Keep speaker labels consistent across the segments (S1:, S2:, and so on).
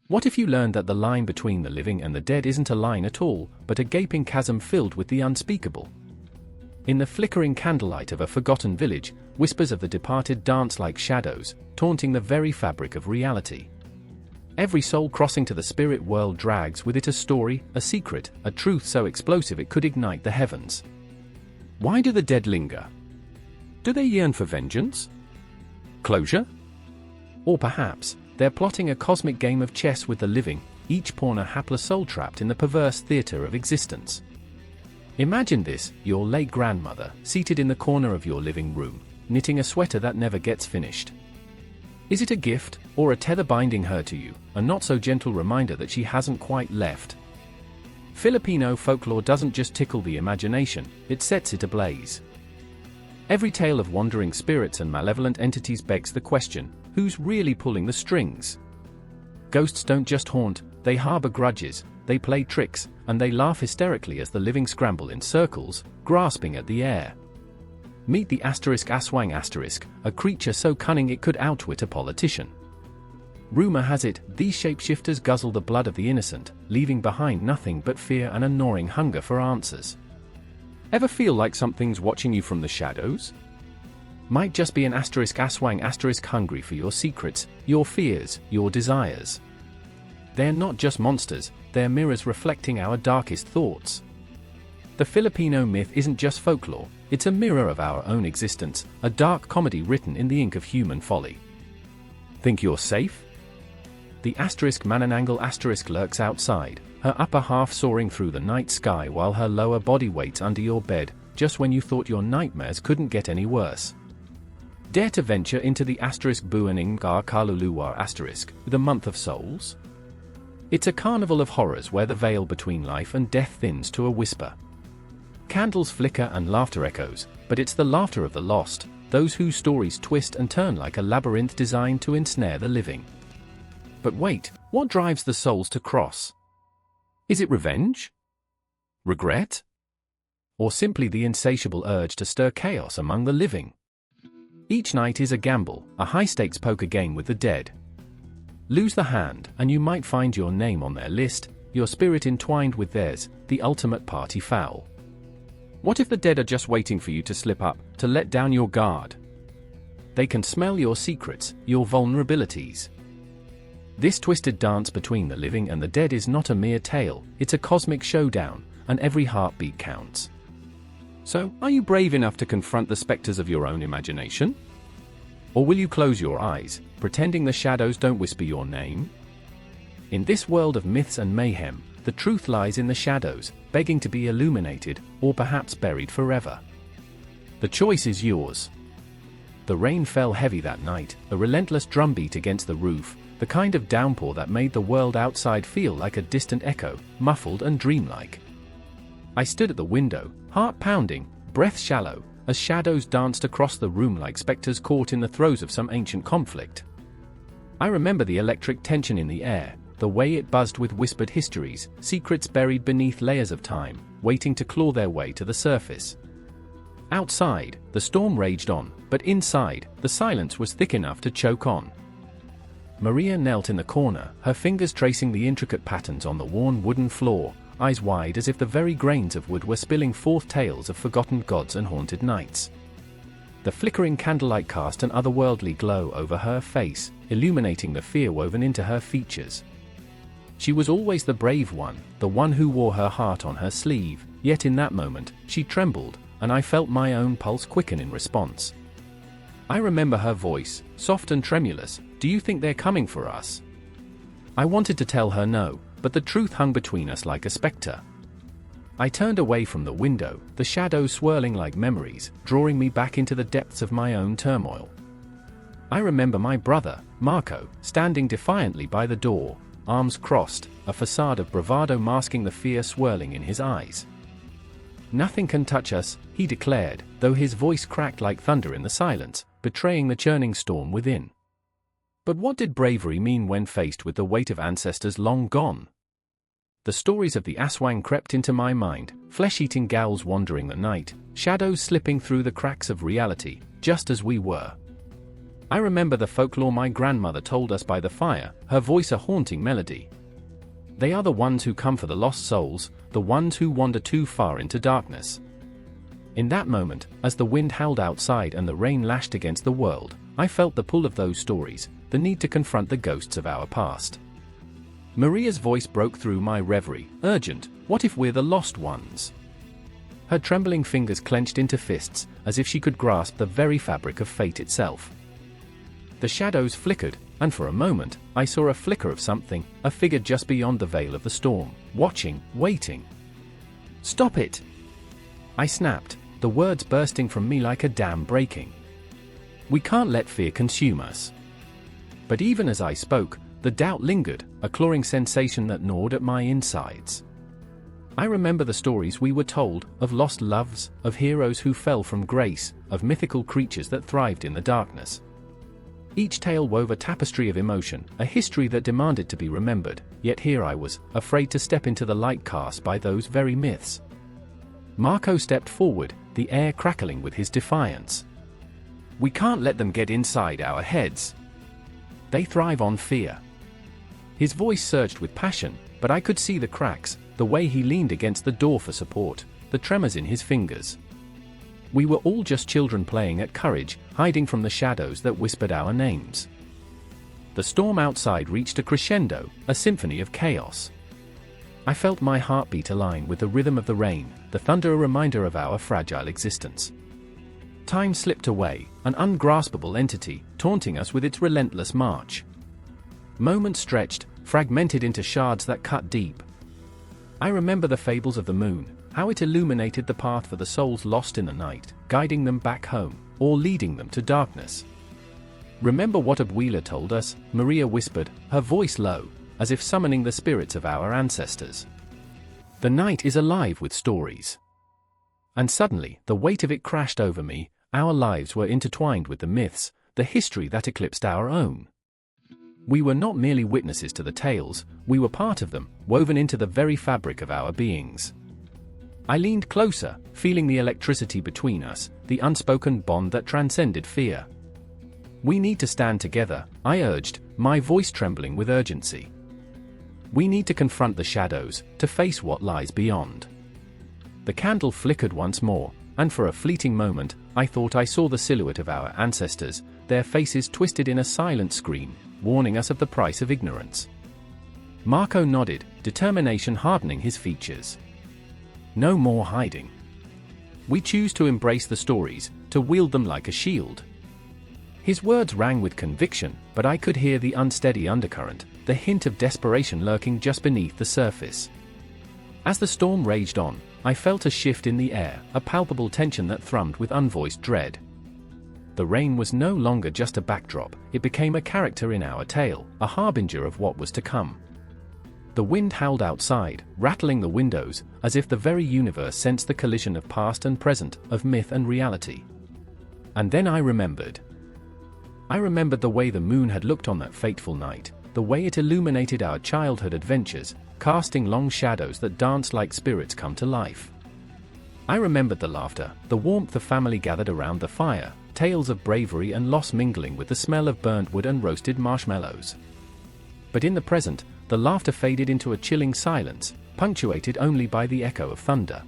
S1: What if you learned that the line between the living and the dead isn't a line at all, but a gaping chasm filled with the unspeakable? In the flickering candlelight of a forgotten village, whispers of the departed dance like shadows, taunting the very fabric of reality. Every soul crossing to the spirit world drags with it a story, a secret, a truth so explosive it could ignite the heavens. Why do the dead linger? Do they yearn for vengeance? Closure? Or perhaps, they're plotting a cosmic game of chess with the living, each pawn a hapless soul trapped in the perverse theater of existence. Imagine this, your late grandmother, seated in the corner of your living room, knitting a sweater that never gets finished. Is it a gift, or a tether binding her to you, a not-so-gentle reminder that she hasn't quite left? Filipino folklore doesn't just tickle the imagination, it sets it ablaze. Every tale of wandering spirits and malevolent entities begs the question, who's really pulling the strings? Ghosts don't just haunt, they harbor grudges, they play tricks, and they laugh hysterically as the living scramble in circles, grasping at the air. Meet the aswang asterisk, a creature so cunning it could outwit a politician. Rumor has it, these shapeshifters guzzle the blood of the innocent, leaving behind nothing but fear and a gnawing hunger for answers. Ever feel like something's watching you from the shadows? Might just be an aswang asterisk hungry for your secrets, your fears, your desires. They're not just monsters, they're mirrors reflecting our darkest thoughts. The Filipino myth isn't just folklore, it's a mirror of our own existence, a dark comedy written in the ink of human folly. Think you're safe? The manananggal asterisk lurks outside, her upper half soaring through the night sky while her lower body waits under your bed, just when you thought your nightmares couldn't get any worse. Dare to venture into the buaning ga kaluluwa asterisk, the month of souls? It's a carnival of horrors where the veil between life and death thins to a whisper. Candles flicker and laughter echoes, but it's the laughter of the lost, those whose stories twist and turn like a labyrinth designed to ensnare the living. But wait, what drives the souls to cross? Is it revenge? Regret? Or simply the insatiable urge to stir chaos among the living? Each night is a gamble, a high-stakes poker game with the dead. Lose the hand, and you might find your name on their list, your spirit entwined with theirs, the ultimate party foul. What if the dead are just waiting for you to slip up, to let down your guard? They can smell your secrets, your vulnerabilities. This twisted dance between the living and the dead is not a mere tale, it's a cosmic showdown, and every heartbeat counts. So, are you brave enough to confront the specters of your own imagination? Or will you close your eyes, pretending the shadows don't whisper your name? In this world of myths and mayhem, the truth lies in the shadows, begging to be illuminated, or perhaps buried forever. The choice is yours. The rain fell heavy that night, a relentless drumbeat against the roof, the kind of downpour that made the world outside feel like a distant echo, muffled and dreamlike. I stood at the window, heart pounding, breath shallow, as shadows danced across the room like specters caught in the throes of some ancient conflict. I remember the electric tension in the air, the way it buzzed with whispered histories, secrets buried beneath layers of time, waiting to claw their way to the surface. Outside, the storm raged on, but inside, the silence was thick enough to choke on. Maria knelt in the corner, her fingers tracing the intricate patterns on the worn wooden floor, eyes wide as if the very grains of wood were spilling forth tales of forgotten gods and haunted nights. The flickering candlelight cast an otherworldly glow over her face, illuminating the fear woven into her features. She was always the brave one, the one who wore her heart on her sleeve, yet in that moment, she trembled, and I felt my own pulse quicken in response. I remember her voice, soft and tremulous, "Do you think they're coming for us?" I wanted to tell her no, but the truth hung between us like a specter. I turned away from the window, the shadows swirling like memories, drawing me back into the depths of my own turmoil. I remember my brother, Marco, standing defiantly by the door, arms crossed, a facade of bravado masking the fear swirling in his eyes. "Nothing can touch us," he declared, though his voice cracked like thunder in the silence, betraying the churning storm within. But what did bravery mean when faced with the weight of ancestors long gone? The stories of the Aswang crept into my mind, flesh-eating ghouls wandering the night, shadows slipping through the cracks of reality, just as we were. I remember the folklore my grandmother told us by the fire, her voice a haunting melody. They are the ones who come for the lost souls, the ones who wander too far into darkness. In that moment, as the wind howled outside and the rain lashed against the world, I felt the pull of those stories, the need to confront the ghosts of our past. Maria's voice broke through my reverie, urgent, "What if we're the lost ones?" Her trembling fingers clenched into fists, as if she could grasp the very fabric of fate itself. The shadows flickered, and for a moment, I saw a flicker of something, a figure just beyond the veil of the storm, watching, waiting. "Stop it!" I snapped, the words bursting from me like a dam breaking. "We can't let fear consume us." But even as I spoke, the doubt lingered, a clawing sensation that gnawed at my insides. I remember the stories we were told, of lost loves, of heroes who fell from grace, of mythical creatures that thrived in the darkness. Each tale wove a tapestry of emotion, a history that demanded to be remembered, yet here I was, afraid to step into the light cast by those very myths. Marco stepped forward, the air crackling with his defiance. "We can't let them get inside our heads. They thrive on fear." His voice surged with passion, but I could see the cracks, the way he leaned against the door for support, the tremors in his fingers. We were all just children playing at courage, hiding from the shadows that whispered our names. The storm outside reached a crescendo, a symphony of chaos. I felt my heartbeat align with the rhythm of the rain, the thunder a reminder of our fragile existence. Time slipped away, an ungraspable entity, taunting us with its relentless march. Moments stretched, fragmented into shards that cut deep. I remember the fables of the moon, how it illuminated the path for the souls lost in the night, guiding them back home, or leading them to darkness. "Remember what Abuela told us," Maria whispered, her voice low, as if summoning the spirits of our ancestors. "The night is alive with stories." And suddenly, the weight of it crashed over me. Our lives were intertwined with the myths, the history that eclipsed our own. We were not merely witnesses to the tales, we were part of them, woven into the very fabric of our beings. I leaned closer, feeling the electricity between us, the unspoken bond that transcended fear. "We need to stand together," I urged, my voice trembling with urgency. "We need to confront the shadows, to face what lies beyond." The candle flickered once more, and for a fleeting moment, I thought I saw the silhouette of our ancestors, their faces twisted in a silent scream, warning us of the price of ignorance. Marco nodded, determination hardening his features. "No more hiding. We choose to embrace the stories, to wield them like a shield." His words rang with conviction, but I could hear the unsteady undercurrent, the hint of desperation lurking just beneath the surface. As the storm raged on, I felt a shift in the air, a palpable tension that thrummed with unvoiced dread. The rain was no longer just a backdrop, it became a character in our tale, a harbinger of what was to come. The wind howled outside, rattling the windows, as if the very universe sensed the collision of past and present, of myth and reality. And then I remembered. I remembered the way the moon had looked on that fateful night, the way it illuminated our childhood adventures, casting long shadows that danced like spirits come to life. I remembered the laughter, the warmth of family gathered around the fire, tales of bravery and loss mingling with the smell of burnt wood and roasted marshmallows. But in the present, the laughter faded into a chilling silence, punctuated only by the echo of thunder.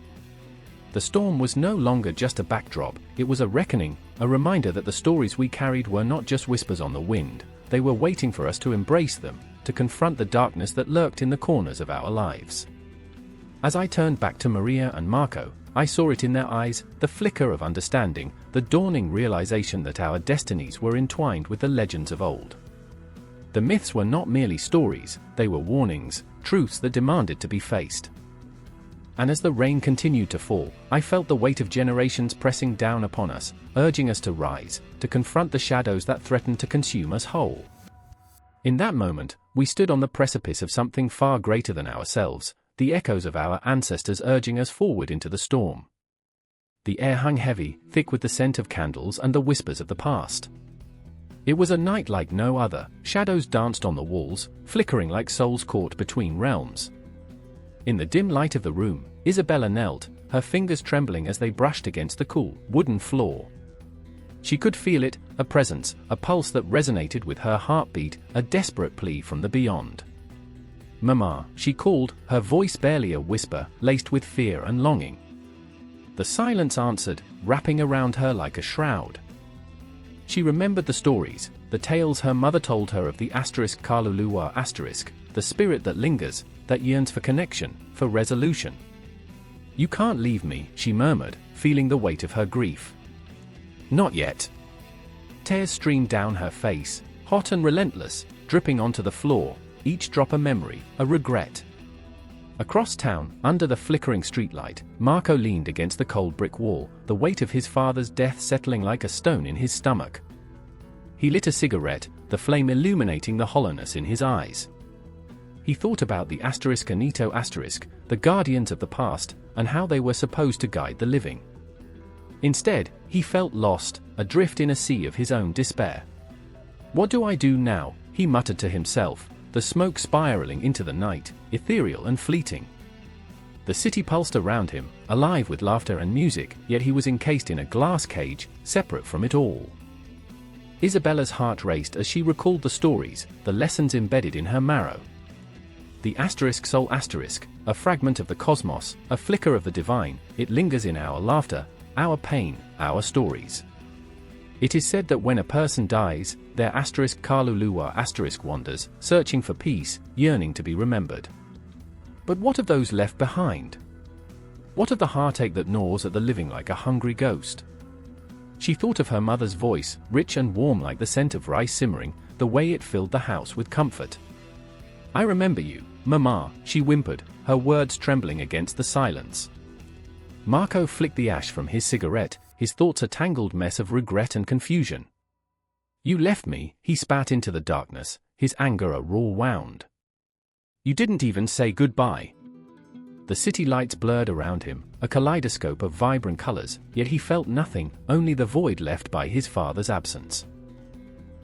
S1: The storm was no longer just a backdrop, it was a reckoning, a reminder that the stories we carried were not just whispers on the wind, they were waiting for us to embrace them, to confront the darkness that lurked in the corners of our lives. As I turned back to Maria and Marco, I saw it in their eyes, the flicker of understanding, the dawning realization that our destinies were entwined with the legends of old. The myths were not merely stories, they were warnings, truths that demanded to be faced. And as the rain continued to fall, I felt the weight of generations pressing down upon us, urging us to rise, to confront the shadows that threatened to consume us whole. In that moment, we stood on the precipice of something far greater than ourselves, the echoes of our ancestors urging us forward into the storm. The air hung heavy, thick with the scent of candles and the whispers of the past. It was a night like no other, shadows danced on the walls, flickering like souls caught between realms. In the dim light of the room, Isabella knelt, her fingers trembling as they brushed against the cool, wooden floor. She could feel it, a presence, a pulse that resonated with her heartbeat, a desperate plea from the beyond. "Mama," she called, her voice barely a whisper, laced with fear and longing. The silence answered, wrapping around her like a shroud. She remembered the stories, the tales her mother told her of the Kaluluwa*, the spirit that lingers, that yearns for connection, for resolution. "You can't leave me," she murmured, feeling the weight of her grief. "Not yet." Tears streamed down her face, hot and relentless, dripping onto the floor, each drop a memory, a regret. Across town, under the flickering streetlight, Marco leaned against the cold brick wall, the weight of his father's death settling like a stone in his stomach. He lit a cigarette, the flame illuminating the hollowness in his eyes. He thought about the Anito*, the guardians of the past, and how they were supposed to guide the living. Instead, he felt lost, adrift in a sea of his own despair. "What do I do now?" he muttered to himself, the smoke spiraling into the night, ethereal and fleeting. The city pulsed around him, alive with laughter and music, yet he was encased in a glass cage, separate from it all. Isabella's heart raced as she recalled the stories, the lessons embedded in her marrow. The soul, a fragment of the cosmos, a flicker of the divine, it lingers in our laughter, our pain, our stories. It is said that when a person dies, their Kaluluwa* wanders, searching for peace, yearning to be remembered. But what of those left behind? What of the heartache that gnaws at the living like a hungry ghost? She thought of her mother's voice, rich and warm like the scent of rice simmering, the way it filled the house with comfort. "I remember you, Mama," she whimpered, her words trembling against the silence. Marco flicked the ash from his cigarette, his thoughts a tangled mess of regret and confusion. "You left me," he spat into the darkness, his anger a raw wound. "You didn't even say goodbye." The city lights blurred around him, a kaleidoscope of vibrant colors, yet he felt nothing, only the void left by his father's absence.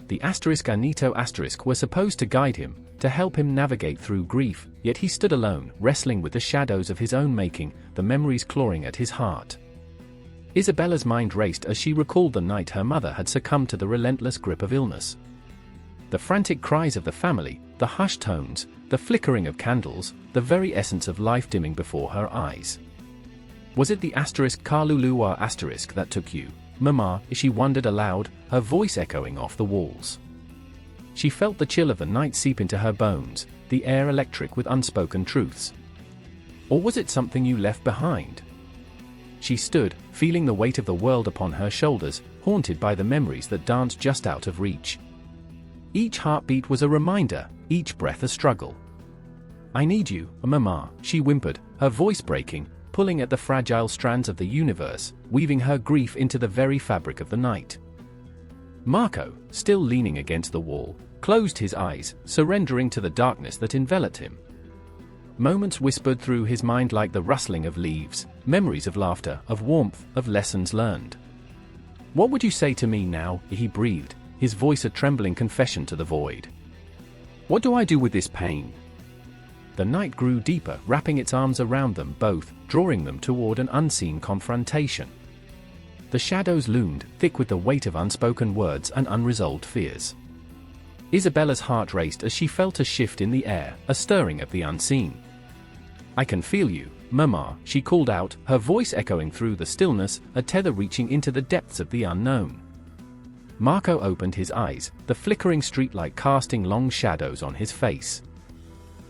S1: The Anito* were supposed to guide him, to help him navigate through grief, yet he stood alone, wrestling with the shadows of his own making, the memories clawing at his heart. Isabella's mind raced as she recalled the night her mother had succumbed to the relentless grip of illness. The frantic cries of the family, the hushed tones, the flickering of candles, the very essence of life dimming before her eyes. Was it the Kaluluwa* that took you, Mama? She wondered aloud, her voice echoing off the walls. She felt the chill of the night seep into her bones, the air electric with unspoken truths. Or was it something you left behind? She stood, feeling the weight of the world upon her shoulders, haunted by the memories that danced just out of reach. Each heartbeat was a reminder, each breath a struggle. "I need you, Mama," she whimpered, her voice breaking, pulling at the fragile strands of the universe, weaving her grief into the very fabric of the night. Marco, still leaning against the wall, closed his eyes, surrendering to the darkness that enveloped him. Moments whispered through his mind like the rustling of leaves, memories of laughter, of warmth, of lessons learned. "What would you say to me now?" he breathed, his voice a trembling confession to the void. "What do I do with this pain?" The night grew deeper, wrapping its arms around them both, drawing them toward an unseen confrontation. The shadows loomed, thick with the weight of unspoken words and unresolved fears. Isabella's heart raced as she felt a shift in the air, a stirring of the unseen. "I can feel you, Mama," she called out, her voice echoing through the stillness, a tether reaching into the depths of the unknown. Marco opened his eyes, the flickering streetlight casting long shadows on his face.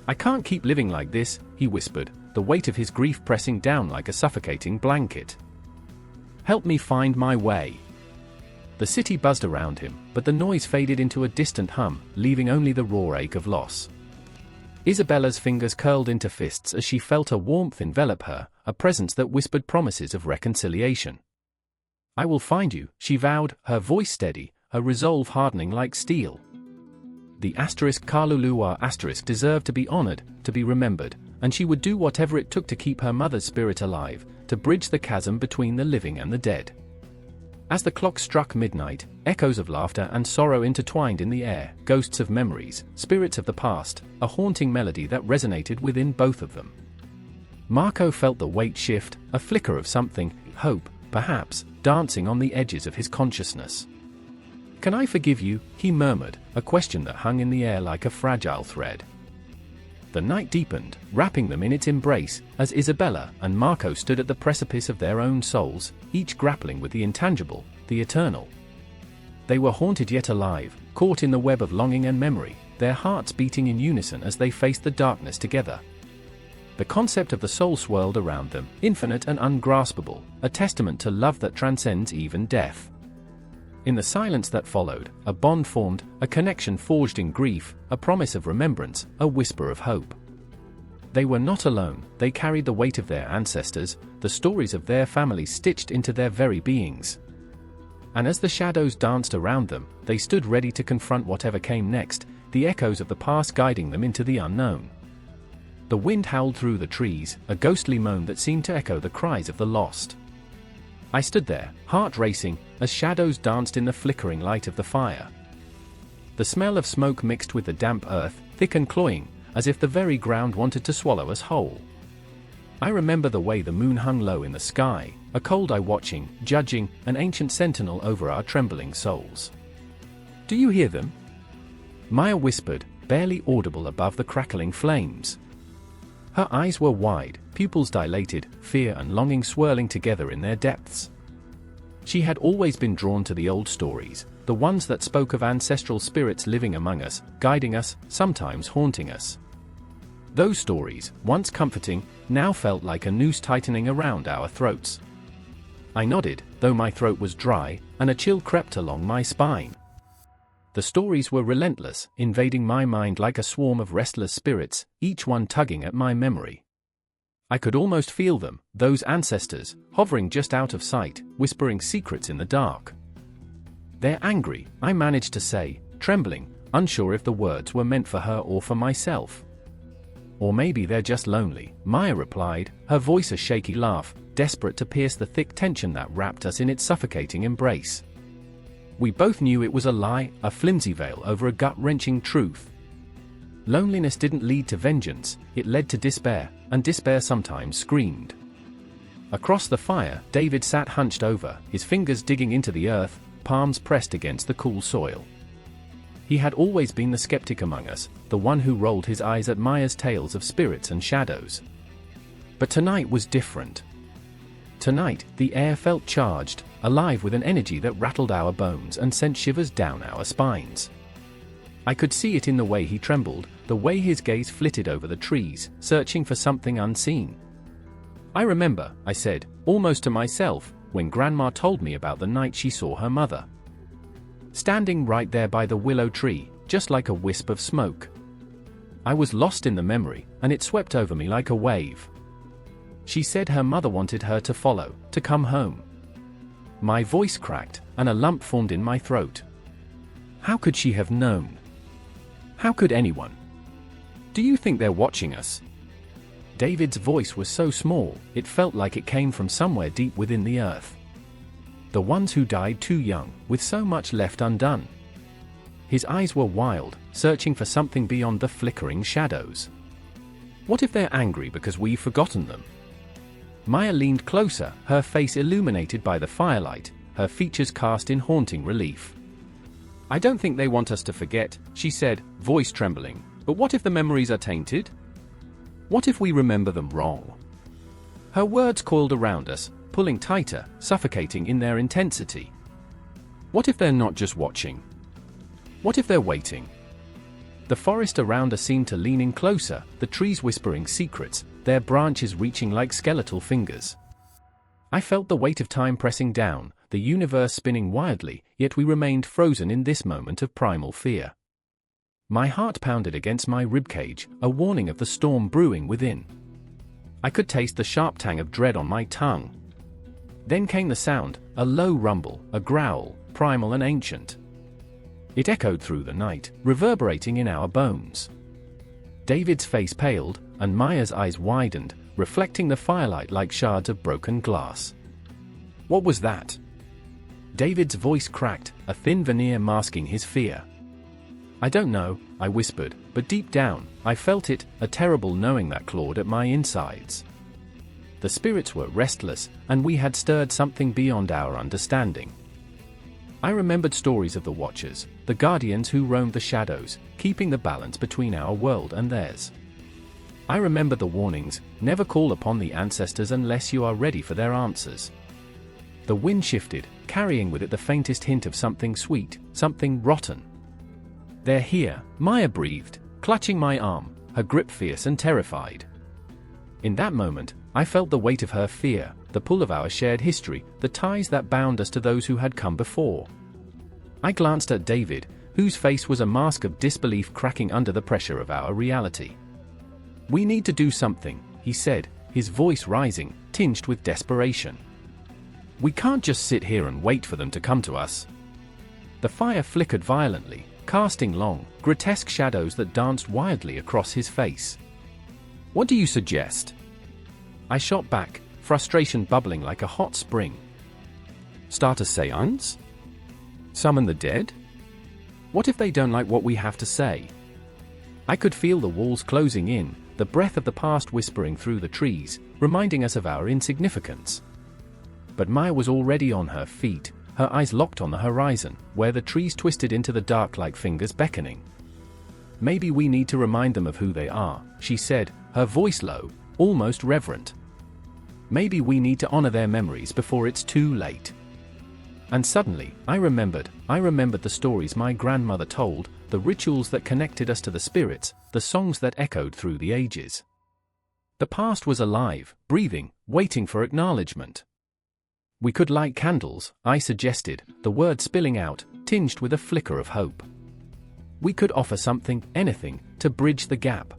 S1: "I can't keep living like this," he whispered, the weight of his grief pressing down like a suffocating blanket. "Help me find my way." The city buzzed around him, but the noise faded into a distant hum, leaving only the raw ache of loss. Isabella's fingers curled into fists as she felt a warmth envelop her, a presence that whispered promises of reconciliation. "I will find you," she vowed, her voice steady, her resolve hardening like steel. The Kaluluwa* deserved to be honored, to be remembered, and she would do whatever it took to keep her mother's spirit alive, to bridge the chasm between the living and the dead. As the clock struck midnight, echoes of laughter and sorrow intertwined in the air, ghosts of memories, spirits of the past, a haunting melody that resonated within both of them. Marco felt the weight shift, a flicker of something, hope, perhaps, dancing on the edges of his consciousness. "Can I forgive you?" he murmured, a question that hung in the air like a fragile thread. The night deepened, wrapping them in its embrace, as Isabella and Marco stood at the precipice of their own souls, each grappling with the intangible, the eternal. They were haunted yet alive, caught in the web of longing and memory, their hearts beating in unison as they faced the darkness together. The concept of the soul swirled around them, infinite and ungraspable, a testament to love that transcends even death. In the silence that followed, a bond formed, a connection forged in grief, a promise of remembrance, a whisper of hope. They were not alone, they carried the weight of their ancestors, the stories of their families stitched into their very beings. And as the shadows danced around them, they stood ready to confront whatever came next, the echoes of the past guiding them into the unknown. The wind howled through the trees, a ghostly moan that seemed to echo the cries of the lost. I stood there, heart racing, as shadows danced in the flickering light of the fire. The smell of smoke mixed with the damp earth, thick and cloying, as if the very ground wanted to swallow us whole. I remember the way the moon hung low in the sky, a cold eye watching, judging, an ancient sentinel over our trembling souls. "Do you hear them?" Maya whispered, barely audible above the crackling flames. Her eyes were wide, pupils dilated, fear and longing swirling together in their depths. She had always been drawn to the old stories, the ones that spoke of ancestral spirits living among us, guiding us, sometimes haunting us. Those stories, once comforting, now felt like a noose tightening around our throats. I nodded, though my throat was dry, and a chill crept along my spine. The stories were relentless, invading my mind like a swarm of restless spirits, each one tugging at my memory. I could almost feel them, those ancestors, hovering just out of sight, whispering secrets in the dark. "They're angry," I managed to say, trembling, unsure if the words were meant for her or for myself. "Or maybe they're just lonely," Maya replied, her voice a shaky laugh, desperate to pierce the thick tension that wrapped us in its suffocating embrace. We both knew it was a lie, a flimsy veil over a gut-wrenching truth. Loneliness didn't lead to vengeance, it led to despair, and despair sometimes screamed. Across the fire, David sat hunched over, his fingers digging into the earth, palms pressed against the cool soil. He had always been the skeptic among us, the one who rolled his eyes at Maya's tales of spirits and shadows. But tonight was different. Tonight, the air felt charged, alive with an energy that rattled our bones and sent shivers down our spines. I could see it in the way he trembled, the way his gaze flitted over the trees, searching for something unseen. "I remember," I said, almost to myself, when Grandma told me about the night she saw her mother. Standing right there by the willow tree, just like a wisp of smoke. I was lost in the memory, and it swept over me like a wave. She said her mother wanted her to follow, to come home. My voice cracked, and a lump formed in my throat. How could she have known? How could anyone? "Do you think they're watching us?" David's voice was so small, it felt like it came from somewhere deep within the earth. The ones who died too young, with so much left undone. His eyes were wild, searching for something beyond the flickering shadows. "What if they're angry because we've forgotten them?" Maya leaned closer, her face illuminated by the firelight, her features cast in haunting relief. "I don't think they want us to forget," she said, voice trembling. "But what if the memories are tainted? What if we remember them wrong?" Her words coiled around us, pulling tighter, suffocating in their intensity. "What if they're not just watching? What if they're waiting?" The forest around us seemed to lean in closer, the trees whispering secrets, their branches reaching like skeletal fingers. I felt the weight of time pressing down, the universe spinning wildly, yet we remained frozen in this moment of primal fear. My heart pounded against my ribcage, a warning of the storm brewing within. I could taste the sharp tang of dread on my tongue. Then came the sound, a low rumble, a growl, primal and ancient. It echoed through the night, reverberating in our bones. David's face paled, and Maya's eyes widened, reflecting the firelight like shards of broken glass. "What was that?" David's voice cracked, a thin veneer masking his fear. "I don't know," I whispered, but deep down, I felt it, a terrible knowing that clawed at my insides. the spirits were restless, and we had stirred something beyond our understanding. I remembered stories of the Watchers, the guardians who roamed the shadows, keeping the balance between our world and theirs. I remembered the warnings, never call upon the ancestors unless you are ready for their answers. The wind shifted, carrying with it the faintest hint of something sweet, something rotten. "They're here," Maya breathed, clutching my arm, her grip fierce and terrified. In that moment, I felt the weight of her fear, the pull of our shared history, the ties that bound us to those who had come before. I glanced at David, whose face was a mask of disbelief cracking under the pressure of our reality. "We need to do something," he said, his voice rising, tinged with desperation. "We can't just sit here and wait for them to come to us." The fire flickered violently, casting long, grotesque shadows that danced wildly across his face. "What do you suggest?" I shot back, frustration bubbling like a hot spring. "Start a seance? Summon the dead? What if they don't like what we have to say?" I could feel the walls closing in, the breath of the past whispering through the trees, reminding us of our insignificance. But Maya was already on her feet, her eyes locked on the horizon, where the trees twisted into the dark like fingers beckoning. "Maybe we need to remind them of who they are," she said, her voice low, almost reverent. "Maybe we need to honor their memories before it's too late." And suddenly, I remembered the stories my grandmother told, the rituals that connected us to the spirits, the songs that echoed through the ages. The past was alive, breathing, waiting for acknowledgement. "We could light candles," I suggested, the words spilling out, tinged with a flicker of hope. "We could offer something, anything, to bridge the gap."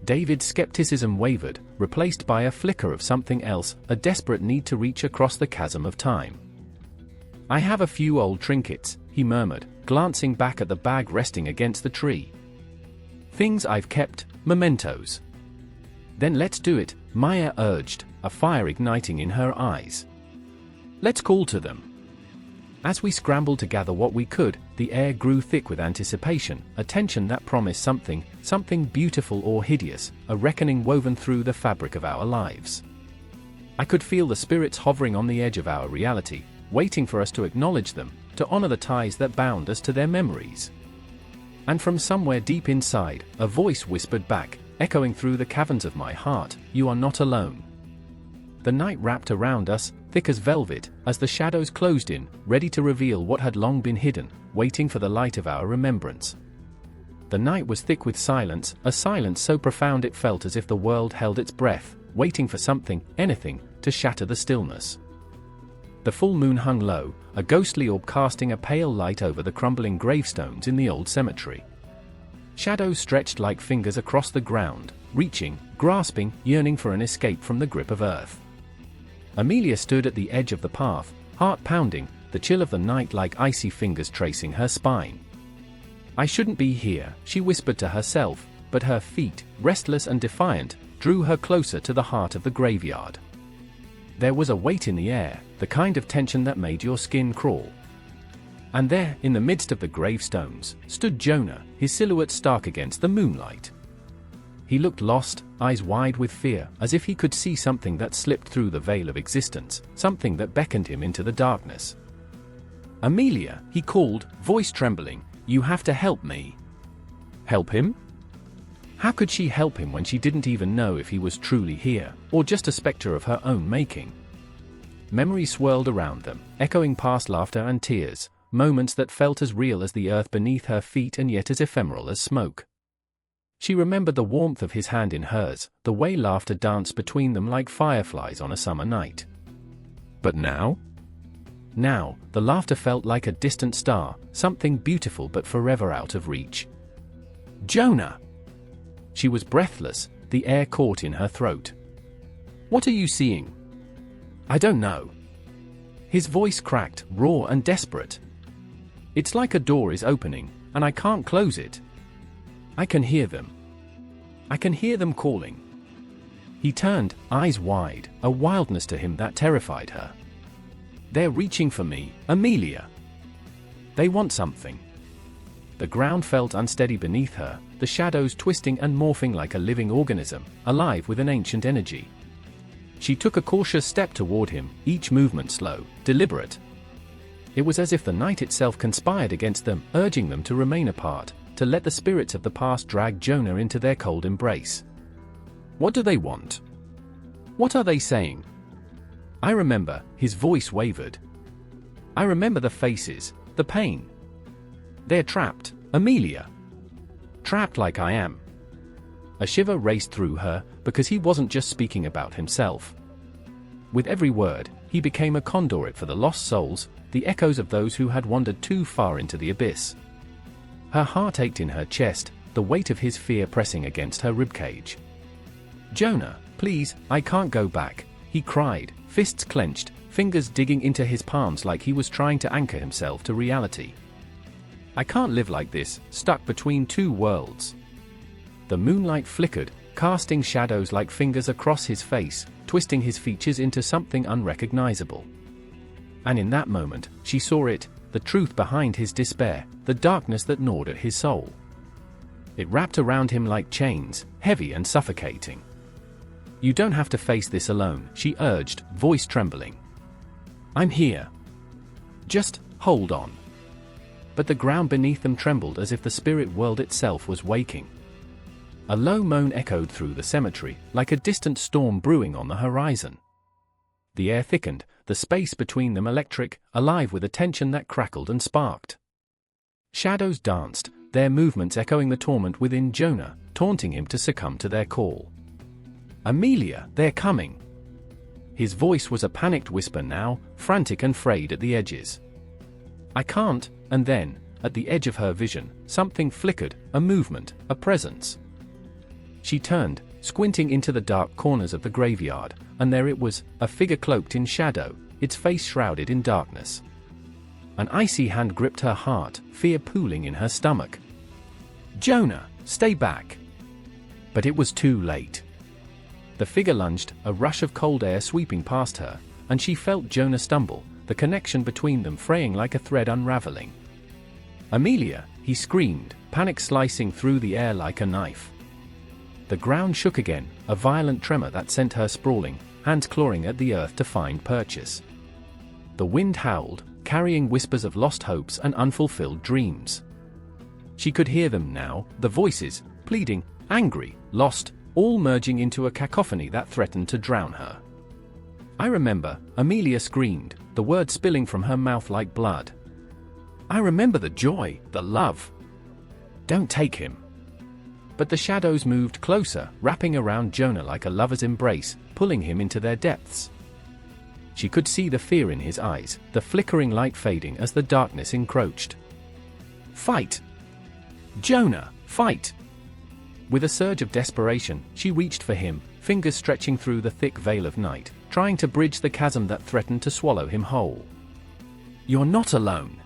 S1: David's skepticism wavered, replaced by a flicker of something else, a desperate need to reach across the chasm of time. "I have a few old trinkets," he murmured, glancing back at the bag resting against the tree. "Things I've kept, mementos." "Then let's do it," Maya urged, a fire igniting in her eyes. "Let's call to them." As we scrambled to gather what we could, the air grew thick with anticipation, a tension that promised something beautiful or hideous, a reckoning woven through the fabric of our lives. I could feel the spirits hovering on the edge of our reality, waiting for us to acknowledge them, to honor the ties that bound us to their memories. And from somewhere deep inside, a voice whispered back, echoing through the caverns of my heart, "You are not alone." The night wrapped around us, thick as velvet, as the shadows closed in, ready to reveal what had long been hidden, waiting for the light of our remembrance. The night was thick with silence, a silence so profound it felt as if the world held its breath, waiting for something, anything, to shatter the stillness. The full moon hung low, a ghostly orb casting a pale light over the crumbling gravestones in the old cemetery. Shadows stretched like fingers across the ground, reaching, grasping, yearning for an escape from the grip of earth. Amelia stood at the edge of the path, heart pounding, the chill of the night like icy fingers tracing her spine. "I shouldn't be here," she whispered to herself, but her feet, restless and defiant, drew her closer to the heart of the graveyard. There was a weight in the air, the kind of tension that made your skin crawl. And there, in the midst of the gravestones, stood Jonah, his silhouette stark against the moonlight. He looked lost, eyes wide with fear, as if he could see something that slipped through the veil of existence, something that beckoned him into the darkness. "Amelia," he called, voice trembling, "you have to help me." Help him? How could she help him when she didn't even know if he was truly here, or just a spectre of her own making? Memories swirled around them, echoing past laughter and tears, moments that felt as real as the earth beneath her feet and yet as ephemeral as smoke. She remembered the warmth of his hand in hers, the way laughter danced between them like fireflies on a summer night. But now? Now, the laughter felt like a distant star, something beautiful but forever out of reach. "Jonah!" She was breathless, the air caught in her throat. "What are you seeing?" "I don't know." His voice cracked, raw and desperate. "It's like a door is opening, and I can't close it. I can hear them. I can hear them calling." He turned, eyes wide, a wildness to him that terrified her. "They're reaching for me, Amelia. They want something." The ground felt unsteady beneath her, the shadows twisting and morphing like a living organism, alive with an ancient energy. She took a cautious step toward him, each movement slow, deliberate. It was as if the night itself conspired against them, urging them to remain apart, to let the spirits of the past drag Jonah into their cold embrace. What do they want? What are they saying? I remember, his voice wavered. I remember the faces, the pain. They're trapped, Amelia. Trapped like I am. A shiver raced through her, because he wasn't just speaking about himself. With every word, he became a conduit for the lost souls, the echoes of those who had wandered too far into the abyss. Her heart ached in her chest, the weight of his fear pressing against her ribcage. Jonah, please, I can't go back, he cried, fists clenched, fingers digging into his palms like he was trying to anchor himself to reality. I can't live like this, stuck between two worlds. The moonlight flickered, casting shadows like fingers across his face, twisting his features into something unrecognizable. And in that moment, she saw it, the truth behind his despair, the darkness that gnawed at his soul. It wrapped around him like chains, heavy and suffocating. You don't have to face this alone, she urged, voice trembling. I'm here. Just hold on. But the ground beneath them trembled as if the spirit world itself was waking. A low moan echoed through the cemetery, like a distant storm brewing on the horizon. The air thickened, the space between them electric, alive with a tension that crackled and sparked. Shadows danced, their movements echoing the torment within Jonah, taunting him to succumb to their call. Amelia, they're coming. His voice was a panicked whisper now, frantic and frayed at the edges. I can't, and then, at the edge of her vision, something flickered, a movement, a presence. She turned, squinting into the dark corners of the graveyard, and there it was, a figure cloaked in shadow, its face shrouded in darkness. An icy hand gripped her heart, fear pooling in her stomach. Jonah, stay back! But it was too late. The figure lunged, a rush of cold air sweeping past her, and she felt Jonah stumble, the connection between them fraying like a thread unraveling. Amelia, he screamed, panic slicing through the air like a knife. The ground shook again, a violent tremor that sent her sprawling, hands clawing at the earth to find purchase. The wind howled, carrying whispers of lost hopes and unfulfilled dreams. She could hear them now, the voices, pleading, angry, lost, all merging into a cacophony that threatened to drown her. I remember, Amelia screamed, the words spilling from her mouth like blood. I remember the joy, the love. Don't take him. But the shadows moved closer, wrapping around Jonah like a lover's embrace, pulling him into their depths. She could see the fear in his eyes, the flickering light fading as the darkness encroached. Fight! Jonah, fight! With a surge of desperation, she reached for him, fingers stretching through the thick veil of night, trying to bridge the chasm that threatened to swallow him whole. You're not alone.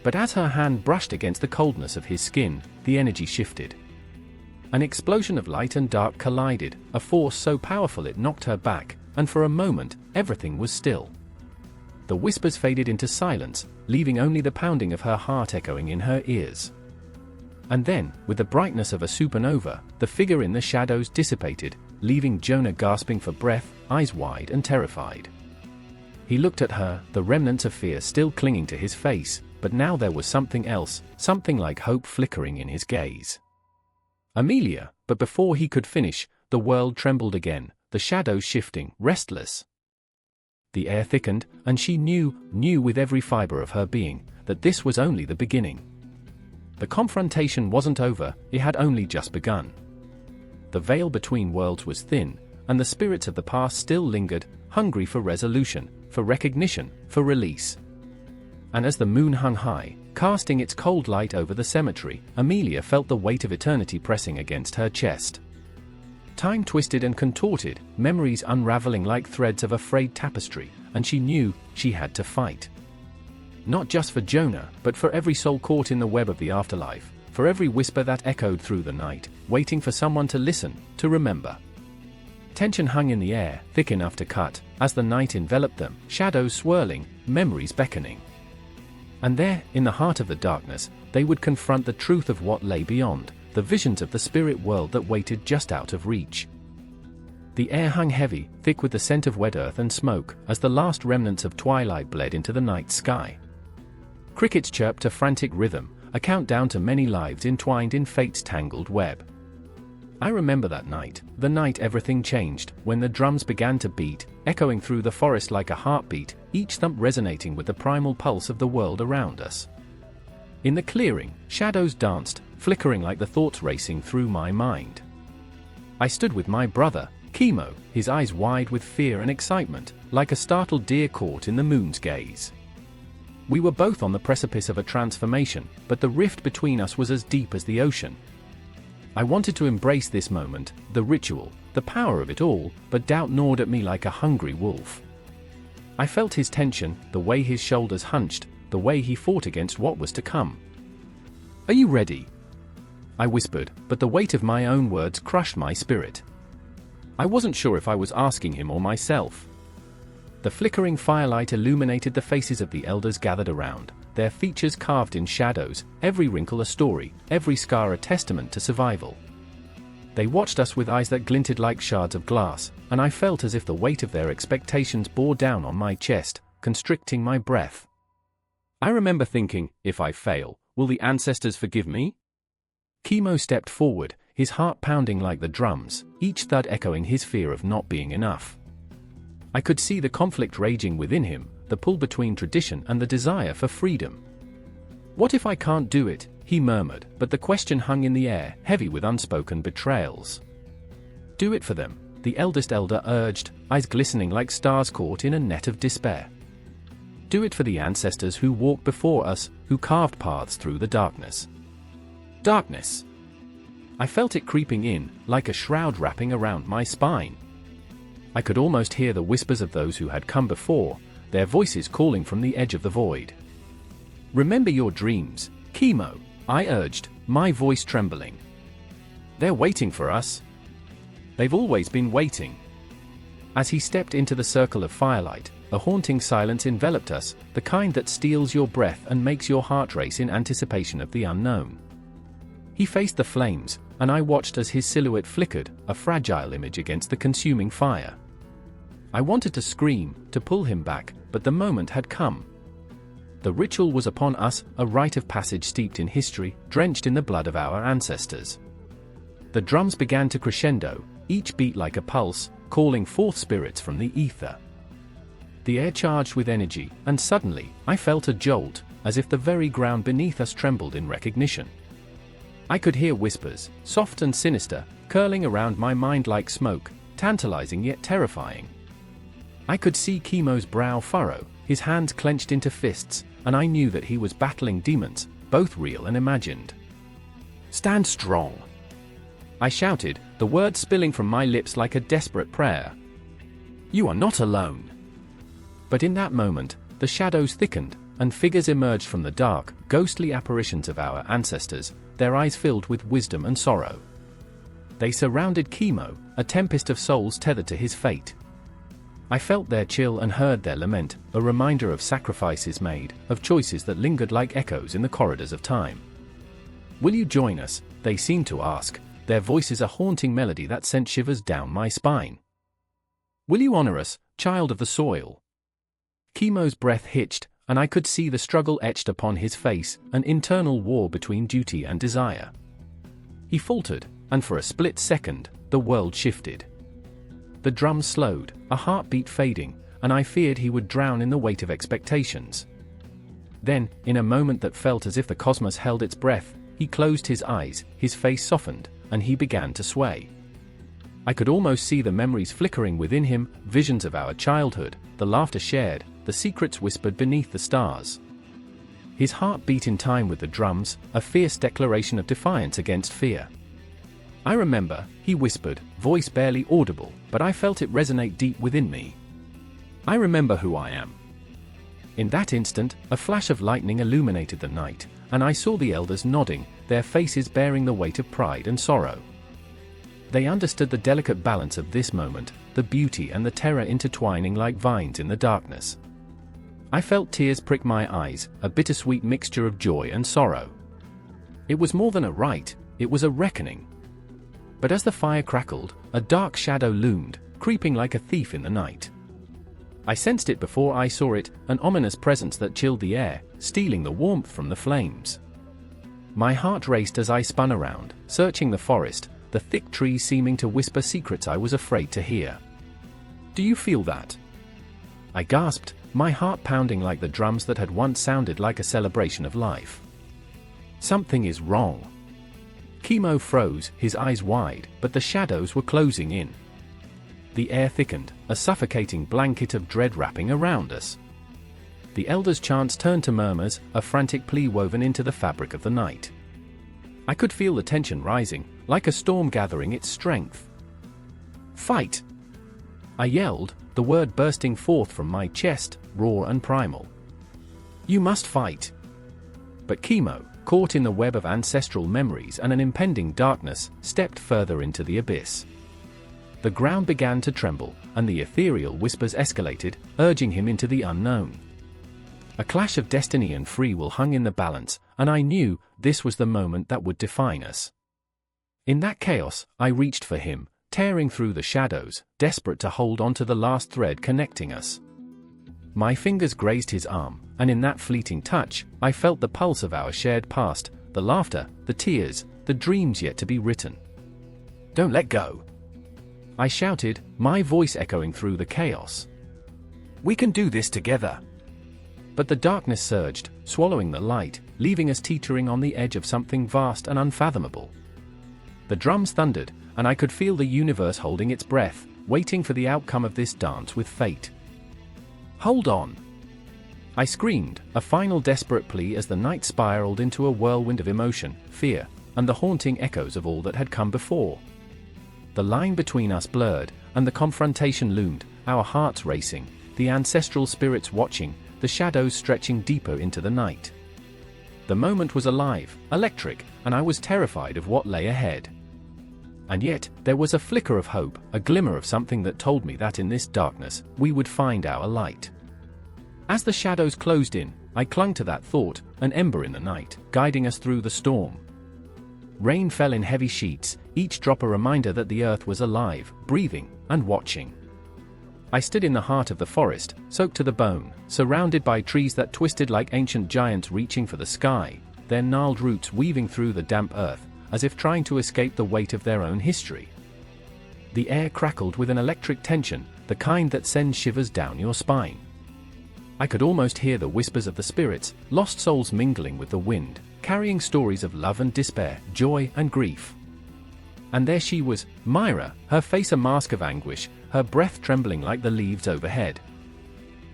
S1: But as her hand brushed against the coldness of his skin, the energy shifted. An explosion of light and dark collided, a force so powerful it knocked her back, and for a moment, everything was still. The whispers faded into silence, leaving only the pounding of her heart echoing in her ears. And then, with the brightness of a supernova, the figure in the shadows dissipated, leaving Jonah gasping for breath, eyes wide and terrified. He looked at her, the remnants of fear still clinging to his face, but now there was something else, something like hope flickering in his gaze. Amelia, but before he could finish, the world trembled again, the shadows shifting, restless. The air thickened, and she knew with every fiber of her being, that this was only the beginning. The confrontation wasn't over, it had only just begun. The veil between worlds was thin, and the spirits of the past still lingered, hungry for resolution, for recognition, for release. And as the moon hung high, casting its cold light over the cemetery, Amelia felt the weight of eternity pressing against her chest. Time twisted and contorted, memories unraveling like threads of a frayed tapestry, and she knew she had to fight. Not just for Jonah, but for every soul caught in the web of the afterlife, for every whisper that echoed through the night, waiting for someone to listen, to remember. Tension hung in the air, thick enough to cut, as the night enveloped them, shadows swirling, memories beckoning. And there, in the heart of the darkness, they would confront the truth of what lay beyond, the visions of the spirit world that waited just out of reach. The air hung heavy, thick with the scent of wet earth and smoke, as the last remnants of twilight bled into the night sky. Crickets chirped a frantic rhythm, a countdown to many lives entwined in fate's tangled web. I remember that night, the night everything changed, when the drums began to beat, echoing through the forest like a heartbeat, each thump resonating with the primal pulse of the world around us. In the clearing, shadows danced, flickering like the thoughts racing through my mind. I stood with my brother, Chemo, his eyes wide with fear and excitement, like a startled deer caught in the moon's gaze. We were both on the precipice of a transformation, but the rift between us was as deep as the ocean. I wanted to embrace this moment, the ritual, the power of it all, but doubt gnawed at me like a hungry wolf. I felt his tension, the way his shoulders hunched, the way he fought against what was to come. "Are you ready?" I whispered, but the weight of my own words crushed my spirit. I wasn't sure if I was asking him or myself. The flickering firelight illuminated the faces of the elders gathered around, their features carved in shadows, every wrinkle a story, every scar a testament to survival. They watched us with eyes that glinted like shards of glass, and I felt as if the weight of their expectations bore down on my chest, constricting my breath. I remember thinking, if I fail, will the ancestors forgive me? Chemo stepped forward, his heart pounding like the drums, each thud echoing his fear of not being enough. I could see the conflict raging within him, the pull between tradition and the desire for freedom. "What if I can't do it?" he murmured, but the question hung in the air, heavy with unspoken betrayals. "Do it for them," the eldest elder urged, eyes glistening like stars caught in a net of despair. "Do it for the ancestors who walked before us, who carved paths through the darkness." Darkness! I felt it creeping in, like a shroud wrapping around my spine. I could almost hear the whispers of those who had come before, their voices calling from the edge of the void. "Remember your dreams, Chemo," I urged, my voice trembling. "They're waiting for us. They've always been waiting." As he stepped into the circle of firelight, a haunting silence enveloped us, the kind that steals your breath and makes your heart race in anticipation of the unknown. He faced the flames, and I watched as his silhouette flickered, a fragile image against the consuming fire. I wanted to scream, to pull him back, but the moment had come. The ritual was upon us, a rite of passage steeped in history, drenched in the blood of our ancestors. The drums began to crescendo, each beat like a pulse, calling forth spirits from the ether. The air charged with energy, and suddenly, I felt a jolt, as if the very ground beneath us trembled in recognition. I could hear whispers, soft and sinister, curling around my mind like smoke, tantalizing yet terrifying. I could see Chemo's brow furrow, his hands clenched into fists, and I knew that he was battling demons, both real and imagined. "Stand strong!" I shouted, the words spilling from my lips like a desperate prayer. "You are not alone!" But in that moment, the shadows thickened, and figures emerged from the dark, ghostly apparitions of our ancestors, their eyes filled with wisdom and sorrow. They surrounded Chemo, a tempest of souls tethered to his fate. I felt their chill and heard their lament, a reminder of sacrifices made, of choices that lingered like echoes in the corridors of time. "Will you join us?" they seemed to ask, their voices a haunting melody that sent shivers down my spine. "Will you honor us, child of the soil?" Chemo's breath hitched, and I could see the struggle etched upon his face, an internal war between duty and desire. He faltered, and for a split second, the world shifted. The drums slowed, a heartbeat fading, and I feared he would drown in the weight of expectations. Then, in a moment that felt as if the cosmos held its breath, he closed his eyes, his face softened, and he began to sway. I could almost see the memories flickering within him, visions of our childhood, the laughter shared, the secrets whispered beneath the stars. His heart beat in time with the drums, a fierce declaration of defiance against fear. "I remember," he whispered, voice barely audible, but I felt it resonate deep within me. "I remember who I am." In that instant, a flash of lightning illuminated the night, and I saw the elders nodding, their faces bearing the weight of pride and sorrow. They understood the delicate balance of this moment, the beauty and the terror intertwining like vines in the darkness. I felt tears prick my eyes, a bittersweet mixture of joy and sorrow. It was more than a rite, it was a reckoning. But as the fire crackled, a dark shadow loomed, creeping like a thief in the night. I sensed it before I saw it, an ominous presence that chilled the air, stealing the warmth from the flames. My heart raced as I spun around, searching the forest, the thick trees seeming to whisper secrets I was afraid to hear. "Do you feel that?" I gasped, my heart pounding like the drums that had once sounded like a celebration of life. "Something is wrong." Chemo froze, his eyes wide, but the shadows were closing in. The air thickened, a suffocating blanket of dread wrapping around us. The elders' chants turned to murmurs, a frantic plea woven into the fabric of the night. I could feel the tension rising, like a storm gathering its strength. "Fight!" I yelled, the word bursting forth from my chest, raw and primal. "You must fight!" But Chemo, caught in the web of ancestral memories and an impending darkness, stepped further into the abyss. The ground began to tremble, and the ethereal whispers escalated, urging him into the unknown. A clash of destiny and free will hung in the balance, and I knew this was the moment that would define us. In that chaos, I reached for him, tearing through the shadows, desperate to hold onto the last thread connecting us. My fingers grazed his arm, and in that fleeting touch, I felt the pulse of our shared past, the laughter, the tears, the dreams yet to be written. "Don't let go!" I shouted, my voice echoing through the chaos. "We can do this together!" But the darkness surged, swallowing the light, leaving us teetering on the edge of something vast and unfathomable. The drums thundered, and I could feel the universe holding its breath, waiting for the outcome of this dance with fate. "Hold on!" I screamed, a final desperate plea as the night spiraled into a whirlwind of emotion, fear, and the haunting echoes of all that had come before. The line between us blurred, and the confrontation loomed, our hearts racing, the ancestral spirits watching, the shadows stretching deeper into the night. The moment was alive, electric, and I was terrified of what lay ahead. And yet, there was a flicker of hope, a glimmer of something that told me that in this darkness, we would find our light. As the shadows closed in, I clung to that thought, an ember in the night, guiding us through the storm. Rain fell in heavy sheets, each drop a reminder that the earth was alive, breathing, and watching. I stood in the heart of the forest, soaked to the bone, surrounded by trees that twisted like ancient giants reaching for the sky, their gnarled roots weaving through the damp earth, as if trying to escape the weight of their own history. The air crackled with an electric tension, the kind that sends shivers down your spine. I could almost hear the whispers of the spirits, lost souls mingling with the wind, carrying stories of love and despair, joy and grief. And there she was, Myra, her face a mask of anguish, her breath trembling like the leaves overhead.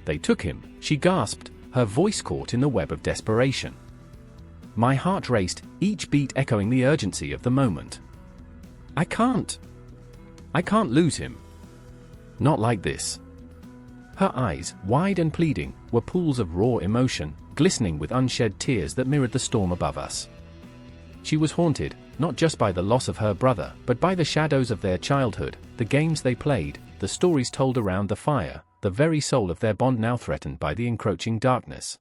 S1: "They took him," she gasped, her voice caught in the web of desperation. My heart raced, each beat echoing the urgency of the moment. I can't lose him. Not like this." Her eyes, wide and pleading, were pools of raw emotion, glistening with unshed tears that mirrored the storm above us. She was haunted, not just by the loss of her brother, but by the shadows of their childhood, the games they played, the stories told around the fire, the very soul of their bond now threatened by the encroaching darkness.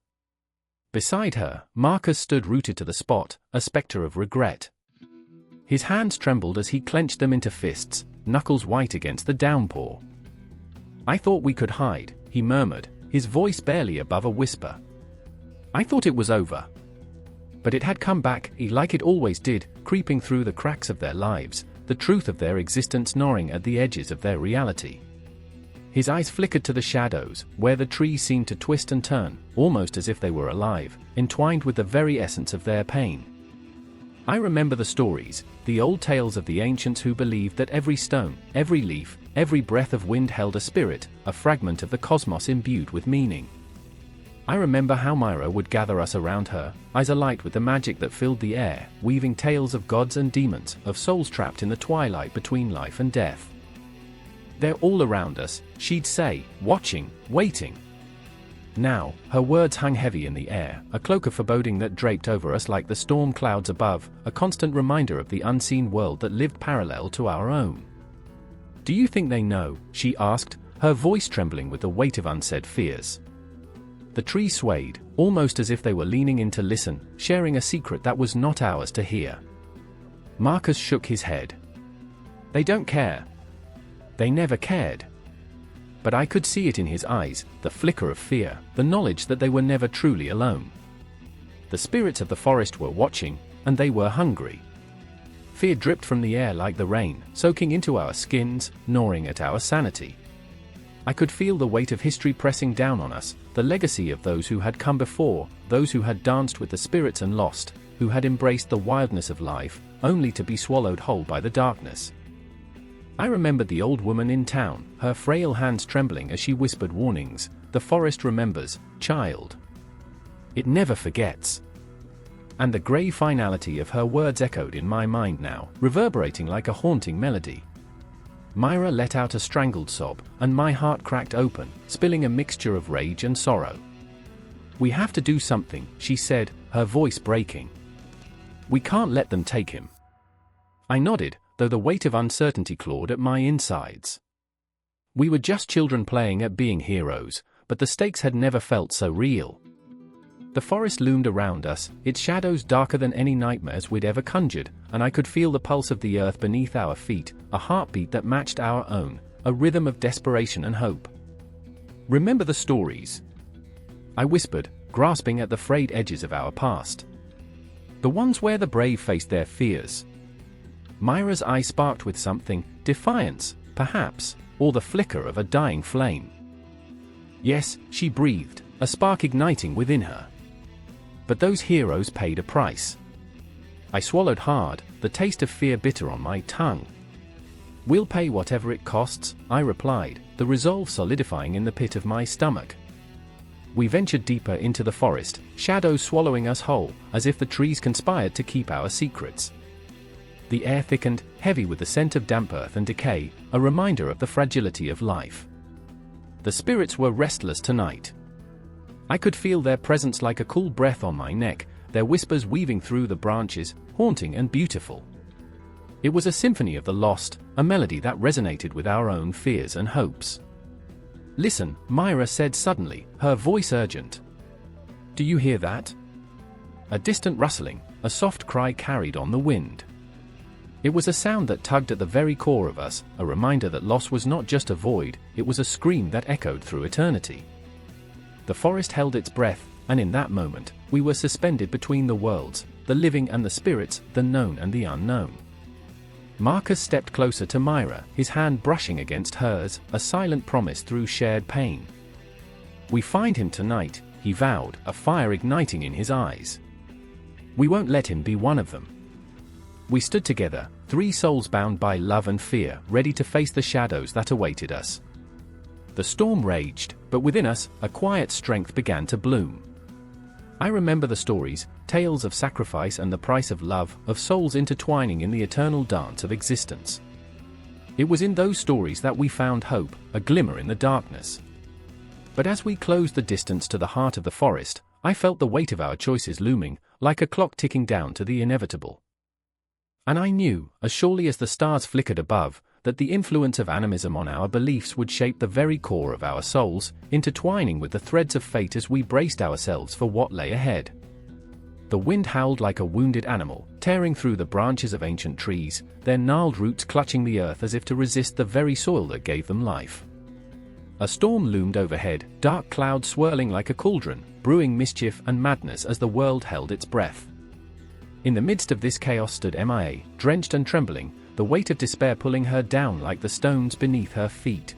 S1: Beside her, Marcus stood rooted to the spot, a specter of regret. His hands trembled as he clenched them into fists, knuckles white against the downpour. "I thought we could hide," he murmured, his voice barely above a whisper. "I thought it was over." But it had come back, like it always did, creeping through the cracks of their lives, the truth of their existence gnawing at the edges of their reality. His eyes flickered to the shadows, where the trees seemed to twist and turn, almost as if they were alive, entwined with the very essence of their pain. I remember the stories, the old tales of the ancients who believed that every stone, every leaf, every breath of wind held a spirit, a fragment of the cosmos imbued with meaning. I remember how Myra would gather us around her, eyes alight with the magic that filled the air, weaving tales of gods and demons, of souls trapped in the twilight between life and death. "They're all around us," she'd say, watching, waiting. Now, her words hung heavy in the air, a cloak of foreboding that draped over us like the storm clouds above, a constant reminder of the unseen world that lived parallel to our own. "Do you think they know?" she asked, her voice trembling with the weight of unsaid fears. The tree swayed, almost as if they were leaning in to listen, sharing a secret that was not ours to hear. Marcus shook his head. "They don't care." They never cared. But I could see it in his eyes, the flicker of fear, the knowledge that they were never truly alone. The spirits of the forest were watching, and they were hungry. Fear dripped from the air like the rain, soaking into our skins, gnawing at our sanity. I could feel the weight of history pressing down on us, the legacy of those who had come before, those who had danced with the spirits and lost, who had embraced the wildness of life, only to be swallowed whole by the darkness. I remembered the old woman in town, her frail hands trembling as she whispered warnings. The forest remembers, child. It never forgets. And the grey finality of her words echoed in my mind now, reverberating like a haunting melody. Myra let out a strangled sob, and my heart cracked open, spilling a mixture of rage and sorrow. "We have to do something," she said, her voice breaking. "We can't let them take him." I nodded, though the weight of uncertainty clawed at my insides. We were just children playing at being heroes, but the stakes had never felt so real. The forest loomed around us, its shadows darker than any nightmares we'd ever conjured, and I could feel the pulse of the earth beneath our feet, a heartbeat that matched our own, a rhythm of desperation and hope. "Remember the stories?" I whispered, grasping at the frayed edges of our past. "The ones where the brave faced their fears." Myra's eye sparked with something, defiance, perhaps, or the flicker of a dying flame. "Yes," she breathed, a spark igniting within her. "But those heroes paid a price." I swallowed hard, the taste of fear bitter on my tongue. "We'll pay whatever it costs," I replied, the resolve solidifying in the pit of my stomach. We ventured deeper into the forest, shadows swallowing us whole, as if the trees conspired to keep our secrets. The air thickened, heavy with the scent of damp earth and decay, a reminder of the fragility of life. The spirits were restless tonight. I could feel their presence like a cool breath on my neck, their whispers weaving through the branches, haunting and beautiful. It was a symphony of the lost, a melody that resonated with our own fears and hopes. "Listen," Myra said suddenly, her voice urgent. "Do you hear that?" A distant rustling, a soft cry carried on the wind. It was a sound that tugged at the very core of us, a reminder that loss was not just a void, it was a scream that echoed through eternity. The forest held its breath, and in that moment, we were suspended between the worlds, the living and the spirits, the known and the unknown. Marcus stepped closer to Myra, his hand brushing against hers, a silent promise through shared pain. "We find him tonight," he vowed, a fire igniting in his eyes. "We won't let him be one of them." We stood together, three souls bound by love and fear, ready to face the shadows that awaited us. The storm raged, but within us, a quiet strength began to bloom. I remember the stories, tales of sacrifice and the price of love, of souls intertwining in the eternal dance of existence. It was in those stories that we found hope, a glimmer in the darkness. But as we closed the distance to the heart of the forest, I felt the weight of our choices looming, like a clock ticking down to the inevitable. And I knew, as surely as the stars flickered above, that the influence of animism on our beliefs would shape the very core of our souls, intertwining with the threads of fate as we braced ourselves for what lay ahead. The wind howled like a wounded animal, tearing through the branches of ancient trees, their gnarled roots clutching the earth as if to resist the very soil that gave them life. A storm loomed overhead, dark clouds swirling like a cauldron, brewing mischief and madness as the world held its breath. In the midst of this chaos stood MIA, drenched and trembling, the weight of despair pulling her down like the stones beneath her feet.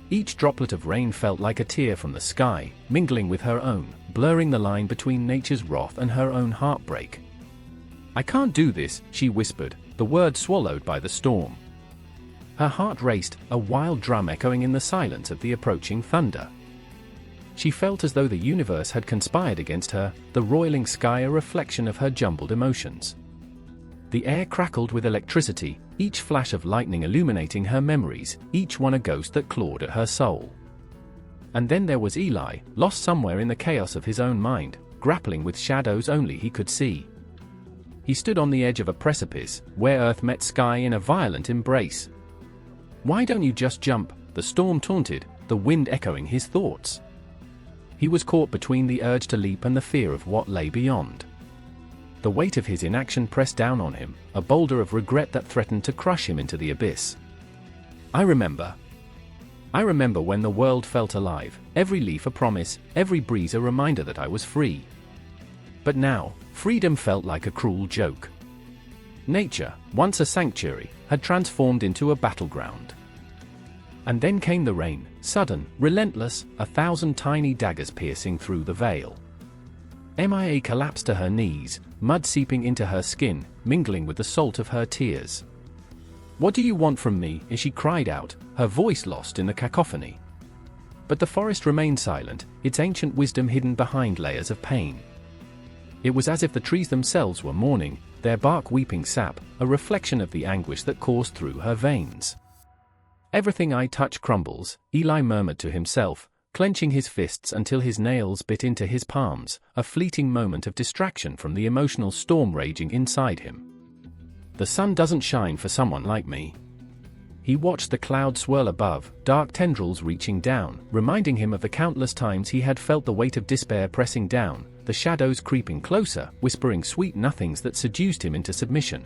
S1: Each droplet of rain felt like a tear from the sky, mingling with her own, blurring the line between nature's wrath and her own heartbreak. "I can't do this," she whispered, the words swallowed by the storm. Her heart raced, a wild drum echoing in the silence of the approaching thunder. She felt as though the universe had conspired against her, the roiling sky a reflection of her jumbled emotions. The air crackled with electricity, each flash of lightning illuminating her memories, each one a ghost that clawed at her soul. And then there was Eli, lost somewhere in the chaos of his own mind, grappling with shadows only he could see. He stood on the edge of a precipice, where earth met sky in a violent embrace. "Why don't you just jump?" the storm taunted, the wind echoing his thoughts. He was caught between the urge to leap and the fear of what lay beyond. The weight of his inaction pressed down on him, a boulder of regret that threatened to crush him into the abyss. I remember. I remember when the world felt alive, every leaf a promise, every breeze a reminder that I was free. But now, freedom felt like a cruel joke. Nature, once a sanctuary, had transformed into a battleground. And then came the rain, sudden, relentless, 1,000 tiny daggers piercing through the veil. Mia collapsed to her knees, mud seeping into her skin, mingling with the salt of her tears. "What do you want from me?" she cried out, her voice lost in the cacophony. But the forest remained silent, its ancient wisdom hidden behind layers of pain. It was as if the trees themselves were mourning, their bark weeping sap, a reflection of the anguish that coursed through her veins. "Everything I touch crumbles," Eli murmured to himself, clenching his fists until his nails bit into his palms, a fleeting moment of distraction from the emotional storm raging inside him. "The sun doesn't shine for someone like me." He watched the clouds swirl above, dark tendrils reaching down, reminding him of the countless times he had felt the weight of despair pressing down, the shadows creeping closer, whispering sweet nothings that seduced him into submission.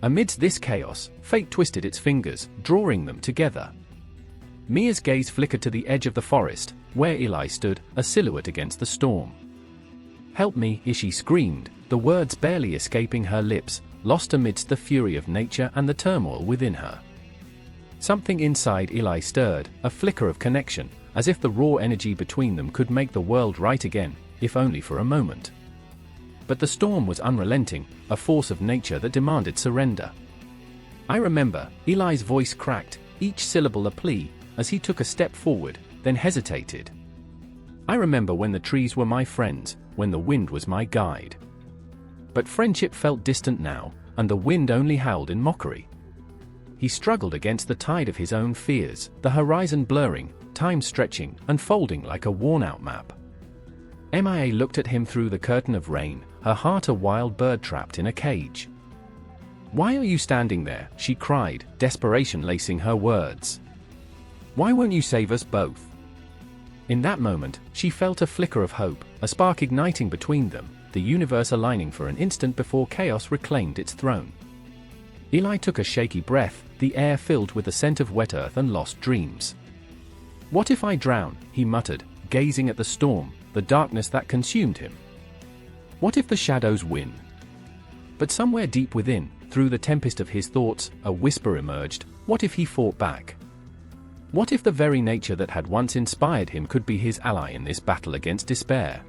S1: Amidst this chaos, fate twisted its fingers, drawing them together. Mia's gaze flickered to the edge of the forest, where Eli stood, a silhouette against the storm. "Help me," she screamed, the words barely escaping her lips, lost amidst the fury of nature and the turmoil within her. Something inside Eli stirred, a flicker of connection, as if the raw energy between them could make the world right again, if only for a moment. But the storm was unrelenting, a force of nature that demanded surrender. "I remember," Eli's voice cracked, each syllable a plea, as he took a step forward, then hesitated. "I remember when the trees were my friends, when the wind was my guide." But friendship felt distant now, and the wind only howled in mockery. He struggled against the tide of his own fears, the horizon blurring, time stretching, unfolding like a worn-out map. Mia looked at him through the curtain of rain, her heart a wild bird trapped in a cage. "Why are you standing there?" she cried, desperation lacing her words. "Why won't you save us both?" In that moment, she felt a flicker of hope, a spark igniting between them, the universe aligning for an instant before chaos reclaimed its throne. Eli took a shaky breath, the air filled with the scent of wet earth and lost dreams. "What if I drown?" he muttered, gazing at the storm, the darkness that consumed him. "What if the shadows win?" But somewhere deep within, through the tempest of his thoughts, a whisper emerged: what if he fought back? What if the very nature that had once inspired him could be his ally in this battle against despair?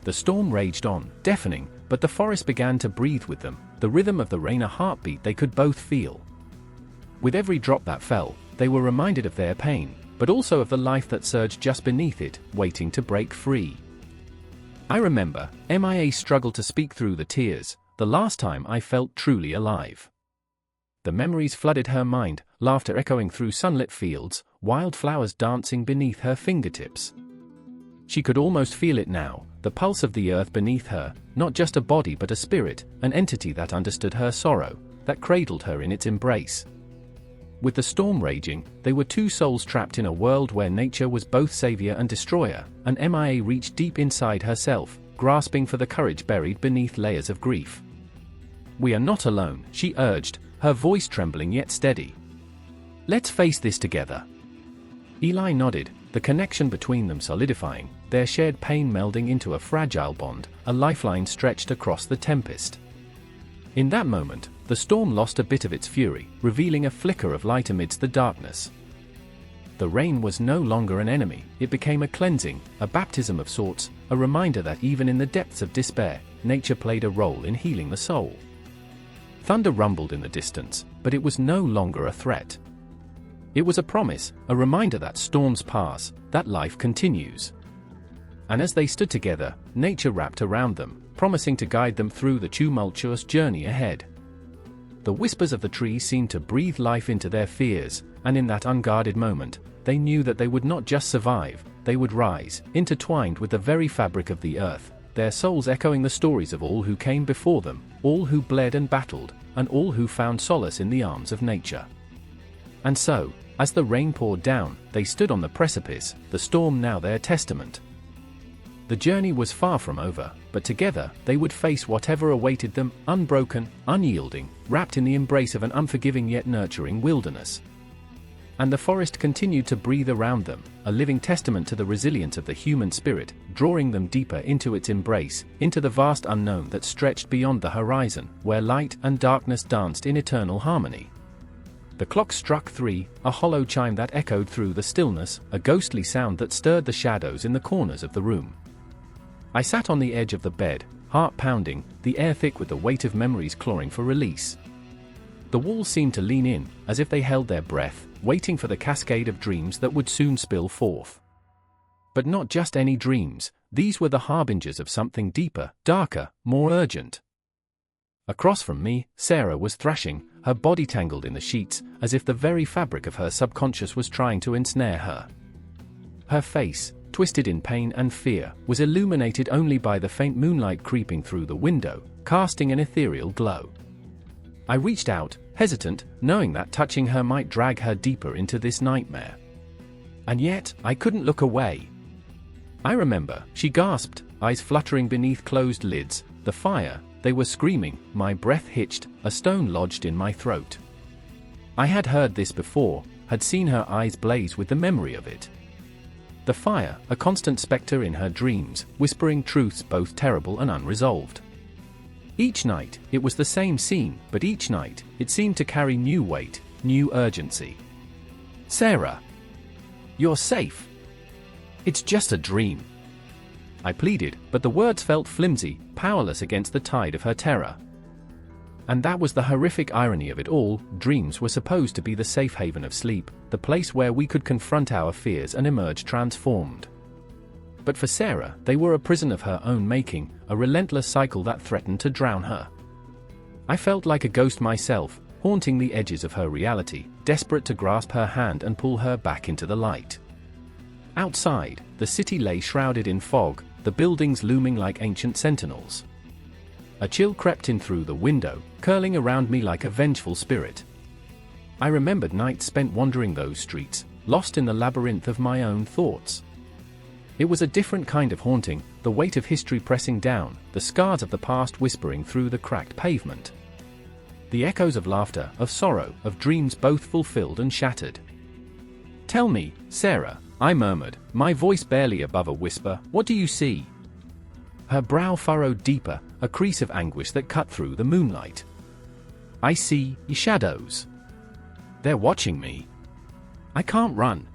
S1: The storm raged on, deafening, but the forest began to breathe with them, the rhythm of the rain a heartbeat they could both feel. With every drop that fell, they were reminded of their pain, but also of the life that surged just beneath it, waiting to break free. "I remember," Mia struggled to speak through the tears, "the last time I felt truly alive." The memories flooded her mind, laughter echoing through sunlit fields, wildflowers dancing beneath her fingertips. She could almost feel it now, the pulse of the earth beneath her, not just a body but a spirit, an entity that understood her sorrow, that cradled her in its embrace. With the storm raging, they were two souls trapped in a world where nature was both savior and destroyer, and Mia reached deep inside herself, grasping for the courage buried beneath layers of grief. "We are not alone," she urged, her voice trembling yet steady. "Let's face this together." Eli nodded, the connection between them solidifying, their shared pain melding into a fragile bond, a lifeline stretched across the tempest. In that moment, the storm lost a bit of its fury, revealing a flicker of light amidst the darkness. The rain was no longer an enemy, it became a cleansing, a baptism of sorts, a reminder that even in the depths of despair, nature played a role in healing the soul. Thunder rumbled in the distance, but it was no longer a threat. It was a promise, a reminder that storms pass, that life continues. And as they stood together, nature wrapped around them, promising to guide them through the tumultuous journey ahead. The whispers of the trees seemed to breathe life into their fears, and in that unguarded moment, they knew that they would not just survive, they would rise, intertwined with the very fabric of the earth, their souls echoing the stories of all who came before them, all who bled and battled, and all who found solace in the arms of nature. And so, as the rain poured down, they stood on the precipice, the storm now their testament. The journey was far from over, but together, they would face whatever awaited them, unbroken, unyielding, wrapped in the embrace of an unforgiving yet nurturing wilderness. And the forest continued to breathe around them, a living testament to the resilience of the human spirit, drawing them deeper into its embrace, into the vast unknown that stretched beyond the horizon, where light and darkness danced in eternal harmony. The clock struck 3, a hollow chime that echoed through the stillness, a ghostly sound that stirred the shadows in the corners of the room. I sat on the edge of the bed, heart pounding, the air thick with the weight of memories clawing for release. The walls seemed to lean in, as if they held their breath, waiting for the cascade of dreams that would soon spill forth. But not just any dreams, these were the harbingers of something deeper, darker, more urgent. Across from me, Sarah was thrashing, her body tangled in the sheets, as if the very fabric of her subconscious was trying to ensnare her. Her face, twisted in pain and fear, was illuminated only by the faint moonlight creeping through the window, casting an ethereal glow. I reached out, hesitant, knowing that touching her might drag her deeper into this nightmare. And yet, I couldn't look away. I remember, she gasped, eyes fluttering beneath closed lids, the fire, they were screaming, my breath hitched, a stone lodged in my throat. I had heard this before, had seen her eyes blaze with the memory of it. The fire, a constant spectre in her dreams, whispering truths both terrible and unresolved. Each night, it was the same scene, but each night, it seemed to carry new weight, new urgency. Sarah! You're safe. It's just a dream. I pleaded, but the words felt flimsy, powerless against the tide of her terror. And that was the horrific irony of it all. Dreams were supposed to be the safe haven of sleep, the place where we could confront our fears and emerge transformed. But for Sarah, they were a prison of her own making, a relentless cycle that threatened to drown her. I felt like a ghost myself, haunting the edges of her reality, desperate to grasp her hand and pull her back into the light. Outside, the city lay shrouded in fog, the buildings looming like ancient sentinels. A chill crept in through the window, curling around me like a vengeful spirit. I remembered nights spent wandering those streets, lost in the labyrinth of my own thoughts. It was a different kind of haunting, the weight of history pressing down, the scars of the past whispering through the cracked pavement. The echoes of laughter, of sorrow, of dreams both fulfilled and shattered. Tell me, Sarah, I murmured, my voice barely above a whisper, what do you see? Her brow furrowed deeper, a crease of anguish that cut through the moonlight. I see shadows. They're watching me. I can't run.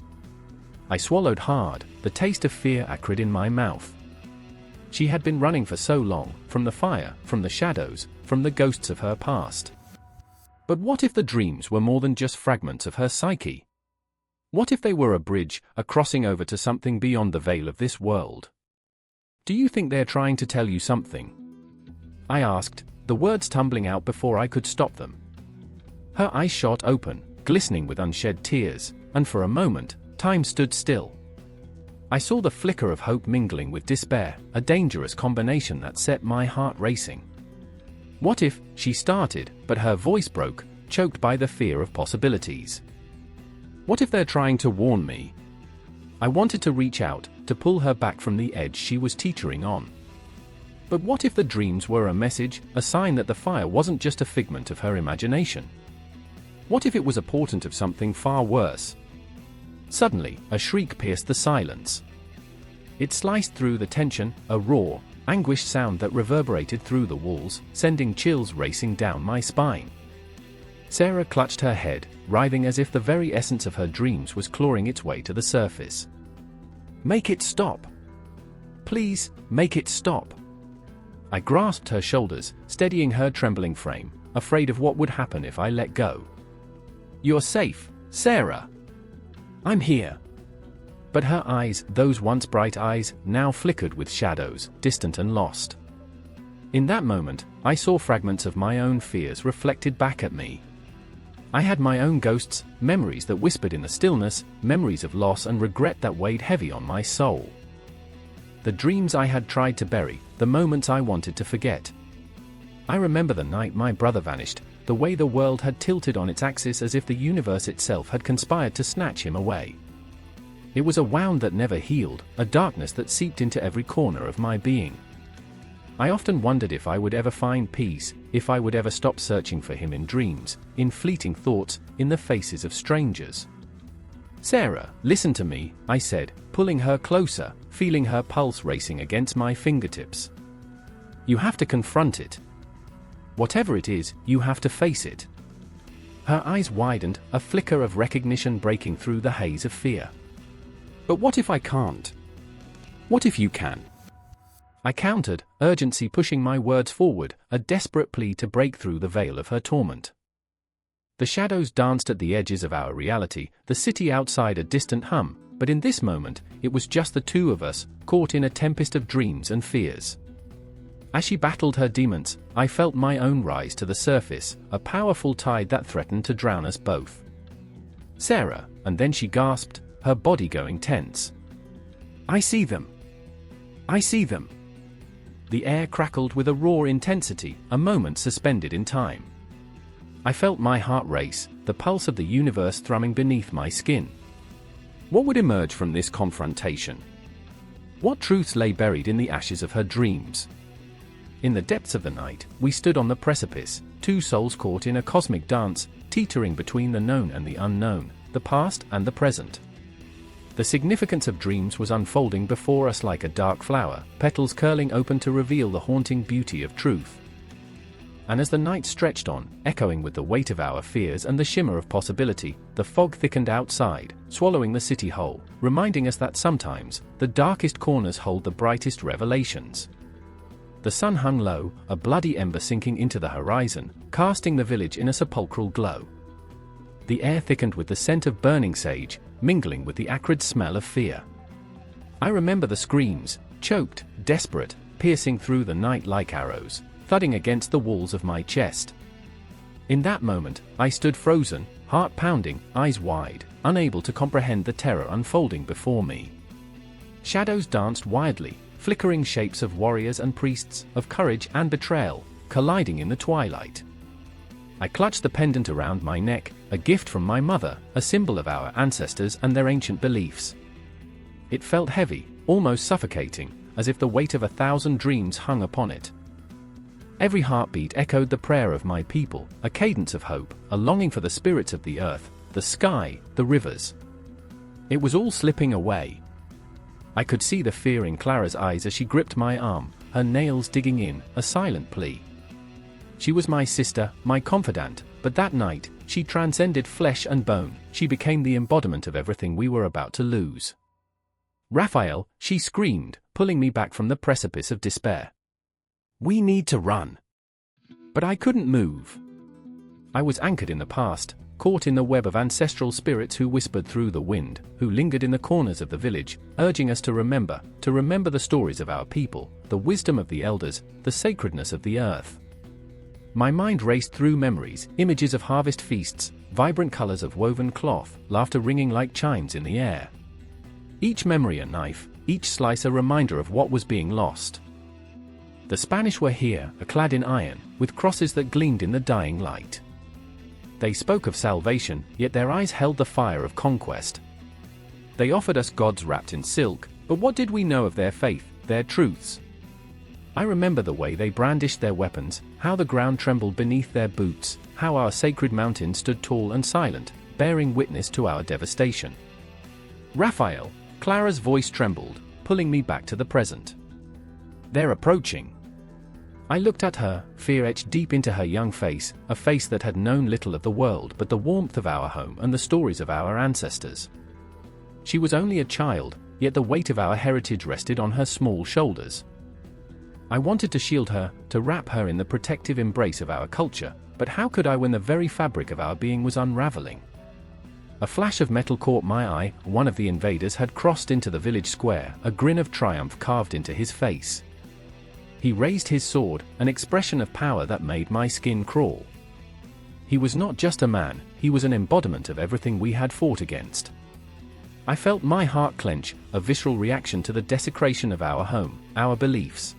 S1: I swallowed hard, the taste of fear acrid in my mouth. She had been running for so long, from the fire, from the shadows, from the ghosts of her past. But what if the dreams were more than just fragments of her psyche? What if they were a bridge, a crossing over to something beyond the veil of this world? Do you think they're trying to tell you something? I asked, the words tumbling out before I could stop them. Her eyes shot open, glistening with unshed tears, and for a moment, time stood still. I saw the flicker of hope mingling with despair, a dangerous combination that set my heart racing. What if, she started, but her voice broke, choked by the fear of possibilities. What if they're trying to warn me? I wanted to reach out, to pull her back from the edge she was teetering on. But what if the dreams were a message, a sign that the fire wasn't just a figment of her imagination? What if it was a portent of something far worse? Suddenly, a shriek pierced the silence. It sliced through the tension, a raw, anguished sound that reverberated through the walls, sending chills racing down my spine. Sarah clutched her head, writhing as if the very essence of her dreams was clawing its way to the surface. Make it stop. Please, make it stop. I grasped her shoulders, steadying her trembling frame, afraid of what would happen if I let go. You're safe, Sarah. I'm here. But her eyes, those once bright eyes, now flickered with shadows, distant and lost. In that moment, I saw fragments of my own fears reflected back at me. I had my own ghosts, memories that whispered in the stillness, memories of loss and regret that weighed heavy on my soul. The dreams I had tried to bury, the moments I wanted to forget. I remember the night my brother vanished, the way the world had tilted on its axis as if the universe itself had conspired to snatch him away. It was a wound that never healed, a darkness that seeped into every corner of my being. I often wondered if I would ever find peace, if I would ever stop searching for him in dreams, in fleeting thoughts, in the faces of strangers. Sarah, listen to me, I said, pulling her closer, feeling her pulse racing against my fingertips. You have to confront it. Whatever it is, you have to face it. Her eyes widened, a flicker of recognition breaking through the haze of fear. But what if I can't? What if you can? I countered, urgency pushing my words forward, a desperate plea to break through the veil of her torment. The shadows danced at the edges of our reality, the city outside a distant hum, but in this moment, it was just the two of us, caught in a tempest of dreams and fears. As she battled her demons, I felt my own rise to the surface, a powerful tide that threatened to drown us both. Sarah, and then she gasped, her body going tense. I see them. I see them. The air crackled with a raw intensity, a moment suspended in time. I felt my heart race, the pulse of the universe thrumming beneath my skin. What would emerge from this confrontation? What truths lay buried in the ashes of her dreams? In the depths of the night, we stood on the precipice, two souls caught in a cosmic dance, teetering between the known and the unknown, the past and the present. The significance of dreams was unfolding before us like a dark flower, petals curling open to reveal the haunting beauty of truth. And as the night stretched on, echoing with the weight of our fears and the shimmer of possibility, the fog thickened outside, swallowing the city whole, reminding us that sometimes, the darkest corners hold the brightest revelations. The sun hung low, a bloody ember sinking into the horizon, casting the village in a sepulchral glow. The air thickened with the scent of burning sage, mingling with the acrid smell of fear. I remember the screams, choked, desperate, piercing through the night like arrows, thudding against the walls of my chest. In that moment, I stood frozen, heart pounding, eyes wide, unable to comprehend the terror unfolding before me. Shadows danced wildly, flickering shapes of warriors and priests, of courage and betrayal, colliding in the twilight. I clutched the pendant around my neck, a gift from my mother, a symbol of our ancestors and their ancient beliefs. It felt heavy, almost suffocating, as if the weight of 1,000 dreams hung upon it. Every heartbeat echoed the prayer of my people, a cadence of hope, a longing for the spirits of the earth, the sky, the rivers. It was all slipping away. I could see the fear in Clara's eyes as she gripped my arm, her nails digging in, a silent plea. She was my sister, my confidant, but that night, she transcended flesh and bone, she became the embodiment of everything we were about to lose. Raphael, she screamed, pulling me back from the precipice of despair. We need to run. But I couldn't move. I was anchored in the past, caught in the web of ancestral spirits who whispered through the wind, who lingered in the corners of the village, urging us to remember the stories of our people, the wisdom of the elders, the sacredness of the earth. My mind raced through memories, images of harvest feasts, vibrant colors of woven cloth, laughter ringing like chimes in the air. Each memory a knife, each slice a reminder of what was being lost. The Spanish were here, clad in iron, with crosses that gleamed in the dying light. They spoke of salvation, yet their eyes held the fire of conquest. They offered us gods wrapped in silk, but what did we know of their faith, their truths? I remember the way they brandished their weapons, how the ground trembled beneath their boots, how our sacred mountain stood tall and silent, bearing witness to our devastation. Raphael, Clara's voice trembled, pulling me back to the present. They're approaching. I looked at her, fear etched deep into her young face, a face that had known little of the world but the warmth of our home and the stories of our ancestors. She was only a child, yet the weight of our heritage rested on her small shoulders. I wanted to shield her, to wrap her in the protective embrace of our culture, but how could I when the very fabric of our being was unraveling? A flash of metal caught my eye. One of the invaders had crossed into the village square, a grin of triumph carved into his face. He raised his sword, an expression of power that made my skin crawl. He was not just a man, he was an embodiment of everything we had fought against. I felt my heart clench, a visceral reaction to the desecration of our home, our beliefs.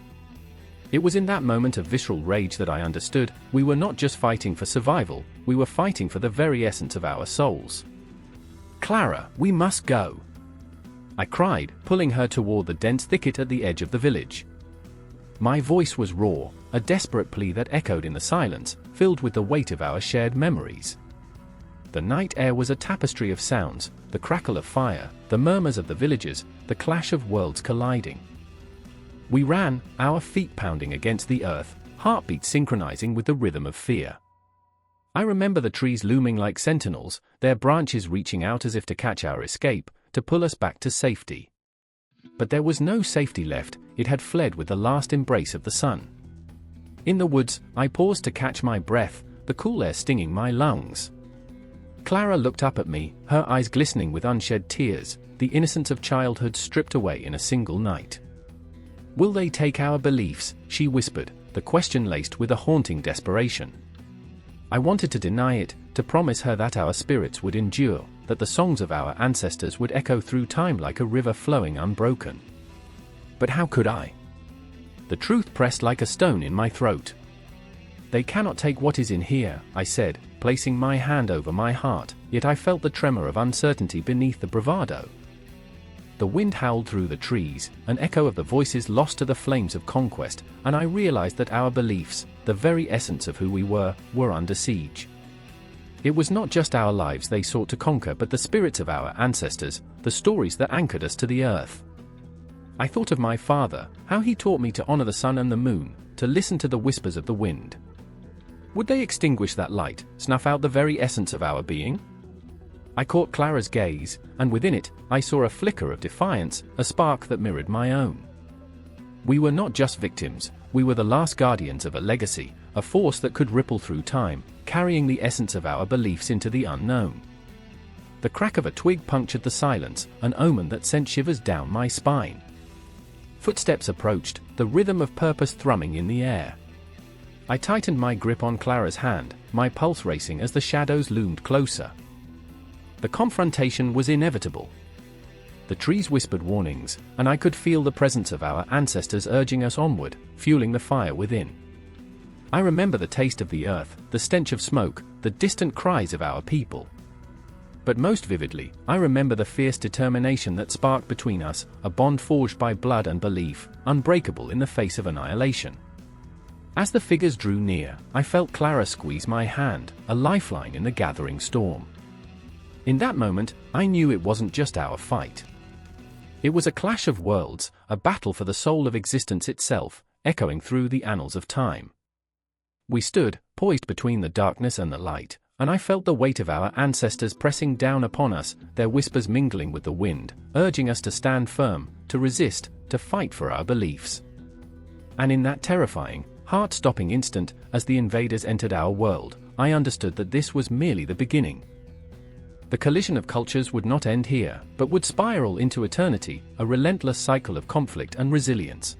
S1: It was in that moment of visceral rage that I understood, we were not just fighting for survival, we were fighting for the very essence of our souls. Clara, we must go! I cried, pulling her toward the dense thicket at the edge of the village. My voice was raw, a desperate plea that echoed in the silence, filled with the weight of our shared memories. The night air was a tapestry of sounds, the crackle of fire, the murmurs of the villagers, the clash of worlds colliding. We ran, our feet pounding against the earth, heartbeats synchronizing with the rhythm of fear. I remember the trees looming like sentinels, their branches reaching out as if to catch our escape, to pull us back to safety. But there was no safety left, it had fled with the last embrace of the sun. In the woods, I paused to catch my breath, the cool air stinging my lungs. Clara looked up at me, her eyes glistening with unshed tears, the innocence of childhood stripped away in a single night. "Will they take our beliefs?" she whispered, the question laced with a haunting desperation. I wanted to deny it, to promise her that our spirits would endure, that the songs of our ancestors would echo through time like a river flowing unbroken. But how could I? The truth pressed like a stone in my throat. "They cannot take what is in here," I said, placing my hand over my heart, yet I felt the tremor of uncertainty beneath the bravado. The wind howled through the trees, an echo of the voices lost to the flames of conquest, and I realized that our beliefs, the very essence of who we were under siege. It was not just our lives they sought to conquer but the spirits of our ancestors, the stories that anchored us to the earth. I thought of my father, how he taught me to honor the sun and the moon, to listen to the whispers of the wind. Would they extinguish that light, snuff out the very essence of our being? I caught Clara's gaze, and within it, I saw a flicker of defiance, a spark that mirrored my own. We were not just victims, we were the last guardians of a legacy, a force that could ripple through time, carrying the essence of our beliefs into the unknown. The crack of a twig punctured the silence, an omen that sent shivers down my spine. Footsteps approached, the rhythm of purpose thrumming in the air. I tightened my grip on Clara's hand, my pulse racing as the shadows loomed closer. The confrontation was inevitable. The trees whispered warnings, and I could feel the presence of our ancestors urging us onward, fueling the fire within. I remember the taste of the earth, the stench of smoke, the distant cries of our people. But most vividly, I remember the fierce determination that sparked between us, a bond forged by blood and belief, unbreakable in the face of annihilation. As the figures drew near, I felt Clara squeeze my hand, a lifeline in the gathering storm. In that moment, I knew it wasn't just our fight. It was a clash of worlds, a battle for the soul of existence itself, echoing through the annals of time. We stood, poised between the darkness and the light, and I felt the weight of our ancestors pressing down upon us, their whispers mingling with the wind, urging us to stand firm, to resist, to fight for our beliefs. And in that terrifying, heart-stopping instant, as the invaders entered our world, I understood that this was merely the beginning. The collision of cultures would not end here, but would spiral into eternity, a relentless cycle of conflict and resilience.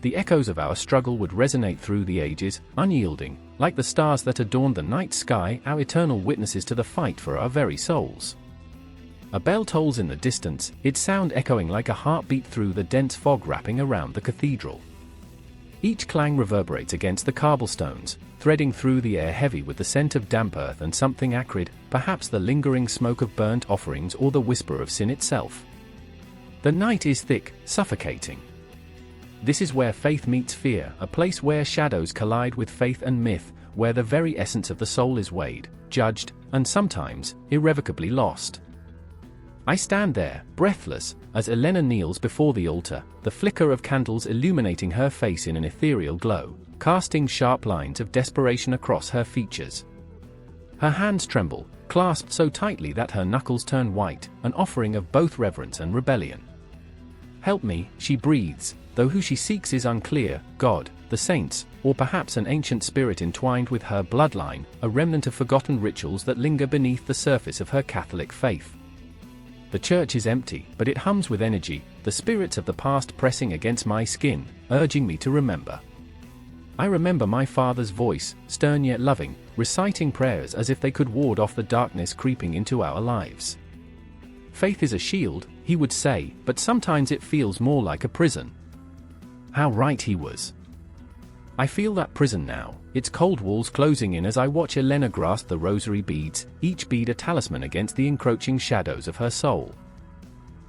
S1: The echoes of our struggle would resonate through the ages, unyielding, like the stars that adorned the night sky, our eternal witnesses to the fight for our very souls. A bell tolls in the distance, its sound echoing like a heartbeat through the dense fog wrapping around the cathedral. Each clang reverberates against the cobblestones, threading through the air heavy with the scent of damp earth and something acrid, perhaps the lingering smoke of burnt offerings or the whisper of sin itself. The night is thick, suffocating. This is where faith meets fear, a place where shadows collide with faith and myth, where the very essence of the soul is weighed, judged, and sometimes, irrevocably lost. I stand there, breathless, as Elena kneels before the altar, the flicker of candles illuminating her face in an ethereal glow, casting sharp lines of desperation across her features. Her hands tremble, clasped so tightly that her knuckles turn white, an offering of both reverence and rebellion. "Help me," she breathes, though who she seeks is unclear, God, the saints, or perhaps an ancient spirit entwined with her bloodline, a remnant of forgotten rituals that linger beneath the surface of her Catholic faith. The church is empty, but it hums with energy, the spirits of the past pressing against my skin, urging me to remember. I remember my father's voice, stern yet loving, reciting prayers as if they could ward off the darkness creeping into our lives. Faith is a shield, he would say, but sometimes it feels more like a prison. How right he was. I feel that prison now, its cold walls closing in as I watch Elena grasp the rosary beads, each bead a talisman against the encroaching shadows of her soul.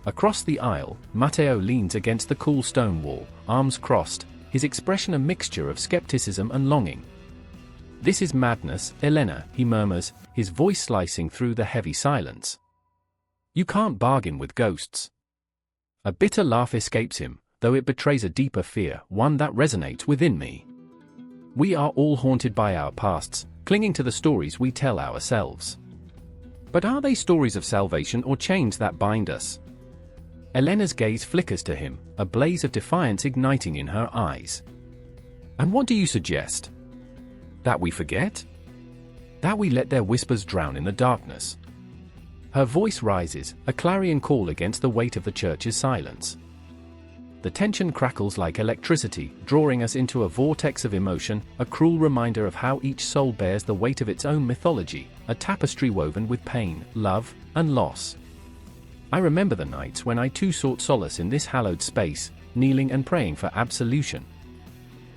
S1: Across the aisle, Matteo leans against the cool stone wall, arms crossed, his expression a mixture of skepticism and longing. "This is madness, Elena," he murmurs, his voice slicing through the heavy silence. "You can't bargain with ghosts." A bitter laugh escapes him, though it betrays a deeper fear, one that resonates within me. We are all haunted by our pasts, clinging to the stories we tell ourselves. But are they stories of salvation or chains that bind us? Elena's gaze flickers to him, a blaze of defiance igniting in her eyes. "And what do you suggest? That we forget? That we let their whispers drown in the darkness?" Her voice rises, a clarion call against the weight of the church's silence. The tension crackles like electricity, drawing us into a vortex of emotion, a cruel reminder of how each soul bears the weight of its own mythology, a tapestry woven with pain, love, and loss. I remember the nights when I too sought solace in this hallowed space, kneeling and praying for absolution.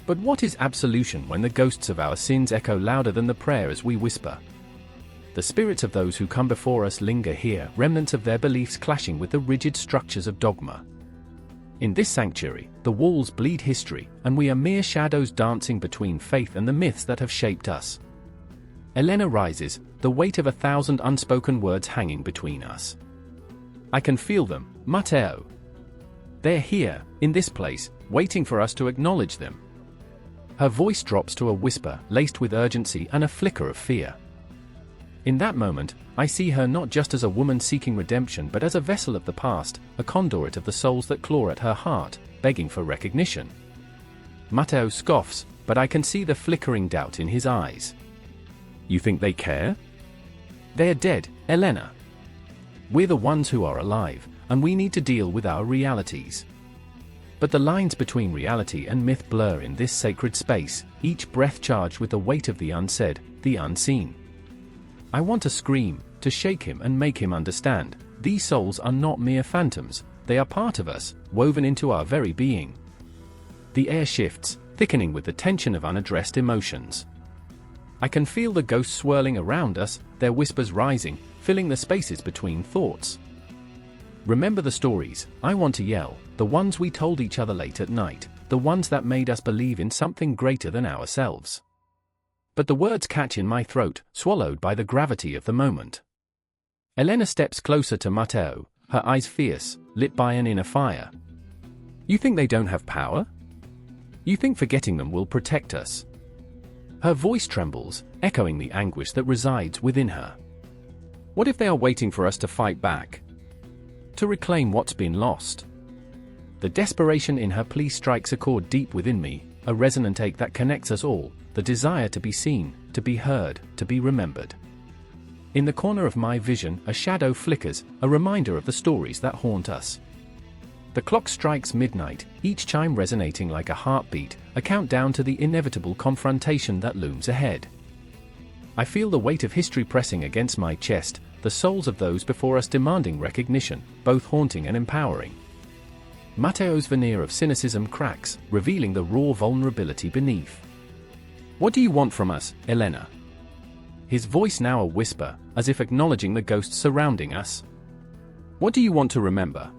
S1: But what is absolution when the ghosts of our sins echo louder than the prayers we whisper? The spirits of those who come before us linger here, remnants of their beliefs clashing with the rigid structures of dogma. In this sanctuary, the walls bleed history, and we are mere shadows dancing between faith and the myths that have shaped us. Elena rises, the weight of 1,000 unspoken words hanging between us. I can feel them, Matteo. They're here, in this place, waiting for us to acknowledge them. Her voice drops to a whisper, laced with urgency and a flicker of fear. In that moment, I see her not just as a woman seeking redemption but as a vessel of the past, a conduit of the souls that claw at her heart, begging for recognition. Matteo scoffs, but I can see the flickering doubt in his eyes. "You think they care?" "They're dead, Elena. We're the ones who are alive, and we need to deal with our realities." But the lines between reality and myth blur in this sacred space, each breath charged with the weight of the unsaid, the unseen. I want to scream, to shake him and make him understand. These souls are not mere phantoms, they are part of us, woven into our very being. The air shifts, thickening with the tension of unaddressed emotions. I can feel the ghosts swirling around us, their whispers rising, filling the spaces between thoughts. Remember the stories, I want to yell, the ones we told each other late at night, the ones that made us believe in something greater than ourselves. But the words catch in my throat, swallowed by the gravity of the moment. Elena steps closer to Matteo, her eyes fierce, lit by an inner fire. "You think they don't have power? You think forgetting them will protect us?" Her voice trembles, echoing the anguish that resides within her. "What if they are waiting for us to fight back? To reclaim what's been lost?" The desperation in her plea strikes a chord deep within me, a resonant ache that connects us all, the desire to be seen, to be heard, to be remembered. In the corner of my vision, a shadow flickers, a reminder of the stories that haunt us. The clock strikes midnight, each chime resonating like a heartbeat, a countdown to the inevitable confrontation that looms ahead. I feel the weight of history pressing against my chest, the souls of those before us demanding recognition, both haunting and empowering. Matteo's veneer of cynicism cracks, revealing the raw vulnerability beneath. "What do you want from us, Elena?" His voice now a whisper, as if acknowledging the ghosts surrounding us. "What do you want to remember?"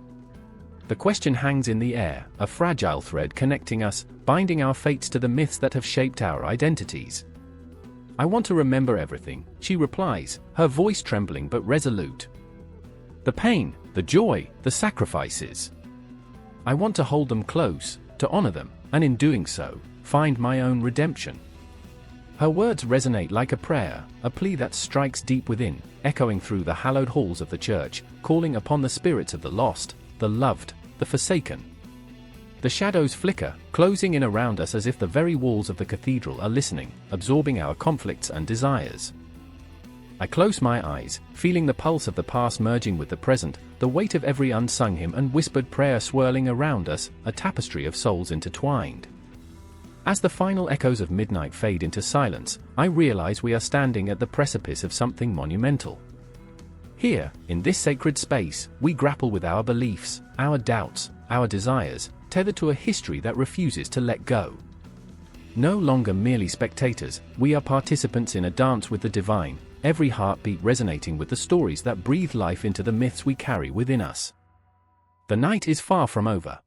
S1: The question hangs in the air, a fragile thread connecting us, binding our fates to the myths that have shaped our identities. "I want to remember everything," she replies, her voice trembling but resolute. "The pain, the joy, the sacrifices. I want to hold them close, to honor them, and in doing so, find my own redemption." Her words resonate like a prayer, a plea that strikes deep within, echoing through the hallowed halls of the church, calling upon the spirits of the lost, the loved, the forsaken. The shadows flicker, closing in around us as if the very walls of the cathedral are listening, absorbing our conflicts and desires. I close my eyes, feeling the pulse of the past merging with the present, the weight of every unsung hymn and whispered prayer swirling around us, a tapestry of souls intertwined. As the final echoes of midnight fade into silence, I realize we are standing at the precipice of something monumental. Here, in this sacred space, we grapple with our beliefs, our doubts, our desires, tethered to a history that refuses to let go. No longer merely spectators, we are participants in a dance with the divine, every heartbeat resonating with the stories that breathe life into the myths we carry within us. The night is far from over.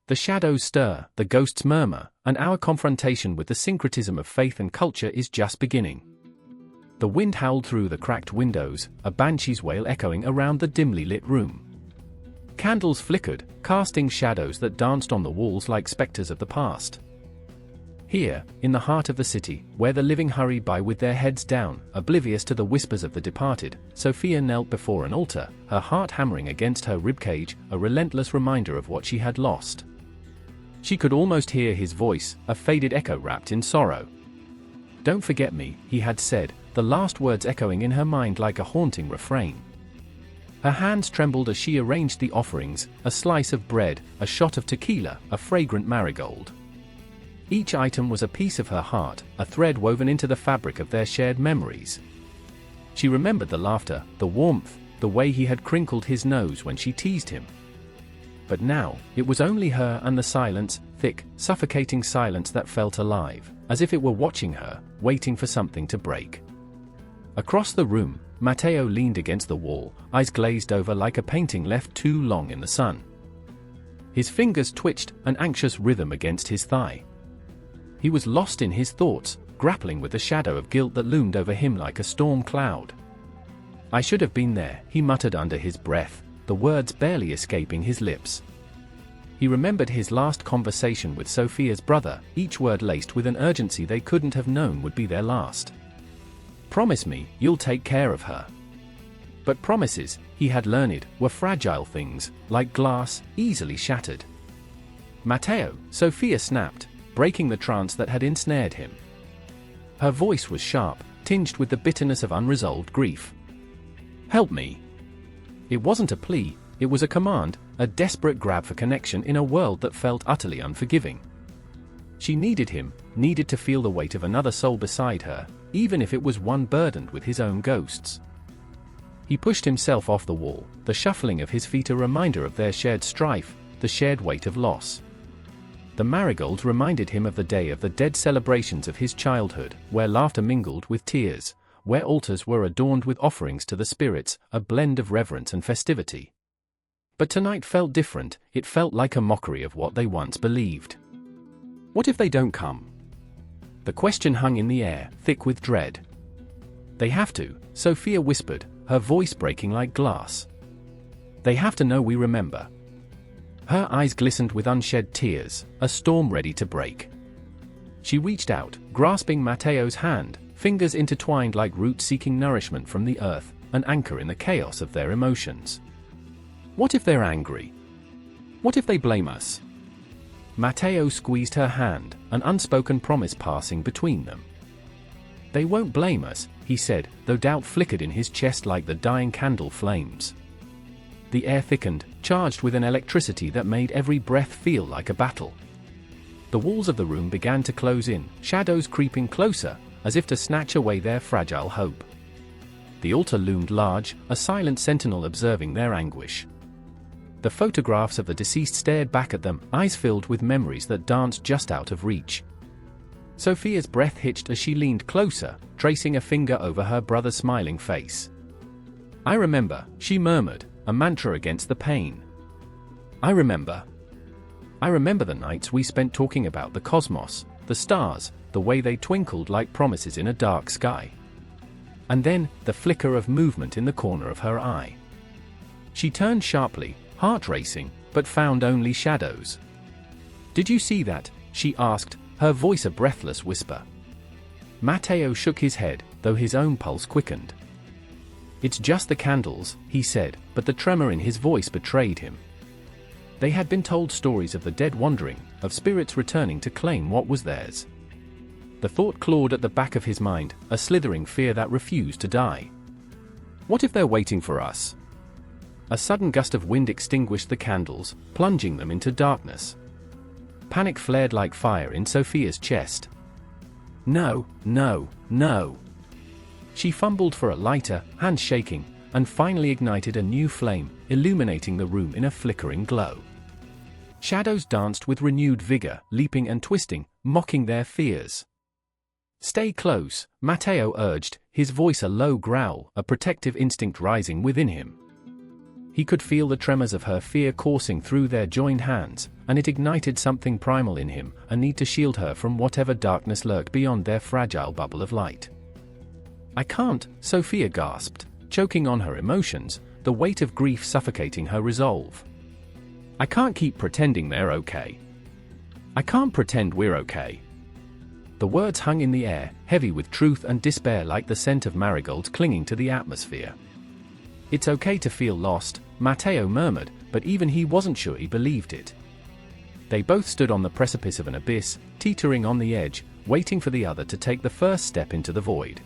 S1: The shadows stir, the ghosts murmur, and our confrontation with the syncretism of faith and culture is just beginning. The wind howled through the cracked windows, a banshee's wail echoing around the dimly lit room. Candles flickered, casting shadows that danced on the walls like specters of the past. Here, in the heart of the city, where the living hurried by with their heads down, oblivious to the whispers of the departed, Sophia knelt before an altar, her heart hammering against her ribcage, a relentless reminder of what she had lost. She could almost hear his voice, a faded echo wrapped in sorrow. "Don't forget me," he had said, the last words echoing in her mind like a haunting refrain. Her hands trembled as she arranged the offerings, a slice of bread, a shot of tequila, a fragrant marigold. Each item was a piece of her heart, a thread woven into the fabric of their shared memories. She remembered the laughter, the warmth, the way he had crinkled his nose when she teased him. But now, it was only her and the silence, thick, suffocating silence that felt alive, as if it were watching her, waiting for something to break. Across the room, Matteo leaned against the wall, eyes glazed over like a painting left too long in the sun. His fingers twitched, an anxious rhythm against his thigh. He was lost in his thoughts, grappling with the shadow of guilt that loomed over him like a storm cloud. "I should have been there," he muttered under his breath, the words barely escaping his lips. He remembered his last conversation with Sophia's brother, each word laced with an urgency they couldn't have known would be their last. "Promise me, you'll take care of her." But promises, he had learned, were fragile things, like glass, easily shattered. "Matteo," Sophia snapped, breaking the trance that had ensnared him. Her voice was sharp, tinged with the bitterness of unresolved grief. "Help me." It wasn't a plea, it was a command, a desperate grab for connection in a world that felt utterly unforgiving. She needed him, needed to feel the weight of another soul beside her, even if it was one burdened with his own ghosts. He pushed himself off the wall, the shuffling of his feet a reminder of their shared strife, the shared weight of loss. The marigolds reminded him of the Day of the Dead celebrations of his childhood, where laughter mingled with tears, where altars were adorned with offerings to the spirits, a blend of reverence and festivity. But tonight felt different, it felt like a mockery of what they once believed. What if they don't come? The question hung in the air, thick with dread. "They have to," Sophia whispered, her voice breaking like glass. "They have to know we remember." Her eyes glistened with unshed tears, a storm ready to break. She reached out, grasping Matteo's hand, fingers intertwined like roots seeking nourishment from the earth, an anchor in the chaos of their emotions. "What if they're angry? What if they blame us?" Matteo squeezed her hand, an unspoken promise passing between them. "They won't blame us," he said, though doubt flickered in his chest like the dying candle flames. The air thickened, charged with an electricity that made every breath feel like a battle. The walls of the room began to close in, shadows creeping closer, as if to snatch away their fragile hope. The altar loomed large, a silent sentinel observing their anguish. The photographs of the deceased stared back at them, eyes filled with memories that danced just out of reach. Sophia's breath hitched as she leaned closer, tracing a finger over her brother's smiling face. "I remember," she murmured, a mantra against the pain. I remember the nights we spent talking about the cosmos, the stars, the way they twinkled like promises in a dark sky." And then, the flicker of movement in the corner of her eye. She turned sharply, heart racing, but found only shadows. "Did you see that?" she asked, her voice a breathless whisper. Matteo shook his head, though his own pulse quickened. "It's just the candles," he said, but the tremor in his voice betrayed him. They had been told stories of the dead wandering, of spirits returning to claim what was theirs. The thought clawed at the back of his mind, a slithering fear that refused to die. What if they're waiting for us? A sudden gust of wind extinguished the candles, plunging them into darkness. Panic flared like fire in Sophia's chest. "No, no, no." She fumbled for a lighter, hands shaking, and finally ignited a new flame, illuminating the room in a flickering glow. Shadows danced with renewed vigor, leaping and twisting, mocking their fears. "Stay close," Matteo urged, his voice a low growl, a protective instinct rising within him. He could feel the tremors of her fear coursing through their joined hands, and it ignited something primal in him, a need to shield her from whatever darkness lurked beyond their fragile bubble of light. "I can't," Sophia gasped, choking on her emotions, the weight of grief suffocating her resolve. "I can't keep pretending they're okay. I can't pretend we're okay." The words hung in the air, heavy with truth and despair like the scent of marigolds clinging to the atmosphere. "It's okay to feel lost," Matteo murmured, but even he wasn't sure he believed it. They both stood on the precipice of an abyss, teetering on the edge, waiting for the other to take the first step into the void.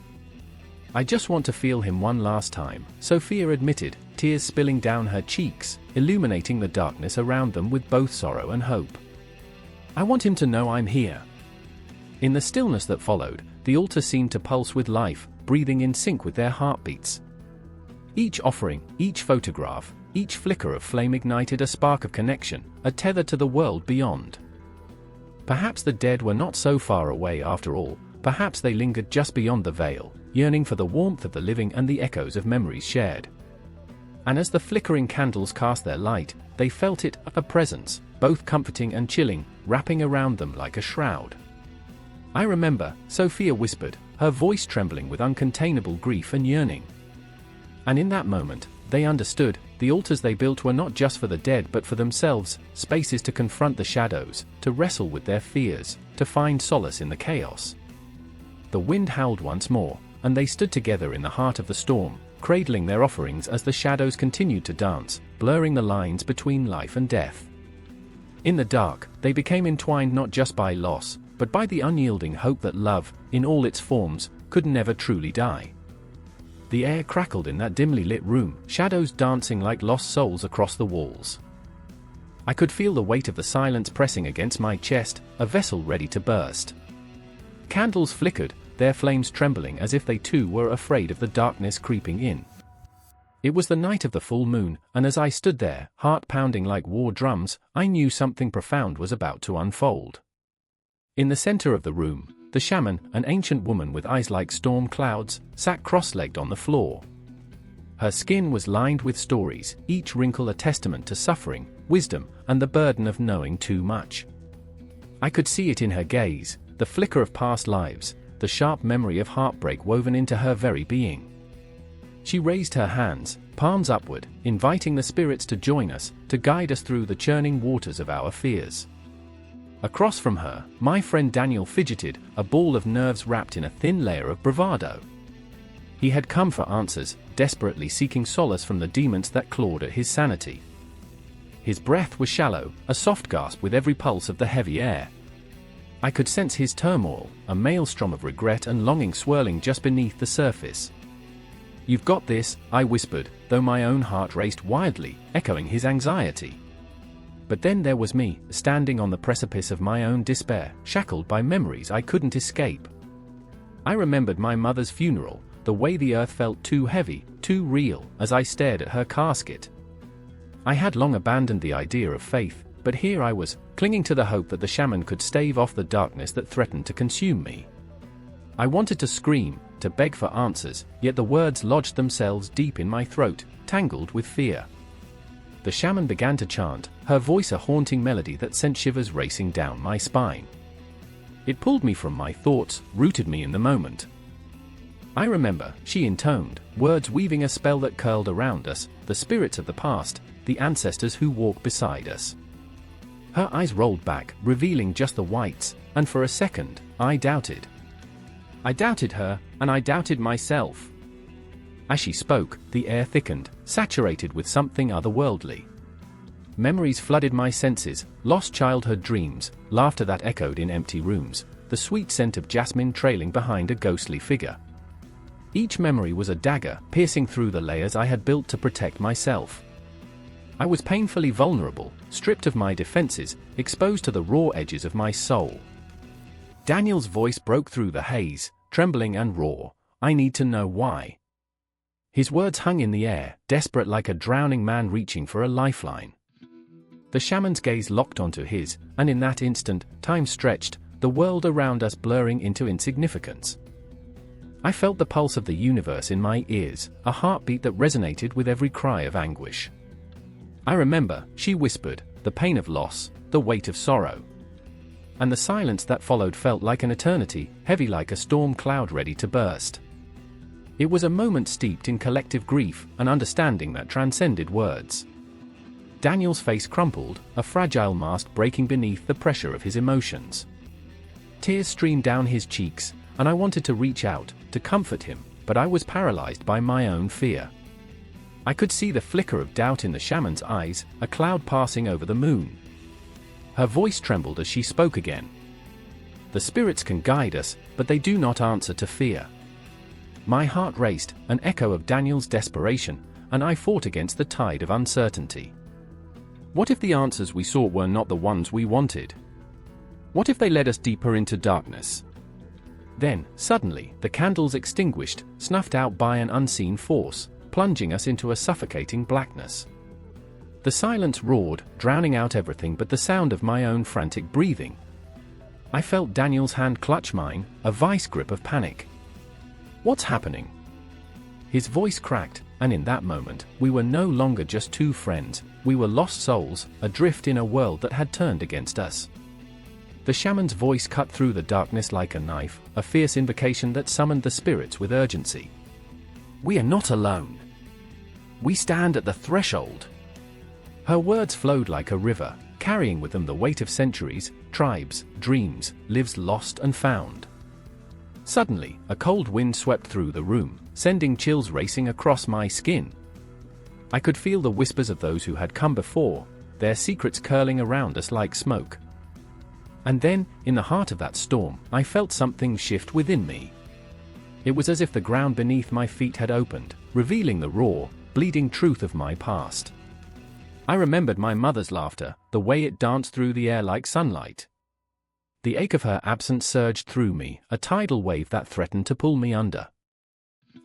S1: "I just want to feel him one last time," Sophia admitted, tears spilling down her cheeks, illuminating the darkness around them with both sorrow and hope. "I want him to know I'm here." In the stillness that followed, the altar seemed to pulse with life, breathing in sync with their heartbeats. Each offering, each photograph, each flicker of flame ignited a spark of connection, a tether to the world beyond. Perhaps the dead were not so far away after all, perhaps they lingered just beyond the veil, yearning for the warmth of the living and the echoes of memories shared. And as the flickering candles cast their light, they felt it, a presence, both comforting and chilling, wrapping around them like a shroud. "I remember," Sophia whispered, her voice trembling with uncontainable grief and yearning. And in that moment, they understood, the altars they built were not just for the dead but for themselves, spaces to confront the shadows, to wrestle with their fears, to find solace in the chaos. The wind howled once more, and they stood together in the heart of the storm, cradling their offerings as the shadows continued to dance, blurring the lines between life and death. In the dark, they became entwined not just by loss, but by the unyielding hope that love, in all its forms, could never truly die. The air crackled in that dimly lit room, shadows dancing like lost souls across the walls. I could feel the weight of the silence pressing against my chest, a vessel ready to burst. Candles flickered, their flames trembling as if they too were afraid of the darkness creeping in. It was the night of the full moon, and as I stood there, heart pounding like war drums, I knew something profound was about to unfold. In the center of the room, the shaman, an ancient woman with eyes like storm clouds, sat cross-legged on the floor. Her skin was lined with stories, each wrinkle a testament to suffering, wisdom, and the burden of knowing too much. I could see it in her gaze, the flicker of past lives, the sharp memory of heartbreak woven into her very being. She raised her hands, palms upward, inviting the spirits to join us, to guide us through the churning waters of our fears. Across from her, my friend Daniel fidgeted, a ball of nerves wrapped in a thin layer of bravado. He had come for answers, desperately seeking solace from the demons that clawed at his sanity. His breath was shallow, a soft gasp with every pulse of the heavy air. I could sense his turmoil, a maelstrom of regret and longing swirling just beneath the surface. "You've got this," I whispered, though my own heart raced wildly, echoing his anxiety. But then there was me, standing on the precipice of my own despair, shackled by memories I couldn't escape. I remembered my mother's funeral, the way the earth felt too heavy, too real, as I stared at her casket. I had long abandoned the idea of faith, but here I was, clinging to the hope that the shaman could stave off the darkness that threatened to consume me. I wanted to scream, to beg for answers, yet the words lodged themselves deep in my throat, tangled with fear. The shaman began to chant, her voice a haunting melody that sent shivers racing down my spine. It pulled me from my thoughts, rooted me in the moment. "I remember," she intoned, words weaving a spell that curled around us, "the spirits of the past, the ancestors who walk beside us." Her eyes rolled back, revealing just the whites, and for a second, I doubted. I doubted her, and I doubted myself. As she spoke, the air thickened, saturated with something otherworldly. Memories flooded my senses, lost childhood dreams, laughter that echoed in empty rooms, the sweet scent of jasmine trailing behind a ghostly figure. Each memory was a dagger, piercing through the layers I had built to protect myself. I was painfully vulnerable, stripped of my defenses, exposed to the raw edges of my soul. Daniel's voice broke through the haze, trembling and raw. "I need to know why." His words hung in the air, desperate like a drowning man reaching for a lifeline. The shaman's gaze locked onto his, and in that instant, time stretched, the world around us blurring into insignificance. I felt the pulse of the universe in my ears, a heartbeat that resonated with every cry of anguish. I remember, she whispered, the pain of loss, the weight of sorrow. And the silence that followed felt like an eternity, heavy like a storm cloud ready to burst. It was a moment steeped in collective grief and understanding that transcended words. Daniel's face crumpled, a fragile mask breaking beneath the pressure of his emotions. Tears streamed down his cheeks, and I wanted to reach out, to comfort him, but I was paralyzed by my own fear. I could see the flicker of doubt in the shaman's eyes, a cloud passing over the moon. Her voice trembled as she spoke again. The spirits can guide us, but they do not answer to fear. My heart raced, an echo of Daniel's desperation, and I fought against the tide of uncertainty. What if the answers we sought were not the ones we wanted? What if they led us deeper into darkness? Then, suddenly, the candles extinguished, snuffed out by an unseen force, plunging us into a suffocating blackness. The silence roared, drowning out everything but the sound of my own frantic breathing. I felt Daniel's hand clutch mine, a vice grip of panic. What's happening? His voice cracked, and in that moment, we were no longer just two friends, we were lost souls, adrift in a world that had turned against us. The shaman's voice cut through the darkness like a knife, a fierce invocation that summoned the spirits with urgency. We are not alone. We stand at the threshold. Her words flowed like a river, carrying with them the weight of centuries, tribes, dreams, lives lost and found. Suddenly, a cold wind swept through the room, sending chills racing across my skin. I could feel the whispers of those who had come before, their secrets curling around us like smoke. And then, in the heart of that storm, I felt something shift within me. It was as if the ground beneath my feet had opened, revealing the raw, bleeding truth of my past. I remembered my mother's laughter, the way it danced through the air like sunlight. The ache of her absence surged through me, a tidal wave that threatened to pull me under.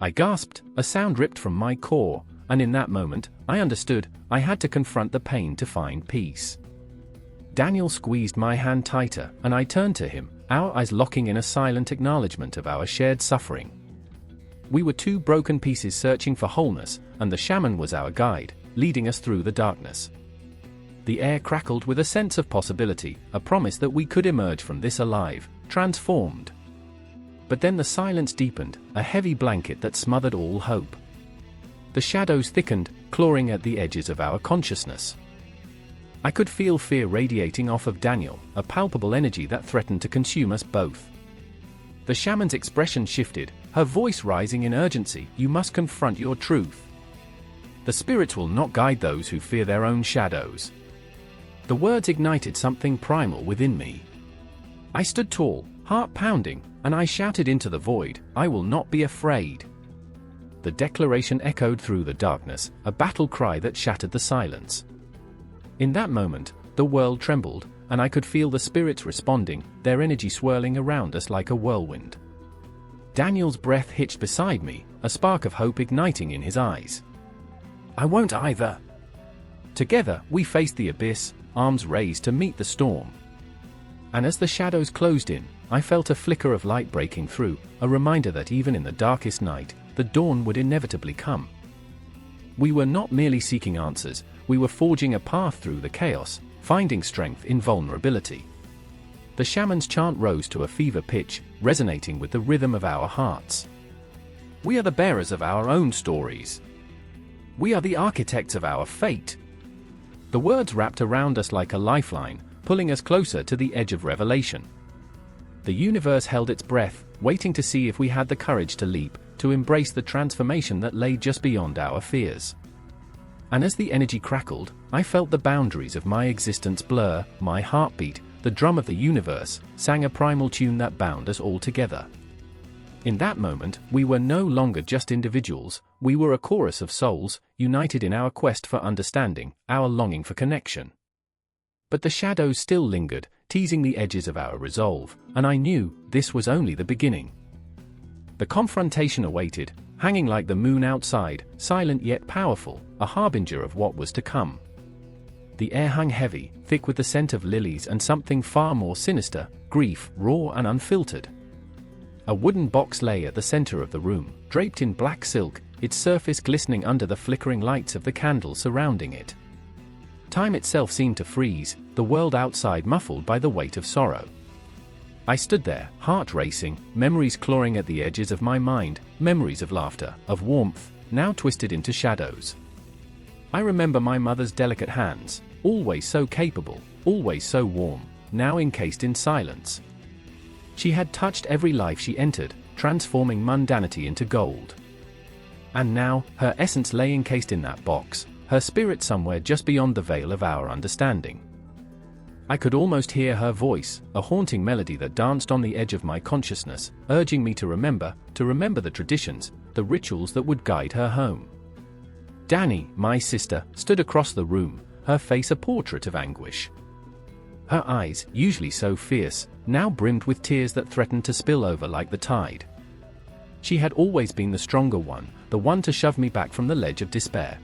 S1: I gasped, a sound ripped from my core, and in that moment, I understood, I had to confront the pain to find peace. Daniel squeezed my hand tighter, and I turned to him, our eyes locking in a silent acknowledgement of our shared suffering. We were two broken pieces searching for wholeness, and the shaman was our guide, leading us through the darkness. The air crackled with a sense of possibility, a promise that we could emerge from this alive, transformed. But then the silence deepened, a heavy blanket that smothered all hope. The shadows thickened, clawing at the edges of our consciousness. I could feel fear radiating off of Daniel, a palpable energy that threatened to consume us both. The shaman's expression shifted, her voice rising in urgency. You must confront your truth. The spirits will not guide those who fear their own shadows. The words ignited something primal within me. I stood tall, heart pounding, and I shouted into the void, I will not be afraid. The declaration echoed through the darkness, a battle cry that shattered the silence. In that moment, the world trembled, and I could feel the spirits responding, their energy swirling around us like a whirlwind. Daniel's breath hitched beside me, a spark of hope igniting in his eyes. I won't either. Together, we faced the abyss, arms raised to meet the storm. And as the shadows closed in, I felt a flicker of light breaking through, a reminder that even in the darkest night, the dawn would inevitably come. We were not merely seeking answers, we were forging a path through the chaos, finding strength in vulnerability. The shaman's chant rose to a fever pitch, resonating with the rhythm of our hearts. We are the bearers of our own stories. We are the architects of our fate. The words wrapped around us like a lifeline, pulling us closer to the edge of revelation. The universe held its breath, waiting to see if we had the courage to leap, to embrace the transformation that lay just beyond our fears. And as the energy crackled, I felt the boundaries of my existence blur, my heartbeat, the drum of the universe, sang a primal tune that bound us all together. In that moment, we were no longer just individuals, we were a chorus of souls, united in our quest for understanding, our longing for connection. But the shadows still lingered, teasing the edges of our resolve, and I knew this was only the beginning. The confrontation awaited, hanging like the moon outside, silent yet powerful, a harbinger of what was to come. The air hung heavy, thick with the scent of lilies and something far more sinister, grief, raw and unfiltered. A wooden box lay at the center of the room, draped in black silk, its surface glistening under the flickering lights of the candles surrounding it. Time itself seemed to freeze, the world outside muffled by the weight of sorrow. I stood there, heart racing, memories clawing at the edges of my mind, memories of laughter, of warmth, now twisted into shadows. I remember my mother's delicate hands, always so capable, always so warm, now encased in silence. She had touched every life she entered, transforming mundanity into gold. And now, her essence lay encased in that box, her spirit somewhere just beyond the veil of our understanding. I could almost hear her voice, a haunting melody that danced on the edge of my consciousness, urging me to remember the traditions, the rituals that would guide her home. Danny, my sister, stood across the room, her face a portrait of anguish. Her eyes, usually so fierce, now brimmed with tears that threatened to spill over like the tide. She had always been the stronger one, the one to shove me back from the ledge of despair.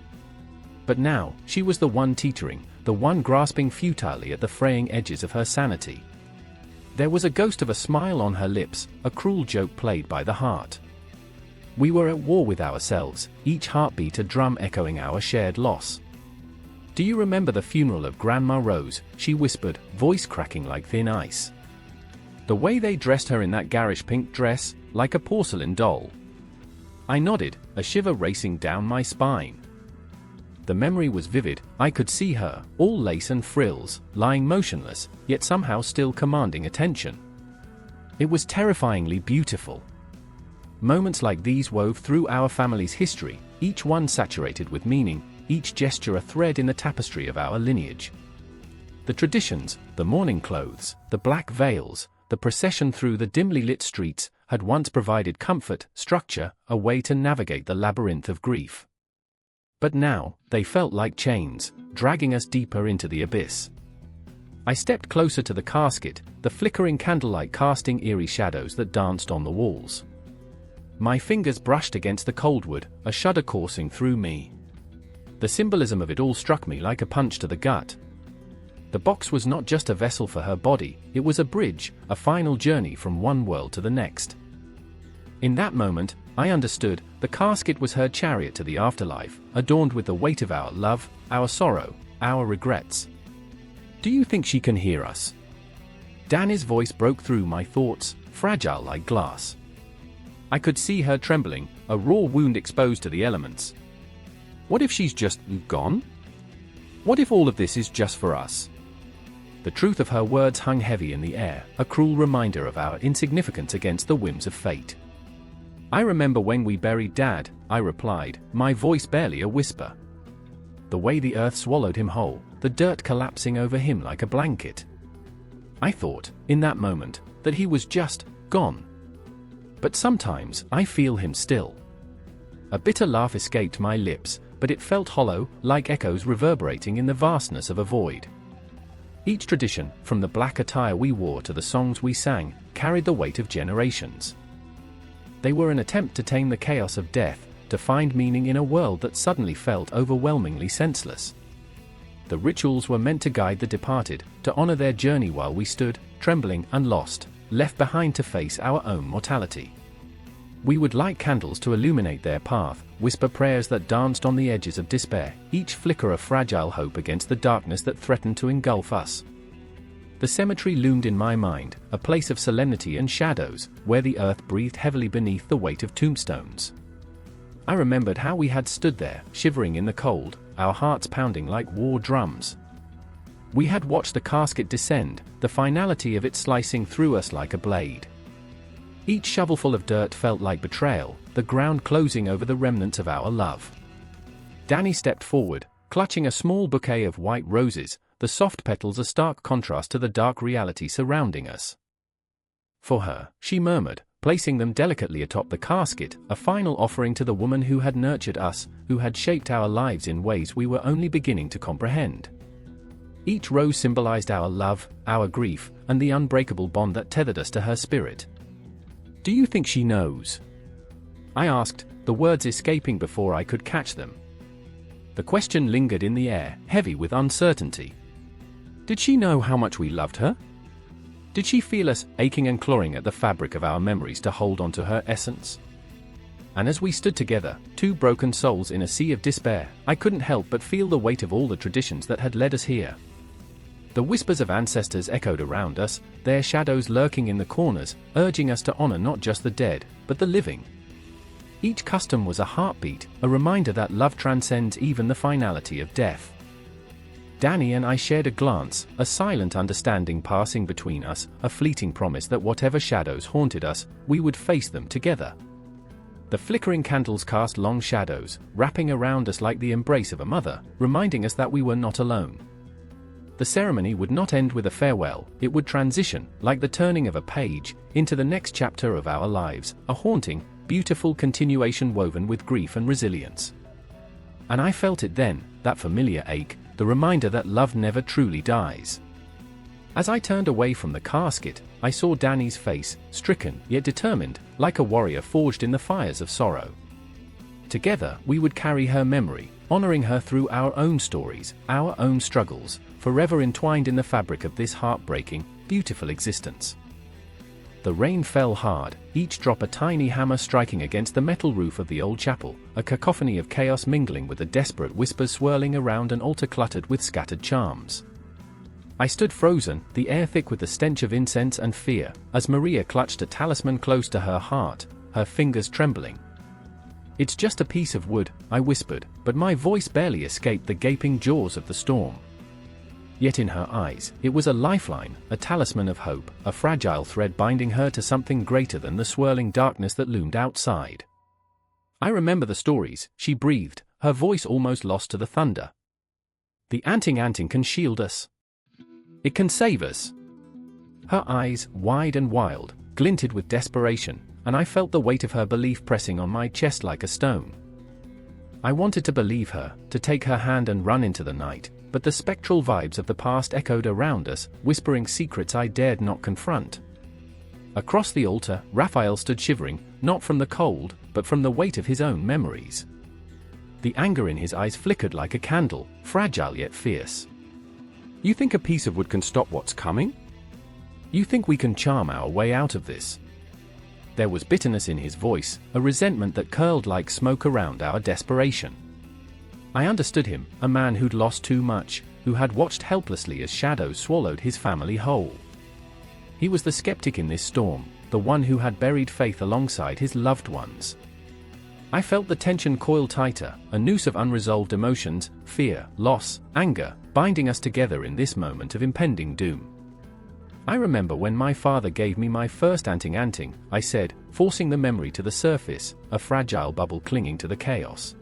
S1: But now, she was the one teetering, the one grasping futilely at the fraying edges of her sanity. There was a ghost of a smile on her lips, a cruel joke played by the heart. We were at war with ourselves, each heartbeat a drum echoing our shared loss. "Do you remember the funeral of Grandma Rose?" she whispered, voice cracking like thin ice. "The way they dressed her in that garish pink dress, like a porcelain doll." I nodded, a shiver racing down my spine. The memory was vivid. I could see her, all lace and frills, lying motionless, yet somehow still commanding attention. It was terrifyingly beautiful. Moments like these wove through our family's history, each one saturated with meaning, each gesture a thread in the tapestry of our lineage. The traditions, the mourning clothes, the black veils, the procession through the dimly lit streets, had once provided comfort, structure, a way to navigate the labyrinth of grief. But now, they felt like chains, dragging us deeper into the abyss. I stepped closer to the casket, the flickering candlelight casting eerie shadows that danced on the walls. My fingers brushed against the cold wood, a shudder coursing through me. The symbolism of it all struck me like a punch to the gut. The box was not just a vessel for her body, it was a bridge, a final journey from one world to the next. In that moment, I understood, the casket was her chariot to the afterlife, adorned with the weight of our love, our sorrow, our regrets. "Do you think she can hear us?" Danny's voice broke through my thoughts, fragile like glass. I could see her trembling, a raw wound exposed to the elements. "What if she's just gone? What if all of this is just for us?" The truth of her words hung heavy in the air, a cruel reminder of our insignificance against the whims of fate. "I remember when we buried Dad," I replied, my voice barely a whisper. "The way the earth swallowed him whole, the dirt collapsing over him like a blanket. I thought, in that moment, that he was just gone. But sometimes, I feel him still." A bitter laugh escaped my lips, but it felt hollow, like echoes reverberating in the vastness of a void. Each tradition, from the black attire we wore to the songs we sang, carried the weight of generations. They were an attempt to tame the chaos of death, to find meaning in a world that suddenly felt overwhelmingly senseless. The rituals were meant to guide the departed, to honor their journey while we stood, trembling and lost, left behind to face our own mortality. We would light candles to illuminate their path, whisper prayers that danced on the edges of despair, each flicker a fragile hope against the darkness that threatened to engulf us. The cemetery loomed in my mind, a place of solemnity and shadows, where the earth breathed heavily beneath the weight of tombstones. I remembered how we had stood there, shivering in the cold, our hearts pounding like war drums. We had watched the casket descend, the finality of it slicing through us like a blade. Each shovelful of dirt felt like betrayal, the ground closing over the remnants of our love. Danny stepped forward, clutching a small bouquet of white roses, the soft petals a stark contrast to the dark reality surrounding us. "For her," she murmured, placing them delicately atop the casket, a final offering to the woman who had nurtured us, who had shaped our lives in ways we were only beginning to comprehend. Each rose symbolized our love, our grief, and the unbreakable bond that tethered us to her spirit. "Do you think she knows?" I asked, the words escaping before I could catch them. The question lingered in the air, heavy with uncertainty. Did she know how much we loved her? Did she feel us aching and clawing at the fabric of our memories to hold on to her essence? And as we stood together, two broken souls in a sea of despair, I couldn't help but feel the weight of all the traditions that had led us here. The whispers of ancestors echoed around us, their shadows lurking in the corners, urging us to honor not just the dead, but the living. Each custom was a heartbeat, a reminder that love transcends even the finality of death. Danny and I shared a glance, a silent understanding passing between us, a fleeting promise that whatever shadows haunted us, we would face them together. The flickering candles cast long shadows, wrapping around us like the embrace of a mother, reminding us that we were not alone. The ceremony would not end with a farewell, it would transition, like the turning of a page, into the next chapter of our lives, a haunting, beautiful continuation woven with grief and resilience. And I felt it then, that familiar ache, the reminder that love never truly dies. As I turned away from the casket, I saw Danny's face, stricken yet determined, like a warrior forged in the fires of sorrow. Together, we would carry her memory, honoring her through our own stories, our own struggles, forever entwined in the fabric of this heartbreaking, beautiful existence. The rain fell hard, each drop a tiny hammer striking against the metal roof of the old chapel, a cacophony of chaos mingling with the desperate whispers swirling around an altar cluttered with scattered charms. I stood frozen, the air thick with the stench of incense and fear, as Maria clutched a talisman close to her heart, her fingers trembling. "It's just a piece of wood," I whispered, but my voice barely escaped the gaping jaws of the storm. Yet in her eyes, it was a lifeline, a talisman of hope, a fragile thread binding her to something greater than the swirling darkness that loomed outside. "I remember the stories," she breathed, her voice almost lost to the thunder. "The anting can shield us. It can save us." Her eyes, wide and wild, glinted with desperation, and I felt the weight of her belief pressing on my chest like a stone. I wanted to believe her, to take her hand and run into the night, but the spectral vibes of the past echoed around us, whispering secrets I dared not confront. Across the altar, Raphael stood shivering, not from the cold, but from the weight of his own memories. The anger in his eyes flickered like a candle, fragile yet fierce. "You think a piece of wood can stop what's coming? You think we can charm our way out of this?" There was bitterness in his voice, a resentment that curled like smoke around our desperation. I understood him, a man who'd lost too much, who had watched helplessly as shadows swallowed his family whole. He was the skeptic in this storm, the one who had buried faith alongside his loved ones. I felt the tension coil tighter, a noose of unresolved emotions, fear, loss, anger, binding us together in this moment of impending doom. "I remember when my father gave me my first anting," I said, forcing the memory to the surface, a fragile bubble clinging to the chaos.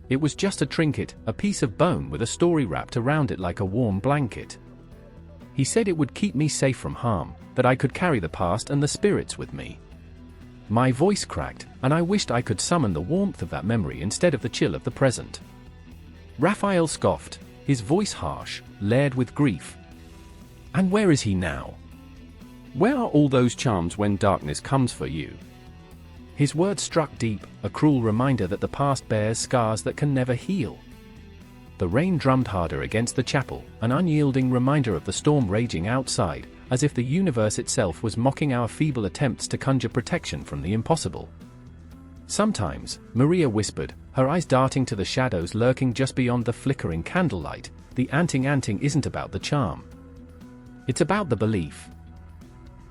S1: "It was just a trinket, a piece of bone with a story wrapped around it like a warm blanket. He said it would keep me safe from harm, that I could carry the past and the spirits with me." My voice cracked, and I wished I could summon the warmth of that memory instead of the chill of the present. Raphael scoffed, his voice harsh, layered with grief. "And where is he now? Where are all those charms when darkness comes for you?" His words struck deep, a cruel reminder that the past bears scars that can never heal. The rain drummed harder against the chapel, an unyielding reminder of the storm raging outside, as if the universe itself was mocking our feeble attempts to conjure protection from the impossible. "Sometimes," Maria whispered, her eyes darting to the shadows lurking just beyond the flickering candlelight, "the anting isn't about the charm. It's about the belief.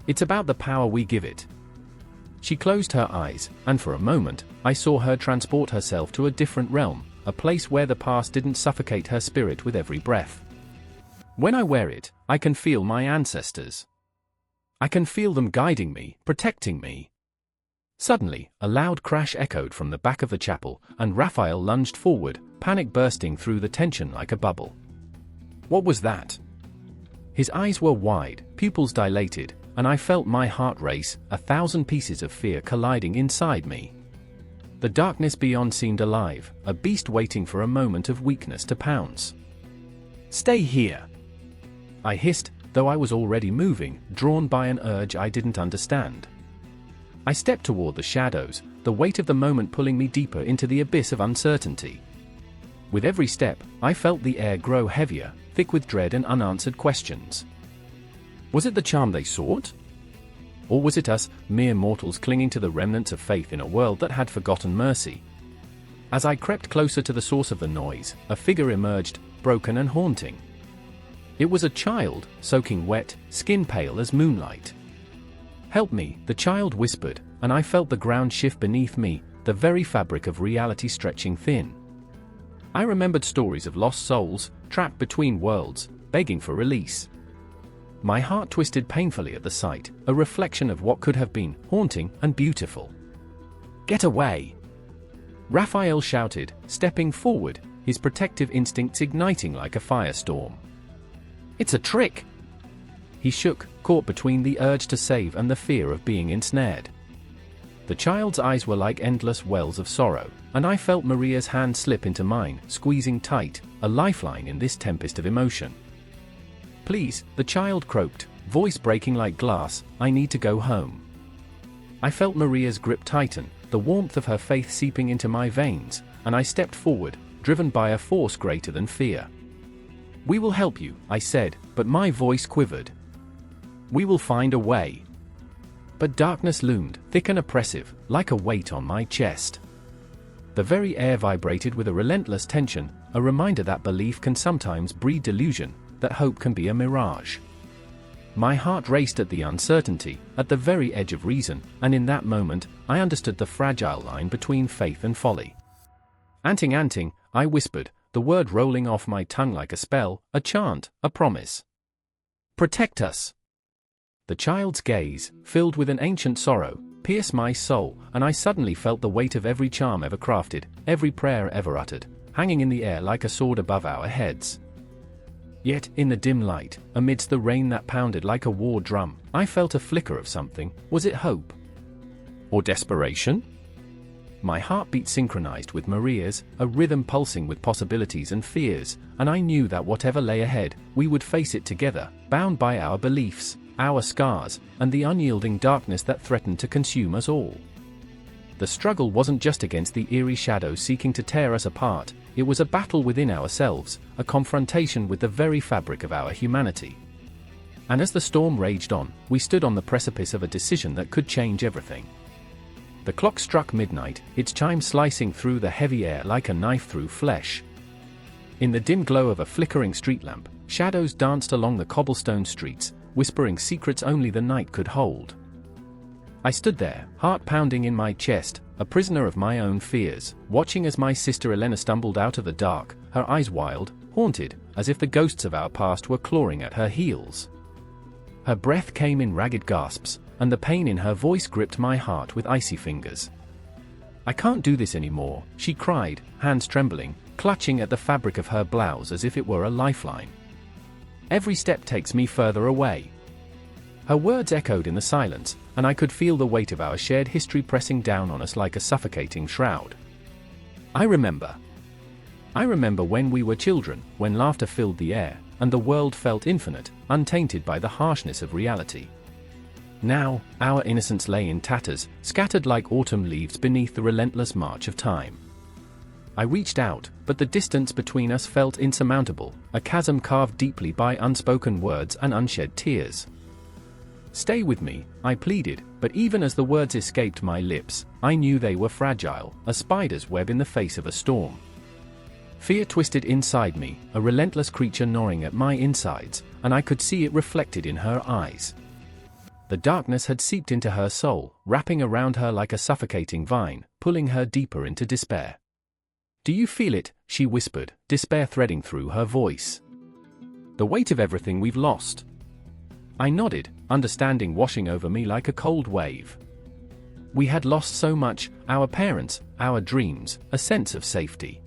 S1: It's about the power we give it." She closed her eyes, and for a moment, I saw her transport herself to a different realm, a place where the past didn't suffocate her spirit with every breath. "When I wear it, I can feel my ancestors. I can feel them guiding me, protecting me." Suddenly, a loud crash echoed from the back of the chapel, and Raphael lunged forward, panic bursting through the tension like a bubble. What was that? His eyes were wide, pupils dilated, and I felt my heart race, 1,000 pieces of fear colliding inside me. The darkness beyond seemed alive, a beast waiting for a moment of weakness to pounce. "Stay here!" I hissed, though I was already moving, drawn by an urge I didn't understand. I stepped toward the shadows, the weight of the moment pulling me deeper into the abyss of uncertainty. With every step, I felt the air grow heavier, thick with dread and unanswered questions. Was it the charm they sought? Or was it us, mere mortals clinging to the remnants of faith in a world that had forgotten mercy? As I crept closer to the source of the noise, a figure emerged, broken and haunting. It was a child, soaking wet, skin pale as moonlight. "Help me," the child whispered, and I felt the ground shift beneath me, the very fabric of reality stretching thin. I remembered stories of lost souls, trapped between worlds, begging for release. My heart twisted painfully at the sight, a reflection of what could have been, haunting and beautiful. "Get away!" Raphael shouted, stepping forward, his protective instincts igniting like a firestorm. "It's a trick!" He shook, caught between the urge to save and the fear of being ensnared. The child's eyes were like endless wells of sorrow, and I felt Maria's hand slip into mine, squeezing tight, a lifeline in this tempest of emotion. "Please," the child croaked, voice breaking like glass, "I need to go home." I felt Maria's grip tighten, the warmth of her faith seeping into my veins, and I stepped forward, driven by a force greater than fear. "We will help you," I said, but my voice quivered. "We will find a way." But darkness loomed, thick and oppressive, like a weight on my chest. The very air vibrated with a relentless tension, a reminder that belief can sometimes breed delusion, that hope can be a mirage. My heart raced at the uncertainty, at the very edge of reason, and in that moment, I understood the fragile line between faith and folly. Anting, I whispered, the word rolling off my tongue like a spell, a chant, a promise. "Protect us." The child's gaze, filled with an ancient sorrow, pierced my soul, and I suddenly felt the weight of every charm ever crafted, every prayer ever uttered, hanging in the air like a sword above our heads. Yet, in the dim light, amidst the rain that pounded like a war drum, I felt a flicker of something. Was it hope? Or desperation? My heartbeat synchronized with Maria's, a rhythm pulsing with possibilities and fears, and I knew that whatever lay ahead, we would face it together, bound by our beliefs, our scars, and the unyielding darkness that threatened to consume us all. The struggle wasn't just against the eerie shadows seeking to tear us apart, it was a battle within ourselves, a confrontation with the very fabric of our humanity. And as the storm raged on, we stood on the precipice of a decision that could change everything. The clock struck midnight, its chime slicing through the heavy air like a knife through flesh. In the dim glow of a flickering street lamp, shadows danced along the cobblestone streets, whispering secrets only the night could hold. I stood there, heart pounding in my chest, a prisoner of my own fears, watching as my sister Elena stumbled out of the dark, her eyes wild, haunted, as if the ghosts of our past were clawing at her heels. Her breath came in ragged gasps, and the pain in her voice gripped my heart with icy fingers. "I can't do this anymore," she cried, hands trembling, clutching at the fabric of her blouse as if it were a lifeline. "Every step takes me further away." Her words echoed in the silence, and I could feel the weight of our shared history pressing down on us like a suffocating shroud. I remember when we were children, when laughter filled the air, and the world felt infinite, untainted by the harshness of reality. Now, our innocence lay in tatters, scattered like autumn leaves beneath the relentless march of time. I reached out, but the distance between us felt insurmountable, a chasm carved deeply by unspoken words and unshed tears. "Stay with me," I pleaded, but even as the words escaped my lips, I knew they were fragile, a spider's web in the face of a storm. Fear twisted inside me, a relentless creature gnawing at my insides, and I could see it reflected in her eyes. The darkness had seeped into her soul, wrapping around her like a suffocating vine, pulling her deeper into despair. "Do you feel it?" she whispered, despair threading through her voice. "The weight of everything we've lost." I nodded, understanding washing over me like a cold wave. We had lost so much, our parents, our dreams, a sense of safety.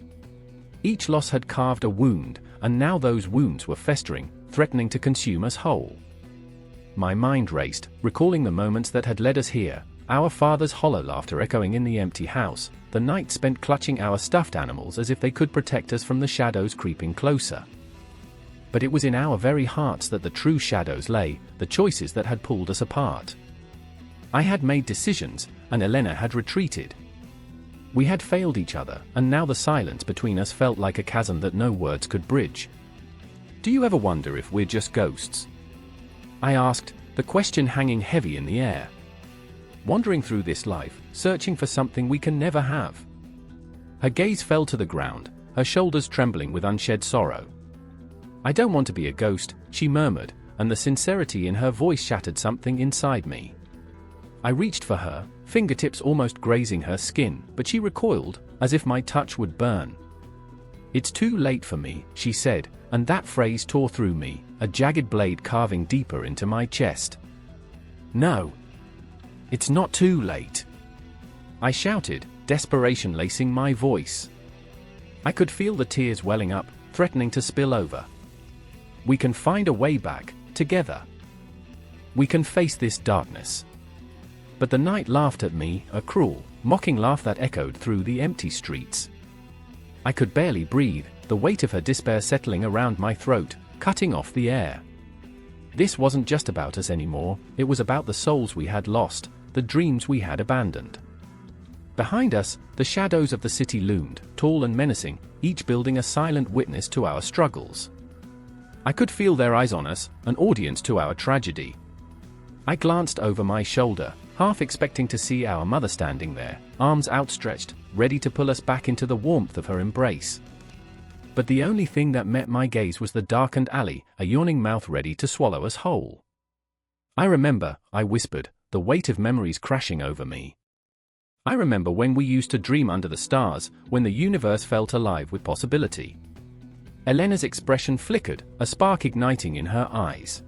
S1: Each loss had carved a wound, and now those wounds were festering, threatening to consume us whole. My mind raced, recalling the moments that had led us here, our father's hollow laughter echoing in the empty house, the night spent clutching our stuffed animals as if they could protect us from the shadows creeping closer. But it was in our very hearts that the true shadows lay, the choices that had pulled us apart. I had made decisions, and Elena had retreated. We had failed each other, and now the silence between us felt like a chasm that no words could bridge. "Do you ever wonder if we're just ghosts?" I asked, the question hanging heavy in the air. Wandering through this life, searching for something we can never have. Her gaze fell to the ground, her shoulders trembling with unshed sorrow. "I don't want to be a ghost," she murmured, and the sincerity in her voice shattered something inside me. I reached for her, fingertips almost grazing her skin, but she recoiled, as if my touch would burn. "It's too late for me," she said, and that phrase tore through me, a jagged blade carving deeper into my chest. "No. It's not too late," I shouted, desperation lacing my voice. I could feel the tears welling up, threatening to spill over. "We can find a way back, together. We can face this darkness." But the night laughed at me, a cruel, mocking laugh that echoed through the empty streets. I could barely breathe, the weight of her despair settling around my throat, cutting off the air. This wasn't just about us anymore, it was about the souls we had lost, the dreams we had abandoned. Behind us, the shadows of the city loomed, tall and menacing, each building a silent witness to our struggles. I could feel their eyes on us, an audience to our tragedy. I glanced over my shoulder, half expecting to see our mother standing there, arms outstretched, ready to pull us back into the warmth of her embrace. But the only thing that met my gaze was the darkened alley, a yawning mouth ready to swallow us whole. "I remember," I whispered, the weight of memories crashing over me. "I remember when we used to dream under the stars, when the universe felt alive with possibility." Elena's expression flickered, a spark igniting in her eyes.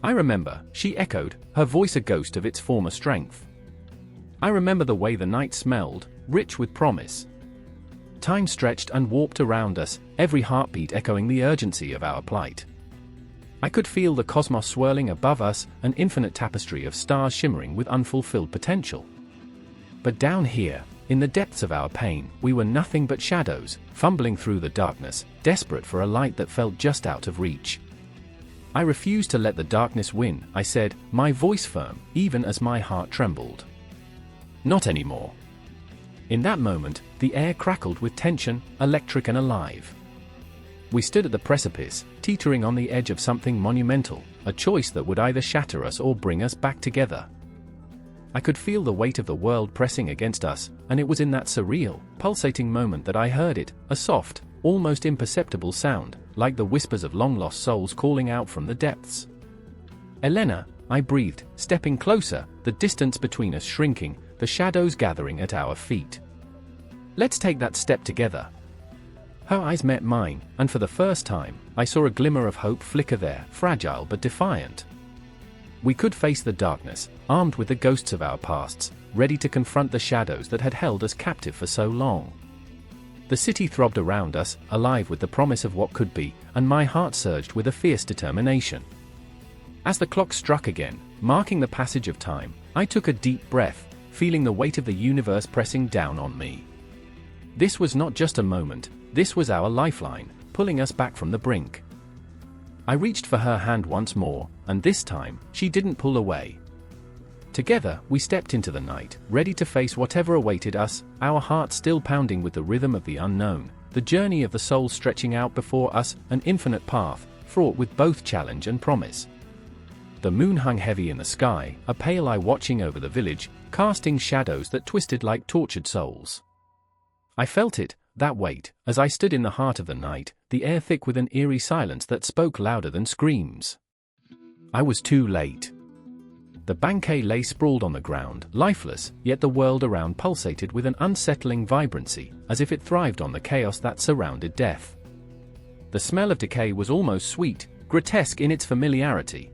S1: "I remember," she echoed, her voice a ghost of its former strength. "I remember the way the night smelled, rich with promise." Time stretched and warped around us, every heartbeat echoing the urgency of our plight. I could feel the cosmos swirling above us, an infinite tapestry of stars shimmering with unfulfilled potential. But down here, in the depths of our pain, we were nothing but shadows, fumbling through the darkness, desperate for a light that felt just out of reach. "I refuse to let the darkness win," I said, my voice firm, even as my heart trembled. "Not anymore." In that moment, the air crackled with tension, electric and alive. We stood at the precipice, teetering on the edge of something monumental, a choice that would either shatter us or bring us back together. I could feel the weight of the world pressing against us, and it was in that surreal, pulsating moment that I heard it, a soft, almost imperceptible sound, like the whispers of long-lost souls calling out from the depths. "Elena," I breathed, stepping closer, the distance between us shrinking, the shadows gathering at our feet. "Let's take that step together." Her eyes met mine, and for the first time, I saw a glimmer of hope flicker there, fragile but defiant. We could face the darkness, armed with the ghosts of our pasts, ready to confront the shadows that had held us captive for so long. The city throbbed around us, alive with the promise of what could be, and my heart surged with a fierce determination. As the clock struck again, marking the passage of time, I took a deep breath, feeling the weight of the universe pressing down on me. This was not just a moment, this was our lifeline, pulling us back from the brink. I reached for her hand once more, and this time, she didn't pull away. Together, we stepped into the night, ready to face whatever awaited us, our hearts still pounding with the rhythm of the unknown, the journey of the soul stretching out before us, an infinite path, fraught with both challenge and promise. The moon hung heavy in the sky, a pale eye watching over the village, casting shadows that twisted like tortured souls. I felt it, that weight, as I stood in the heart of the night, the air thick with an eerie silence that spoke louder than screams. I was too late. The banquet lay sprawled on the ground, lifeless, yet the world around pulsated with an unsettling vibrancy, as if it thrived on the chaos that surrounded death. The smell of decay was almost sweet, grotesque in its familiarity.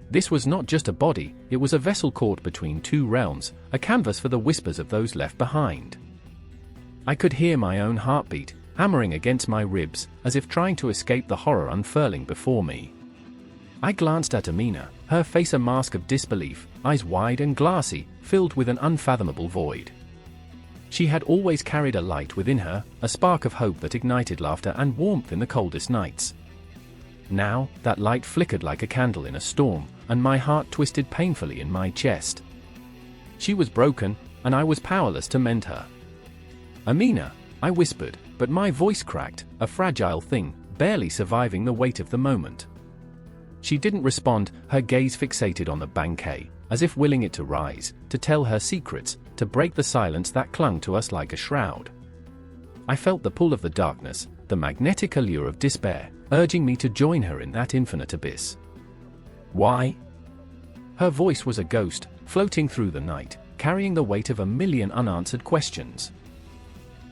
S1: This was not just a body, it was a vessel caught between two realms, a canvas for the whispers of those left behind. I could hear my own heartbeat, hammering against my ribs, as if trying to escape the horror unfurling before me. I glanced at Amina, her face a mask of disbelief, eyes wide and glassy, filled with an unfathomable void. She had always carried a light within her, a spark of hope that ignited laughter and warmth in the coldest nights. Now, that light flickered like a candle in a storm, and my heart twisted painfully in my chest. She was broken, and I was powerless to mend her. "Amina," I whispered, but my voice cracked, a fragile thing, barely surviving the weight of the moment. She didn't respond, her gaze fixated on the banquet, as if willing it to rise, to tell her secrets, to break the silence that clung to us like a shroud. I felt the pull of the darkness, the magnetic allure of despair, urging me to join her in that infinite abyss. Why? Her voice was a ghost, floating through the night, carrying the weight of a million unanswered questions.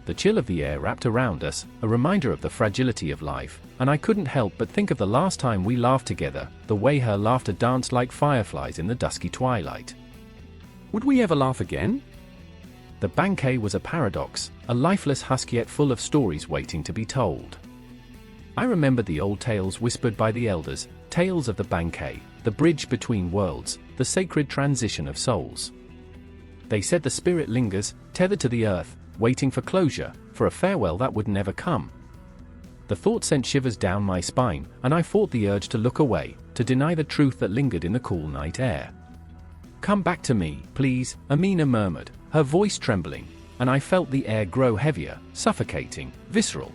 S1: The chill of the air wrapped around us, a reminder of the fragility of life, and I couldn't help but think of the last time we laughed together, the way her laughter danced like fireflies in the dusky twilight. Would we ever laugh again? The banquet was a paradox, a lifeless husk yet full of stories waiting to be told. I remembered the old tales whispered by the elders, tales of the banquet, the bridge between worlds, the sacred transition of souls. They said the spirit lingers, tethered to the earth, waiting for closure, for a farewell that would never come. The thought sent shivers down my spine, and I fought the urge to look away, to deny the truth that lingered in the cool night air. "Come back to me, please," Amina murmured, her voice trembling, and I felt the air grow heavier, suffocating, visceral.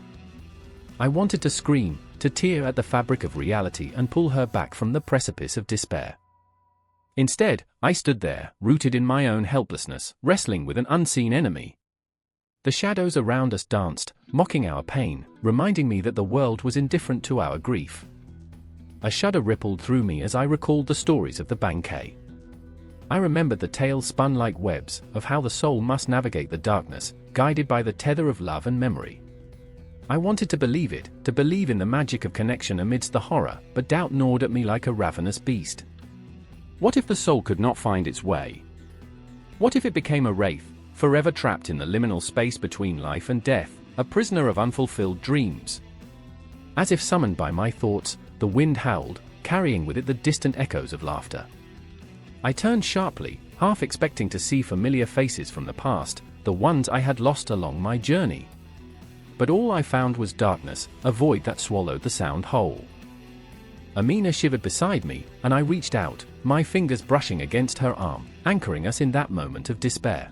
S1: I wanted to scream, to tear at the fabric of reality and pull her back from the precipice of despair. Instead, I stood there, rooted in my own helplessness, wrestling with an unseen enemy. The shadows around us danced, mocking our pain, reminding me that the world was indifferent to our grief. A shudder rippled through me as I recalled the stories of the banquet. I remembered the tales spun like webs, of how the soul must navigate the darkness, guided by the tether of love and memory. I wanted to believe it, to believe in the magic of connection amidst the horror, but doubt gnawed at me like a ravenous beast. What if the soul could not find its way? What if it became a wraith, forever trapped in the liminal space between life and death, a prisoner of unfulfilled dreams? As if summoned by my thoughts, the wind howled, carrying with it the distant echoes of laughter. I turned sharply, half expecting to see familiar faces from the past, the ones I had lost along my journey. But all I found was darkness, a void that swallowed the sound whole. Amina shivered beside me, and I reached out, my fingers brushing against her arm, anchoring us in that moment of despair.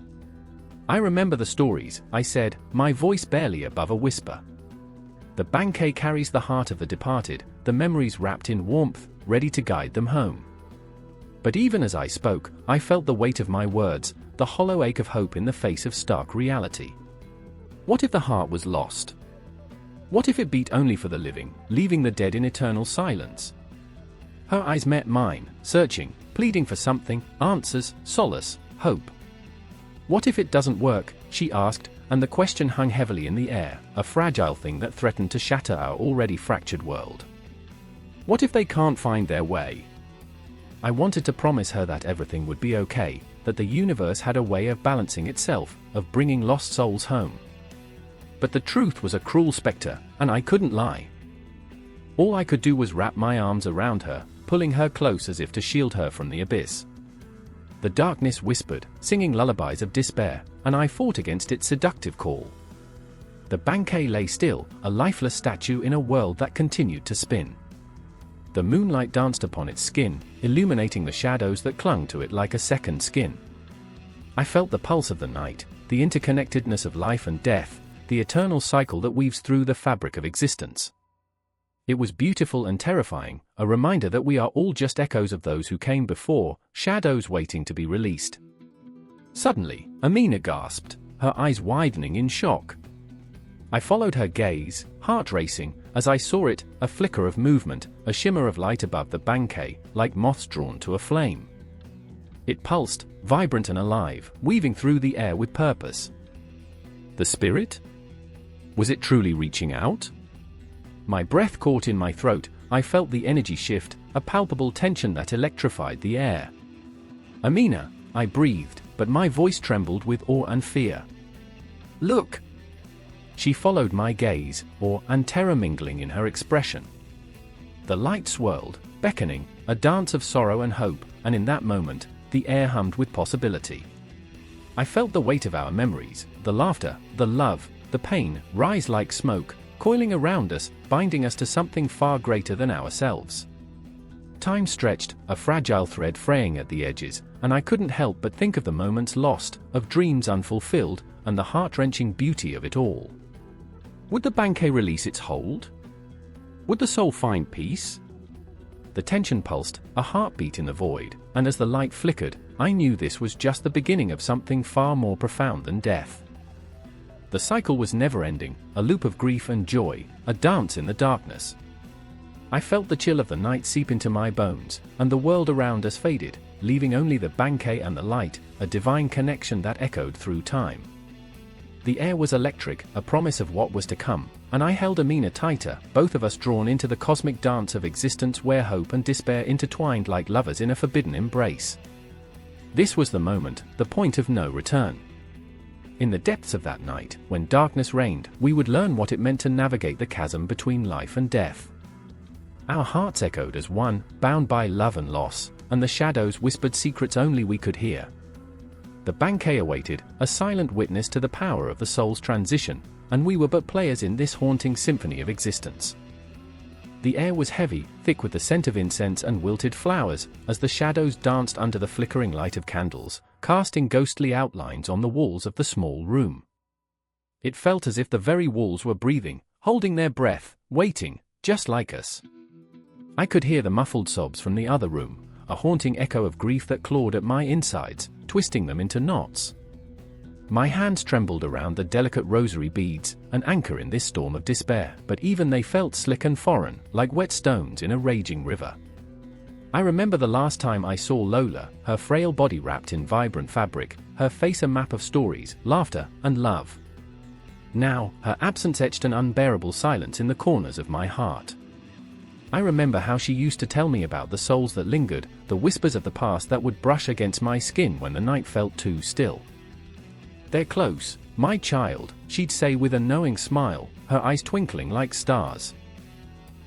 S1: "I remember the stories," I said, my voice barely above a whisper. "The banquet carries the heart of the departed, the memories wrapped in warmth, ready to guide them home." But even as I spoke, I felt the weight of my words, the hollow ache of hope in the face of stark reality. What if the heart was lost? What if it beat only for the living, leaving the dead in eternal silence? Her eyes met mine, searching, pleading for something, answers, solace, hope. "What if it doesn't work?" she asked, and the question hung heavily in the air, a fragile thing that threatened to shatter our already fractured world. What if they can't find their way? I wanted to promise her that everything would be okay, that the universe had a way of balancing itself, of bringing lost souls home. But the truth was a cruel specter, and I couldn't lie. All I could do was wrap my arms around her, pulling her close as if to shield her from the abyss. The darkness whispered, singing lullabies of despair, and I fought against its seductive call. The banquet lay still, a lifeless statue in a world that continued to spin. The moonlight danced upon its skin, illuminating the shadows that clung to it like a second skin. I felt the pulse of the night, the interconnectedness of life and death, the eternal cycle that weaves through the fabric of existence. It was beautiful and terrifying, a reminder that we are all just echoes of those who came before, shadows waiting to be released. Suddenly, Amina gasped, her eyes widening in shock. I followed her gaze, heart racing, as I saw it, a flicker of movement, a shimmer of light above the banquet, like moths drawn to a flame. It pulsed, vibrant and alive, weaving through the air with purpose. The spirit? Was it truly reaching out? My breath caught in my throat, I felt the energy shift, a palpable tension that electrified the air. "Amina," I breathed, but my voice trembled with awe and fear. "Look!" She followed my gaze, awe and terror mingling in her expression. The light swirled, beckoning, a dance of sorrow and hope, and in that moment, the air hummed with possibility. I felt the weight of our memories, the laughter, the love, the pain, rise like smoke, coiling around us, binding us to something far greater than ourselves. Time stretched, a fragile thread fraying at the edges, and I couldn't help but think of the moments lost, of dreams unfulfilled, and the heart-wrenching beauty of it all. Would the banquet release its hold? Would the soul find peace? The tension pulsed, a heartbeat in the void, and as the light flickered, I knew this was just the beginning of something far more profound than death. The cycle was never-ending, a loop of grief and joy, a dance in the darkness. I felt the chill of the night seep into my bones, and the world around us faded, leaving only the banquet and the light, a divine connection that echoed through time. The air was electric, a promise of what was to come, and I held Amina tighter, both of us drawn into the cosmic dance of existence where hope and despair intertwined like lovers in a forbidden embrace. This was the moment, the point of no return. In the depths of that night, when darkness reigned, we would learn what it meant to navigate the chasm between life and death. Our hearts echoed as one, bound by love and loss, and the shadows whispered secrets only we could hear. The banquet awaited, a silent witness to the power of the soul's transition, and we were but players in this haunting symphony of existence. The air was heavy, thick with the scent of incense and wilted flowers, as the shadows danced under the flickering light of candles, casting ghostly outlines on the walls of the small room. It felt as if the very walls were breathing, holding their breath, waiting, just like us. I could hear the muffled sobs from the other room, a haunting echo of grief that clawed at my insides, twisting them into knots. My hands trembled around the delicate rosary beads, an anchor in this storm of despair, but even they felt slick and foreign, like wet stones in a raging river. I remember the last time I saw Lola, her frail body wrapped in vibrant fabric, her face a map of stories, laughter, and love. Now, her absence etched an unbearable silence in the corners of my heart. I remember how she used to tell me about the souls that lingered, the whispers of the past that would brush against my skin when the night felt too still. "They're close, my child," she'd say with a knowing smile, her eyes twinkling like stars.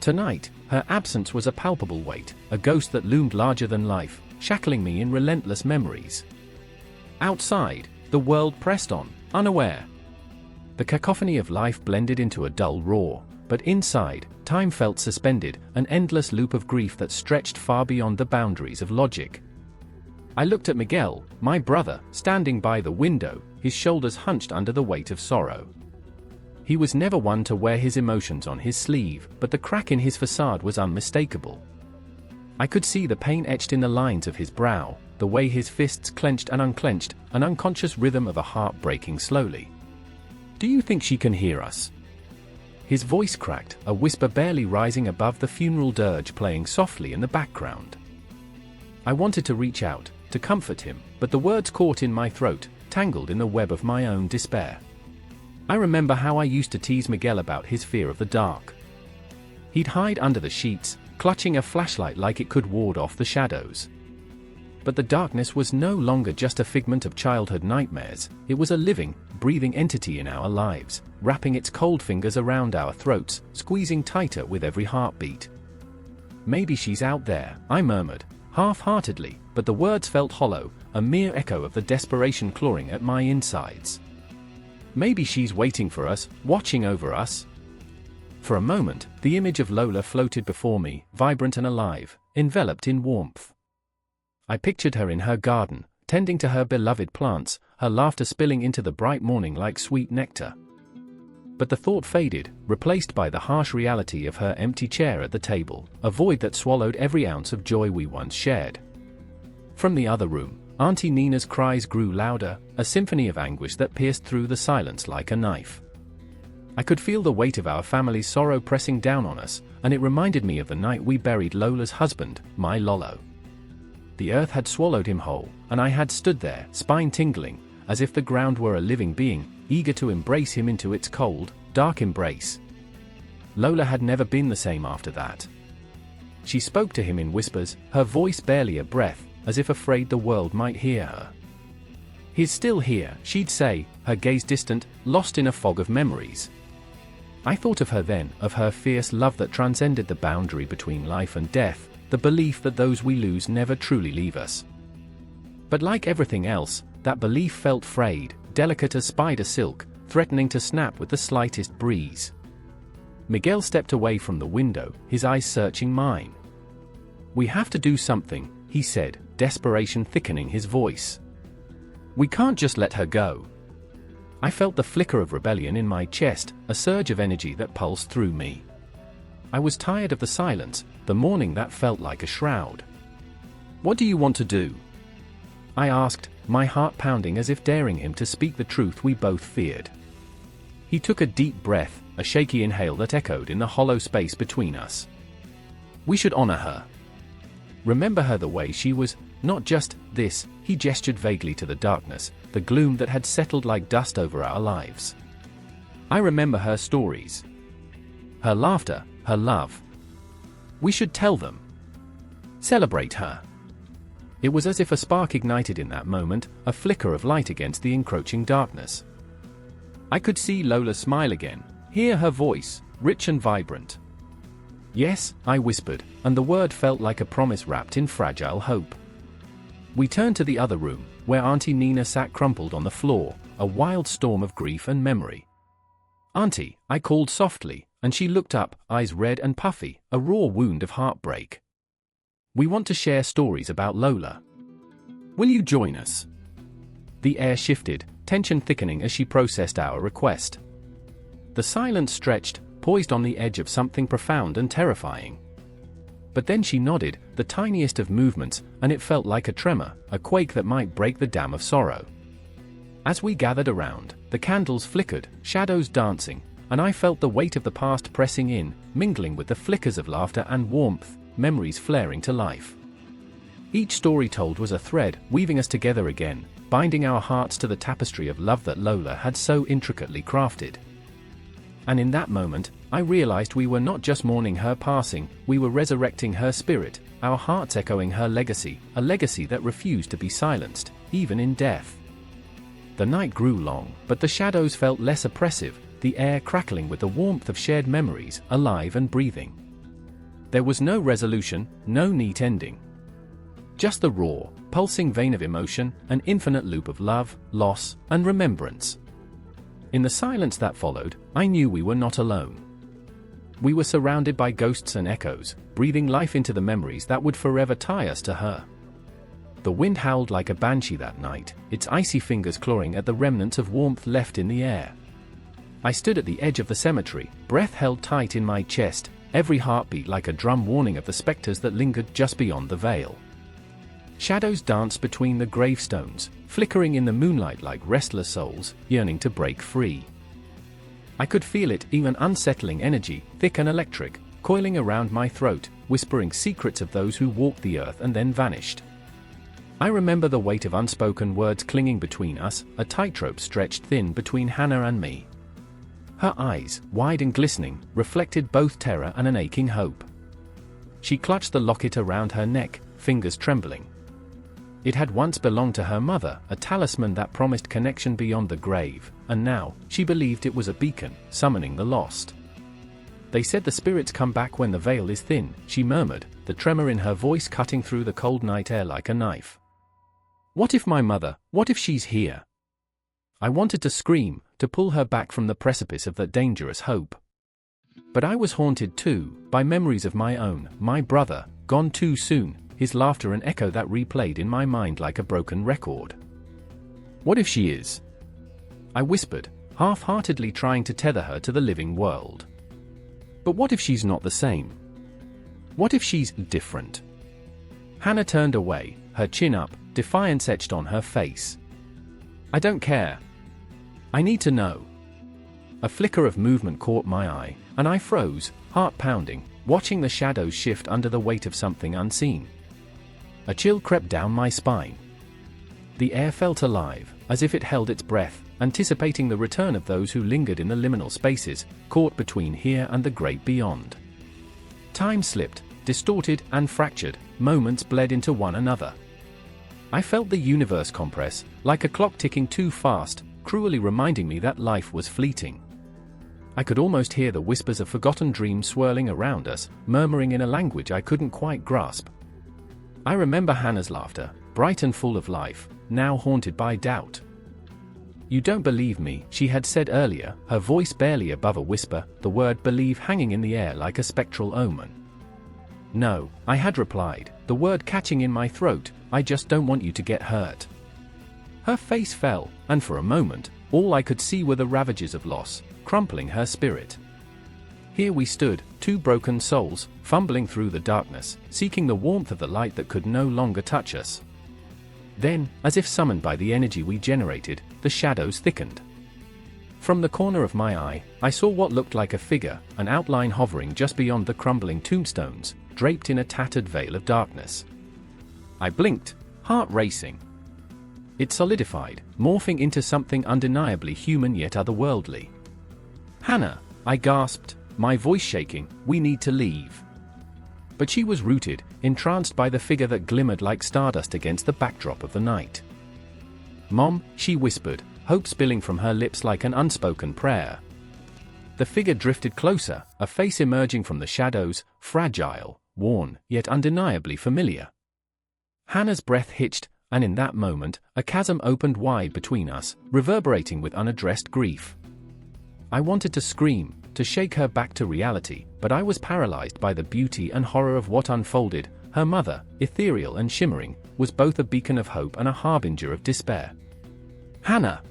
S1: Tonight, her absence was a palpable weight, a ghost that loomed larger than life, shackling me in relentless memories. Outside, the world pressed on, unaware. The cacophony of life blended into a dull roar, but inside, time felt suspended, an endless loop of grief that stretched far beyond the boundaries of logic. I looked at Miguel, my brother, standing by the window, his shoulders hunched under the weight of sorrow. He was never one to wear his emotions on his sleeve, but the crack in his facade was unmistakable. I could see the pain etched in the lines of his brow, the way his fists clenched and unclenched, an unconscious rhythm of a heart breaking slowly. "Do you think she can hear us?" His voice cracked, a whisper barely rising above the funeral dirge playing softly in the background. I wanted to reach out, to comfort him, but the words caught in my throat, tangled in the web of my own despair. I remember how I used to tease Miguel about his fear of the dark. He'd hide under the sheets, clutching a flashlight like it could ward off the shadows. But the darkness was no longer just a figment of childhood nightmares, it was a living, breathing entity in our lives, wrapping its cold fingers around our throats, squeezing tighter with every heartbeat. "Maybe she's out there," I murmured, half-heartedly, but the words felt hollow, a mere echo of the desperation clawing at my insides. "Maybe she's waiting for us, watching over us." For a moment, the image of Lola floated before me, vibrant and alive, enveloped in warmth. I pictured her in her garden, tending to her beloved plants, her laughter spilling into the bright morning like sweet nectar. But the thought faded, replaced by the harsh reality of her empty chair at the table, a void that swallowed every ounce of joy we once shared. From the other room, Auntie Nina's cries grew louder, a symphony of anguish that pierced through the silence like a knife. I could feel the weight of our family's sorrow pressing down on us, and it reminded me of the night we buried Lola's husband, my Lolo. The earth had swallowed him whole, and I had stood there, spine tingling, as if the ground were a living being, eager to embrace him into its cold, dark embrace. Lola had never been the same after that. She spoke to him in whispers, her voice barely a breath, as if afraid the world might hear her. "He's still here," she'd say, her gaze distant, lost in a fog of memories. I thought of her then, of her fierce love that transcended the boundary between life and death, the belief that those we lose never truly leave us. But like everything else, that belief felt frayed, delicate as spider silk, threatening to snap with the slightest breeze. Miguel stepped away from the window, his eyes searching mine. "We have to do something," he said, desperation thickening his voice. "We can't just let her go." I felt the flicker of rebellion in my chest, a surge of energy that pulsed through me. I was tired of the silence, the mourning that felt like a shroud. "What do you want to do?" I asked, my heart pounding as if daring him to speak the truth we both feared. He took a deep breath, a shaky inhale that echoed in the hollow space between us. "We should honor her. Remember her the way she was, not just this." He gestured vaguely to the darkness, the gloom that had settled like dust over our lives. "I remember her stories. Her laughter, her love. We should tell them. Celebrate her." It was as if a spark ignited in that moment, a flicker of light against the encroaching darkness. I could see Lola smile again, hear her voice, rich and vibrant. "Yes," I whispered, and the word felt like a promise wrapped in fragile hope. We turned to the other room, where Auntie Nina sat crumpled on the floor, a wild storm of grief and memory. "Auntie," I called softly, and she looked up, eyes red and puffy, a raw wound of heartbreak. "We want to share stories about Lola. Will you join us?" The air shifted, tension thickening as she processed our request. The silence stretched, poised on the edge of something profound and terrifying. But then she nodded, the tiniest of movements, and it felt like a tremor, a quake that might break the dam of sorrow. As we gathered around, the candles flickered, shadows dancing, and I felt the weight of the past pressing in, mingling with the flickers of laughter and warmth, memories flaring to life. Each story told was a thread, weaving us together again, binding our hearts to the tapestry of love that Lola had so intricately crafted. And in that moment, I realized we were not just mourning her passing, we were resurrecting her spirit, our hearts echoing her legacy, a legacy that refused to be silenced, even in death. The night grew long, but the shadows felt less oppressive, the air crackling with the warmth of shared memories, alive and breathing. There was no resolution, no neat ending. Just the raw, pulsing vein of emotion, an infinite loop of love, loss, and remembrance. In the silence that followed, I knew we were not alone. We were surrounded by ghosts and echoes, breathing life into the memories that would forever tie us to her. The wind howled like a banshee that night, its icy fingers clawing at the remnants of warmth left in the air. I stood at the edge of the cemetery, breath held tight in my chest, every heartbeat like a drum warning of the specters that lingered just beyond the veil. Shadows danced between the gravestones, flickering in the moonlight like restless souls, yearning to break free. I could feel it, even unsettling energy, thick and electric, coiling around my throat, whispering secrets of those who walked the earth and then vanished. I remember the weight of unspoken words clinging between us, a tightrope stretched thin between Hannah and me. Her eyes, wide and glistening, reflected both terror and an aching hope. She clutched the locket around her neck, fingers trembling. It had once belonged to her mother, a talisman that promised connection beyond the grave, and now, she believed it was a beacon, summoning the lost. "They said the spirits come back when the veil is thin," she murmured, the tremor in her voice cutting through the cold night air like a knife. "What if my mother, what if she's here?" I wanted to scream, to pull her back from the precipice of that dangerous hope. But I was haunted too, by memories of my own, my brother, gone too soon, his laughter an echo that replayed in my mind like a broken record. "What if she is?" I whispered, half-heartedly trying to tether her to the living world. "But what if she's not the same? What if she's different?" Hannah turned away, her chin up, defiance etched on her face. "I don't care. I need to know." A flicker of movement caught my eye, and I froze, heart pounding, watching the shadows shift under the weight of something unseen. A chill crept down my spine. The air felt alive, as if it held its breath, anticipating the return of those who lingered in the liminal spaces, caught between here and the great beyond. Time slipped, distorted and fractured, moments bled into one another. I felt the universe compress, like a clock ticking too fast, cruelly reminding me that life was fleeting. I could almost hear the whispers of forgotten dreams swirling around us, murmuring in a language I couldn't quite grasp. I remember Hannah's laughter, bright and full of life, now haunted by doubt. "You don't believe me," she had said earlier, her voice barely above a whisper, the word believe hanging in the air like a spectral omen. "No," I had replied, the word catching in my throat, "I just don't want you to get hurt." Her face fell, and for a moment, all I could see were the ravages of loss, crumpling her spirit. Here we stood, two broken souls, fumbling through the darkness, seeking the warmth of the light that could no longer touch us. Then, as if summoned by the energy we generated, the shadows thickened. From the corner of my eye, I saw what looked like a figure, an outline hovering just beyond the crumbling tombstones, draped in a tattered veil of darkness. I blinked, heart racing. It solidified, morphing into something undeniably human yet otherworldly. "Hannah," I gasped, my voice shaking, "we need to leave." But she was rooted, entranced by the figure that glimmered like stardust against the backdrop of the night. "Mom," she whispered, hope spilling from her lips like an unspoken prayer. The figure drifted closer, a face emerging from the shadows, fragile, worn, yet undeniably familiar. Hannah's breath hitched, and in that moment, a chasm opened wide between us, reverberating with unaddressed grief. I wanted to scream, to shake her back to reality, but I was paralyzed by the beauty and horror of what unfolded. Her mother, ethereal and shimmering, was both a beacon of hope and a harbinger of despair. "Hannah!"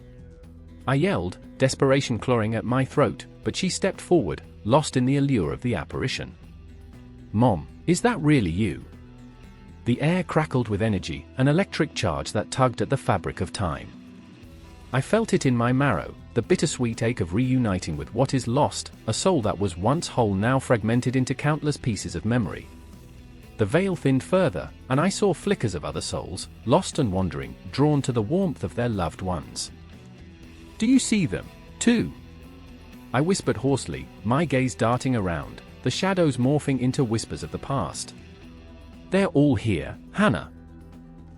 S1: I yelled, desperation clawing at my throat, but she stepped forward, lost in the allure of the apparition. "Mom, is that really you?" The air crackled with energy, an electric charge that tugged at the fabric of time. I felt it in my marrow, the bittersweet ache of reuniting with what is lost, a soul that was once whole now fragmented into countless pieces of memory. The veil thinned further, and I saw flickers of other souls, lost and wandering, drawn to the warmth of their loved ones. "Do you see them, too?" I whispered hoarsely, my gaze darting around, the shadows morphing into whispers of the past. "They're all here, Hannah.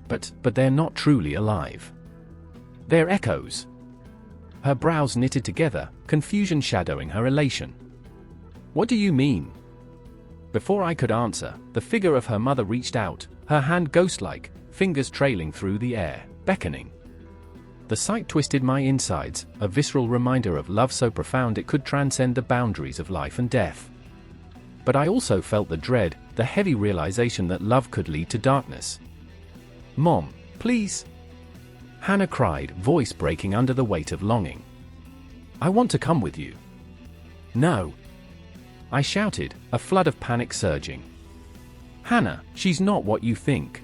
S1: But they're not truly alive. They're echoes." Her brows knitted together, confusion shadowing her elation. "What do you mean?" Before I could answer, the figure of her mother reached out, her hand ghost-like, fingers trailing through the air, beckoning. The sight twisted my insides, a visceral reminder of love so profound it could transcend the boundaries of life and death. But I also felt the dread, the heavy realization that love could lead to darkness. "Mom, please!" Hannah cried, voice breaking under the weight of longing. "I want to come with you." "No!" I shouted, a flood of panic surging. "Hannah, she's not what you think.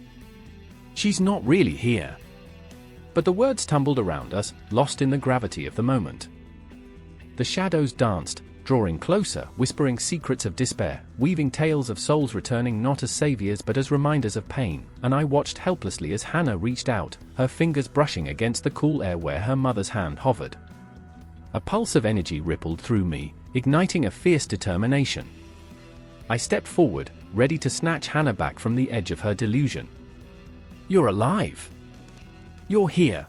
S1: She's not really here." But the words tumbled around us, lost in the gravity of the moment. The shadows danced, drawing closer, whispering secrets of despair, weaving tales of souls returning not as saviors but as reminders of pain, and I watched helplessly as Hannah reached out, her fingers brushing against the cool air where her mother's hand hovered. A pulse of energy rippled through me, igniting a fierce determination. I stepped forward, ready to snatch Hannah back from the edge of her delusion. "You're alive! You're here!"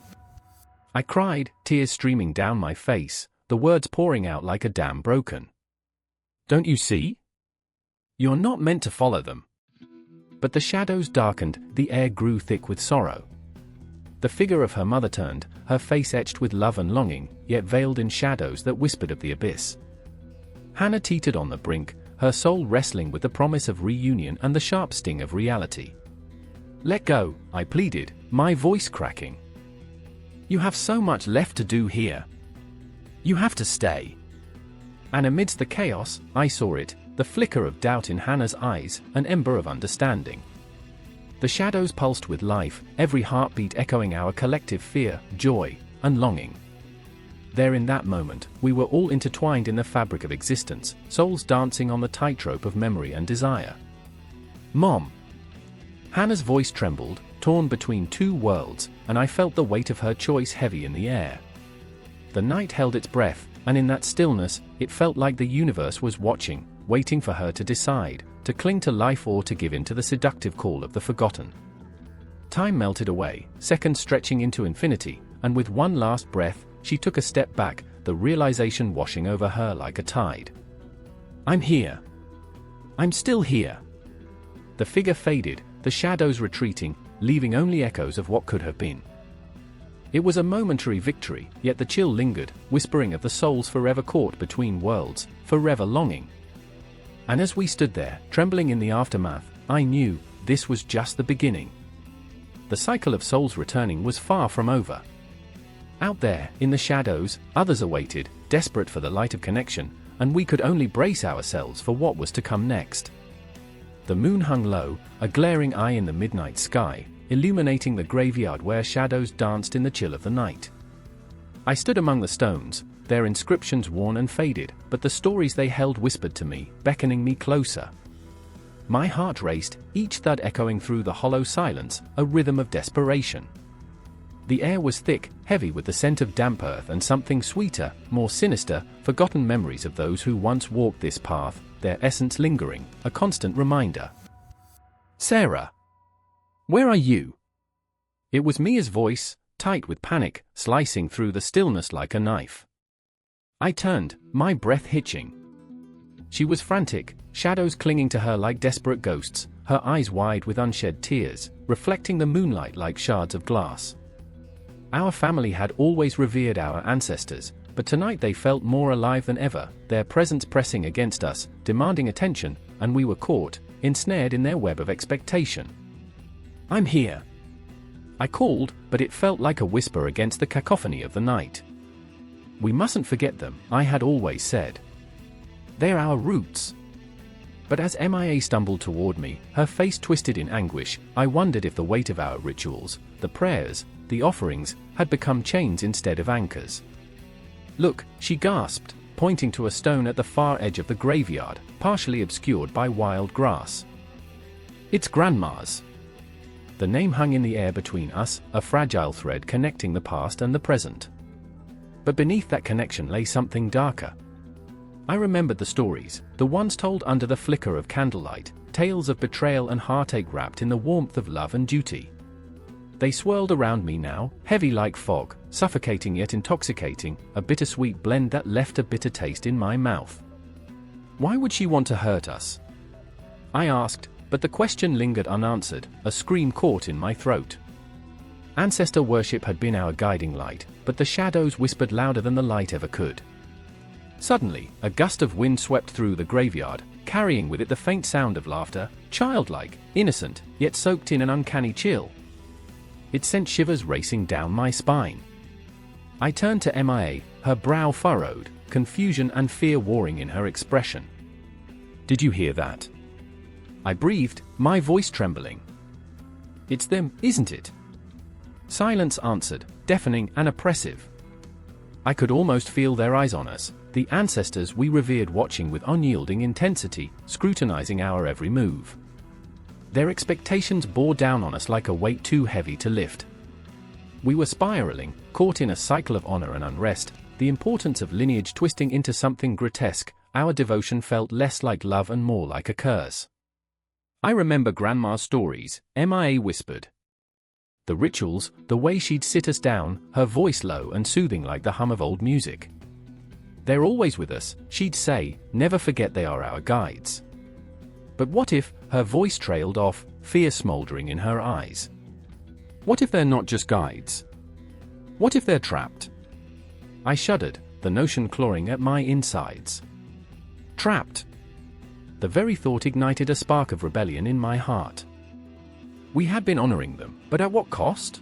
S1: I cried, tears streaming down my face, the words pouring out like a dam broken. "Don't you see? You're not meant to follow them." But the shadows darkened, the air grew thick with sorrow. The figure of her mother turned, her face etched with love and longing, yet veiled in shadows that whispered of the abyss. Hannah teetered on the brink, her soul wrestling with the promise of reunion and the sharp sting of reality. "Let go," I pleaded, my voice cracking. "You have so much left to do here. You have to stay." And amidst the chaos, I saw it, the flicker of doubt in Hannah's eyes, an ember of understanding. The shadows pulsed with life, every heartbeat echoing our collective fear, joy, and longing. There in that moment, we were all intertwined in the fabric of existence, souls dancing on the tightrope of memory and desire. "Mom!" Hannah's voice trembled, torn between two worlds, and I felt the weight of her choice heavy in the air. The night held its breath, and in that stillness, it felt like the universe was watching, waiting for her to decide, to cling to life or to give in to the seductive call of the forgotten. Time melted away, seconds stretching into infinity, and with one last breath, she took a step back, the realization washing over her like a tide. "I'm here. I'm still here." The figure faded, the shadows retreating, leaving only echoes of what could have been. It was a momentary victory, yet the chill lingered, whispering of the souls forever caught between worlds, forever longing. And as we stood there, trembling in the aftermath, I knew, this was just the beginning. The cycle of souls returning was far from over. Out there, in the shadows, others awaited, desperate for the light of connection, and we could only brace ourselves for what was to come next. The moon hung low, a glaring eye in the midnight sky, illuminating the graveyard where shadows danced in the chill of the night. I stood among the stones, their inscriptions worn and faded, but the stories they held whispered to me, beckoning me closer. My heart raced, each thud echoing through the hollow silence, a rhythm of desperation. The air was thick, heavy with the scent of damp earth and something sweeter, more sinister, forgotten memories of those who once walked this path, their essence lingering, a constant reminder. "Sarah! Where are you?" It was Mia's voice, tight with panic, slicing through the stillness like a knife. I turned, my breath hitching. She was frantic, shadows clinging to her like desperate ghosts, her eyes wide with unshed tears, reflecting the moonlight like shards of glass. Our family had always revered our ancestors, but tonight they felt more alive than ever, their presence pressing against us, demanding attention, and we were caught, ensnared in their web of expectation. "I'm here," I called, but it felt like a whisper against the cacophony of the night. "We mustn't forget them," I had always said. "They're our roots." But as Mia stumbled toward me, her face twisted in anguish, I wondered if the weight of our rituals, the prayers, the offerings, had become chains instead of anchors. "Look," she gasped, pointing to a stone at the far edge of the graveyard, partially obscured by wild grass. "It's Grandma's." The name hung in the air between us, a fragile thread connecting the past and the present. But beneath that connection lay something darker. I remembered the stories, the ones told under the flicker of candlelight, tales of betrayal and heartache wrapped in the warmth of love and duty. They swirled around me now, heavy like fog, suffocating yet intoxicating, a bittersweet blend that left a bitter taste in my mouth. Why would she want to hurt us? I asked, but the question lingered unanswered, a scream caught in my throat. Ancestor worship had been our guiding light, but the shadows whispered louder than the light ever could. Suddenly, a gust of wind swept through the graveyard, carrying with it the faint sound of laughter, childlike, innocent, yet soaked in an uncanny chill. It sent shivers racing down my spine. I turned to Mia, her brow furrowed, confusion and fear warring in her expression. "Did you hear that?" I breathed, my voice trembling. "It's them, isn't it?" Silence answered, deafening and oppressive. I could almost feel their eyes on us, the ancestors we revered watching with unyielding intensity, scrutinizing our every move. Their expectations bore down on us like a weight too heavy to lift. We were spiraling, caught in a cycle of honor and unrest, the importance of lineage twisting into something grotesque. Our devotion felt less like love and more like a curse. "I remember Grandma's stories," Mia whispered. "The rituals, the way she'd sit us down, her voice low and soothing like the hum of old music. They're always with us," she'd say, "never forget they are our guides." But what if, her voice trailed off, fear smoldering in her eyes. What if they're not just guides? What if they're trapped? I shuddered, the notion clawing at my insides. Trapped. The very thought ignited a spark of rebellion in my heart. We had been honoring them, but at what cost?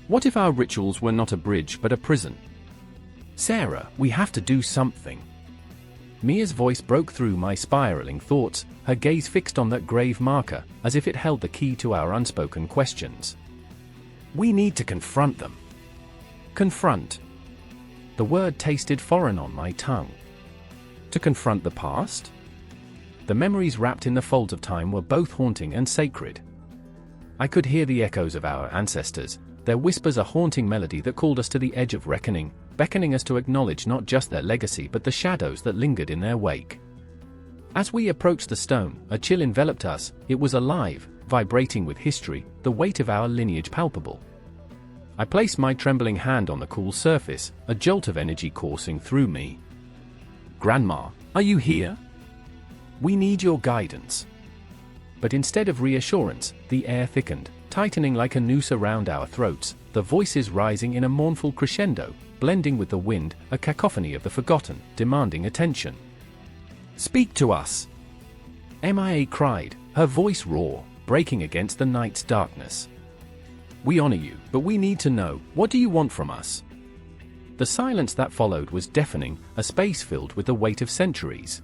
S1: What if our rituals were not a bridge but a prison? "Sarah, we have to do something." Mia's voice broke through my spiraling thoughts, her gaze fixed on that grave marker, as if it held the key to our unspoken questions. "We need to confront them." Confront. The word tasted foreign on my tongue. To confront the past? The memories wrapped in the folds of time were both haunting and sacred. I could hear the echoes of our ancestors, their whispers a haunting melody that called us to the edge of reckoning, beckoning us to acknowledge not just their legacy but the shadows that lingered in their wake. As we approached the stone, a chill enveloped us. It was alive, vibrating with history, the weight of our lineage palpable. I placed my trembling hand on the cool surface, a jolt of energy coursing through me. "Grandma, are you here? We need your guidance." But instead of reassurance, the air thickened, tightening like a noose around our throats, the voices rising in a mournful crescendo, blending with the wind, a cacophony of the forgotten, demanding attention. "Speak to us!" Mia cried, her voice raw, breaking against the night's darkness. "We honor you, but we need to know, what do you want from us?" The silence that followed was deafening, a space filled with the weight of centuries.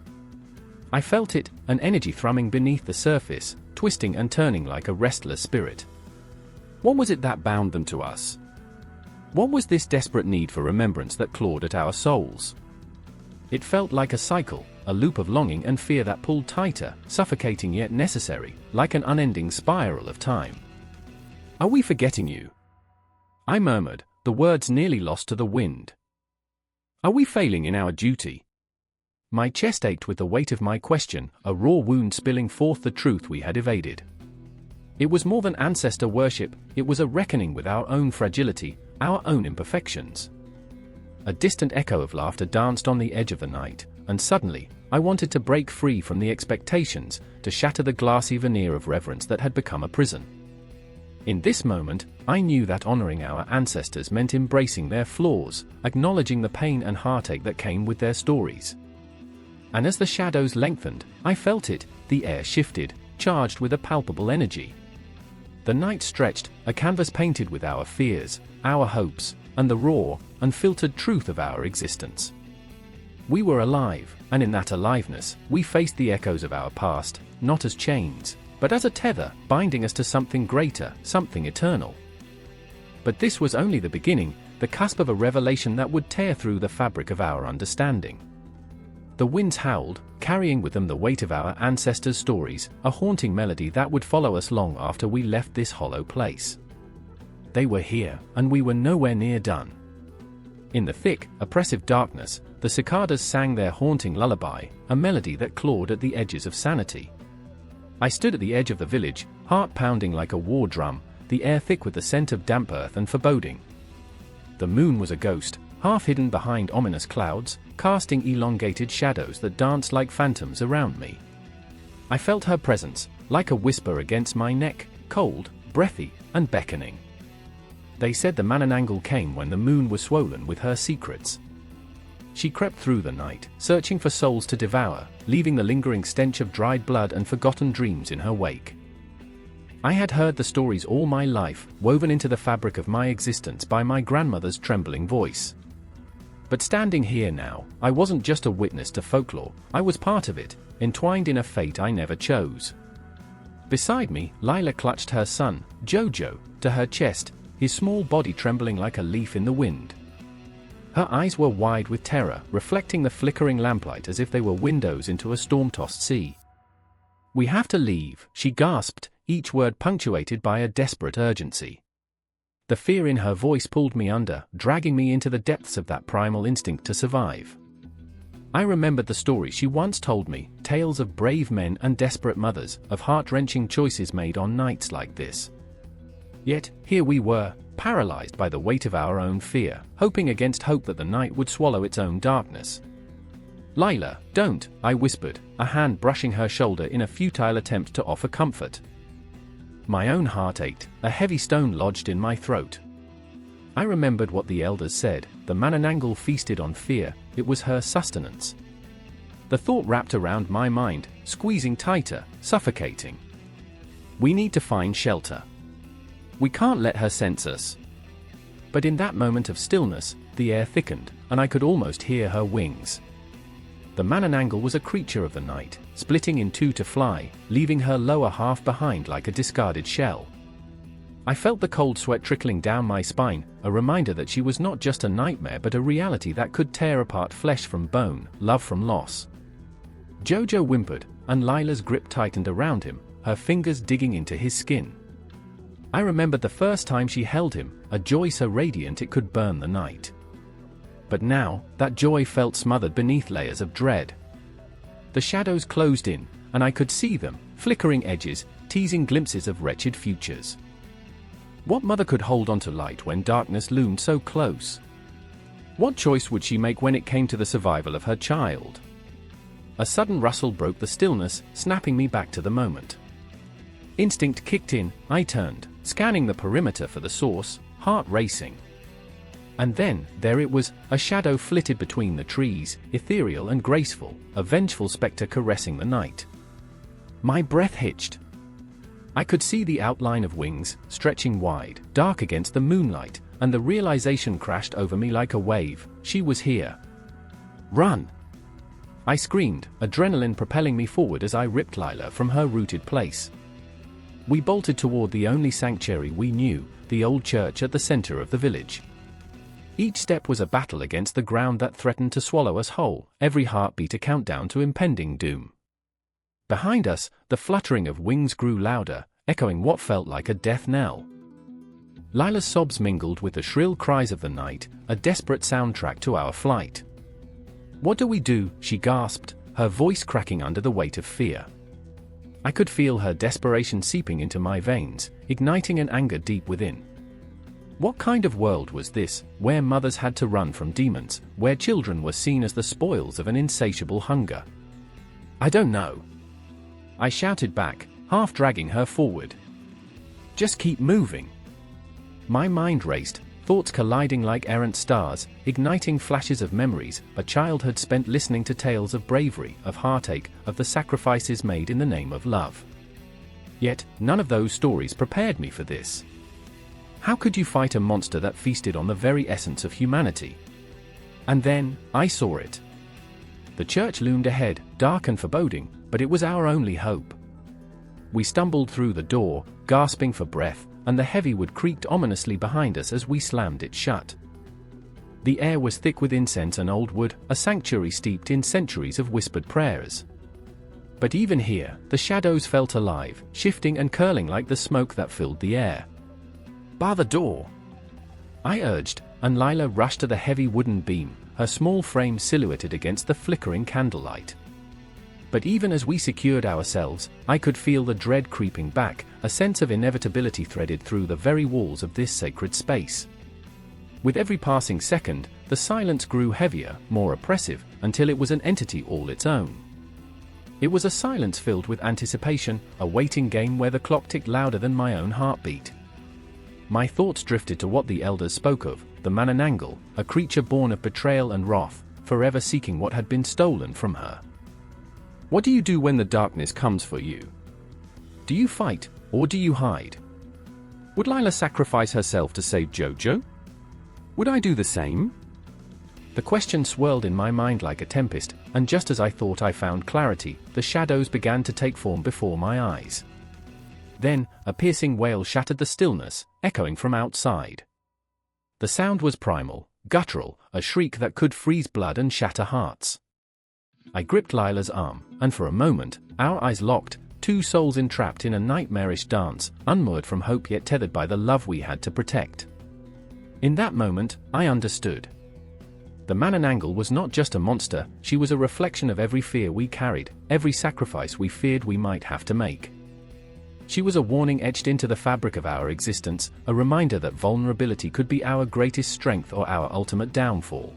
S1: I felt it, an energy thrumming beneath the surface, twisting and turning like a restless spirit. What was it that bound them to us? What was this desperate need for remembrance that clawed at our souls? It felt like a cycle, a loop of longing and fear that pulled tighter, suffocating yet necessary, like an unending spiral of time. "Are we forgetting you?" I murmured, the words nearly lost to the wind. "Are we failing in our duty?" My chest ached with the weight of my question, a raw wound spilling forth the truth we had evaded. It was more than ancestor worship, it was a reckoning with our own fragility, our own imperfections. A distant echo of laughter danced on the edge of the night, and suddenly, I wanted to break free from the expectations, to shatter the glassy veneer of reverence that had become a prison. In this moment, I knew that honoring our ancestors meant embracing their flaws, acknowledging the pain and heartache that came with their stories. And as the shadows lengthened, I felt it, the air shifted, charged with a palpable energy. The night stretched, a canvas painted with our fears, our hopes, and the raw, unfiltered truth of our existence. We were alive, and in that aliveness, we faced the echoes of our past, not as chains, but as a tether, binding us to something greater, something eternal. But this was only the beginning, the cusp of a revelation that would tear through the fabric of our understanding. The winds howled, carrying with them the weight of our ancestors' stories, a haunting melody that would follow us long after we left this hollow place. They were here, and we were nowhere near done. In the thick, oppressive darkness, the cicadas sang their haunting lullaby, a melody that clawed at the edges of sanity. I stood at the edge of the village, heart pounding like a war drum, the air thick with the scent of damp earth and foreboding. The moon was a ghost, half hidden behind ominous clouds, casting elongated shadows that danced like phantoms around me. I felt her presence, like a whisper against my neck, cold, breathy, and beckoning. They said the Manananggal came when the moon was swollen with her secrets. She crept through the night, searching for souls to devour, leaving the lingering stench of dried blood and forgotten dreams in her wake. I had heard the stories all my life, woven into the fabric of my existence by my grandmother's trembling voice. But standing here now, I wasn't just a witness to folklore, I was part of it, entwined in a fate I never chose. Beside me, Lila clutched her son, Jojo, to her chest, his small body trembling like a leaf in the wind. Her eyes were wide with terror, reflecting the flickering lamplight as if they were windows into a storm-tossed sea. "We have to leave," she gasped, each word punctuated by a desperate urgency. The fear in her voice pulled me under, dragging me into the depths of that primal instinct to survive. I remembered the stories she once told me, tales of brave men and desperate mothers, of heart-wrenching choices made on nights like this. Yet, here we were, paralyzed by the weight of our own fear, hoping against hope that the night would swallow its own darkness. "Lila, don't," I whispered, a hand brushing her shoulder in a futile attempt to offer comfort. My own heart ached, a heavy stone lodged in my throat. I remembered what the elders said, the Manananggal feasted on fear, it was her sustenance. The thought wrapped around my mind, squeezing tighter, suffocating. We need to find shelter. We can't let her sense us. But in that moment of stillness, the air thickened, and I could almost hear her wings. The Manananggal was a creature of the night, splitting in two to fly, leaving her lower half behind like a discarded shell. I felt the cold sweat trickling down my spine, a reminder that she was not just a nightmare but a reality that could tear apart flesh from bone, love from loss. Jojo whimpered, and Lila's grip tightened around him, her fingers digging into his skin. I remembered the first time she held him, a joy so radiant it could burn the night. But now, that joy felt smothered beneath layers of dread. The shadows closed in, and I could see them, flickering edges, teasing glimpses of wretched futures. What mother could hold on to light when darkness loomed so close? What choice would she make when it came to the survival of her child? A sudden rustle broke the stillness, snapping me back to the moment. Instinct kicked in, I turned, scanning the perimeter for the source, heart racing. And then, there it was, a shadow flitted between the trees, ethereal and graceful, a vengeful spectre caressing the night. My breath hitched. I could see the outline of wings, stretching wide, dark against the moonlight, and the realization crashed over me like a wave: she was here. "Run!" I screamed, adrenaline propelling me forward as I ripped Lila from her rooted place. We bolted toward the only sanctuary we knew, the old church at the center of the village. Each step was a battle against the ground that threatened to swallow us whole, every heartbeat a countdown to impending doom. Behind us, the fluttering of wings grew louder, echoing what felt like a death knell. Lila's sobs mingled with the shrill cries of the night, a desperate soundtrack to our flight. "What do we do?" she gasped, her voice cracking under the weight of fear. I could feel her desperation seeping into my veins, igniting an anger deep within. What kind of world was this, where mothers had to run from demons, where children were seen as the spoils of an insatiable hunger? "I don't know," I shouted back, half dragging her forward. "Just keep moving." My mind raced, thoughts colliding like errant stars, igniting flashes of memories a childhood spent listening to tales of bravery, of heartache, of the sacrifices made in the name of love. Yet, none of those stories prepared me for this. How could you fight a monster that feasted on the very essence of humanity? And then, I saw it. The church loomed ahead, dark and foreboding, but it was our only hope. We stumbled through the door, gasping for breath, and the heavy wood creaked ominously behind us as we slammed it shut. The air was thick with incense and old wood, a sanctuary steeped in centuries of whispered prayers. But even here, the shadows felt alive, shifting and curling like the smoke that filled the air. "Bar the door," I urged, and Lila rushed to the heavy wooden beam, her small frame silhouetted against the flickering candlelight. But even as we secured ourselves, I could feel the dread creeping back, a sense of inevitability threaded through the very walls of this sacred space. With every passing second, the silence grew heavier, more oppressive, until it was an entity all its own. It was a silence filled with anticipation, a waiting game where the clock ticked louder than my own heartbeat. My thoughts drifted to what the elders spoke of, the Manananggal, a creature born of betrayal and wrath, forever seeking what had been stolen from her. What do you do when the darkness comes for you? Do you fight, or do you hide? Would Lila sacrifice herself to save Jojo? Would I do the same? The question swirled in my mind like a tempest, and just as I thought I found clarity, the shadows began to take form before my eyes. Then, a piercing wail shattered the stillness, echoing from outside. The sound was primal, guttural, a shriek that could freeze blood and shatter hearts. I gripped Lila's arm, and for a moment, our eyes locked, two souls entrapped in a nightmarish dance, unmoored from hope yet tethered by the love we had to protect. In that moment, I understood. The Manananggal was not just a monster, she was a reflection of every fear we carried, every sacrifice we feared we might have to make. She was a warning etched into the fabric of our existence, a reminder that vulnerability could be our greatest strength or our ultimate downfall.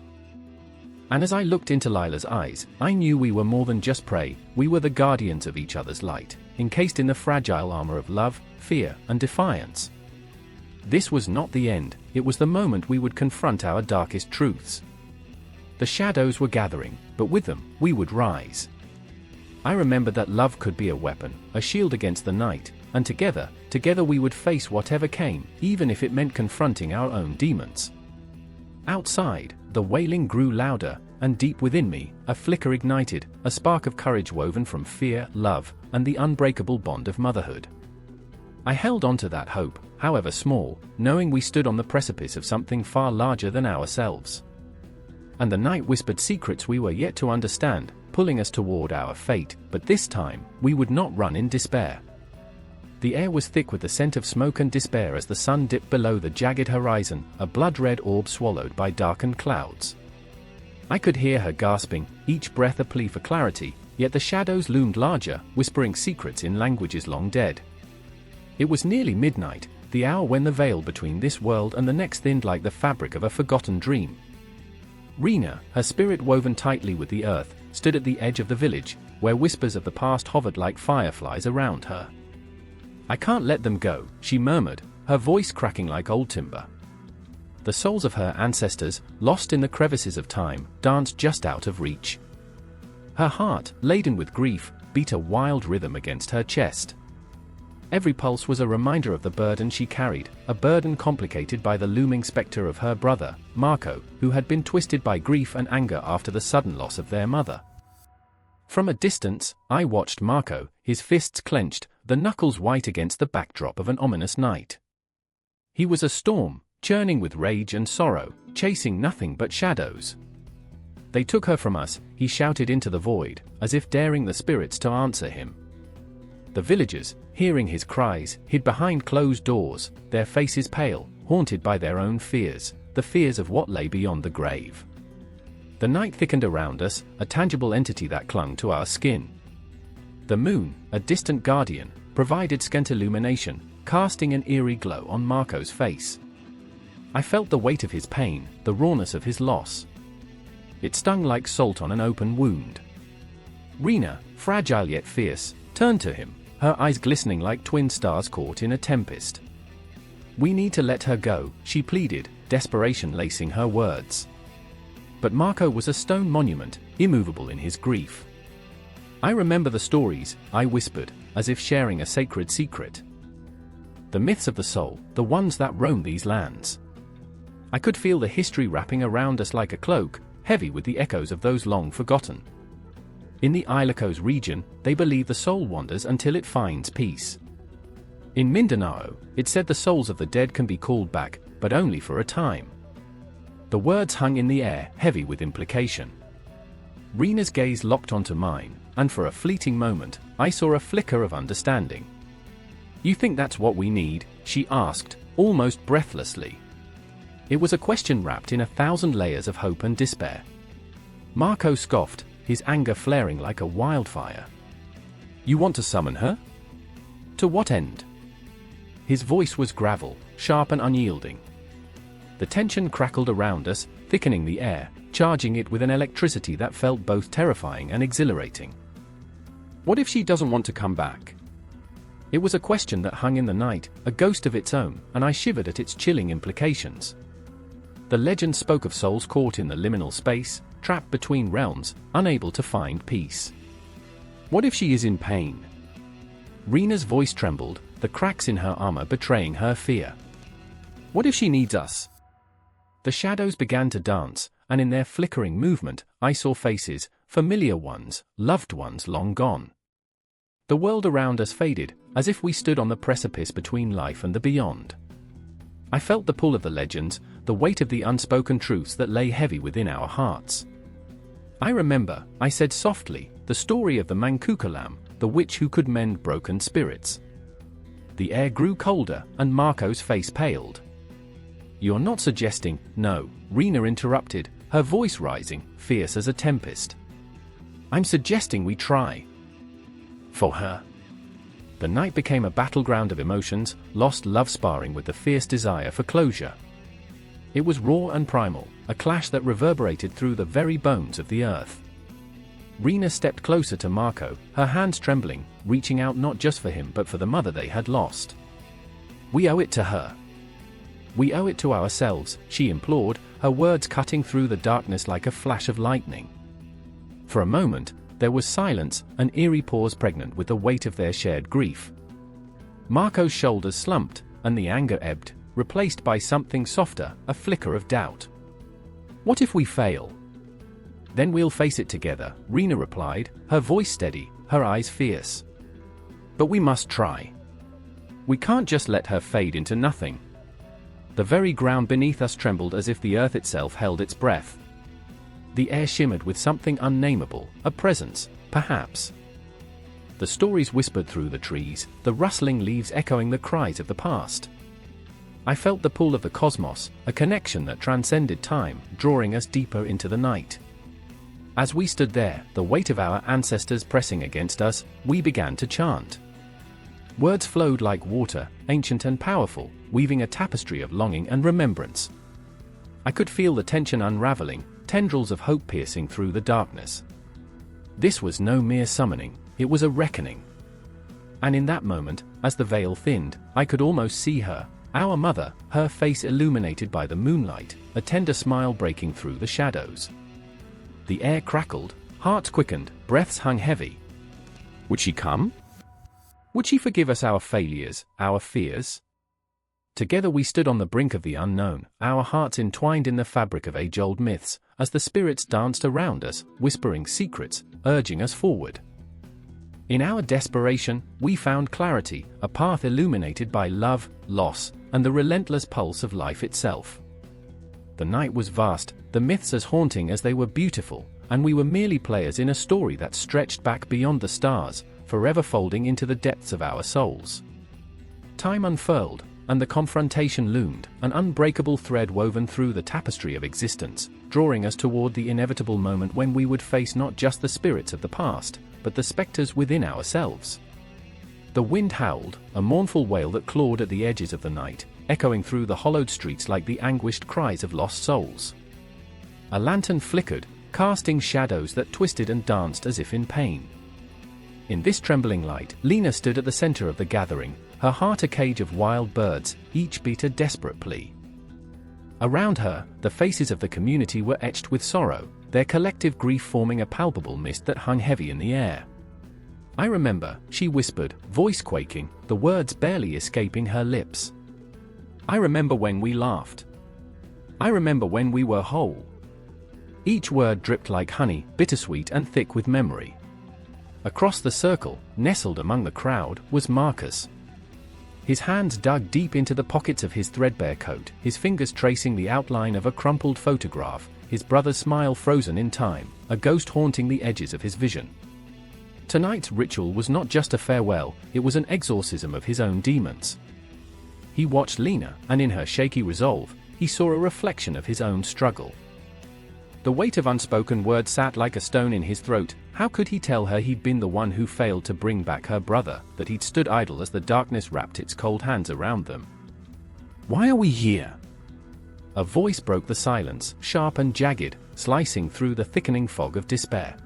S1: And as I looked into Lila's eyes, I knew we were more than just prey, we were the guardians of each other's light, encased in the fragile armor of love, fear, and defiance. This was not the end, it was the moment we would confront our darkest truths. The shadows were gathering, but with them, we would rise. I remembered that love could be a weapon, a shield against the night, and together we would face whatever came, even if it meant confronting our own demons. Outside, the wailing grew louder, and deep within me, a flicker ignited, a spark of courage woven from fear, love, and the unbreakable bond of motherhood. I held on to that hope, however small, knowing we stood on the precipice of something far larger than ourselves. And the night whispered secrets we were yet to understand, pulling us toward our fate, but this time, we would not run in despair. The air was thick with the scent of smoke and despair as the sun dipped below the jagged horizon, a blood-red orb swallowed by darkened clouds. I could hear her gasping, each breath a plea for clarity, yet the shadows loomed larger, whispering secrets in languages long dead. It was nearly midnight, the hour when the veil between this world and the next thinned like the fabric of a forgotten dream. Rena, her spirit woven tightly with the earth, stood at the edge of the village, where whispers of the past hovered like fireflies around her. "I can't let them go," she murmured, her voice cracking like old timber. The souls of her ancestors, lost in the crevices of time, danced just out of reach. Her heart, laden with grief, beat a wild rhythm against her chest. Every pulse was a reminder of the burden she carried, a burden complicated by the looming specter of her brother, Marco, who had been twisted by grief and anger after the sudden loss of their mother. From a distance, I watched Marco, his fists clenched, the knuckles white against the backdrop of an ominous night. He was a storm, churning with rage and sorrow, chasing nothing but shadows. "They took her from us," he shouted into the void, as if daring the spirits to answer him. The villagers, hearing his cries, hid behind closed doors, their faces pale, haunted by their own fears, the fears of what lay beyond the grave. The night thickened around us, a tangible entity that clung to our skin. The moon, a distant guardian, provided scant illumination, casting an eerie glow on Marco's face. I felt the weight of his pain, the rawness of his loss. It stung like salt on an open wound. Rena, fragile yet fierce, turned to him, her eyes glistening like twin stars caught in a tempest. "We need to let her go," she pleaded, desperation lacing her words. But Marco was a stone monument, immovable in his grief. "I remember the stories," I whispered, as if sharing a sacred secret. "The myths of the soul, the ones that roam these lands." I could feel the history wrapping around us like a cloak, heavy with the echoes of those long forgotten. In the Ilocos region, they believe the soul wanders until it finds peace. In Mindanao, it said the souls of the dead can be called back, but only for a time. The words hung in the air, heavy with implication. Rena's gaze locked onto mine, and for a fleeting moment, I saw a flicker of understanding. "You think that's what we need?" she asked, almost breathlessly. It was a question wrapped in 1,000 layers of hope and despair. Marco scoffed, his anger flaring like a wildfire. "You want to summon her? To what end?" His voice was gravel, sharp and unyielding. The tension crackled around us, thickening the air, charging it with an electricity that felt both terrifying and exhilarating. "What if she doesn't want to come back?" It was a question that hung in the night, a ghost of its own, and I shivered at its chilling implications. The legend spoke of souls caught in the liminal space, trapped between realms, unable to find peace. "What if she is in pain?" Rena's voice trembled, the cracks in her armor betraying her fear. "What if she needs us?" The shadows began to dance, and in their flickering movement, I saw faces, familiar ones, loved ones long gone. The world around us faded, as if we stood on the precipice between life and the beyond. I felt the pull of the legends, the weight of the unspoken truths that lay heavy within our hearts. "I remember," I said softly, "the story of the Mangkukulam, the witch who could mend broken spirits." The air grew colder, and Marco's face paled. "You're not suggesting—" "No," Rena interrupted, her voice rising, fierce as a tempest. "I'm suggesting we try. For her." The night became a battleground of emotions, lost love sparring with the fierce desire for closure. It was raw and primal, a clash that reverberated through the very bones of the earth. Rena stepped closer to Marco, her hands trembling, reaching out not just for him but for the mother they had lost. "We owe it to her. We owe it to ourselves," she implored, her words cutting through the darkness like a flash of lightning. For a moment, there was silence, an eerie pause pregnant with the weight of their shared grief. Marco's shoulders slumped, and the anger ebbed, replaced by something softer, a flicker of doubt. "What if we fail?" "Then we'll face it together," Rena replied, her voice steady, her eyes fierce. "But we must try. We can't just let her fade into nothing." The very ground beneath us trembled as if the earth itself held its breath. The air shimmered with something unnameable, a presence, perhaps. The stories whispered through the trees, the rustling leaves echoing the cries of the past. I felt the pull of the cosmos, a connection that transcended time, drawing us deeper into the night. As we stood there, the weight of our ancestors pressing against us, we began to chant. Words flowed like water, ancient and powerful, weaving a tapestry of longing and remembrance. I could feel the tension unraveling, tendrils of hope piercing through the darkness. This was no mere summoning, it was a reckoning. And in that moment, as the veil thinned, I could almost see her, our mother, her face illuminated by the moonlight, a tender smile breaking through the shadows. The air crackled, hearts quickened, breaths hung heavy. Would she come? Would she forgive us our failures, our fears? Together we stood on the brink of the unknown, our hearts entwined in the fabric of age-old myths, as the spirits danced around us, whispering secrets, urging us forward. In our desperation, we found clarity, a path illuminated by love, loss, and the relentless pulse of life itself. The night was vast, the myths as haunting as they were beautiful, and we were merely players in a story that stretched back beyond the stars, forever folding into the depths of our souls. Time unfurled, and the confrontation loomed, an unbreakable thread woven through the tapestry of existence, drawing us toward the inevitable moment when we would face not just the spirits of the past, but the specters within ourselves. The wind howled, a mournful wail that clawed at the edges of the night, echoing through the hollowed streets like the anguished cries of lost souls. A lantern flickered, casting shadows that twisted and danced as if in pain. In this trembling light, Lena stood at the center of the gathering, her heart a cage of wild birds, each beat a desperate plea. Around her, the faces of the community were etched with sorrow, their collective grief forming a palpable mist that hung heavy in the air. "I remember," she whispered, voice quaking, the words barely escaping her lips. "I remember when we laughed. I remember when we were whole." Each word dripped like honey, bittersweet and thick with memory. Across the circle, nestled among the crowd, was Marcus. His hands dug deep into the pockets of his threadbare coat, his fingers tracing the outline of a crumpled photograph, his brother's smile frozen in time, a ghost haunting the edges of his vision. Tonight's ritual was not just a farewell, it was an exorcism of his own demons. He watched Lena, and in her shaky resolve, he saw a reflection of his own struggle. The weight of unspoken words sat like a stone in his throat. How could he tell her he'd been the one who failed to bring back her brother, that he'd stood idle as the darkness wrapped its cold hands around them? "Why are we here?" A voice broke the silence, sharp and jagged, slicing through the thickening fog of despair.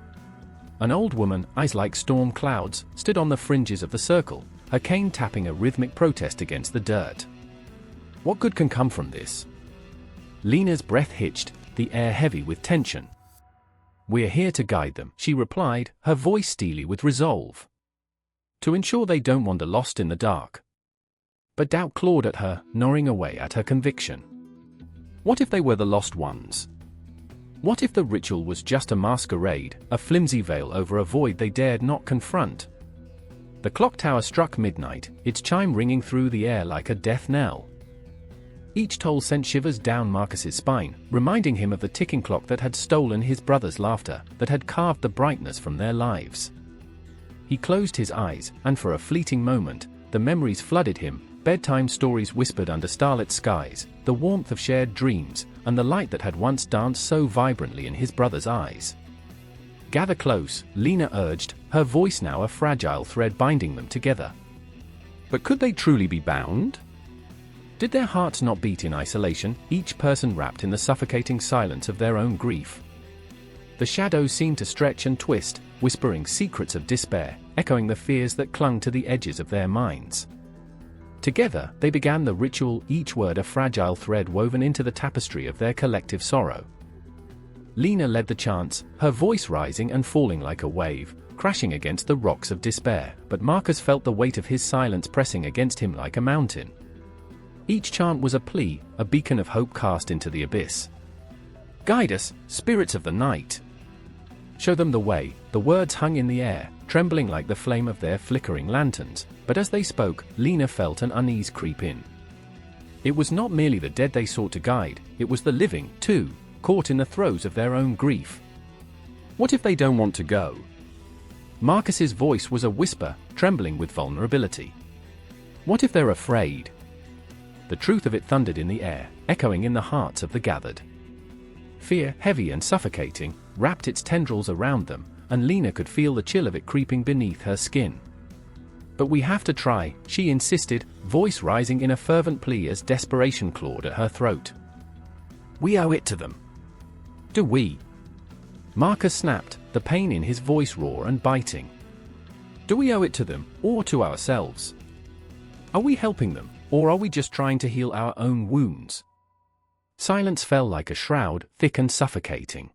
S1: An old woman, eyes like storm clouds, stood on the fringes of the circle, her cane tapping a rhythmic protest against the dirt. "What good can come from this?" Lena's breath hitched, the air heavy with tension. "We're here to guide them," she replied, her voice steely with resolve. "To ensure they don't wander lost in the dark." But doubt clawed at her, gnawing away at her conviction. What if they were the lost ones? What if the ritual was just a masquerade, a flimsy veil over a void they dared not confront? The clock tower struck midnight, its chime ringing through the air like a death knell. Each toll sent shivers down Marcus's spine, reminding him of the ticking clock that had stolen his brother's laughter, that had carved the brightness from their lives. He closed his eyes, and for a fleeting moment, the memories flooded him, bedtime stories whispered under starlit skies, the warmth of shared dreams, and the light that had once danced so vibrantly in his brother's eyes. "Gather close," Lena urged, her voice now a fragile thread binding them together. But could they truly be bound? Did their hearts not beat in isolation, each person wrapped in the suffocating silence of their own grief? The shadows seemed to stretch and twist, whispering secrets of despair, echoing the fears that clung to the edges of their minds. Together, they began the ritual, each word a fragile thread woven into the tapestry of their collective sorrow. Lena led the chants, her voice rising and falling like a wave, crashing against the rocks of despair, but Marcus felt the weight of his silence pressing against him like a mountain. Each chant was a plea, a beacon of hope cast into the abyss. "Guide us, spirits of the night. Show them the way," the words hung in the air, trembling like the flame of their flickering lanterns, but as they spoke, Lena felt an unease creep in. It was not merely the dead they sought to guide, it was the living, too, caught in the throes of their own grief. "What if they don't want to go?" Marcus's voice was a whisper, trembling with vulnerability. "What if they're afraid?" The truth of it thundered in the air, echoing in the hearts of the gathered. Fear, heavy and suffocating, wrapped its tendrils around them, and Lena could feel the chill of it creeping beneath her skin. "But we have to try," she insisted, voice rising in a fervent plea as desperation clawed at her throat. "We owe it to them." "Do we?" Marcus snapped, the pain in his voice raw and biting. "Do we owe it to them, or to ourselves? Are we helping them, or are we just trying to heal our own wounds?" Silence fell like a shroud, thick and suffocating.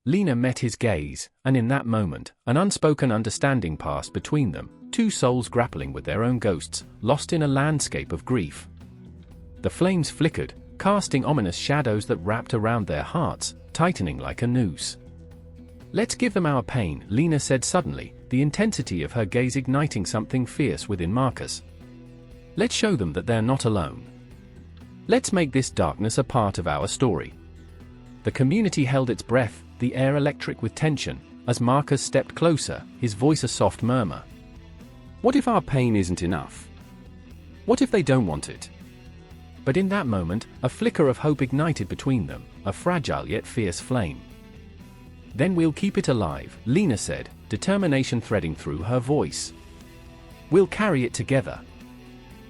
S1: Lena met his gaze, and in that moment, an unspoken understanding passed between them, two souls grappling with their own ghosts, lost in a landscape of grief. The flames flickered, casting ominous shadows that wrapped around their hearts, tightening like a noose. "Let's give them our pain," Lena said suddenly, the intensity of her gaze igniting something fierce within Marcus. "Let's show them that they're not alone. Let's make this darkness a part of our story." The community held its breath, the air electric with tension, as Marcus stepped closer, his voice a soft murmur. "What if our pain isn't enough? What if they don't want it?" But in that moment, a flicker of hope ignited between them, a fragile yet fierce flame. "Then we'll keep it alive," Lena said, determination threading through her voice. "We'll carry it together."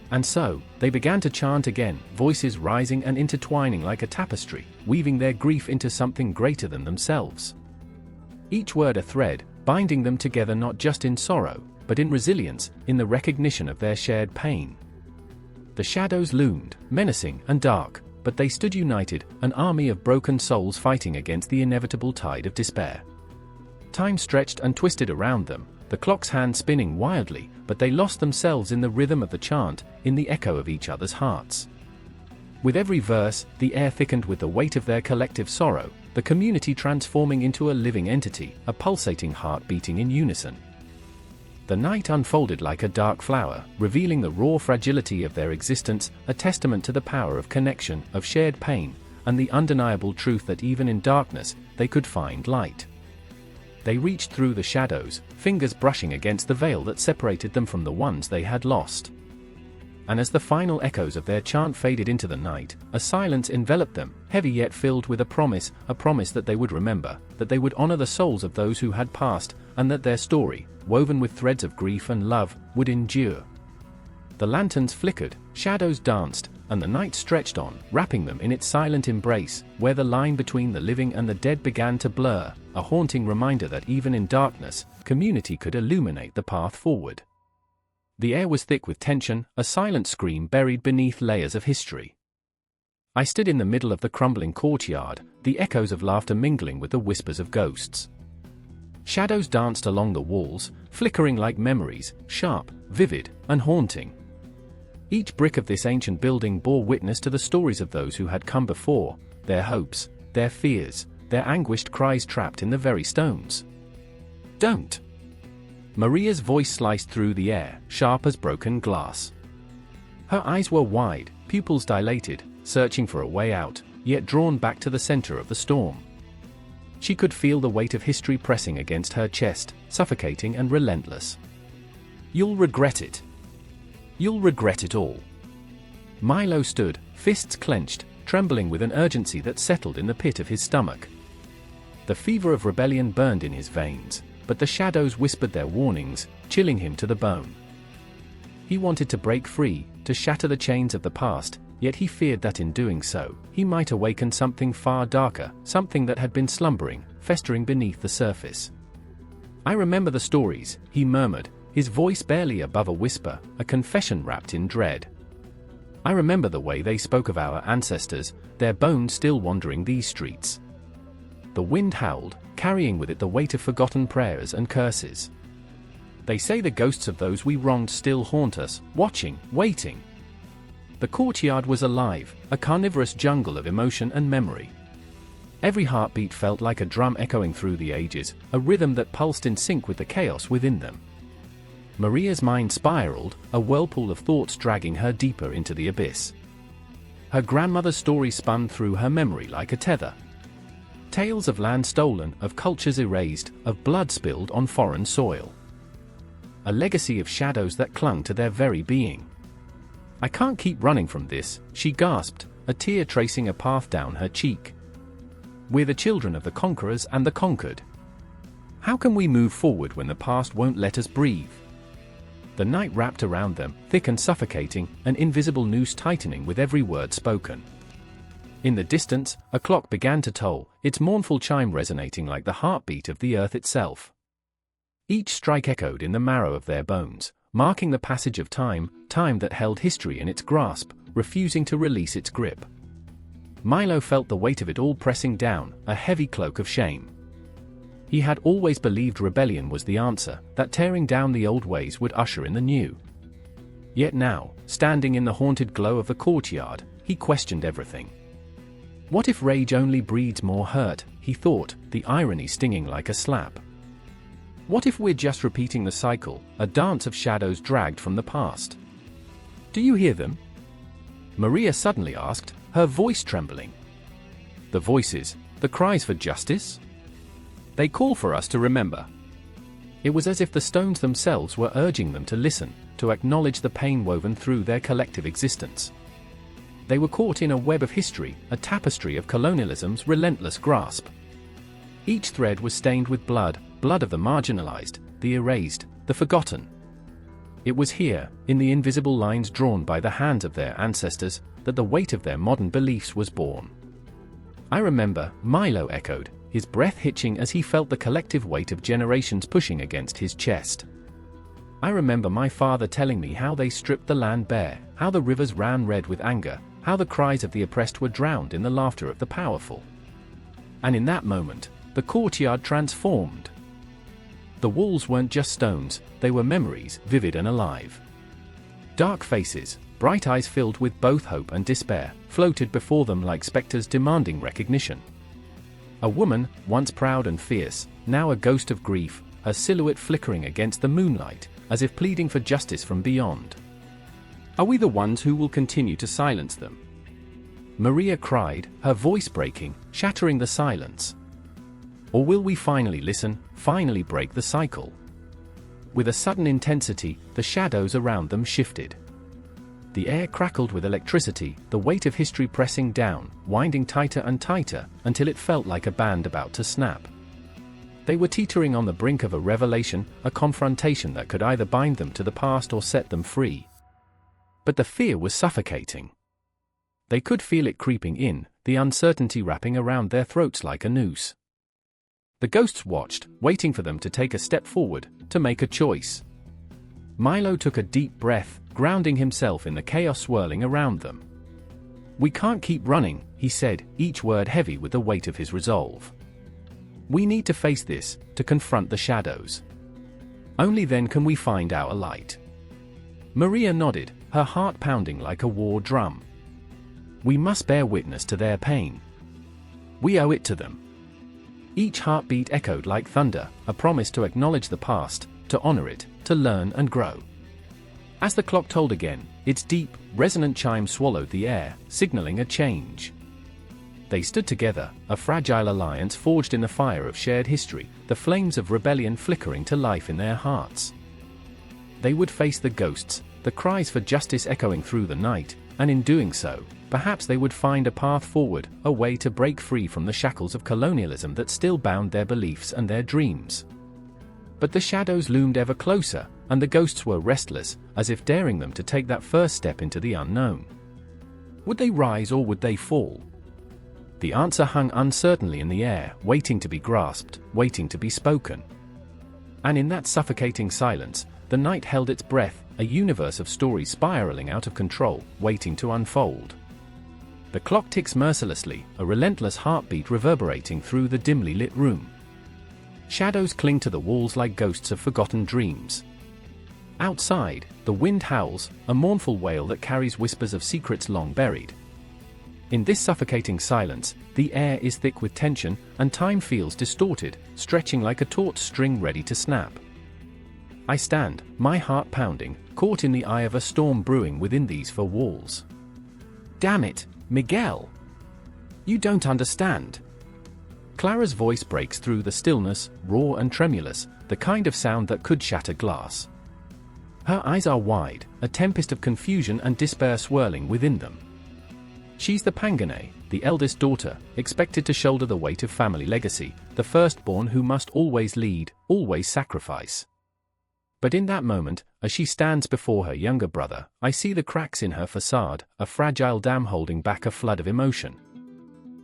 S1: And so, they began to chant again, voices rising and intertwining like a tapestry, weaving their grief into something greater than themselves. Each word a thread, binding them together not just in sorrow, but in resilience, in the recognition of their shared pain. The shadows loomed, menacing and dark, but they stood united, an army of broken souls fighting against the inevitable tide of despair. Time stretched and twisted around them, the clock's hand spinning wildly, but they lost themselves in the rhythm of the chant, in the echo of each other's hearts. With every verse, the air thickened with the weight of their collective sorrow, the community transforming into a living entity, a pulsating heart beating in unison. The night unfolded like a dark flower, revealing the raw fragility of their existence, a testament to the power of connection, of shared pain, and the undeniable truth that even in darkness, they could find light. They reached through the shadows, fingers brushing against the veil that separated them from the ones they had lost. And as the final echoes of their chant faded into the night, a silence enveloped them, heavy yet filled with a promise that they would remember, that they would honor the souls of those who had passed, and that their story, woven with threads of grief and love, would endure. The lanterns flickered, shadows danced, and the night stretched on, wrapping them in its silent embrace, where the line between the living and the dead began to blur, a haunting reminder that even in darkness, community could illuminate the path forward. The air was thick with tension, a silent scream buried beneath layers of history. I stood in the middle of the crumbling courtyard, the echoes of laughter mingling with the whispers of ghosts. Shadows danced along the walls, flickering like memories, sharp, vivid, and haunting. Each brick of this ancient building bore witness to the stories of those who had come before, their hopes, their fears, their anguished cries trapped in the very stones. "Don't!" Maria's voice sliced through the air, sharp as broken glass. Her eyes were wide, pupils dilated, searching for a way out, yet drawn back to the center of the storm. She could feel the weight of history pressing against her chest, suffocating and relentless. "You'll regret it. You'll regret it all." Milo stood, fists clenched, trembling with an urgency that settled in the pit of his stomach. The fever of rebellion burned in his veins, but the shadows whispered their warnings, chilling him to the bone. He wanted to break free, to shatter the chains of the past, yet he feared that in doing so, he might awaken something far darker, something that had been slumbering, festering beneath the surface. "I remember the stories," he murmured, his voice barely above a whisper, a confession wrapped in dread. "I remember the way they spoke of our ancestors, their bones still wandering these streets." The wind howled, carrying with it the weight of forgotten prayers and curses. "They say the ghosts of those we wronged still haunt us, watching, waiting." The courtyard was alive, a carnivorous jungle of emotion and memory. Every heartbeat felt like a drum echoing through the ages, a rhythm that pulsed in sync with the chaos within them. Maria's mind spiraled, a whirlpool of thoughts dragging her deeper into the abyss. Her grandmother's story spun through her memory like a tether. Tales of land stolen, of cultures erased, of blood spilled on foreign soil. A legacy of shadows that clung to their very being. "I can't keep running from this," she gasped, a tear tracing a path down her cheek. "We're the children of the conquerors and the conquered. How can we move forward when the past won't let us breathe?" The night wrapped around them, thick and suffocating, an invisible noose tightening with every word spoken. In the distance, a clock began to toll, its mournful chime resonating like the heartbeat of the earth itself. Each strike echoed in the marrow of their bones, marking the passage of time, time that held history in its grasp, refusing to release its grip. Milo felt the weight of it all pressing down, a heavy cloak of shame. He had always believed rebellion was the answer, that tearing down the old ways would usher in the new. Yet now, standing in the haunted glow of the courtyard, he questioned everything. What if rage only breeds more hurt, he thought, the irony stinging like a slap. What if we're just repeating the cycle, a dance of shadows dragged from the past? Do you hear them? Maria suddenly asked, her voice trembling. The voices, the cries for justice? They call for us to remember. It was as if the stones themselves were urging them to listen, to acknowledge the pain woven through their collective existence. They were caught in a web of history, a tapestry of colonialism's relentless grasp. Each thread was stained with blood, blood of the marginalized, the erased, the forgotten. It was here, in the invisible lines drawn by the hands of their ancestors, that the weight of their modern beliefs was born. I remember, Milo echoed, his breath hitching as he felt the collective weight of generations pushing against his chest. I remember my father telling me how they stripped the land bare, how the rivers ran red with anger, how the cries of the oppressed were drowned in the laughter of the powerful. And in that moment, the courtyard transformed. The walls weren't just stones, they were memories, vivid and alive. Dark faces, bright eyes filled with both hope and despair, floated before them like specters demanding recognition. A woman, once proud and fierce, now a ghost of grief, her silhouette flickering against the moonlight, as if pleading for justice from beyond. Are we the ones who will continue to silence them? Maria cried, her voice breaking, shattering the silence. Or will we finally listen, finally break the cycle? With a sudden intensity, the shadows around them shifted. The air crackled with electricity, the weight of history pressing down, winding tighter and tighter, until it felt like a band about to snap. They were teetering on the brink of a revelation, a confrontation that could either bind them to the past or set them free. But the fear was suffocating. They could feel it creeping in, the uncertainty wrapping around their throats like a noose. The ghosts watched, waiting for them to take a step forward, to make a choice. Milo took a deep breath, grounding himself in the chaos swirling around them. We can't keep running, he said, each word heavy with the weight of his resolve. We need to face this, to confront the shadows. Only then can we find our light. Maria nodded, her heart pounding like a war drum. We must bear witness to their pain. We owe it to them. Each heartbeat echoed like thunder, a promise to acknowledge the past, to honor it, to learn and grow. As the clock tolled again, its deep, resonant chime swallowed the air, signaling a change. They stood together, a fragile alliance forged in the fire of shared history, the flames of rebellion flickering to life in their hearts. They would face the ghosts, the cries for justice echoing through the night, and in doing so, perhaps they would find a path forward, a way to break free from the shackles of colonialism that still bound their beliefs and their dreams. But the shadows loomed ever closer, and the ghosts were restless, as if daring them to take that first step into the unknown. Would they rise or would they fall? The answer hung uncertainly in the air, waiting to be grasped, waiting to be spoken. And in that suffocating silence, the night held its breath, a universe of stories spiraling out of control, waiting to unfold. The clock ticks mercilessly, a relentless heartbeat reverberating through the dimly lit room. Shadows cling to the walls like ghosts of forgotten dreams. Outside, the wind howls, a mournful wail that carries whispers of secrets long buried. In this suffocating silence, the air is thick with tension, and time feels distorted, stretching like a taut string ready to snap. I stand, my heart pounding, caught in the eye of a storm brewing within these four walls. Damn it, Miguel! You don't understand. Clara's voice breaks through the stillness, raw and tremulous, the kind of sound that could shatter glass. Her eyes are wide, a tempest of confusion and despair swirling within them. She's the Pangane, the eldest daughter, expected to shoulder the weight of family legacy, the firstborn who must always lead, always sacrifice. But in that moment, as she stands before her younger brother, I see the cracks in her facade, a fragile dam holding back a flood of emotion.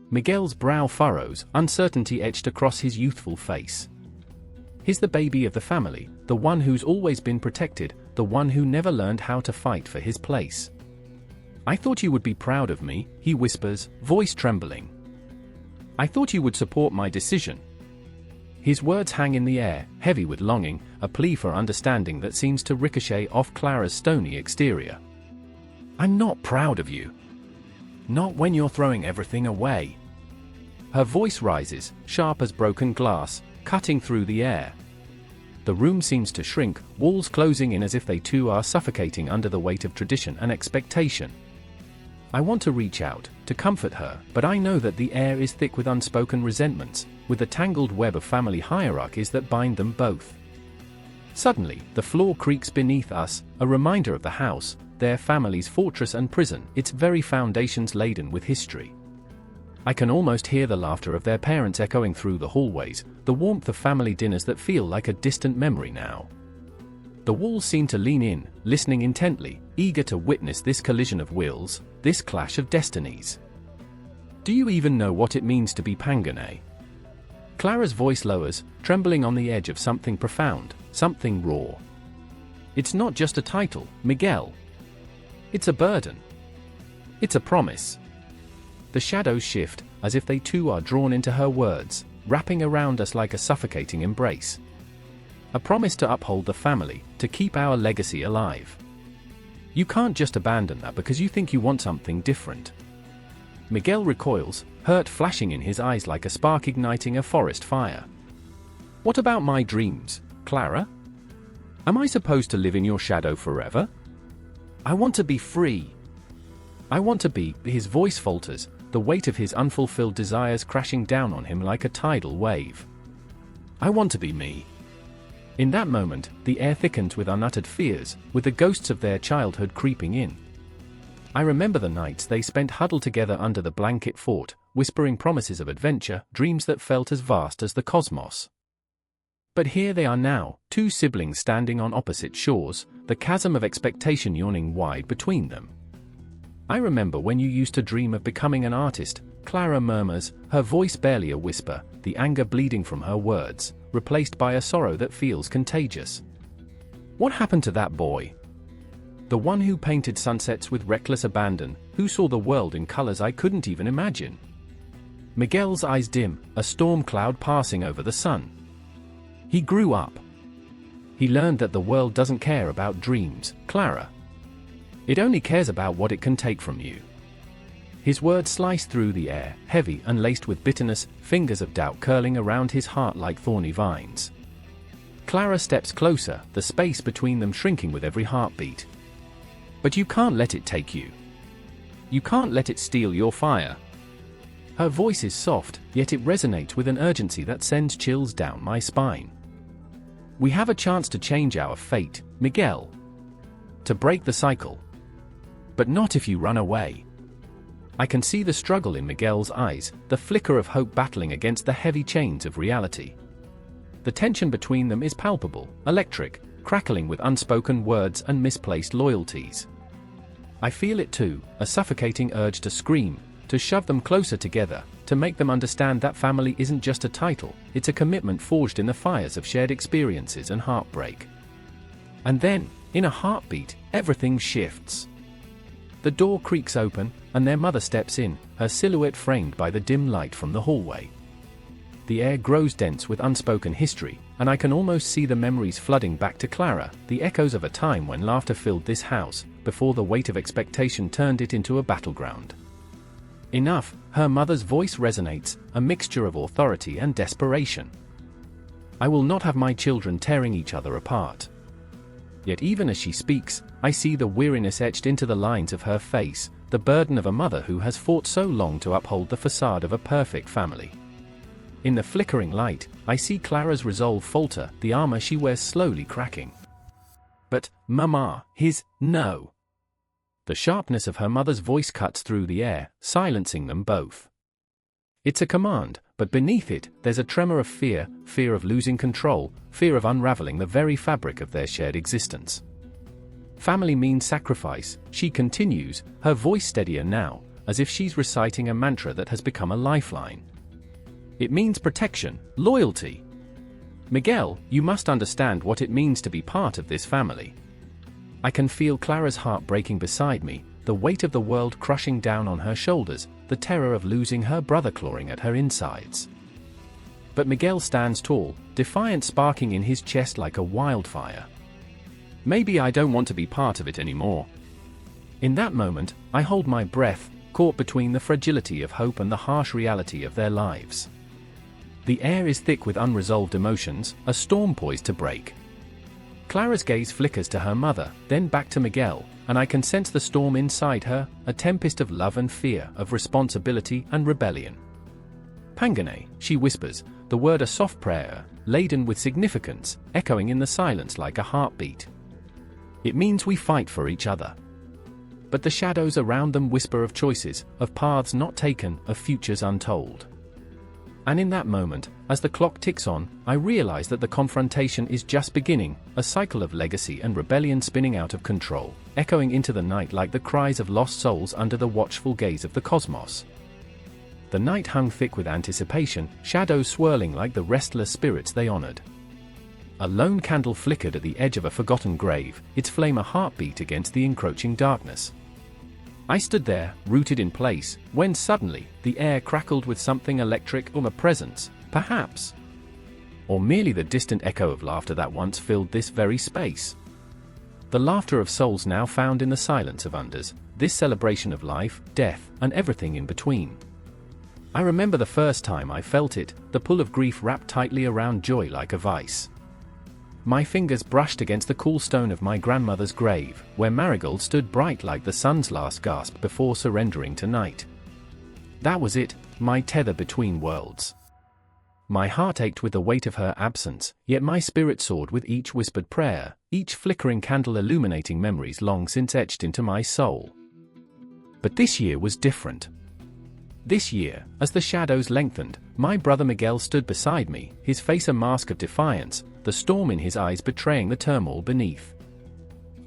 S1: Miguel's brow furrows, uncertainty etched across his youthful face. He's the baby of the family, the one who's always been protected, the one who never learned how to fight for his place. I thought you would be proud of me, he whispers, voice trembling. I thought you would support my decision. His words hang in the air, heavy with longing, a plea for understanding that seems to ricochet off Clara's stony exterior. "I'm not proud of you. Not when you're throwing everything away." Her voice rises, sharp as broken glass, cutting through the air. The room seems to shrink, walls closing in as if they too are suffocating under the weight of tradition and expectation. I want to reach out, to comfort her, but I know that the air is thick with unspoken resentments, with the tangled web of family hierarchies that bind them both. Suddenly, the floor creaks beneath us, a reminder of the house, their family's fortress and prison, its very foundations laden with history. I can almost hear the laughter of their parents echoing through the hallways, the warmth of family dinners that feel like a distant memory now. The walls seem to lean in, listening intently, eager to witness this collision of wills, this clash of destinies. "Do you even know what it means to be Pangane?" Clara's voice lowers, trembling on the edge of something profound, something raw. "It's not just a title, Miguel. It's a burden. It's a promise." The shadows shift, as if they too are drawn into her words, wrapping around us like a suffocating embrace. A promise to uphold the family, to keep our legacy alive. You can't just abandon that because you think you want something different. Miguel recoils, hurt flashing in his eyes like a spark igniting a forest fire. "What about my dreams, Clara? Am I supposed to live in your shadow forever? I want to be free. I want to be," his voice falters, the weight of his unfulfilled desires crashing down on him like a tidal wave. "I want to be me." In that moment, the air thickens with unuttered fears, with the ghosts of their childhood creeping in. I remember the nights they spent huddled together under the blanket fort, whispering promises of adventure, dreams that felt as vast as the cosmos. But here they are now, two siblings standing on opposite shores, the chasm of expectation yawning wide between them. "I remember when you used to dream of becoming an artist," Clara murmurs, her voice barely a whisper, the anger bleeding from her words, replaced by a sorrow that feels contagious. "What happened to that boy? The one who painted sunsets with reckless abandon, who saw the world in colors I couldn't even imagine?" Miguel's eyes dim, a storm cloud passing over the sun. "He grew up. He learned that the world doesn't care about dreams, Clara. It only cares about what it can take from you." His words slice through the air, heavy and laced with bitterness, fingers of doubt curling around his heart like thorny vines. Clara steps closer, the space between them shrinking with every heartbeat. "But you can't let it take you. You can't let it steal your fire." Her voice is soft, yet it resonates with an urgency that sends chills down my spine. "We have a chance to change our fate, Miguel. To break the cycle. But not if you run away." I can see the struggle in Miguel's eyes, the flicker of hope battling against the heavy chains of reality. The tension between them is palpable, electric, crackling with unspoken words and misplaced loyalties. I feel it too, a suffocating urge to scream, to shove them closer together, to make them understand that family isn't just a title, it's a commitment forged in the fires of shared experiences and heartbreak. And then, in a heartbeat, everything shifts. The door creaks open, and their mother steps in, her silhouette framed by the dim light from the hallway. The air grows dense with unspoken history, and I can almost see the memories flooding back to Clara, the echoes of a time when laughter filled this house, before the weight of expectation turned it into a battleground. "Enough," her mother's voice resonates, a mixture of authority and desperation. "I will not have my children tearing each other apart." Yet even as she speaks, I see the weariness etched into the lines of her face, the burden of a mother who has fought so long to uphold the facade of a perfect family. In the flickering light, I see Clara's resolve falter, the armor she wears slowly cracking. "But, Mama, no." The sharpness of her mother's voice cuts through the air, silencing them both. It's a command, but beneath it, there's a tremor of fear, fear of losing control, fear of unraveling the very fabric of their shared existence. "Family means sacrifice," she continues, her voice steadier now, as if she's reciting a mantra that has become a lifeline. "It means protection, loyalty. Miguel, you must understand what it means to be part of this family." I can feel Clara's heart breaking beside me, the weight of the world crushing down on her shoulders, the terror of losing her brother clawing at her insides. But Miguel stands tall, defiance sparking in his chest like a wildfire. Maybe I don't want to be part of it anymore. In that moment, I hold my breath, caught between the fragility of hope and the harsh reality of their lives. The air is thick with unresolved emotions, a storm poised to break. Clara's gaze flickers to her mother, then back to Miguel, and I can sense the storm inside her, a tempest of love and fear, of responsibility and rebellion. Pangane, she whispers, the word a soft prayer, laden with significance, echoing in the silence like a heartbeat. It means we fight for each other. But the shadows around them whisper of choices, of paths not taken, of futures untold. And in that moment, as the clock ticks on, I realize that the confrontation is just beginning, a cycle of legacy and rebellion spinning out of control, echoing into the night like the cries of lost souls under the watchful gaze of the cosmos. The night hung thick with anticipation, shadows swirling like the restless spirits they honored. A lone candle flickered at the edge of a forgotten grave, its flame a heartbeat against the encroaching darkness. I stood there, rooted in place, when suddenly, the air crackled with something electric, or a presence, perhaps. Or merely the distant echo of laughter that once filled this very space. The laughter of souls now found in the silence of unders, this celebration of life, death, and everything in between. I remember the first time I felt it, the pull of grief wrapped tightly around joy like a vice. My fingers brushed against the cool stone of my grandmother's grave, where Marigold stood bright like the sun's last gasp before surrendering to night. That was it, my tether between worlds. My heart ached with the weight of her absence, yet my spirit soared with each whispered prayer, each flickering candle illuminating memories long since etched into my soul. But this year was different. This year, as the shadows lengthened, my brother Miguel stood beside me, his face a mask of defiance, the storm in his eyes betraying the turmoil beneath.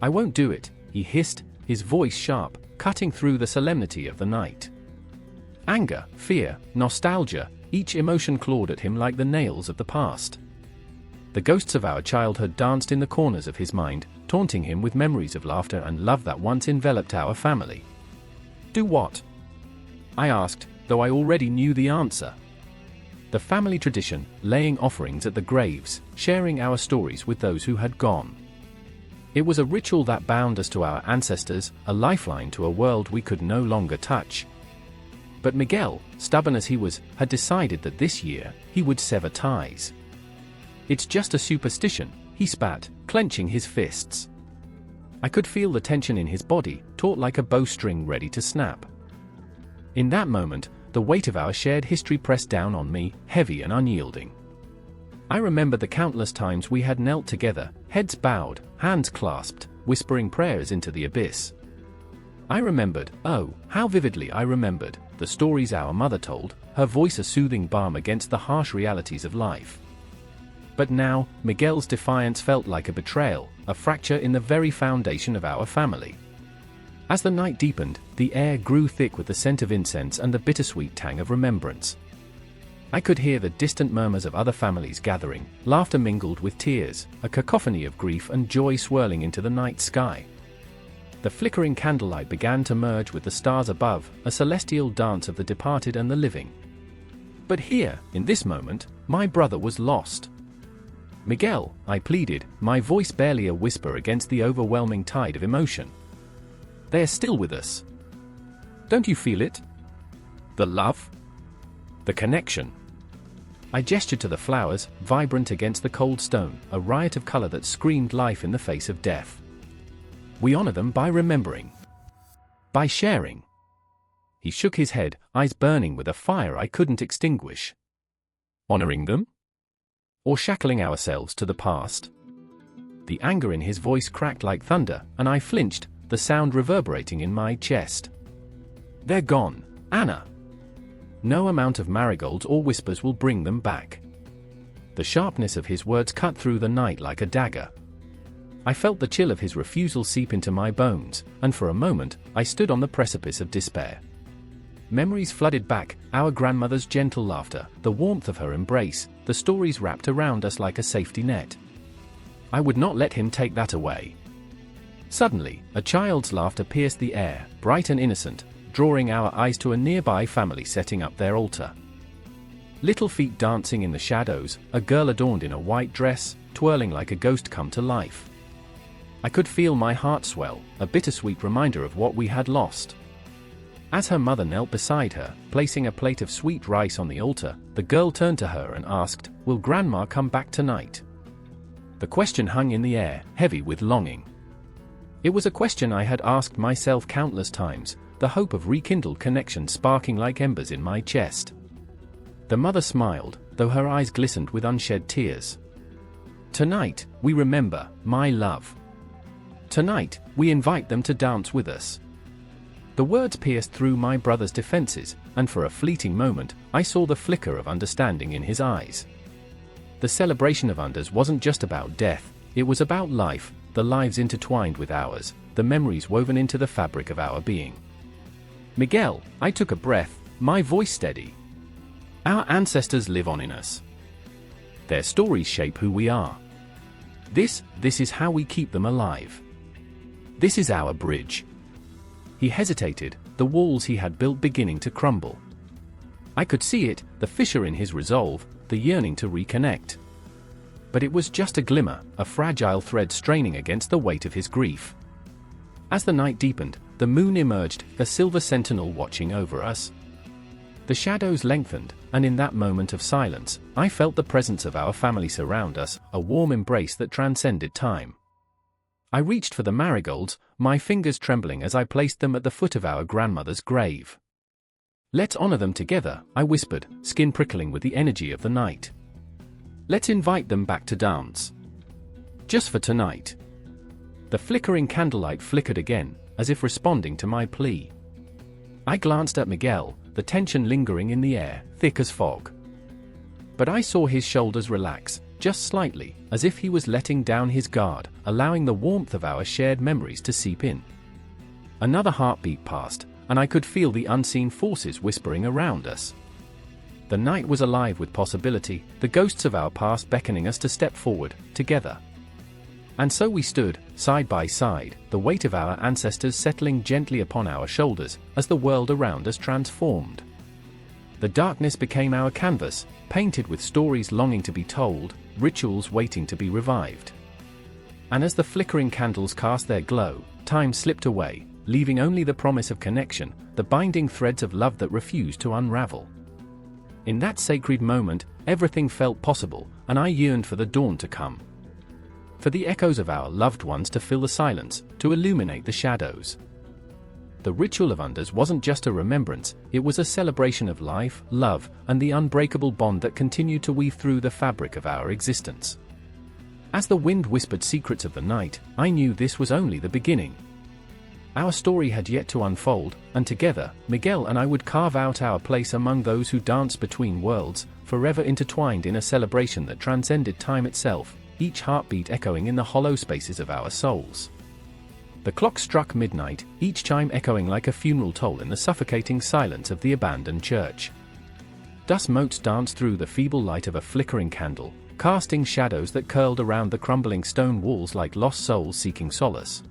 S1: "I won't do it," he hissed, his voice sharp, cutting through the solemnity of the night. Anger, fear, nostalgia, each emotion clawed at him like the nails of the past. The ghosts of our childhood danced in the corners of his mind, taunting him with memories of laughter and love that once enveloped our family. "Do what?" I asked, though I already knew the answer. The family tradition, laying offerings at the graves, sharing our stories with those who had gone. It was a ritual that bound us to our ancestors, a lifeline to a world we could no longer touch. But Miguel, stubborn as he was, had decided that this year, he would sever ties. "It's just a superstition," he spat, clenching his fists. I could feel the tension in his body, taut like a bowstring ready to snap. In that moment, the weight of our shared history pressed down on me, heavy and unyielding. I remembered the countless times we had knelt together, heads bowed, hands clasped, whispering prayers into the abyss. I remembered, oh, how vividly I remembered, the stories our mother told, her voice a soothing balm against the harsh realities of life. But now, Miguel's defiance felt like a betrayal, a fracture in the very foundation of our family. As the night deepened, the air grew thick with the scent of incense and the bittersweet tang of remembrance. I could hear the distant murmurs of other families gathering, laughter mingled with tears, a cacophony of grief and joy swirling into the night sky. The flickering candlelight began to merge with the stars above, a celestial dance of the departed and the living. But here, in this moment, my brother was lost. "Miguel," I pleaded, my voice barely a whisper against the overwhelming tide of emotion. "They are still with us. Don't you feel it? The love? The connection?" I gestured to the flowers, vibrant against the cold stone, a riot of color that screamed life in the face of death. "We honor them by remembering. By sharing." He shook his head, eyes burning with a fire I couldn't extinguish. "Honoring them? Or shackling ourselves to the past?" The anger in his voice cracked like thunder, and I flinched, the sound reverberating in my chest. "They're gone, Anna. No amount of marigolds or whispers will bring them back." The sharpness of his words cut through the night like a dagger. I felt the chill of his refusal seep into my bones, and for a moment, I stood on the precipice of despair. Memories flooded back, our grandmother's gentle laughter, the warmth of her embrace, the stories wrapped around us like a safety net. I would not let him take that away. Suddenly, a child's laughter pierced the air, bright and innocent, drawing our eyes to a nearby family setting up their altar. Little feet dancing in the shadows, a girl adorned in a white dress, twirling like a ghost come to life. I could feel my heart swell, a bittersweet reminder of what we had lost. As her mother knelt beside her, placing a plate of sweet rice on the altar, the girl turned to her and asked, "Will Grandma come back tonight?" The question hung in the air, heavy with longing. It was a question I had asked myself countless times, the hope of rekindled connection sparking like embers in my chest. The mother smiled, though her eyes glistened with unshed tears. "Tonight, we remember, my love. Tonight, we invite them to dance with us." The words pierced through my brother's defenses, and for a fleeting moment, I saw the flicker of understanding in his eyes. The celebration of Unders wasn't just about death, it was about life, the lives intertwined with ours, the memories woven into the fabric of our being. "Miguel," I took a breath, my voice steady. "Our ancestors live on in us. Their stories shape who we are. This is how we keep them alive. This is our bridge." He hesitated, the walls he had built beginning to crumble. I could see it, the fissure in his resolve, the yearning to reconnect. But it was just a glimmer, a fragile thread straining against the weight of his grief. As the night deepened, the moon emerged, a silver sentinel watching over us. The shadows lengthened, and in that moment of silence, I felt the presence of our family surround us, a warm embrace that transcended time. I reached for the marigolds, my fingers trembling as I placed them at the foot of our grandmother's grave. "Let's honor them together," I whispered, skin prickling with the energy of the night. "Let's invite them back to dance. Just for tonight." The flickering candlelight flickered again, as if responding to my plea. I glanced at Miguel, the tension lingering in the air, thick as fog. But I saw his shoulders relax, just slightly, as if he was letting down his guard, allowing the warmth of our shared memories to seep in. Another heartbeat passed, and I could feel the unseen forces whispering around us. The night was alive with possibility, the ghosts of our past beckoning us to step forward, together. And so we stood, side by side, the weight of our ancestors settling gently upon our shoulders, as the world around us transformed. The darkness became our canvas, painted with stories longing to be told, rituals waiting to be revived. And as the flickering candles cast their glow, time slipped away, leaving only the promise of connection, the binding threads of love that refused to unravel. In that sacred moment, everything felt possible, and I yearned for the dawn to come. For the echoes of our loved ones to fill the silence, to illuminate the shadows. The ritual of Unders wasn't just a remembrance, it was a celebration of life, love, and the unbreakable bond that continued to weave through the fabric of our existence. As the wind whispered secrets of the night, I knew this was only the beginning. Our story had yet to unfold, and together, Miguel and I would carve out our place among those who dance between worlds, forever intertwined in a celebration that transcended time itself, each heartbeat echoing in the hollow spaces of our souls. The clock struck midnight, each chime echoing like a funeral toll in the suffocating silence of the abandoned church. Dust motes danced through the feeble light of a flickering candle, casting shadows that curled around the crumbling stone walls like lost souls seeking solace.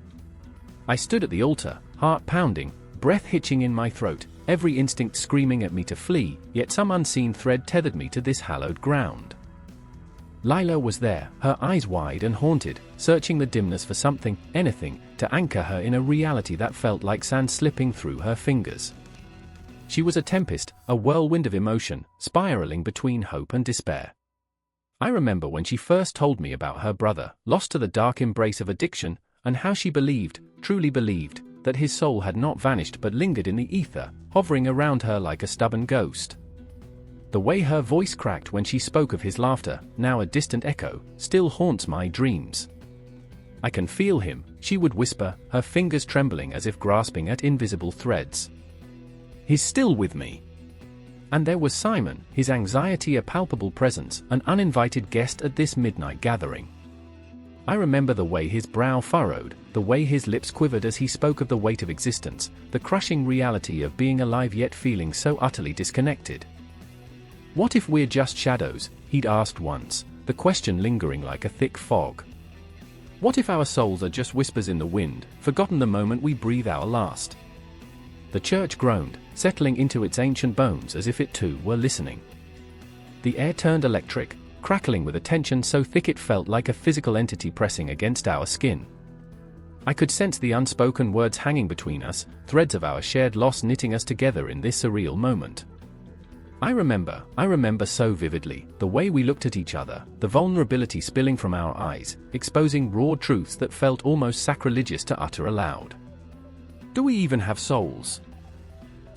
S1: I stood at the altar, heart pounding, breath hitching in my throat, every instinct screaming at me to flee, yet some unseen thread tethered me to this hallowed ground. Lila was there, her eyes wide and haunted, searching the dimness for something, anything, to anchor her in a reality that felt like sand slipping through her fingers. She was a tempest, a whirlwind of emotion, spiraling between hope and despair. I remember when she first told me about her brother, lost to the dark embrace of addiction, and how she believed, truly believed, that his soul had not vanished but lingered in the ether, hovering around her like a stubborn ghost. The way her voice cracked when she spoke of his laughter, now a distant echo, still haunts my dreams. "I can feel him," she would whisper, her fingers trembling as if grasping at invisible threads. "He's still with me." And there was Simon, his anxiety a palpable presence, an uninvited guest at this midnight gathering. I remember the way his brow furrowed, the way his lips quivered as he spoke of the weight of existence, the crushing reality of being alive yet feeling so utterly disconnected. "What if we're just shadows?" he'd asked once, the question lingering like a thick fog. "What if our souls are just whispers in the wind, forgotten the moment we breathe our last?" The church groaned, settling into its ancient bones as if it too were listening. The air turned electric, crackling with a tension so thick it felt like a physical entity pressing against our skin. I could sense the unspoken words hanging between us, threads of our shared loss knitting us together in this surreal moment. I remember so vividly, the way we looked at each other, the vulnerability spilling from our eyes, exposing raw truths that felt almost sacrilegious to utter aloud. "Do we even have souls?"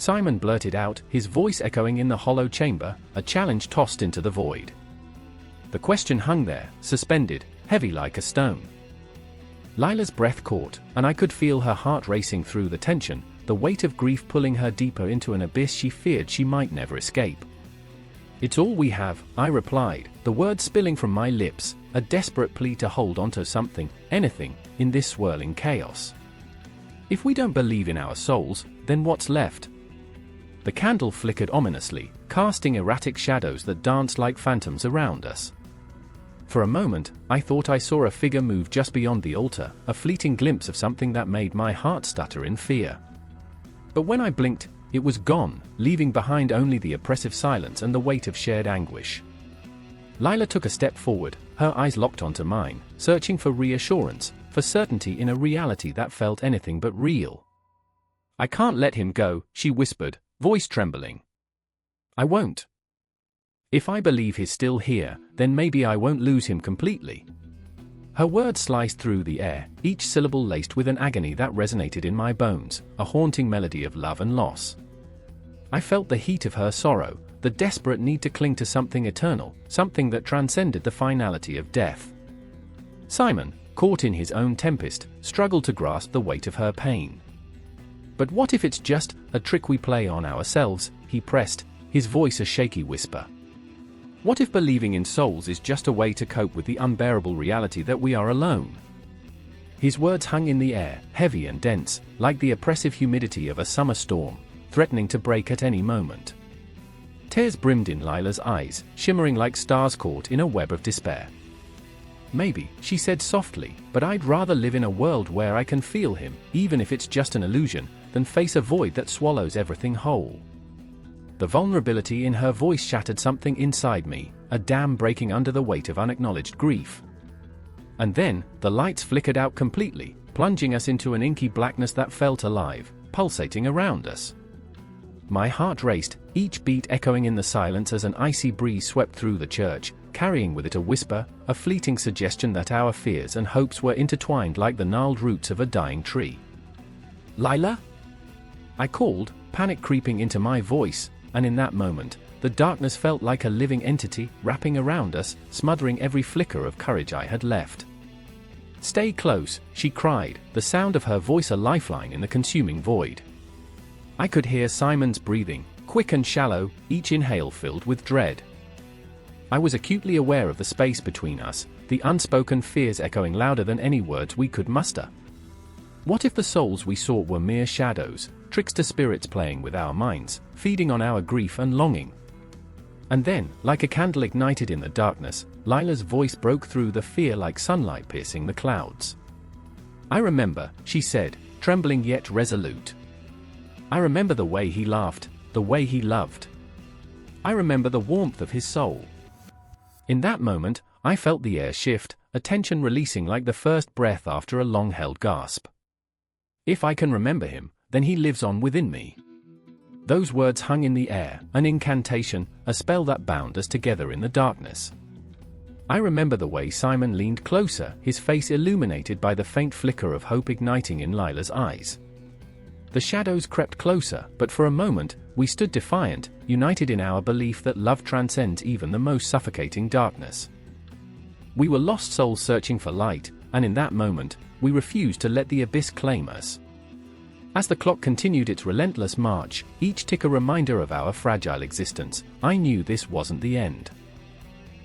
S1: Simon blurted out, his voice echoing in the hollow chamber, a challenge tossed into the void. The question hung there, suspended, heavy like a stone. Lila's breath caught, and I could feel her heart racing through the tension, the weight of grief pulling her deeper into an abyss she feared she might never escape. "It's all we have," I replied, the words spilling from my lips, a desperate plea to hold onto something, anything, in this swirling chaos. "If we don't believe in our souls, then what's left?" The candle flickered ominously, casting erratic shadows that danced like phantoms around us. For a moment, I thought I saw a figure move just beyond the altar, a fleeting glimpse of something that made my heart stutter in fear. But when I blinked, it was gone, leaving behind only the oppressive silence and the weight of shared anguish. Lila took a step forward, her eyes locked onto mine, searching for reassurance, for certainty in a reality that felt anything but real. "I can't let him go," she whispered, voice trembling. "I won't. If I believe he's still here, then maybe I won't lose him completely." Her words sliced through the air, each syllable laced with an agony that resonated in my bones, a haunting melody of love and loss. I felt the heat of her sorrow, the desperate need to cling to something eternal, something that transcended the finality of death. Simon, caught in his own tempest, struggled to grasp the weight of her pain. "But what if it's just a trick we play on ourselves?" he pressed, his voice a shaky whisper. "What if believing in souls is just a way to cope with the unbearable reality that we are alone?" His words hung in the air, heavy and dense, like the oppressive humidity of a summer storm, threatening to break at any moment. Tears brimmed in Lila's eyes, shimmering like stars caught in a web of despair. "Maybe," she said softly, "but I'd rather live in a world where I can feel him, even if it's just an illusion, than face a void that swallows everything whole." The vulnerability in her voice shattered something inside me, a dam breaking under the weight of unacknowledged grief. And then, the lights flickered out completely, plunging us into an inky blackness that felt alive, pulsating around us. My heart raced, each beat echoing in the silence as an icy breeze swept through the church, carrying with it a whisper, a fleeting suggestion that our fears and hopes were intertwined like the gnarled roots of a dying tree. "Lila?" I called, panic creeping into my voice, and in that moment, the darkness felt like a living entity, wrapping around us, smothering every flicker of courage I had left. "Stay close," she cried, the sound of her voice a lifeline in the consuming void. I could hear Simon's breathing, quick and shallow, each inhale filled with dread. I was acutely aware of the space between us, the unspoken fears echoing louder than any words we could muster. What if the souls we sought were mere shadows, trickster spirits playing with our minds, feeding on our grief and longing? And then, like a candle ignited in the darkness, Lila's voice broke through the fear like sunlight piercing the clouds. "I remember," she said, trembling yet resolute. "I remember the way he laughed, the way he loved. I remember the warmth of his soul." In that moment, I felt the air shift, a tension releasing like the first breath after a long-held gasp. If I can remember him, then he lives on within me. Those words hung in the air, an incantation, a spell that bound us together in the darkness. I remember the way Simon leaned closer, his face illuminated by the faint flicker of hope igniting in Lila's eyes. The shadows crept closer, but for a moment, we stood defiant, united in our belief that love transcends even the most suffocating darkness. We were lost souls searching for light, and in that moment, we refused to let the abyss claim us. As the clock continued its relentless march, each tick a reminder of our fragile existence, I knew this wasn't the end.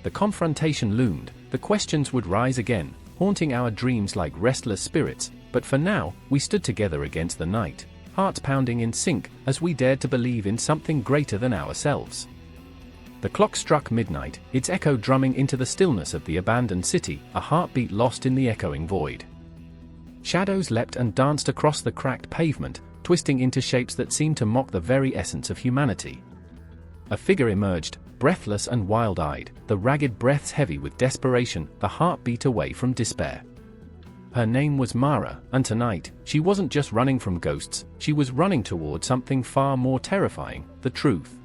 S1: The confrontation loomed, the questions would rise again, haunting our dreams like restless spirits, but for now, we stood together against the night, hearts pounding in sync, as we dared to believe in something greater than ourselves. The clock struck midnight, its echo drumming into the stillness of the abandoned city, a heartbeat lost in the echoing void. Shadows leapt and danced across the cracked pavement, twisting into shapes that seemed to mock the very essence of humanity. A figure emerged, breathless and wild-eyed, the ragged breaths heavy with desperation, the heartbeat away from despair. Her name was Mara, and tonight, she wasn't just running from ghosts, she was running toward something far more terrifying, the truth.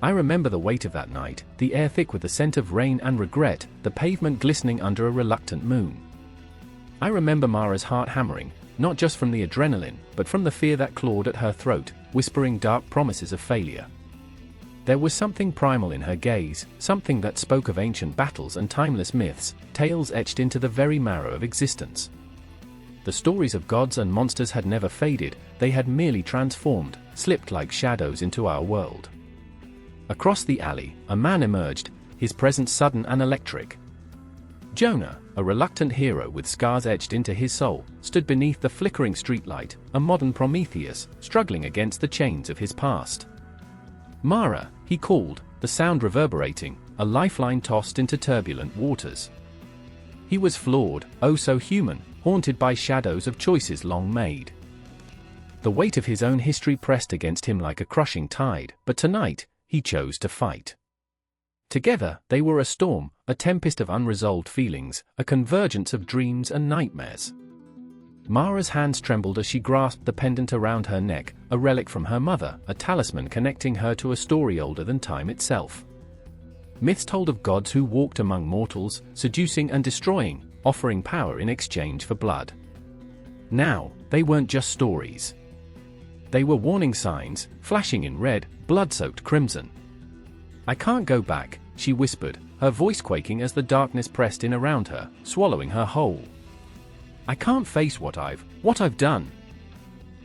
S1: I remember the weight of that night, the air thick with the scent of rain and regret, the pavement glistening under a reluctant moon. I remember Mara's heart hammering, not just from the adrenaline, but from the fear that clawed at her throat, whispering dark promises of failure. There was something primal in her gaze, something that spoke of ancient battles and timeless myths, tales etched into the very marrow of existence. The stories of gods and monsters had never faded, they had merely transformed, slipped like shadows into our world. Across the alley, a man emerged, his presence sudden and electric. Jonah, a reluctant hero with scars etched into his soul, stood beneath the flickering streetlight, a modern Prometheus, struggling against the chains of his past. Mara, he called, the sound reverberating, a lifeline tossed into turbulent waters. He was flawed, oh so human, haunted by shadows of choices long made. The weight of his own history pressed against him like a crushing tide, but tonight, he chose to fight. Together, they were a storm, a tempest of unresolved feelings, a convergence of dreams and nightmares. Mara's hands trembled as she grasped the pendant around her neck, a relic from her mother, a talisman connecting her to a story older than time itself. Myths told of gods who walked among mortals, seducing and destroying, offering power in exchange for blood. Now, they weren't just stories. They were warning signs, flashing in red, blood-soaked crimson. "I can't go back," she whispered, her voice quaking as the darkness pressed in around her, swallowing her whole. "I can't face what I've done."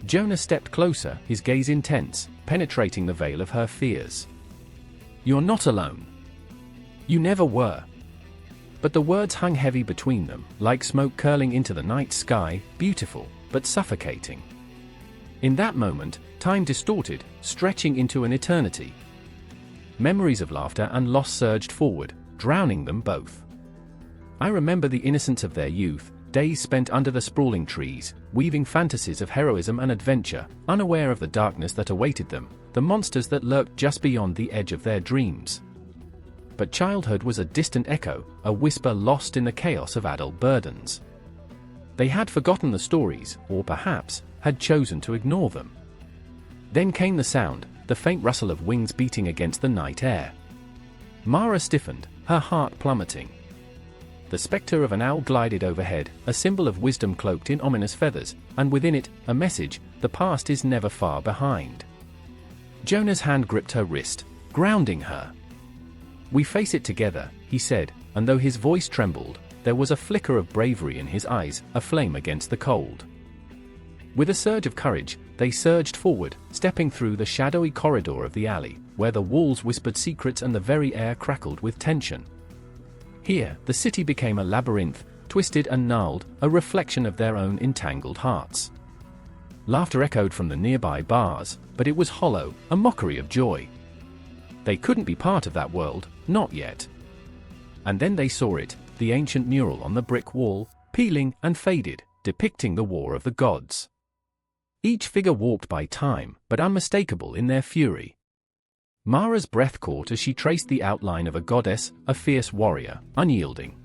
S1: Jonah stepped closer, his gaze intense, penetrating the veil of her fears. "You're not alone. You never were." But the words hung heavy between them, like smoke curling into the night sky, beautiful, but suffocating. In that moment, time distorted, stretching into an eternity. Memories of laughter and loss surged forward, drowning them both. I remember the innocence of their youth, days spent under the sprawling trees, weaving fantasies of heroism and adventure, unaware of the darkness that awaited them, the monsters that lurked just beyond the edge of their dreams. But childhood was a distant echo, a whisper lost in the chaos of adult burdens. They had forgotten the stories, or perhaps, had chosen to ignore them. Then came the sound, the faint rustle of wings beating against the night air. Mara stiffened, her heart plummeting. The spectre of an owl glided overhead, a symbol of wisdom cloaked in ominous feathers, and within it, a message: the past is never far behind. Jonah's hand gripped her wrist, grounding her. "We face it together," he said, and though his voice trembled, there was a flicker of bravery in his eyes, a flame against the cold. With a surge of courage, they surged forward, stepping through the shadowy corridor of the alley, where the walls whispered secrets and the very air crackled with tension. Here, the city became a labyrinth, twisted and gnarled, a reflection of their own entangled hearts. Laughter echoed from the nearby bars, but it was hollow, a mockery of joy. They couldn't be part of that world, not yet. And then they saw it, the ancient mural on the brick wall, peeling and faded, depicting the war of the gods. Each figure walked by time, but unmistakable in their fury. Mara's breath caught as she traced the outline of a goddess, a fierce warrior, unyielding.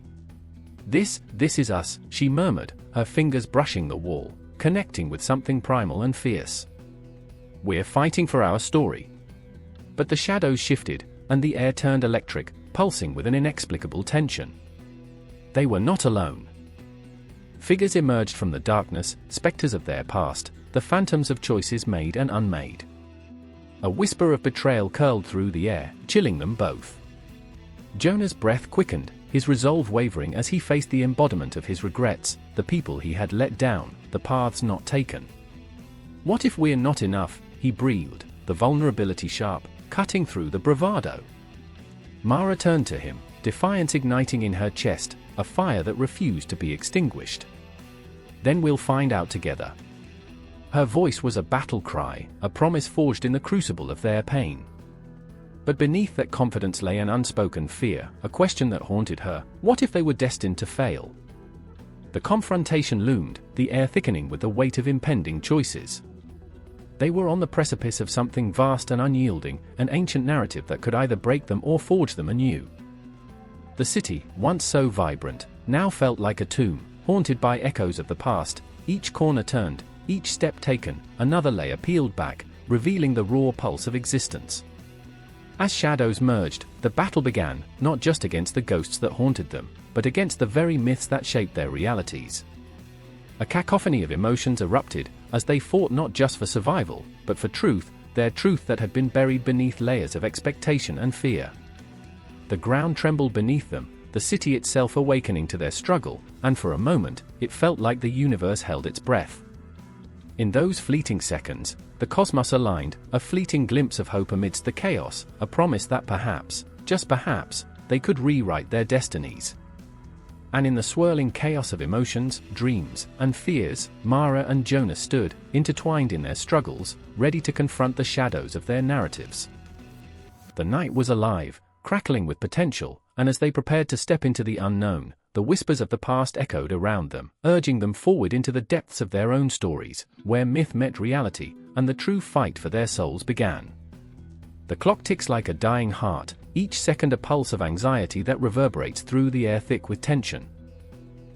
S1: This is us," she murmured, her fingers brushing the wall, connecting with something primal and fierce. "We're fighting for our story." But the shadows shifted, and the air turned electric, pulsing with an inexplicable tension. They were not alone. Figures emerged from the darkness, specters of their past, the phantoms of choices made and unmade. A whisper of betrayal curled through the air, chilling them both. Jonah's breath quickened, his resolve wavering as he faced the embodiment of his regrets, the people he had let down, the paths not taken. "What if we're not enough?" he breathed, the vulnerability sharp, cutting through the bravado. Mara turned to him, defiance igniting in her chest, a fire that refused to be extinguished. "Then we'll find out together." Her voice was a battle cry, a promise forged in the crucible of their pain. But beneath that confidence lay an unspoken fear, a question that haunted her: what if they were destined to fail? The confrontation loomed, the air thickening with the weight of impending choices. They were on the precipice of something vast and unyielding, an ancient narrative that could either break them or forge them anew. The city, once so vibrant, now felt like a tomb, haunted by echoes of the past. Each corner turned, each step taken, another layer peeled back, revealing the raw pulse of existence. As shadows merged, the battle began, not just against the ghosts that haunted them, but against the very myths that shaped their realities. A cacophony of emotions erupted, as they fought not just for survival, but for truth, their truth that had been buried beneath layers of expectation and fear. The ground trembled beneath them, the city itself awakening to their struggle, and for a moment, it felt like the universe held its breath. In those fleeting seconds, the cosmos aligned, a fleeting glimpse of hope amidst the chaos, a promise that perhaps, just perhaps, they could rewrite their destinies. And in the swirling chaos of emotions, dreams, and fears, Mara and Jonah stood, intertwined in their struggles, ready to confront the shadows of their narratives. The night was alive, crackling with potential, and as they prepared to step into the unknown, the whispers of the past echoed around them, urging them forward into the depths of their own stories, where myth met reality, and the true fight for their souls began. The clock ticks like a dying heart, each second a pulse of anxiety that reverberates through the air thick with tension.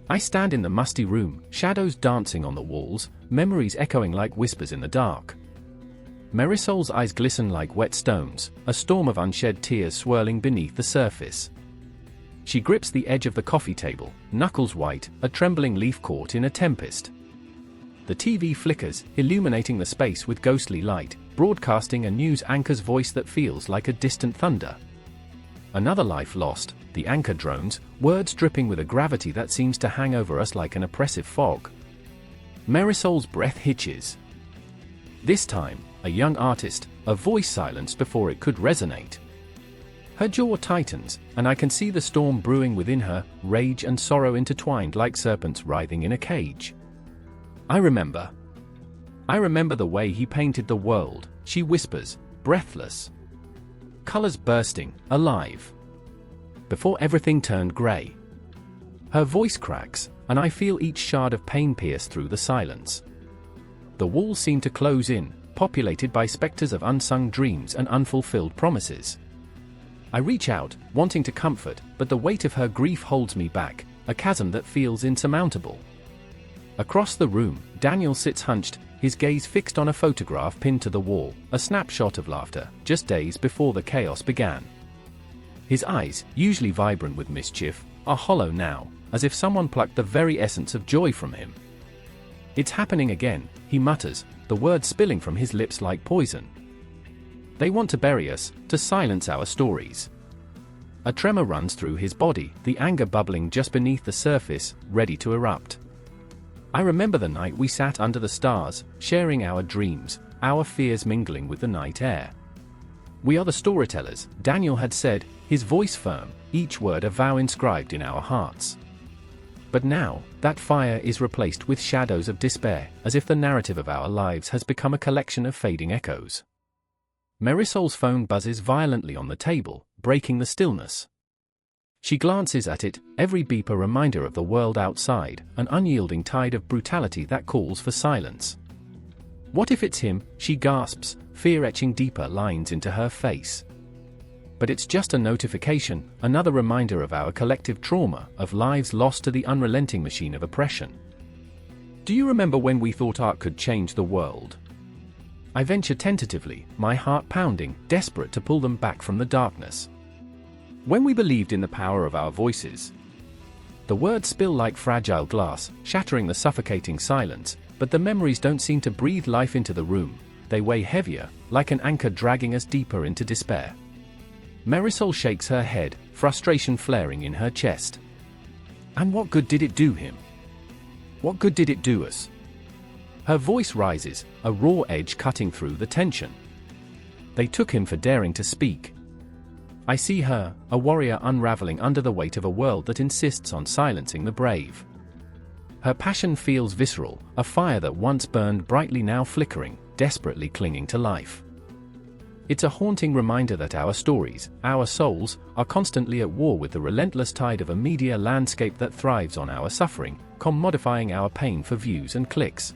S1: I stand in the musty room, shadows dancing on the walls, memories echoing like whispers in the dark. Marisol's eyes glisten like wet stones, a storm of unshed tears swirling beneath the surface. She grips the edge of the coffee table, knuckles white, a trembling leaf caught in a tempest. The TV flickers, illuminating the space with ghostly light, broadcasting a news anchor's voice that feels like a distant thunder. Another life lost, the anchor drones, words dripping with a gravity that seems to hang over us like an oppressive fog. Marisol's breath hitches. This time, a young artist, a voice silenced before it could resonate. Her jaw tightens, and I can see the storm brewing within her, rage and sorrow intertwined like serpents writhing in a cage. I remember the way he painted the world, she whispers, breathless. Colors bursting, alive. Before everything turned gray. Her voice cracks, and I feel each shard of pain pierce through the silence. The walls seem to close in, populated by specters of unsung dreams and unfulfilled promises. I reach out, wanting to comfort, but the weight of her grief holds me back, a chasm that feels insurmountable. Across the room, Daniel sits hunched, his gaze fixed on a photograph pinned to the wall, a snapshot of laughter, just days before the chaos began. His eyes, usually vibrant with mischief, are hollow now, as if someone plucked the very essence of joy from him. "It's happening again," he mutters, the words spilling from his lips like poison. "They want to bury us, to silence our stories." A tremor runs through his body, the anger bubbling just beneath the surface, ready to erupt. I remember the night we sat under the stars, sharing our dreams, our fears mingling with the night air. "We are the storytellers," Daniel had said, his voice firm, each word a vow inscribed in our hearts. But now, that fire is replaced with shadows of despair, as if the narrative of our lives has become a collection of fading echoes. Marisol's phone buzzes violently on the table, breaking the stillness. She glances at it, every beep a reminder of the world outside, an unyielding tide of brutality that calls for silence. "What if it's him?" she gasps, fear etching deeper lines into her face. But it's just a notification, another reminder of our collective trauma, of lives lost to the unrelenting machine of oppression. "Do you remember when we thought art could change the world?" I venture tentatively, my heart pounding, desperate to pull them back from the darkness. "When we believed in the power of our voices." The words spill like fragile glass, shattering the suffocating silence, but the memories don't seem to breathe life into the room. They weigh heavier, like an anchor dragging us deeper into despair. Marisol shakes her head, frustration flaring in her chest. "And what good did it do him? What good did it do us?" Her voice rises, a raw edge cutting through the tension. "They took him for daring to speak." I see her, a warrior unraveling under the weight of a world that insists on silencing the brave. Her passion feels visceral, a fire that once burned brightly now flickering, desperately clinging to life. It's a haunting reminder that our stories, our souls, are constantly at war with the relentless tide of a media landscape that thrives on our suffering, commodifying our pain for views and clicks.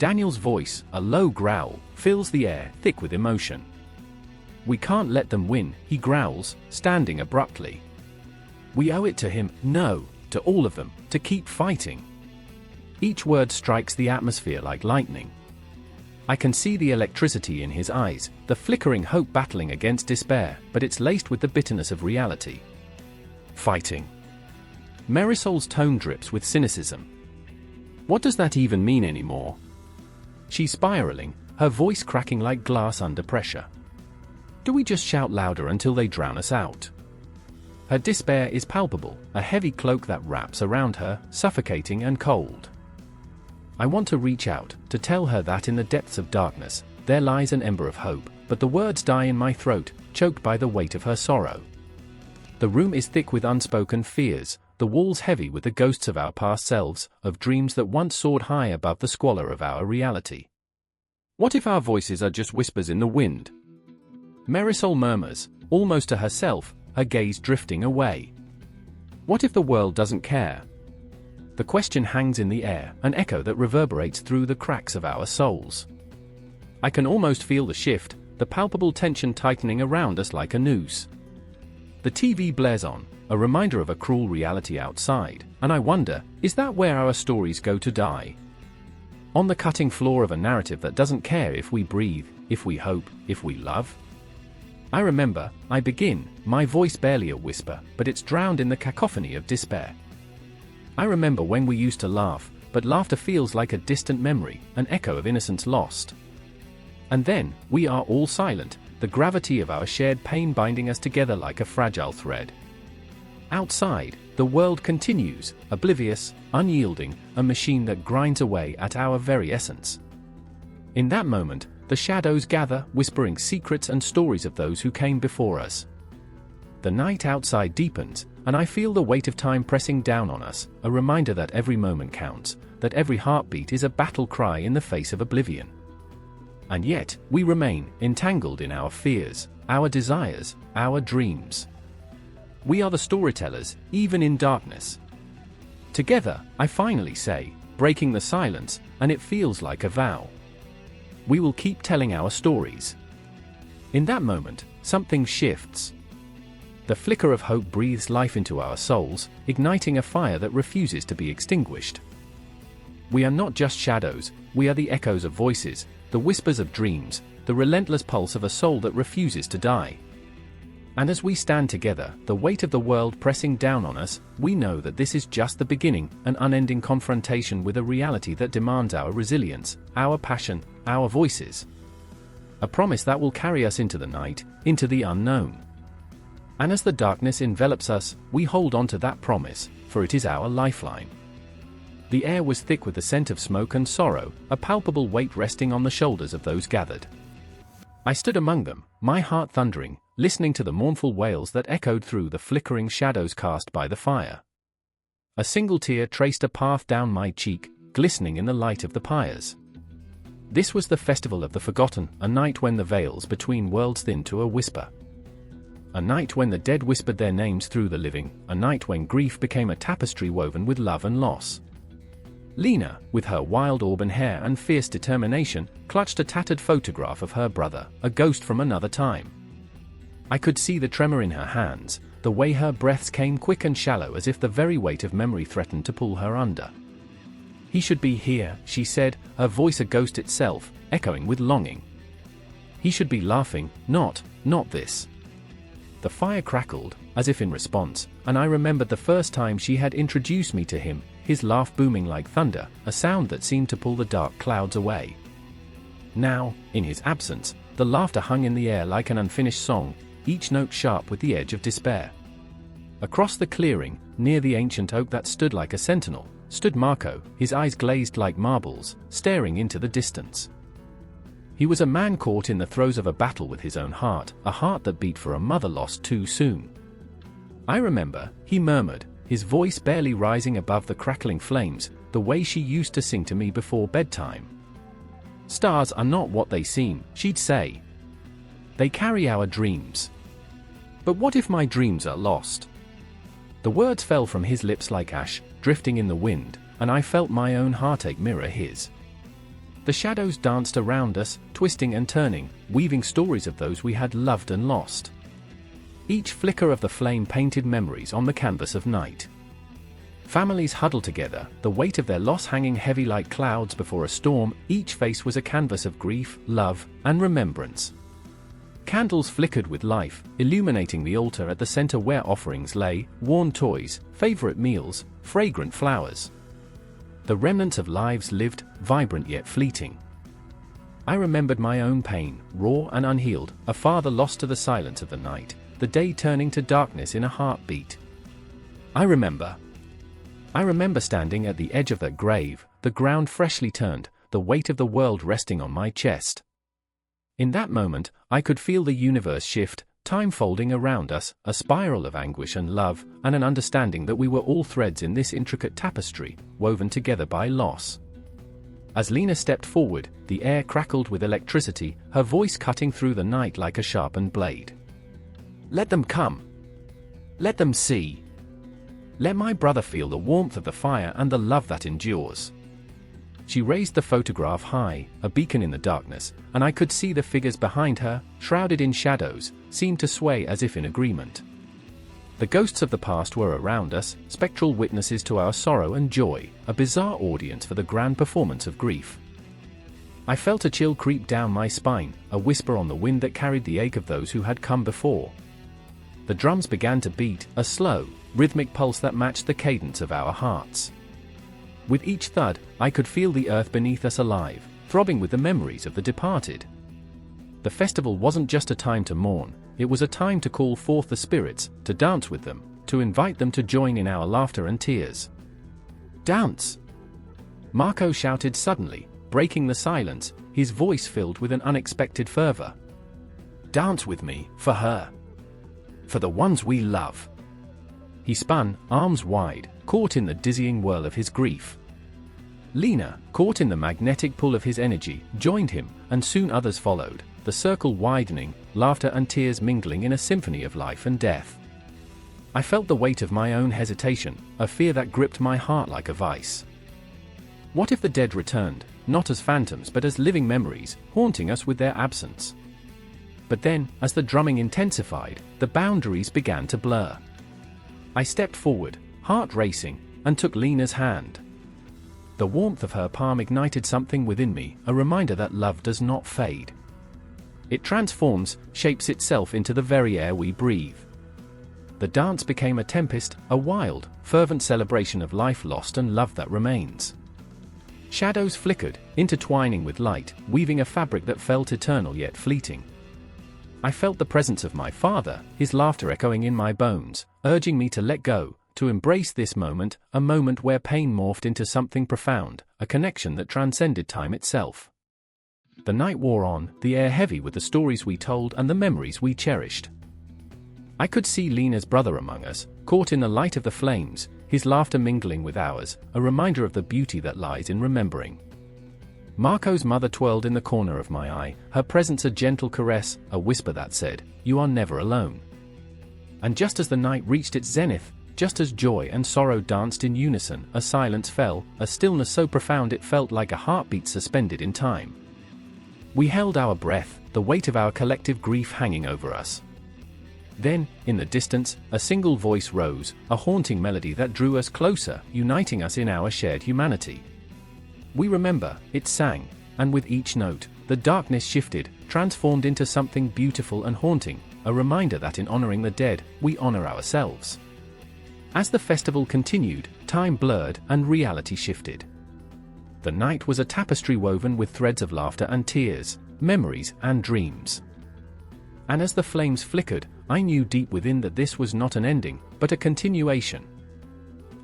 S1: Daniel's voice, a low growl, fills the air, thick with emotion. "We can't let them win," he growls, standing abruptly. "We owe it to him, no, to all of them, to keep fighting." Each word strikes the atmosphere like lightning. I can see the electricity in his eyes, the flickering hope battling against despair, but it's laced with the bitterness of reality. Fighting. Marisol's tone drips with cynicism. What does that even mean anymore? She's spiraling, her voice cracking like glass under pressure. Do we just shout louder until they drown us out? Her despair is palpable, a heavy cloak that wraps around her, suffocating and cold. I want to reach out, to tell her that in the depths of darkness, there lies an ember of hope, but the words die in my throat, choked by the weight of her sorrow. The room is thick with unspoken fears, the walls heavy with the ghosts of our past selves, of dreams that once soared high above the squalor of our reality. What if our voices are just whispers in the wind? Marisol murmurs, almost to herself, her gaze drifting away. What if the world doesn't care? The question hangs in the air, an echo that reverberates through the cracks of our souls. I can almost feel the shift, the palpable tension tightening around us like a noose. The TV blares on, a reminder of a cruel reality outside, and I wonder, is that where our stories go to die? On the cutting floor of a narrative that doesn't care if we breathe, if we hope, if we love? I remember, I begin, my voice barely a whisper, but it's drowned in the cacophony of despair. I remember when we used to laugh, but laughter feels like a distant memory, an echo of innocence lost. And then, we are all silent, the gravity of our shared pain binding us together like a fragile thread. Outside, the world continues, oblivious, unyielding, a machine that grinds away at our very essence. In that moment, the shadows gather, whispering secrets and stories of those who came before us. The night outside deepens, and I feel the weight of time pressing down on us, a reminder that every moment counts, that every heartbeat is a battle cry in the face of oblivion. And yet, we remain, entangled in our fears, our desires, our dreams. We are the storytellers, even in darkness. Together, I finally say, breaking the silence, and it feels like a vow. We will keep telling our stories. In that moment, something shifts. The flicker of hope breathes life into our souls, igniting a fire that refuses to be extinguished. We are not just shadows, we are the echoes of voices, the whispers of dreams, the relentless pulse of a soul that refuses to die. And as we stand together, the weight of the world pressing down on us, we know that this is just the beginning, an unending confrontation with a reality that demands our resilience, our passion, our voices. A promise that will carry us into the night, into the unknown. And as the darkness envelops us, we hold on to that promise, for it is our lifeline. The air was thick with the scent of smoke and sorrow, a palpable weight resting on the shoulders of those gathered. I stood among them, my heart thundering, listening to the mournful wails that echoed through the flickering shadows cast by the fire. A single tear traced a path down my cheek, glistening in the light of the pyres. This was the festival of the forgotten, a night when the veils between worlds thinned to a whisper. A night when the dead whispered their names through the living, a night when grief became a tapestry woven with love and loss. Lena, with her wild auburn hair and fierce determination, clutched a tattered photograph of her brother, a ghost from another time. I could see the tremor in her hands, the way her breaths came quick and shallow as if the very weight of memory threatened to pull her under. "He should be here," she said, her voice a ghost itself, echoing with longing. "He should be laughing, not this." The fire crackled, as if in response, and I remembered the first time she had introduced me to him, his laugh booming like thunder, a sound that seemed to pull the dark clouds away. Now, in his absence, the laughter hung in the air like an unfinished song, each note sharp with the edge of despair. Across the clearing, near the ancient oak that stood like a sentinel, stood Marco, his eyes glazed like marbles, staring into the distance. He was a man caught in the throes of a battle with his own heart, a heart that beat for a mother lost too soon. "I remember," he murmured, his voice barely rising above the crackling flames, "the way she used to sing to me before bedtime. Stars are not what they seem," she'd say. "They carry our dreams. But what if my dreams are lost?" The words fell from his lips like ash, drifting in the wind, and I felt my own heartache mirror his. The shadows danced around us, twisting and turning, weaving stories of those we had loved and lost. Each flicker of the flame painted memories on the canvas of night. Families huddled together, the weight of their loss hanging heavy like clouds before a storm. Each face was a canvas of grief, love, and remembrance. Candles flickered with life, illuminating the altar at the center where offerings lay, worn toys, favorite meals, fragrant flowers. The remnants of lives lived, vibrant yet fleeting. I remembered my own pain, raw and unhealed, a father lost to the silence of the night, the day turning to darkness in a heartbeat. I remember standing at the edge of that grave, the ground freshly turned, the weight of the world resting on my chest. In that moment, I could feel the universe shift, time folding around us, a spiral of anguish and love, and an understanding that we were all threads in this intricate tapestry, woven together by loss. As Lena stepped forward, the air crackled with electricity, her voice cutting through the night like a sharpened blade. "Let them come. Let them see. Let my brother feel the warmth of the fire and the love that endures." She raised the photograph high, a beacon in the darkness, and I could see the figures behind her, shrouded in shadows, seemed to sway as if in agreement. The ghosts of the past were around us, spectral witnesses to our sorrow and joy, a bizarre audience for the grand performance of grief. I felt a chill creep down my spine, a whisper on the wind that carried the ache of those who had come before. The drums began to beat, a slow, rhythmic pulse that matched the cadence of our hearts. With each thud, I could feel the earth beneath us alive, throbbing with the memories of the departed. The festival wasn't just a time to mourn, it was a time to call forth the spirits, to dance with them, to invite them to join in our laughter and tears. "Dance!" Marco shouted suddenly, breaking the silence, his voice filled with an unexpected fervor. "Dance with me, for her. For the ones we love." He spun, arms wide, caught in the dizzying whirl of his grief. Lena, caught in the magnetic pull of his energy, joined him, and soon others followed, the circle widening, laughter and tears mingling in a symphony of life and death. I felt the weight of my own hesitation, a fear that gripped my heart like a vice. What if the dead returned, not as phantoms but as living memories, haunting us with their absence? But then, as the drumming intensified, the boundaries began to blur. I stepped forward, heart racing, and took Lena's hand. The warmth of her palm ignited something within me, a reminder that love does not fade. It transforms, shapes itself into the very air we breathe. The dance became a tempest, a wild, fervent celebration of life lost and love that remains. Shadows flickered, intertwining with light, weaving a fabric that felt eternal yet fleeting. I felt the presence of my father, his laughter echoing in my bones, urging me to let go, to embrace this moment, a moment where pain morphed into something profound, a connection that transcended time itself. The night wore on, the air heavy with the stories we told and the memories we cherished. I could see Lena's brother among us, caught in the light of the flames, his laughter mingling with ours, a reminder of the beauty that lies in remembering. Marco's mother twirled in the corner of my eye, her presence a gentle caress, a whisper that said, "You are never alone." And just as the night reached its zenith, just as joy and sorrow danced in unison, a silence fell, a stillness so profound it felt like a heartbeat suspended in time. We held our breath, the weight of our collective grief hanging over us. Then, in the distance, a single voice rose, a haunting melody that drew us closer, uniting us in our shared humanity. "We remember," it sang, and with each note, the darkness shifted, transformed into something beautiful and haunting, a reminder that in honoring the dead, we honor ourselves. As the festival continued, time blurred and reality shifted. The night was a tapestry woven with threads of laughter and tears, memories and dreams. And as the flames flickered, I knew deep within that this was not an ending, but a continuation.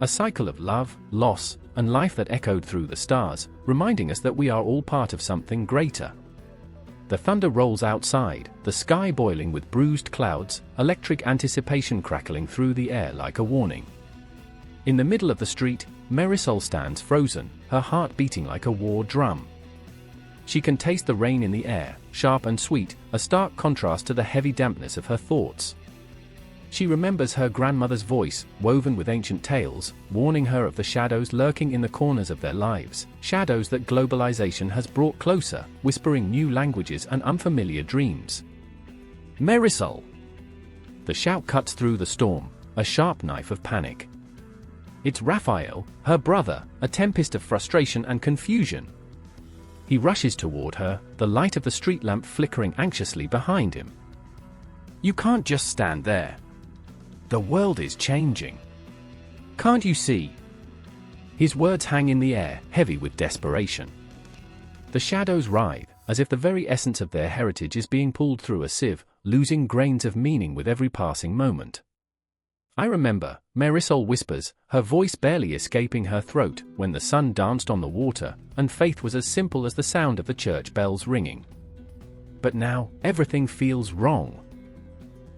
S1: A cycle of love, loss, and life that echoed through the stars, reminding us that we are all part of something greater. The thunder rolls outside, the sky boiling with bruised clouds, electric anticipation crackling through the air like a warning. In the middle of the street, Marisol stands frozen, her heart beating like a war drum. She can taste the rain in the air, sharp and sweet, a stark contrast to the heavy dampness of her thoughts. She remembers her grandmother's voice, woven with ancient tales, warning her of the shadows lurking in the corners of their lives, shadows that globalization has brought closer, whispering new languages and unfamiliar dreams. Marisol! The shout cuts through the storm, a sharp knife of panic. It's Raphael, her brother, a tempest of frustration and confusion. He rushes toward her, the light of the street lamp flickering anxiously behind him. You can't just stand there. The world is changing. Can't you see? His words hang in the air, heavy with desperation. The shadows writhe, as if the very essence of their heritage is being pulled through a sieve, losing grains of meaning with every passing moment. I remember, Marisol whispers, her voice barely escaping her throat, when the sun danced on the water, and faith was as simple as the sound of the church bells ringing. But now, everything feels wrong.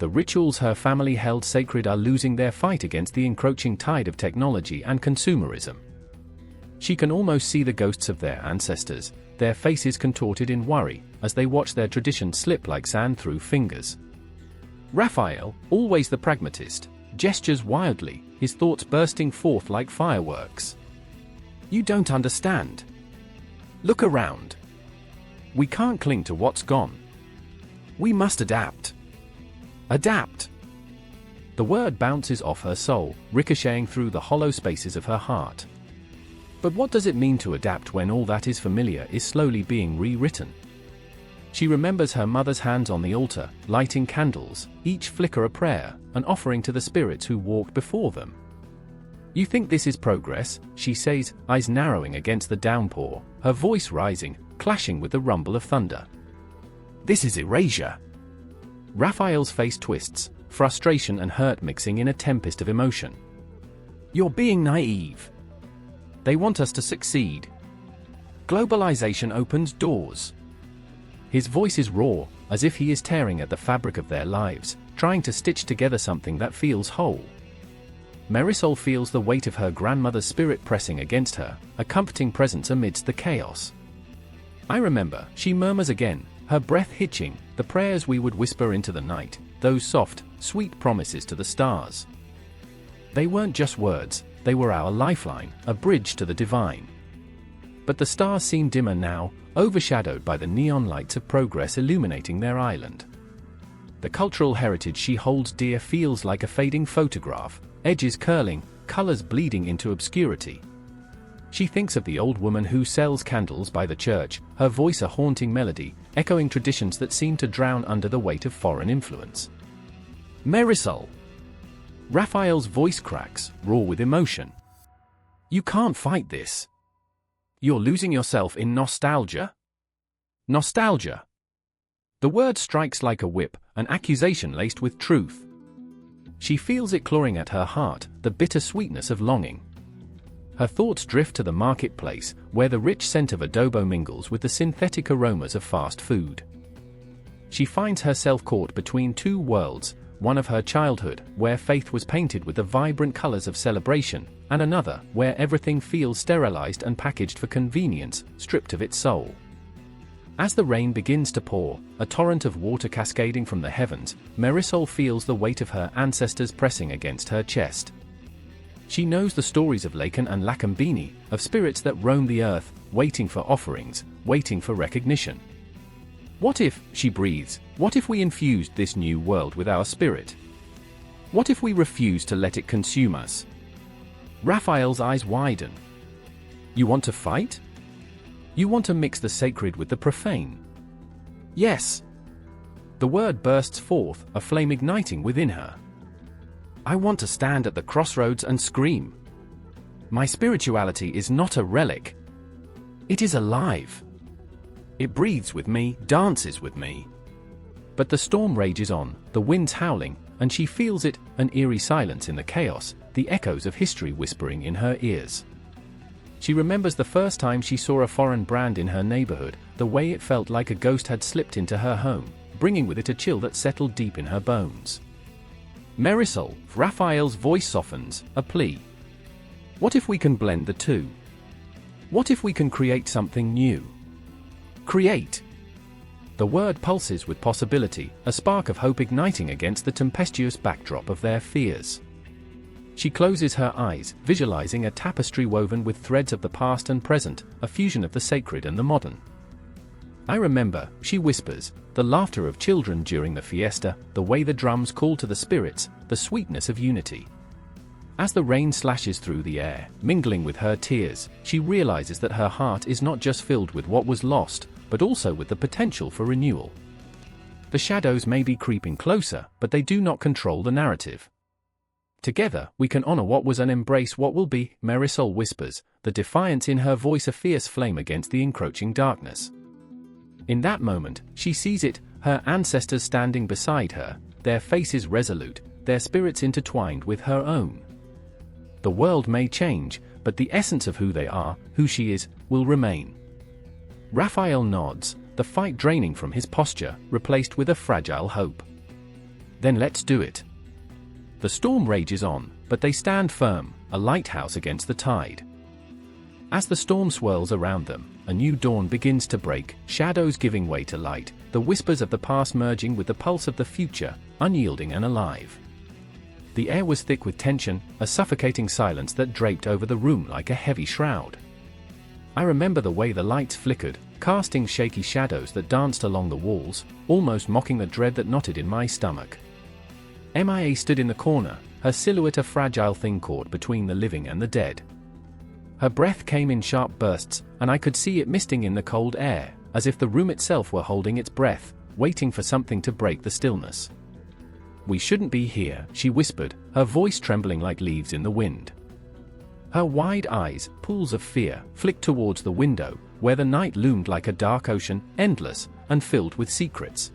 S1: The rituals her family held sacred are losing their fight against the encroaching tide of technology and consumerism. She can almost see the ghosts of their ancestors, their faces contorted in worry, as they watch their tradition slip like sand through fingers. Raphael, always the pragmatist, gestures wildly, his thoughts bursting forth like fireworks. You don't understand. Look around. We can't cling to what's gone. We must adapt. Adapt. The word bounces off her soul, ricocheting through the hollow spaces of her heart. But what does it mean to adapt when all that is familiar is slowly being rewritten? She remembers her mother's hands on the altar, lighting candles, each flicker a prayer, an offering to the spirits who walked before them. You think this is progress, she says, eyes narrowing against the downpour, her voice rising, clashing with the rumble of thunder. This is erasure. Raphael's face twists, frustration and hurt mixing in a tempest of emotion. You're being naive. They want us to succeed. Globalization opens doors. His voice is raw, as if he is tearing at the fabric of their lives, trying to stitch together something that feels whole. Marisol feels the weight of her grandmother's spirit pressing against her, a comforting presence amidst the chaos. I remember, she murmurs again, her breath hitching, the prayers we would whisper into the night, those soft, sweet promises to the stars. They weren't just words, they were our lifeline, a bridge to the divine. But the stars seem dimmer now, overshadowed by the neon lights of progress illuminating their island. The cultural heritage she holds dear feels like a fading photograph, edges curling, colors bleeding into obscurity. She thinks of the old woman who sells candles by the church, her voice a haunting melody, echoing traditions that seem to drown under the weight of foreign influence. Marisol! Raphael's voice cracks, raw with emotion. You can't fight this. You're losing yourself in nostalgia? Nostalgia. The word strikes like a whip, an accusation laced with truth. She feels it clawing at her heart, the bitter sweetness of longing. Her thoughts drift to the marketplace, where the rich scent of adobo mingles with the synthetic aromas of fast food. She finds herself caught between two worlds, one of her childhood, where faith was painted with the vibrant colors of celebration, and another, where everything feels sterilized and packaged for convenience, stripped of its soul. As the rain begins to pour, a torrent of water cascading from the heavens, Marisol feels the weight of her ancestors pressing against her chest. She knows the stories of Lacan and Lakambini, of spirits that roam the earth, waiting for offerings, waiting for recognition. What if, she breathes, what if we infused this new world with our spirit? What if we refused to let it consume us? Raphael's eyes widen. You want to fight? You want to mix the sacred with the profane? Yes. The word bursts forth, a flame igniting within her. I want to stand at the crossroads and scream. My spirituality is not a relic. It is alive. It breathes with me, dances with me. But the storm rages on, the wind's howling, and she feels it, an eerie silence in the chaos, the echoes of history whispering in her ears. She remembers the first time she saw a foreign brand in her neighborhood, the way it felt like a ghost had slipped into her home, bringing with it a chill that settled deep in her bones. Marisol, Raphael's voice softens, a plea. What if we can blend the two? What if we can create something new? Create. The word pulses with possibility, a spark of hope igniting against the tempestuous backdrop of their fears. She closes her eyes, visualizing a tapestry woven with threads of the past and present, a fusion of the sacred and the modern. I remember, she whispers, the laughter of children during the fiesta, the way the drums call to the spirits, the sweetness of unity. As the rain slashes through the air, mingling with her tears, she realizes that her heart is not just filled with what was lost, but also with the potential for renewal. The shadows may be creeping closer, but they do not control the narrative. Together, we can honor what was and embrace what will be, Marisol whispers, the defiance in her voice a fierce flame against the encroaching darkness. In that moment, she sees it, her ancestors standing beside her, their faces resolute, their spirits intertwined with her own. The world may change, but the essence of who they are, who she is, will remain. Raphael nods, the fight draining from his posture, replaced with a fragile hope. Then let's do it. The storm rages on, but they stand firm, a lighthouse against the tide. As the storm swirls around them, a new dawn begins to break, shadows giving way to light, the whispers of the past merging with the pulse of the future, unyielding and alive. The air was thick with tension, a suffocating silence that draped over the room like a heavy shroud. I remember the way the lights flickered, casting shaky shadows that danced along the walls, almost mocking the dread that knotted in my stomach. Mia stood in the corner, her silhouette a fragile thing caught between the living and the dead. Her breath came in sharp bursts, and I could see it misting in the cold air, as if the room itself were holding its breath, waiting for something to break the stillness. "We shouldn't be here," she whispered, her voice trembling like leaves in the wind. Her wide eyes, pools of fear, flicked towards the window, where the night loomed like a dark ocean, endless, and filled with secrets.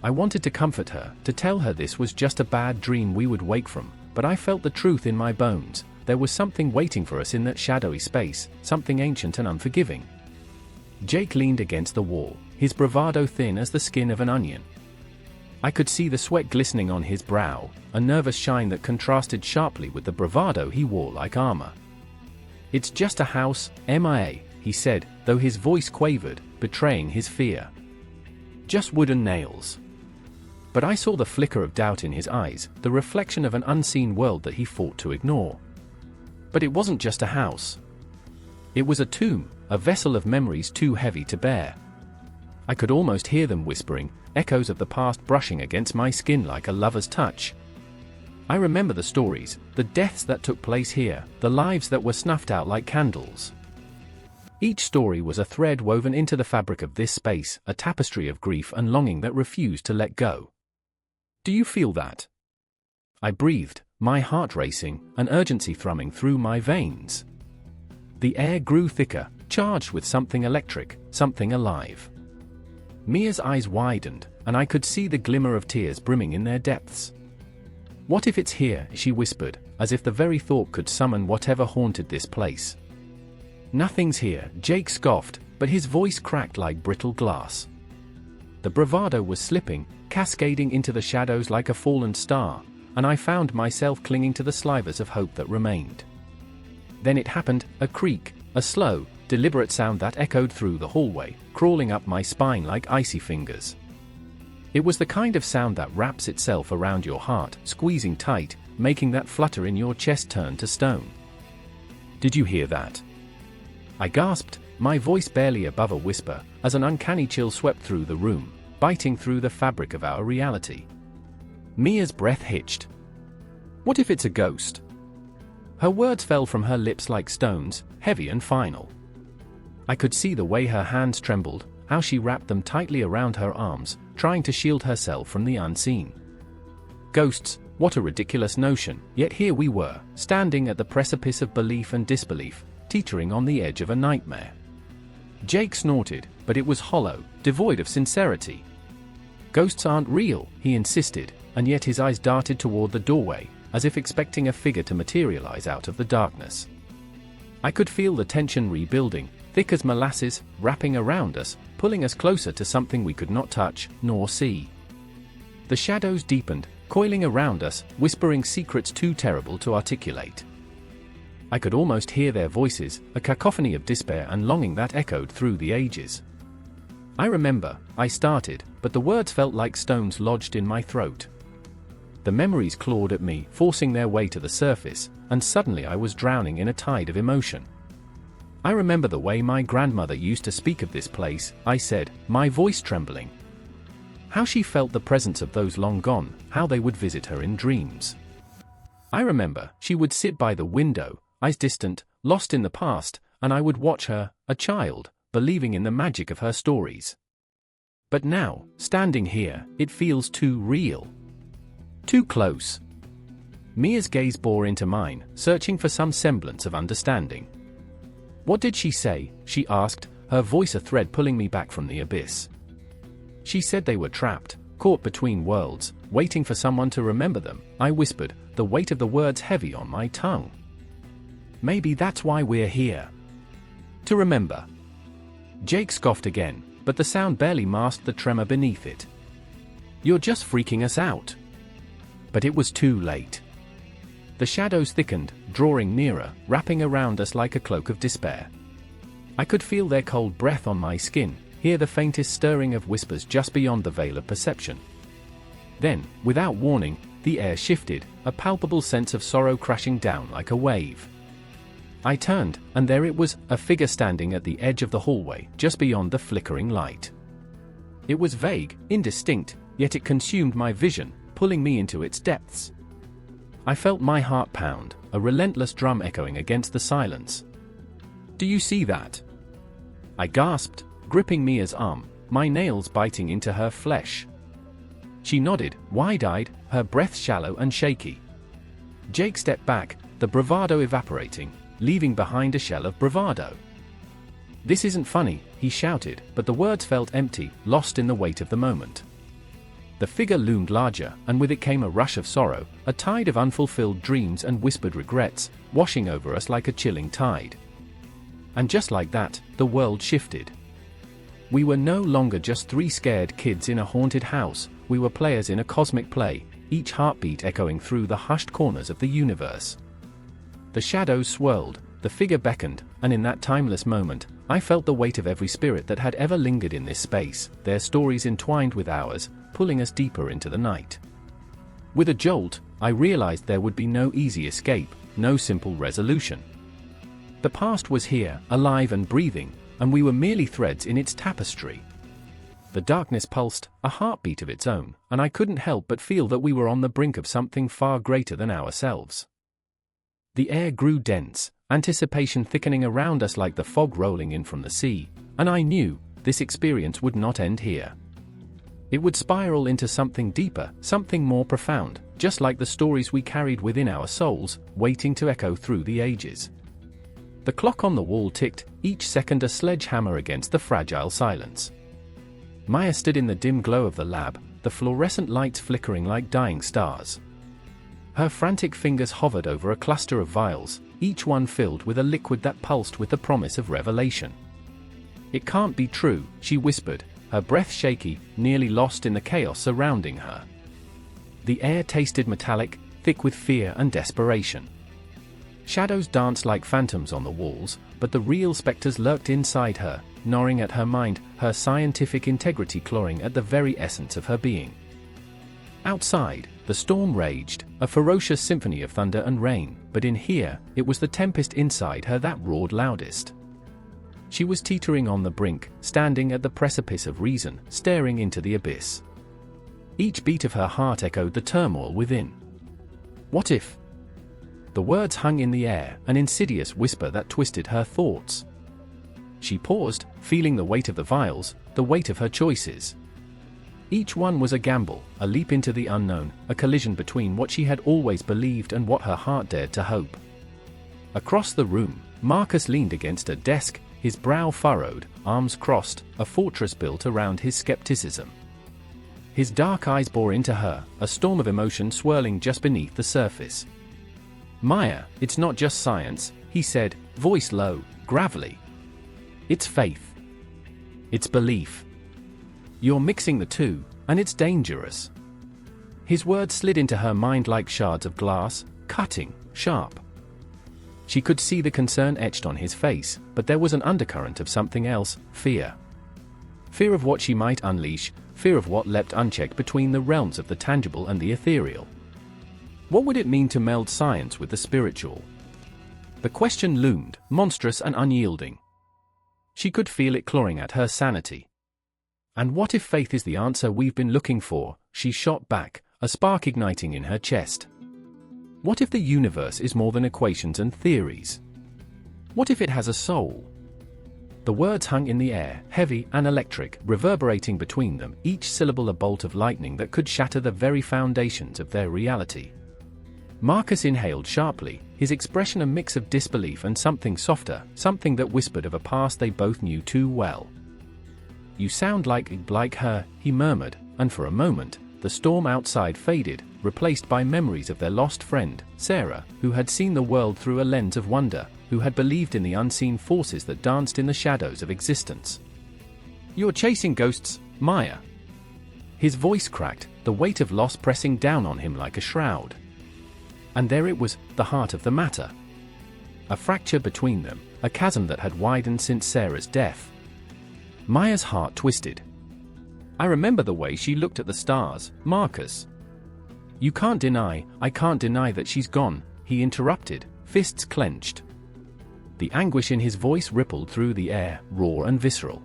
S1: I wanted to comfort her, to tell her this was just a bad dream we would wake from, but I felt the truth in my bones. There was something waiting for us in that shadowy space, something ancient and unforgiving. Jake leaned against the wall, his bravado thin as the skin of an onion. I could see the sweat glistening on his brow, a nervous shine that contrasted sharply with the bravado he wore like armor. "It's just a house, Mia," he said, though his voice quavered, betraying his fear. "Just wood and nails." But I saw the flicker of doubt in his eyes, the reflection of an unseen world that he fought to ignore. But it wasn't just a house. It was a tomb, a vessel of memories too heavy to bear. I could almost hear them whispering, echoes of the past brushing against my skin like a lover's touch. I remember the stories, the deaths that took place here, the lives that were snuffed out like candles. Each story was a thread woven into the fabric of this space, a tapestry of grief and longing that refused to let go. "Do you feel that?" I breathed, my heart racing, an urgency thrumming through my veins. The air grew thicker, charged with something electric, something alive. Mia's eyes widened, and I could see the glimmer of tears brimming in their depths. "What if it's here?" she whispered, as if the very thought could summon whatever haunted this place. "Nothing's here," Jake scoffed, but his voice cracked like brittle glass. The bravado was slipping, cascading into the shadows like a fallen star, and I found myself clinging to the slivers of hope that remained. Then it happened, a creak, a slow, deliberate sound that echoed through the hallway, crawling up my spine like icy fingers. It was the kind of sound that wraps itself around your heart, squeezing tight, making that flutter in your chest turn to stone. "Did you hear that?" I gasped, my voice barely above a whisper, as an uncanny chill swept through the room, biting through the fabric of our reality. Mia's breath hitched. "What if it's a ghost?" Her words fell from her lips like stones, heavy and final. I could see the way her hands trembled, how she wrapped them tightly around her arms, trying to shield herself from the unseen. Ghosts, what a ridiculous notion, yet here we were, standing at the precipice of belief and disbelief, teetering on the edge of a nightmare. Jake snorted, but it was hollow, devoid of sincerity. "Ghosts aren't real," he insisted, and yet his eyes darted toward the doorway, as if expecting a figure to materialize out of the darkness. I could feel the tension rebuilding, thick as molasses, wrapping around us, pulling us closer to something we could not touch, nor see. The shadows deepened, coiling around us, whispering secrets too terrible to articulate. I could almost hear their voices, a cacophony of despair and longing that echoed through the ages. I remember, I started, but the words felt like stones lodged in my throat. The memories clawed at me, forcing their way to the surface, and suddenly I was drowning in a tide of emotion. I remember the way my grandmother used to speak of this place, I said, my voice trembling. How she felt the presence of those long gone, how they would visit her in dreams. I remember, she would sit by the window, eyes distant, lost in the past, and I would watch her, a child, believing in the magic of her stories. But now, standing here, it feels too real. Too close. Mia's gaze bore into mine, searching for some semblance of understanding. What did she say? She asked, her voice a thread pulling me back from the abyss. She said they were trapped, caught between worlds, waiting for someone to remember them, I whispered, the weight of the words heavy on my tongue. Maybe that's why we're here. To remember. Jake scoffed again, but the sound barely masked the tremor beneath it. You're just freaking us out. But it was too late. The shadows thickened, drawing nearer, wrapping around us like a cloak of despair. I could feel their cold breath on my skin, hear the faintest stirring of whispers just beyond the veil of perception. Then, without warning, the air shifted, a palpable sense of sorrow crashing down like a wave. I turned, and there it was, a figure standing at the edge of the hallway, just beyond the flickering light. It was vague, indistinct, yet it consumed my vision, pulling me into its depths. I felt my heart pound, a relentless drum echoing against the silence. Do you see that? I gasped, gripping Mia's arm, my nails biting into her flesh. She nodded, wide-eyed, her breath shallow and shaky. Jake stepped back, the bravado evaporating, leaving behind a shell of bravado. This isn't funny, he shouted, but the words felt empty, lost in the weight of the moment. The figure loomed larger, and with it came a rush of sorrow, a tide of unfulfilled dreams and whispered regrets, washing over us like a chilling tide. And just like that, the world shifted. We were no longer just three scared kids in a haunted house, we were players in a cosmic play, each heartbeat echoing through the hushed corners of the universe. The shadows swirled, the figure beckoned, and in that timeless moment, I felt the weight of every spirit that had ever lingered in this space, their stories entwined with ours, pulling us deeper into the night. With a jolt, I realized there would be no easy escape, no simple resolution. The past was here, alive and breathing, and we were merely threads in its tapestry. The darkness pulsed, a heartbeat of its own, and I couldn't help but feel that we were on the brink of something far greater than ourselves. The air grew dense, anticipation thickening around us like the fog rolling in from the sea, and I knew, this experience would not end here. It would spiral into something deeper, something more profound, just like the stories we carried within our souls, waiting to echo through the ages. The clock on the wall ticked, each second a sledgehammer against the fragile silence. Maya stood in the dim glow of the lab, the fluorescent lights flickering like dying stars. Her frantic fingers hovered over a cluster of vials, each one filled with a liquid that pulsed with the promise of revelation. It can't be true, she whispered, her breath shaky, nearly lost in the chaos surrounding her. The air tasted metallic, thick with fear and desperation. Shadows danced like phantoms on the walls, but the real specters lurked inside her, gnawing at her mind, her scientific integrity clawing at the very essence of her being. Outside, the storm raged, a ferocious symphony of thunder and rain, but in here, it was the tempest inside her that roared loudest. She was teetering on the brink, standing at the precipice of reason, staring into the abyss. Each beat of her heart echoed the turmoil within. What if? The words hung in the air, an insidious whisper that twisted her thoughts. She paused, feeling the weight of the vials, the weight of her choices. Each one was a gamble, a leap into the unknown, a collision between what she had always believed and what her heart dared to hope. Across the room, Marcus leaned against a desk, his brow furrowed, arms crossed, a fortress built around his skepticism. His dark eyes bore into her, a storm of emotion swirling just beneath the surface. Maya, it's not just science, he said, voice low, gravelly. It's faith. It's belief. You're mixing the two, and it's dangerous. His words slid into her mind like shards of glass, cutting, sharp. She could see the concern etched on his face, but there was an undercurrent of something else, fear. Fear of what she might unleash, fear of what leapt unchecked between the realms of the tangible and the ethereal. What would it mean to meld science with the spiritual? The question loomed, monstrous and unyielding. She could feel it clawing at her sanity. And what if faith is the answer we've been looking for? She shot back, a spark igniting in her chest. What if the universe is more than equations and theories? What if it has a soul? The words hung in the air, heavy and electric, reverberating between them, each syllable a bolt of lightning that could shatter the very foundations of their reality. Marcus inhaled sharply, his expression a mix of disbelief and something softer, something that whispered of a past they both knew too well. "You sound like her," he murmured, and for a moment, the storm outside faded, replaced by memories of their lost friend, Sarah, who had seen the world through a lens of wonder, who had believed in the unseen forces that danced in the shadows of existence. "You're chasing ghosts, Maya." His voice cracked, the weight of loss pressing down on him like a shroud. And there it was, the heart of the matter. A fracture between them, a chasm that had widened since Sarah's death. Maya's heart twisted. "I remember the way she looked at the stars, Marcus." I can't deny that she's gone," he interrupted, fists clenched. The anguish in his voice rippled through the air, raw and visceral.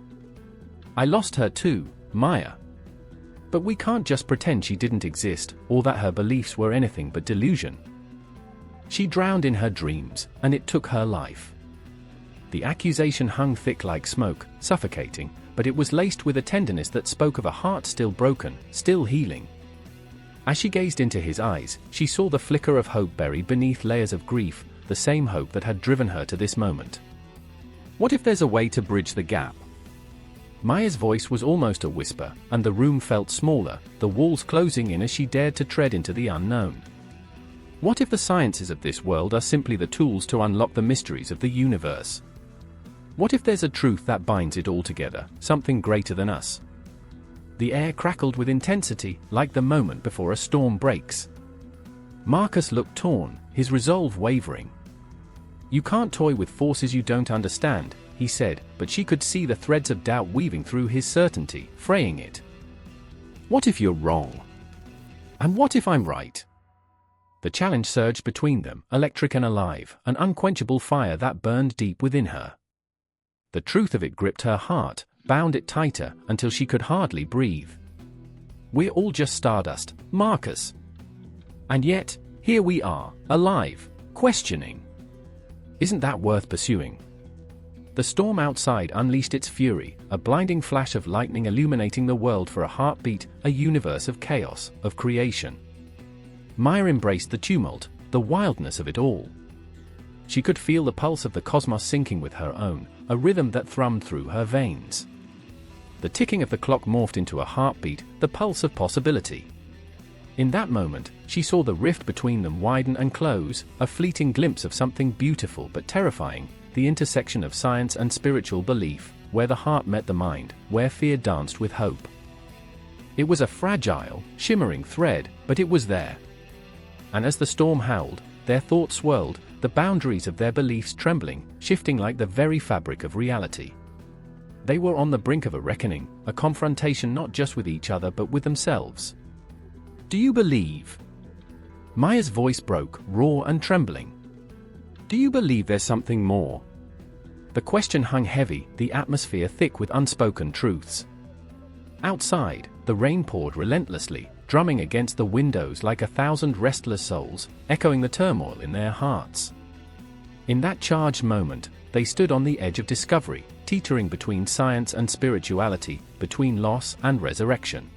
S1: "I lost her too, Maya. But we can't just pretend she didn't exist, or that her beliefs were anything but delusion. She drowned in her dreams, and it took her life." The accusation hung thick like smoke, suffocating, but it was laced with a tenderness that spoke of a heart still broken, still healing. As she gazed into his eyes, she saw the flicker of hope buried beneath layers of grief, the same hope that had driven her to this moment. "What if there's a way to bridge the gap?" Maya's voice was almost a whisper, and the room felt smaller, the walls closing in as she dared to tread into the unknown. What if the sciences of this world are simply the tools to unlock the mysteries of the universe? What if there's a truth that binds it all together, something greater than us? The air crackled with intensity, like the moment before a storm breaks. Marcus looked torn, his resolve wavering. "You can't toy with forces you don't understand," he said, but she could see the threads of doubt weaving through his certainty, fraying it. "What if you're wrong? And what if I'm right?" The challenge surged between them, electric and alive, an unquenchable fire that burned deep within her. The truth of it gripped her heart, bound it tighter, until she could hardly breathe. "We're all just stardust, Marcus. And yet, here we are, alive, questioning. Isn't that worth pursuing?" The storm outside unleashed its fury, a blinding flash of lightning illuminating the world for a heartbeat, a universe of chaos, of creation. Maya embraced the tumult, the wildness of it all. She could feel the pulse of the cosmos syncing with her own, a rhythm that thrummed through her veins. The ticking of the clock morphed into a heartbeat, the pulse of possibility. In that moment, she saw the rift between them widen and close, a fleeting glimpse of something beautiful but terrifying, the intersection of science and spiritual belief, where the heart met the mind, where fear danced with hope. It was a fragile, shimmering thread, but it was there. And as the storm howled, their thoughts swirled, the boundaries of their beliefs trembling, shifting like the very fabric of reality. They were on the brink of a reckoning, a confrontation not just with each other but with themselves. "Do you believe?" Maya's voice broke, raw and trembling. "Do you believe there's something more?" The question hung heavy, the atmosphere thick with unspoken truths. Outside, the rain poured relentlessly, drumming against the windows like 1,000 restless souls, echoing the turmoil in their hearts. In that charged moment, they stood on the edge of discovery, teetering between science and spirituality, between loss and resurrection.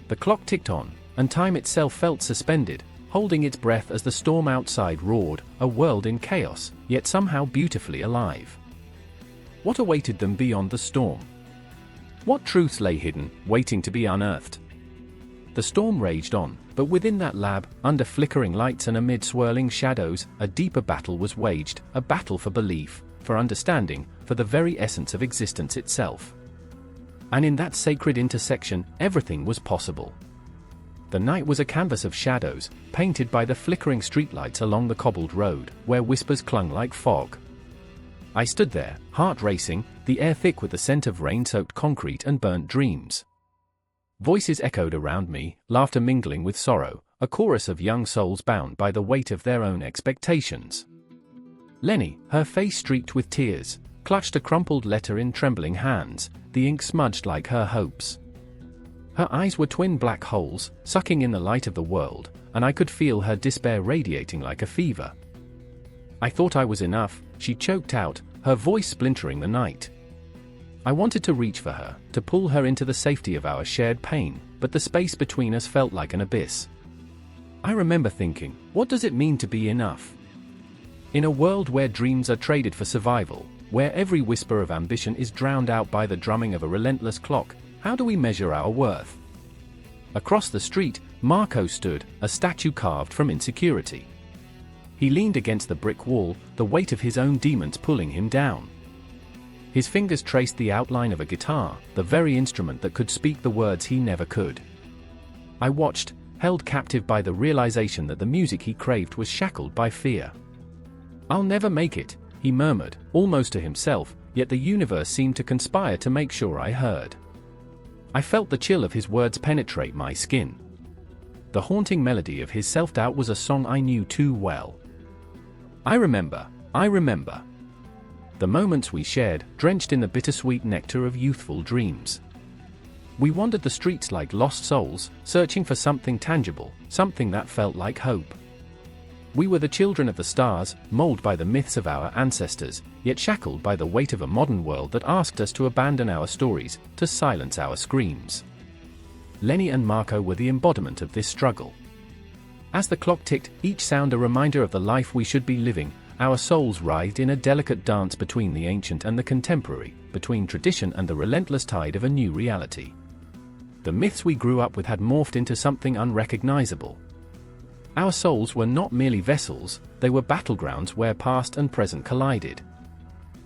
S1: The clock ticked on, and time itself felt suspended, holding its breath as the storm outside roared, a world in chaos, yet somehow beautifully alive. What awaited them beyond the storm? What truths lay hidden, waiting to be unearthed? The storm raged on, but within that lab, under flickering lights and amid swirling shadows, a deeper battle was waged, a battle for belief, for understanding, for the very essence of existence itself. And in that sacred intersection, everything was possible. The night was a canvas of shadows, painted by the flickering streetlights along the cobbled road, where whispers clung like fog. I stood there, heart racing, the air thick with the scent of rain-soaked concrete and burnt dreams. Voices echoed around me, laughter mingling with sorrow, a chorus of young souls bound by the weight of their own expectations. Lenny, her face streaked with tears, clutched a crumpled letter in trembling hands, the ink smudged like her hopes. Her eyes were twin black holes, sucking in the light of the world, and I could feel her despair radiating like a fever. I thought I was enough, she choked out, her voice splintering the night. I wanted to reach for her, to pull her into the safety of our shared pain, but the space between us felt like an abyss. I remember thinking, what does it mean to be enough? In a world where dreams are traded for survival, where every whisper of ambition is drowned out by the drumming of a relentless clock, how do we measure our worth? Across the street, Marco stood, a statue carved from insecurity. He leaned against the brick wall, the weight of his own demons pulling him down. His fingers traced the outline of a guitar, the very instrument that could speak the words he never could. I watched, held captive by the realization that the music he craved was shackled by fear. "I'll never make it," he murmured, almost to himself, yet the universe seemed to conspire to make sure I heard. I felt the chill of his words penetrate my skin. The haunting melody of his self-doubt was a song I knew too well. I remember. The moments we shared, drenched in the bittersweet nectar of youthful dreams. We wandered the streets like lost souls, searching for something tangible, something that felt like hope. We were the children of the stars, molded by the myths of our ancestors, yet shackled by the weight of a modern world that asked us to abandon our stories, to silence our screams. Lenny and Marco were the embodiment of this struggle. As the clock ticked, each sound a reminder of the life we should be living, our souls writhed in a delicate dance between the ancient and the contemporary, between tradition and the relentless tide of a new reality. The myths we grew up with had morphed into something unrecognizable. Our souls were not merely vessels, they were battlegrounds where past and present collided.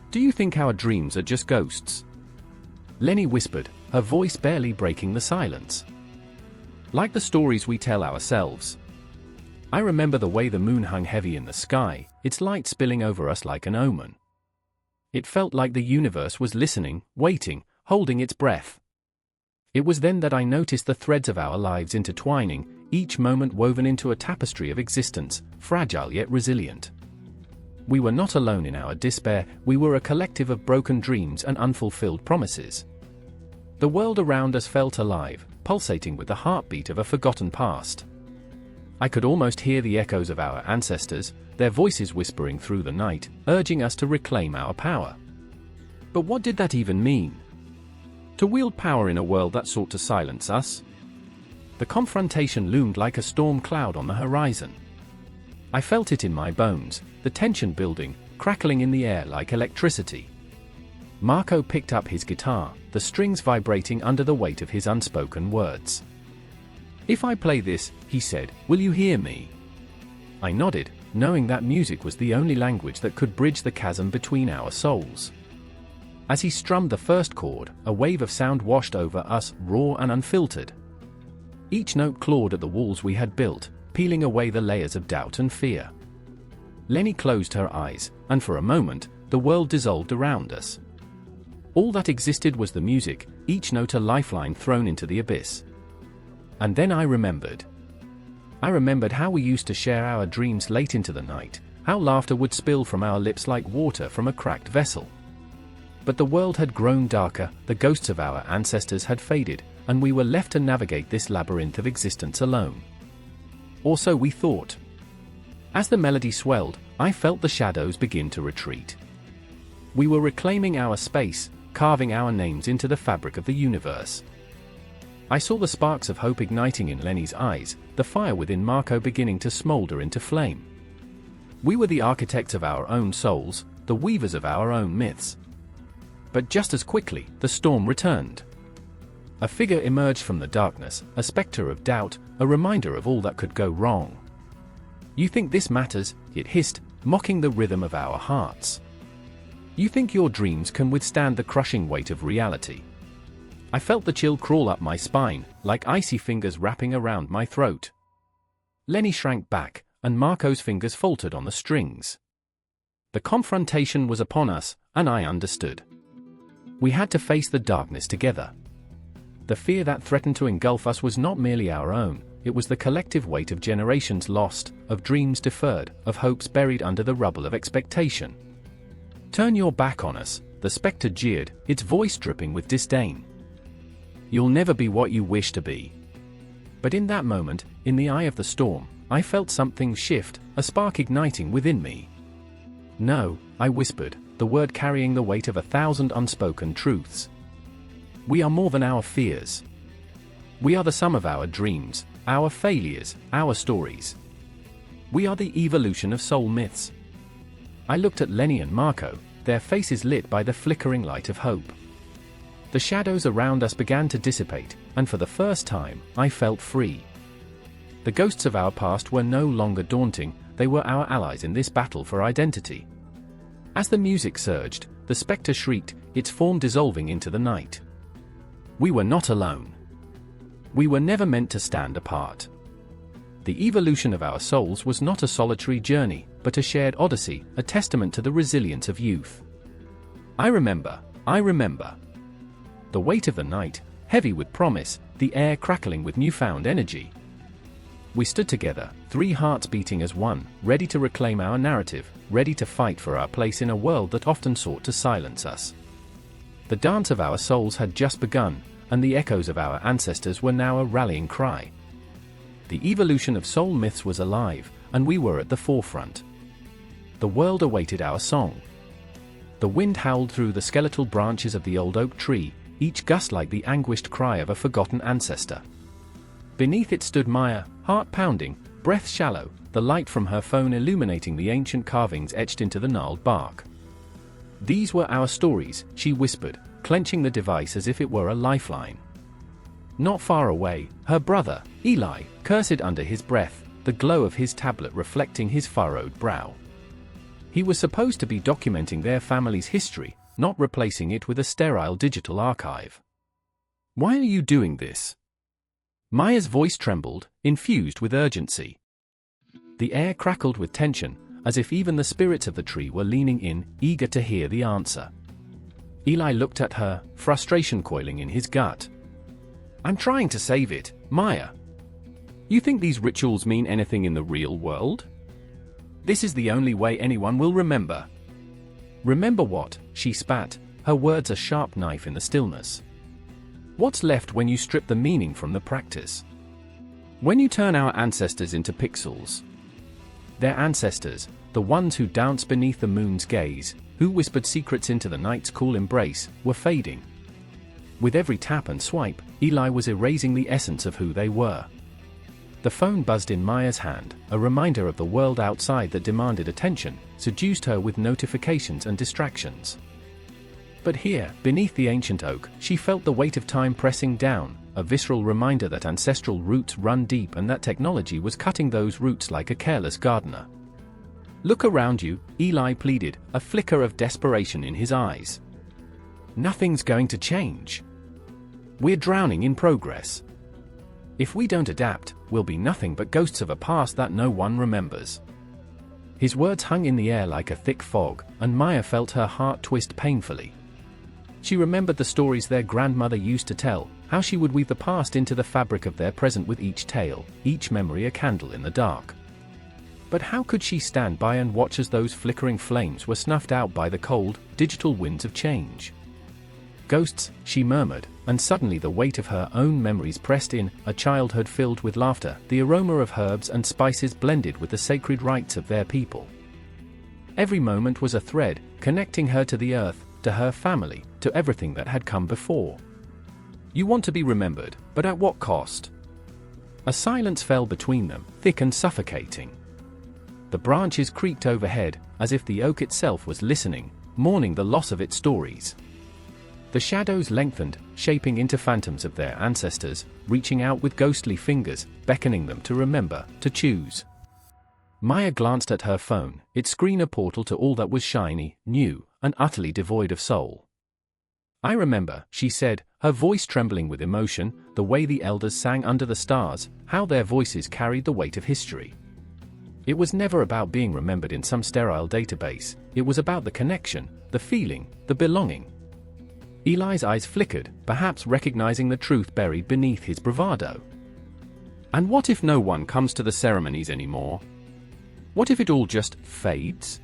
S1: "Do you think our dreams are just ghosts?" Lenny whispered, her voice barely breaking the silence. "Like the stories we tell ourselves." I remember the way the moon hung heavy in the sky, its light spilling over us like an omen. It felt like the universe was listening, waiting, holding its breath. It was then that I noticed the threads of our lives intertwining, each moment woven into a tapestry of existence, fragile yet resilient. We were not alone in our despair, we were a collective of broken dreams and unfulfilled promises. The world around us felt alive, pulsating with the heartbeat of a forgotten past. I could almost hear the echoes of our ancestors, their voices whispering through the night, urging us to reclaim our power. But what did that even mean? To wield power in a world that sought to silence us? The confrontation loomed like a storm cloud on the horizon. I felt it in my bones, the tension building, crackling in the air like electricity. Marco picked up his guitar, the strings vibrating under the weight of his unspoken words. "If I play this," he said, "will you hear me?" I nodded, knowing that music was the only language that could bridge the chasm between our souls. As he strummed the first chord, a wave of sound washed over us, raw and unfiltered. Each note clawed at the walls we had built, peeling away the layers of doubt and fear. Lenny closed her eyes, and for a moment, the world dissolved around us. All that existed was the music, each note a lifeline thrown into the abyss. And then I remembered. I remembered how we used to share our dreams late into the night, how laughter would spill from our lips like water from a cracked vessel. But the world had grown darker, the ghosts of our ancestors had faded, and we were left to navigate this labyrinth of existence alone. Or so we thought. As the melody swelled, I felt the shadows begin to retreat. We were reclaiming our space, carving our names into the fabric of the universe. I saw the sparks of hope igniting in Lenny's eyes, the fire within Marco beginning to smolder into flame. We were the architects of our own souls, the weavers of our own myths. But just as quickly, the storm returned. A figure emerged from the darkness, a specter of doubt, a reminder of all that could go wrong. "You think this matters?" it hissed, mocking the rhythm of our hearts. "You think your dreams can withstand the crushing weight of reality?" I felt the chill crawl up my spine, like icy fingers wrapping around my throat. Lenny shrank back, and Marco's fingers faltered on the strings. The confrontation was upon us, and I understood. We had to face the darkness together. The fear that threatened to engulf us was not merely our own, it was the collective weight of generations lost, of dreams deferred, of hopes buried under the rubble of expectation. "Turn your back on us," the spectre jeered, its voice dripping with disdain. "You'll never be what you wish to be." But in that moment, in the eye of the storm, I felt something shift, a spark igniting within me. "No," I whispered, the word carrying the weight of 1,000 unspoken truths. "We are more than our fears. We are the sum of our dreams, our failures, our stories. We are the evolution of soul myths." I looked at Lenny and Marco, their faces lit by the flickering light of hope. The shadows around us began to dissipate, and for the first time, I felt free. The ghosts of our past were no longer daunting, they were our allies in this battle for identity. As the music surged, the spectre shrieked, its form dissolving into the night. We were not alone. We were never meant to stand apart. The evolution of our souls was not a solitary journey, but a shared odyssey, a testament to the resilience of youth. I remember. The weight of the night, heavy with promise, the air crackling with newfound energy. We stood together, 3 hearts beating as one, ready to reclaim our narrative, ready to fight for our place in a world that often sought to silence us. The dance of our souls had just begun, and the echoes of our ancestors were now a rallying cry. The evolution of soul myths was alive, and we were at the forefront. The world awaited our song. The wind howled through the skeletal branches of the old oak tree, each gust like the anguished cry of a forgotten ancestor. Beneath it stood Maya, heart pounding, breath shallow, the light from her phone illuminating the ancient carvings etched into the gnarled bark. "These were our stories," she whispered, clenching the device as if it were a lifeline. Not far away, her brother, Eli, cursed under his breath, the glow of his tablet reflecting his furrowed brow. He was supposed to be documenting their family's history, not replacing it with a sterile digital archive. "Why are you doing this?" Maya's voice trembled, infused with urgency. The air crackled with tension, as if even the spirits of the tree were leaning in, eager to hear the answer. Eli looked at her, frustration coiling in his gut. "I'm trying to save it, Maya. You think these rituals mean anything in the real world? This is the only way anyone will remember." "Remember what?" she spat, her words a sharp knife in the stillness. "What's left when you strip the meaning from the practice? When you turn our ancestors into pixels?" Their ancestors, the ones who danced beneath the moon's gaze, who whispered secrets into the night's cool embrace, were fading. With every tap and swipe, Eli was erasing the essence of who they were. The phone buzzed in Maya's hand, a reminder of the world outside that demanded attention, seduced her with notifications and distractions. But here, beneath the ancient oak, she felt the weight of time pressing down, a visceral reminder that ancestral roots run deep and that technology was cutting those roots like a careless gardener. "Look around you," Eli pleaded, a flicker of desperation in his eyes. "Nothing's going to change. We're drowning in progress. If we don't adapt, we'll be nothing but ghosts of a past that no one remembers." His words hung in the air like a thick fog, and Maya felt her heart twist painfully. She remembered the stories their grandmother used to tell, how she would weave the past into the fabric of their present with each tale, each memory a candle in the dark. But how could she stand by and watch as those flickering flames were snuffed out by the cold, digital winds of change? "Ghosts," she murmured, and suddenly the weight of her own memories pressed in, a childhood filled with laughter, the aroma of herbs and spices blended with the sacred rites of their people. Every moment was a thread, connecting her to the earth, to her family, to everything that had come before. "You want to be remembered, but at what cost?" A silence fell between them, thick and suffocating. The branches creaked overhead, as if the oak itself was listening, mourning the loss of its stories. The shadows lengthened, shaping into phantoms of their ancestors, reaching out with ghostly fingers, beckoning them to remember, to choose. Maya glanced at her phone, its screen a portal to all that was shiny, new, and utterly devoid of soul. "I remember," she said, her voice trembling with emotion, "the way the elders sang under the stars, how their voices carried the weight of history. It was never about being remembered in some sterile database, it was about the connection, the feeling, the belonging. Eli's eyes flickered, perhaps recognizing the truth buried beneath his bravado. And what if no one comes to the ceremonies anymore? What if it all just fades?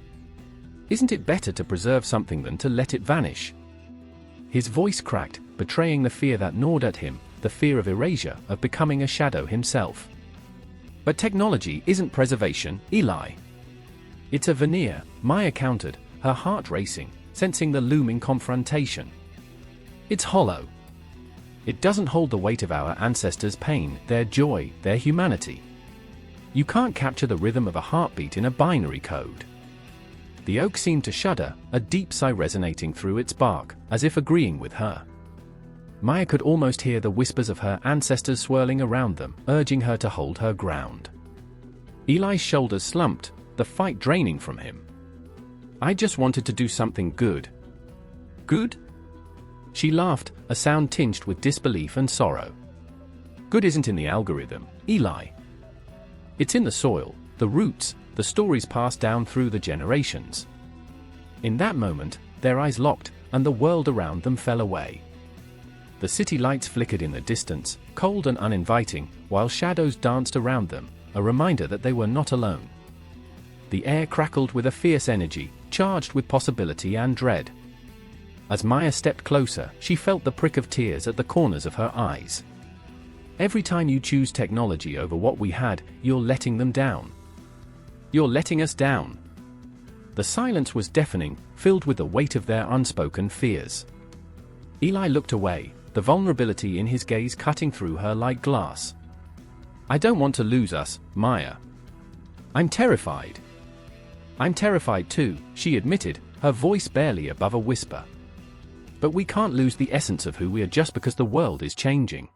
S1: Isn't it better to preserve something than to let it vanish? His voice cracked, betraying the fear that gnawed at him, the fear of erasure, of becoming a shadow himself. But technology isn't preservation, Eli. It's a veneer, Maya countered, her heart racing, sensing the looming confrontation. It's hollow. It doesn't hold the weight of our ancestors' pain, their joy, their humanity. You can't capture the rhythm of a heartbeat in a binary code. The oak seemed to shudder, a deep sigh resonating through its bark, as if agreeing with her. Maya could almost hear the whispers of her ancestors swirling around them, urging her to hold her ground. Eli's shoulders slumped, the fight draining from him. I just wanted to do something good. Good? She laughed, a sound tinged with disbelief and sorrow. Good isn't in the algorithm, Eli. It's in the soil, the roots, the stories passed down through the generations. In that moment, their eyes locked, and the world around them fell away. The city lights flickered in the distance, cold and uninviting, while shadows danced around them, a reminder that they were not alone. The air crackled with a fierce energy, charged with possibility and dread. As Maya stepped closer, she felt the prick of tears at the corners of her eyes. Every time you choose technology over what we had, you're letting them down. You're letting us down. The silence was deafening, filled with the weight of their unspoken fears. Eli looked away, the vulnerability in his gaze cutting through her like glass. I don't want to lose us, Maya. I'm terrified. I'm terrified too, she admitted, her voice barely above a whisper. But we can't lose the essence of who we are just because the world is changing.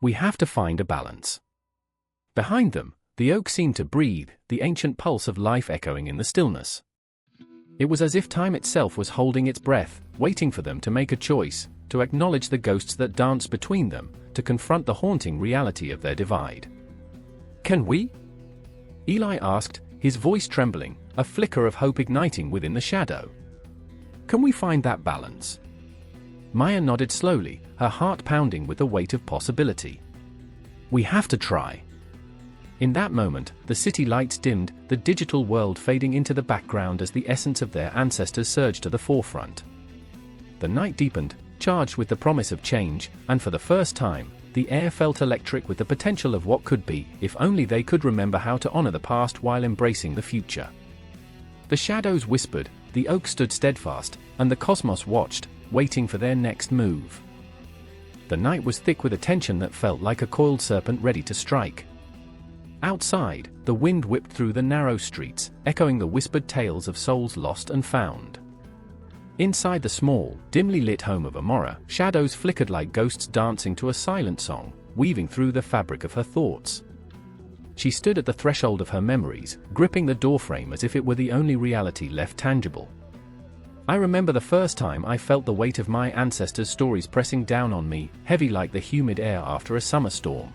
S1: We have to find a balance. Behind them, the oak seemed to breathe, the ancient pulse of life echoing in the stillness. It was as if time itself was holding its breath, waiting for them to make a choice, to acknowledge the ghosts that danced between them, to confront the haunting reality of their divide. Can we? Eli asked, his voice trembling, a flicker of hope igniting within the shadow. Can we find that balance? Maya nodded slowly, her heart pounding with the weight of possibility. We have to try. In that moment, the city lights dimmed, the digital world fading into the background as the essence of their ancestors surged to the forefront. The night deepened, charged with the promise of change, and for the first time, the air felt electric with the potential of what could be, if only they could remember how to honor the past while embracing the future. The shadows whispered, the oak stood steadfast, and the cosmos watched, waiting for their next move. The night was thick with a tension that felt like a coiled serpent ready to strike. Outside, the wind whipped through the narrow streets, echoing the whispered tales of souls lost and found. Inside the small, dimly lit home of Amora, shadows flickered like ghosts dancing to a silent song, weaving through the fabric of her thoughts. She stood at the threshold of her memories, gripping the doorframe as if it were the only reality left tangible. I remember the first time I felt the weight of my ancestors' stories pressing down on me, heavy like the humid air after a summer storm.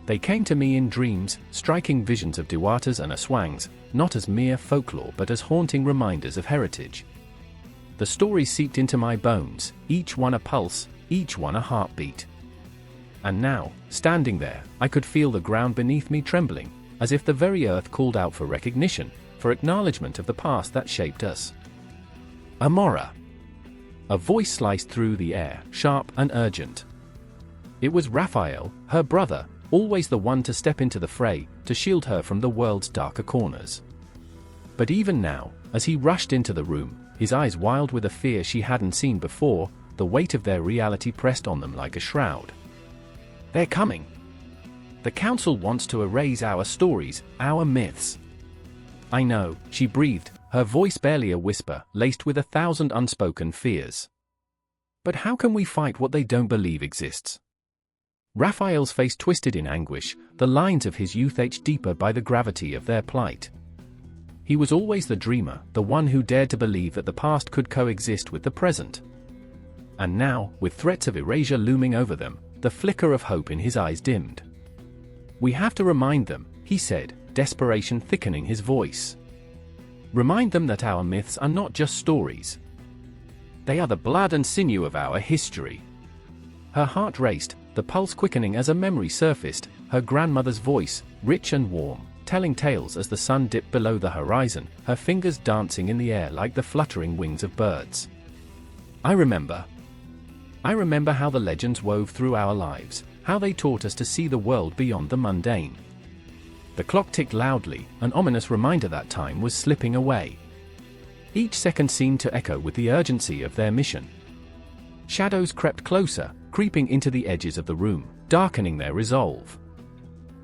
S1: They came to me in dreams, striking visions of Dewatas and Aswangs, not as mere folklore but as haunting reminders of heritage. The stories seeped into my bones, each one a pulse, each one a heartbeat. And now, standing there, I could feel the ground beneath me trembling, as if the very earth called out for recognition, for acknowledgement of the past that shaped us. Amora. A voice sliced through the air, sharp and urgent. It was Raphael, her brother, always the one to step into the fray, to shield her from the world's darker corners. But even now, as he rushed into the room, his eyes wild with a fear she hadn't seen before, the weight of their reality pressed on them like a shroud. They're coming. The council wants to erase our stories, our myths. I know, she breathed, her voice barely a whisper, laced with 1,000 unspoken fears. But how can we fight what they don't believe exists? Raphael's face twisted in anguish, the lines of his youth etched deeper by the gravity of their plight. He was always the dreamer, the one who dared to believe that the past could coexist with the present. And now, with threats of erasure looming over them, the flicker of hope in his eyes dimmed. We have to remind them, he said, desperation thickening his voice. Remind them that our myths are not just stories. They are the blood and sinew of our history. Her heart raced, the pulse quickening as a memory surfaced, her grandmother's voice, rich and warm, telling tales as the sun dipped below the horizon, her fingers dancing in the air like the fluttering wings of birds. I remember how the legends wove through our lives, how they taught us to see the world beyond the mundane. The clock ticked loudly, an ominous reminder that time was slipping away. Each second seemed to echo with the urgency of their mission. Shadows crept closer, creeping into the edges of the room, darkening their resolve.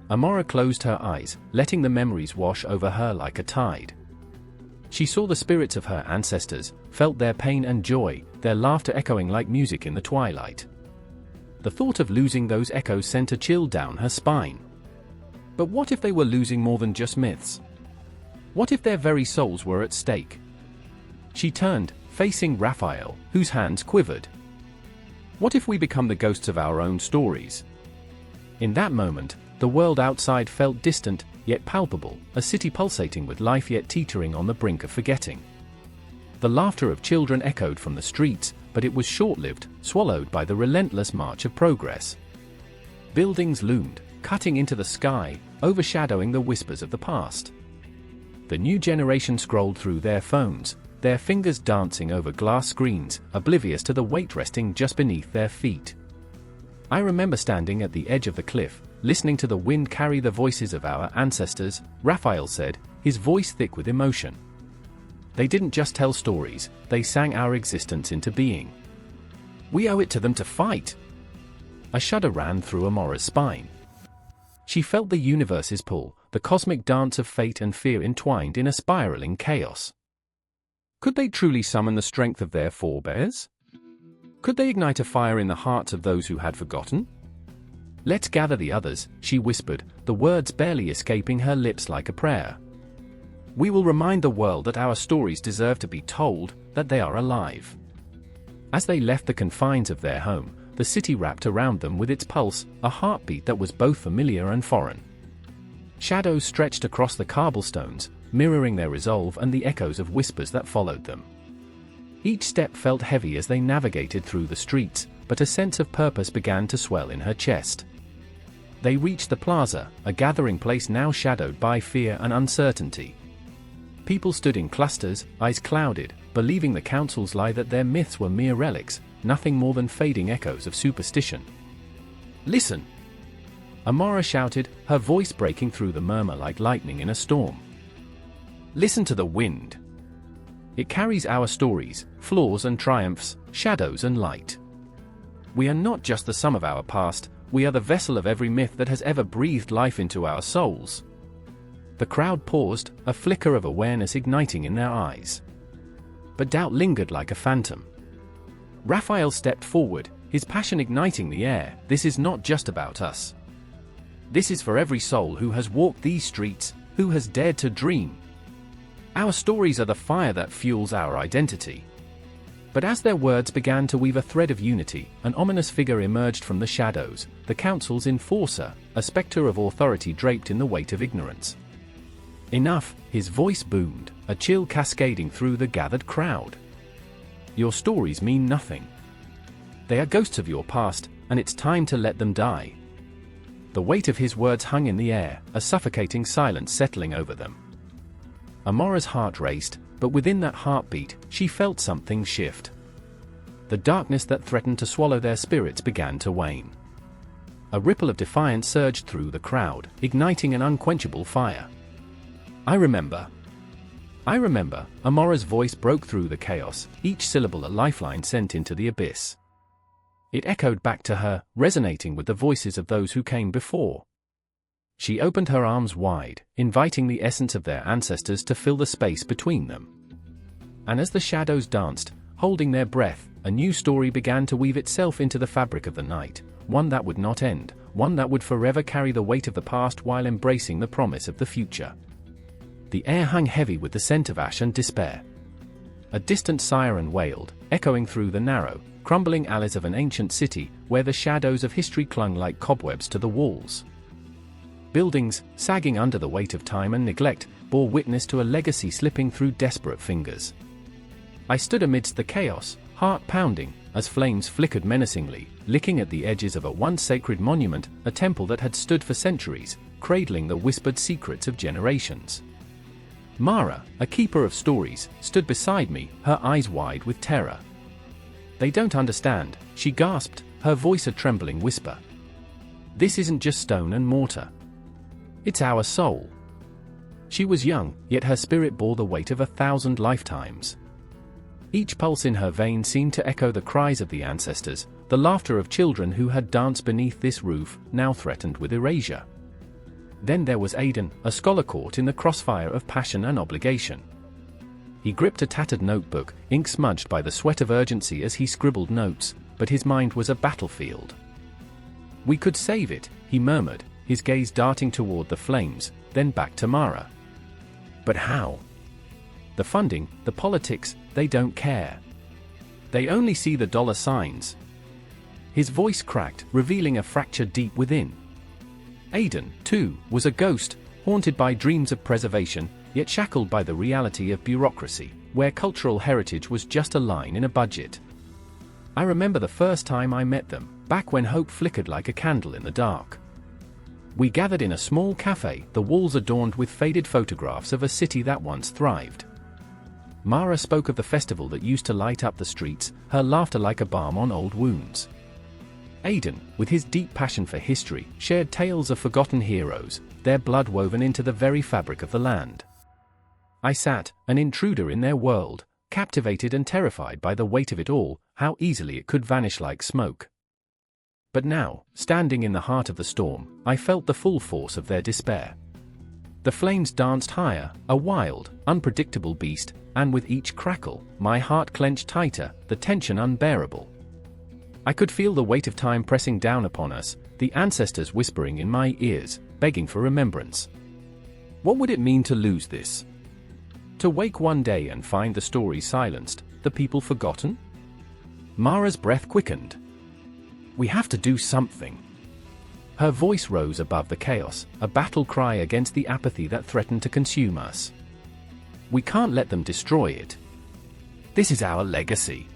S1: Amora closed her eyes, letting the memories wash over her like a tide. She saw the spirits of her ancestors, felt their pain and joy, their laughter echoing like music in the twilight. The thought of losing those echoes sent a chill down her spine. But what if they were losing more than just myths? What if their very souls were at stake? She turned, facing Raphael, whose hands quivered. What if we become the ghosts of our own stories? In that moment, the world outside felt distant, yet palpable, a city pulsating with life yet teetering on the brink of forgetting. The laughter of children echoed from the streets, but it was short-lived, swallowed by the relentless march of progress. Buildings loomed, cutting into the sky, overshadowing the whispers of the past. The new generation scrolled through their phones, their fingers dancing over glass screens, oblivious to the weight resting just beneath their feet. I remember standing at the edge of the cliff, listening to the wind carry the voices of our ancestors, Raphael said, his voice thick with emotion. They didn't just tell stories, they sang our existence into being. We owe it to them to fight. A shudder ran through Amora's spine. She felt the universe's pull, the cosmic dance of fate and fear entwined in a spiraling chaos. Could they truly summon the strength of their forebears? Could they ignite a fire in the hearts of those who had forgotten? Let's gather the others, she whispered, the words barely escaping her lips like a prayer. We will remind the world that our stories deserve to be told, that they are alive. As they left the confines of their home, the city wrapped around them with its pulse, a heartbeat that was both familiar and foreign. Shadows stretched across the cobblestones, mirroring their resolve and the echoes of whispers that followed them. Each step felt heavy as they navigated through the streets, but a sense of purpose began to swell in her chest. They reached the plaza, a gathering place now shadowed by fear and uncertainty. People stood in clusters, eyes clouded, believing the council's lie that their myths were mere relics, nothing more than fading echoes of superstition. Listen! Amora shouted, her voice breaking through the murmur like lightning in a storm. Listen to the wind. It carries our stories, flaws and triumphs, shadows and light. We are not just the sum of our past, we are the vessel of every myth that has ever breathed life into our souls. The crowd paused, a flicker of awareness igniting in their eyes. But doubt lingered like a phantom. Raphael stepped forward, his passion igniting the air. This is not just about us. This is for every soul who has walked these streets, who has dared to dream. Our stories are the fire that fuels our identity. But as their words began to weave a thread of unity, an ominous figure emerged from the shadows, the council's enforcer, a spectre of authority draped in the weight of ignorance. Enough, his voice boomed, a chill cascading through the gathered crowd. Your stories mean nothing. They are ghosts of your past, and it's time to let them die. The weight of his words hung in the air, a suffocating silence settling over them. Amora's heart raced, but within that heartbeat, she felt something shift. The darkness that threatened to swallow their spirits began to wane. A ripple of defiance surged through the crowd, igniting an unquenchable fire. I remember, Amora's voice broke through the chaos, each syllable a lifeline sent into the abyss. It echoed back to her, resonating with the voices of those who came before. She opened her arms wide, inviting the essence of their ancestors to fill the space between them. And as the shadows danced, holding their breath, a new story began to weave itself into the fabric of the night, one that would not end, one that would forever carry the weight of the past while embracing the promise of the future. The air hung heavy with the scent of ash and despair. A distant siren wailed, echoing through the narrow, crumbling alleys of an ancient city, where the shadows of history clung like cobwebs to the walls. Buildings, sagging under the weight of time and neglect, bore witness to a legacy slipping through desperate fingers. I stood amidst the chaos, heart pounding, as flames flickered menacingly, licking at the edges of a once sacred monument, a temple that had stood for centuries, cradling the whispered secrets of generations. Mara, a keeper of stories, stood beside me, her eyes wide with terror. "They don't understand," she gasped, her voice a trembling whisper. "This isn't just stone and mortar. It's our soul." She was young, yet her spirit bore the weight of 1,000 lifetimes. Each pulse in her veins seemed to echo the cries of the ancestors, the laughter of children who had danced beneath this roof, now threatened with erasure. Then there was Aidan, a scholar caught in the crossfire of passion and obligation. He gripped a tattered notebook, ink smudged by the sweat of urgency as he scribbled notes, but his mind was a battlefield. "We could save it," he murmured, his gaze darting toward the flames, then back to Mara. "But how? The funding, the politics, they don't care. They only see the dollar signs." His voice cracked, revealing a fracture deep within. Aidan, too, was a ghost, haunted by dreams of preservation, yet shackled by the reality of bureaucracy, where cultural heritage was just a line in a budget. I remember the first time I met them, back when hope flickered like a candle in the dark. We gathered in a small cafe, the walls adorned with faded photographs of a city that once thrived. Mara spoke of the festival that used to light up the streets, her laughter like a balm on old wounds. Aidan, with his deep passion for history, shared tales of forgotten heroes, their blood woven into the very fabric of the land. I sat, an intruder in their world, captivated and terrified by the weight of it all, how easily it could vanish like smoke. But now, standing in the heart of the storm, I felt the full force of their despair. The flames danced higher, a wild, unpredictable beast, and with each crackle, my heart clenched tighter, the tension unbearable. I could feel the weight of time pressing down upon us, the ancestors whispering in my ears, begging for remembrance. What would it mean to lose this? To wake one day and find the stories silenced, the people forgotten? Mara's breath quickened. "We have to do something." Her voice rose above the chaos, a battle cry against the apathy that threatened to consume us. "We can't let them destroy it. This is our legacy."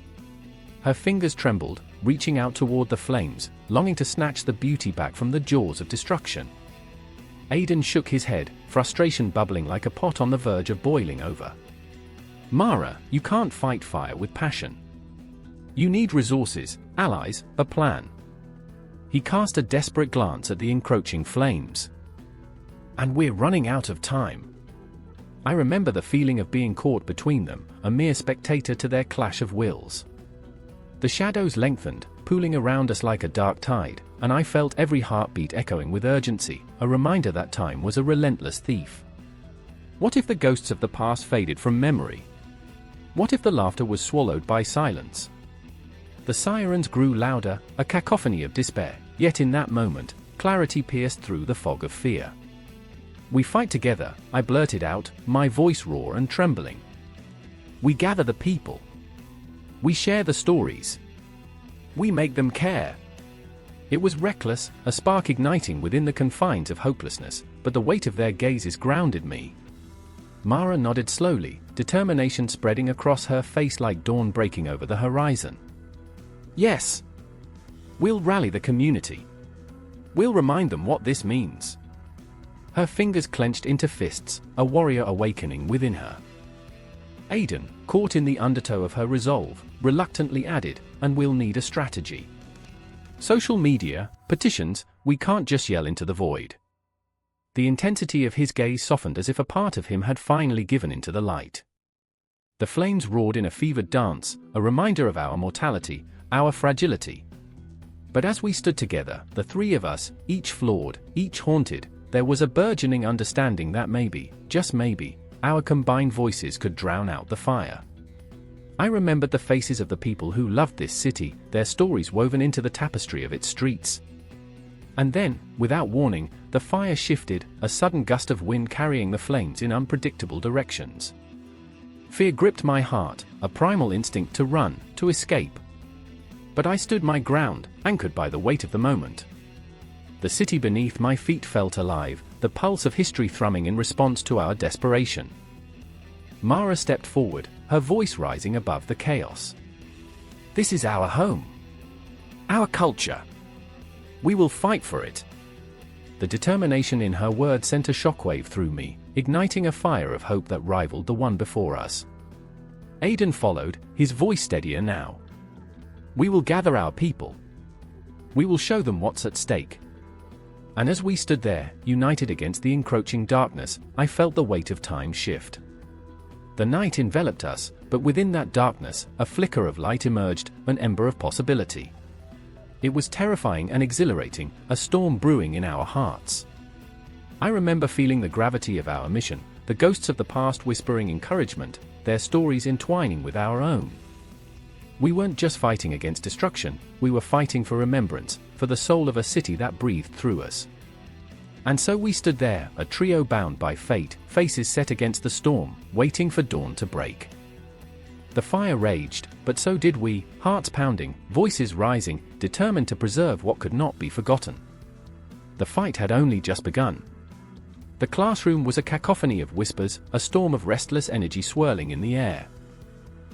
S1: Her fingers trembled, reaching out toward the flames, longing to snatch the beauty back from the jaws of destruction. Aidan shook his head, frustration bubbling like a pot on the verge of boiling over. "Mara, you can't fight fire with passion. You need resources, allies, a plan." He cast a desperate glance at the encroaching flames. "And we're running out of time." I remember the feeling of being caught between them, a mere spectator to their clash of wills. The shadows lengthened, pooling around us like a dark tide, and I felt every heartbeat echoing with urgency, a reminder that time was a relentless thief. What if the ghosts of the past faded from memory? What if the laughter was swallowed by silence? The sirens grew louder, a cacophony of despair, yet in that moment, clarity pierced through the fog of fear. "We fight together," I blurted out, my voice raw and trembling. "We gather the people. We share the stories. We make them care." It was reckless, a spark igniting within the confines of hopelessness, but the weight of their gazes grounded me. Mara nodded slowly, determination spreading across her face like dawn breaking over the horizon. "Yes. We'll rally the community. We'll remind them what this means." Her fingers clenched into fists, a warrior awakening within her. Aidan, caught in the undertow of her resolve, reluctantly added, "And we'll need a strategy. Social media, petitions, we can't just yell into the void." The intensity of his gaze softened as if a part of him had finally given into the light. The flames roared in a fevered dance, a reminder of our mortality, our fragility. But as we stood together, the three of us, each flawed, each haunted, there was a burgeoning understanding that maybe, just maybe, our combined voices could drown out the fire. I remembered the faces of the people who loved this city, their stories woven into the tapestry of its streets. And then, without warning, the fire shifted, a sudden gust of wind carrying the flames in unpredictable directions. Fear gripped my heart, a primal instinct to run, to escape. But I stood my ground, anchored by the weight of the moment. The city beneath my feet felt alive, the pulse of history thrumming in response to our desperation. Mara stepped forward, her voice rising above the chaos. "This is our home. Our culture. We will fight for it." The determination in her words sent a shockwave through me, igniting a fire of hope that rivaled the one before us. Aidan followed, his voice steadier now. "We will gather our people. We will show them what's at stake." And as we stood there, united against the encroaching darkness, I felt the weight of time shift. The night enveloped us, but within that darkness, a flicker of light emerged, an ember of possibility. It was terrifying and exhilarating, a storm brewing in our hearts. I remember feeling the gravity of our mission, the ghosts of the past whispering encouragement, their stories entwining with our own. We weren't just fighting against destruction, we were fighting for remembrance, for the soul of a city that breathed through us. And so we stood there, a trio bound by fate, faces set against the storm, waiting for dawn to break. The fire raged, but so did we, hearts pounding, voices rising, determined to preserve what could not be forgotten. The fight had only just begun. The classroom was a cacophony of whispers, a storm of restless energy swirling in the air.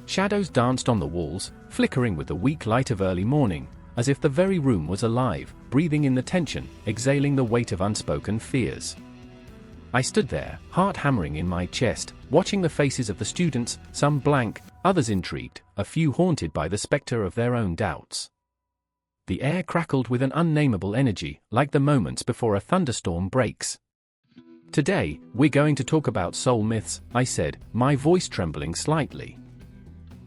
S1: Shadows danced on the walls, flickering with the weak light of early morning, as if the very room was alive, breathing in the tension, exhaling the weight of unspoken fears. I stood there, heart hammering in my chest, watching the faces of the students, some blank, others intrigued, a few haunted by the specter of their own doubts. The air crackled with an unnameable energy, like the moments before a thunderstorm breaks. "Today, we're going to talk about soul myths," I said, my voice trembling slightly.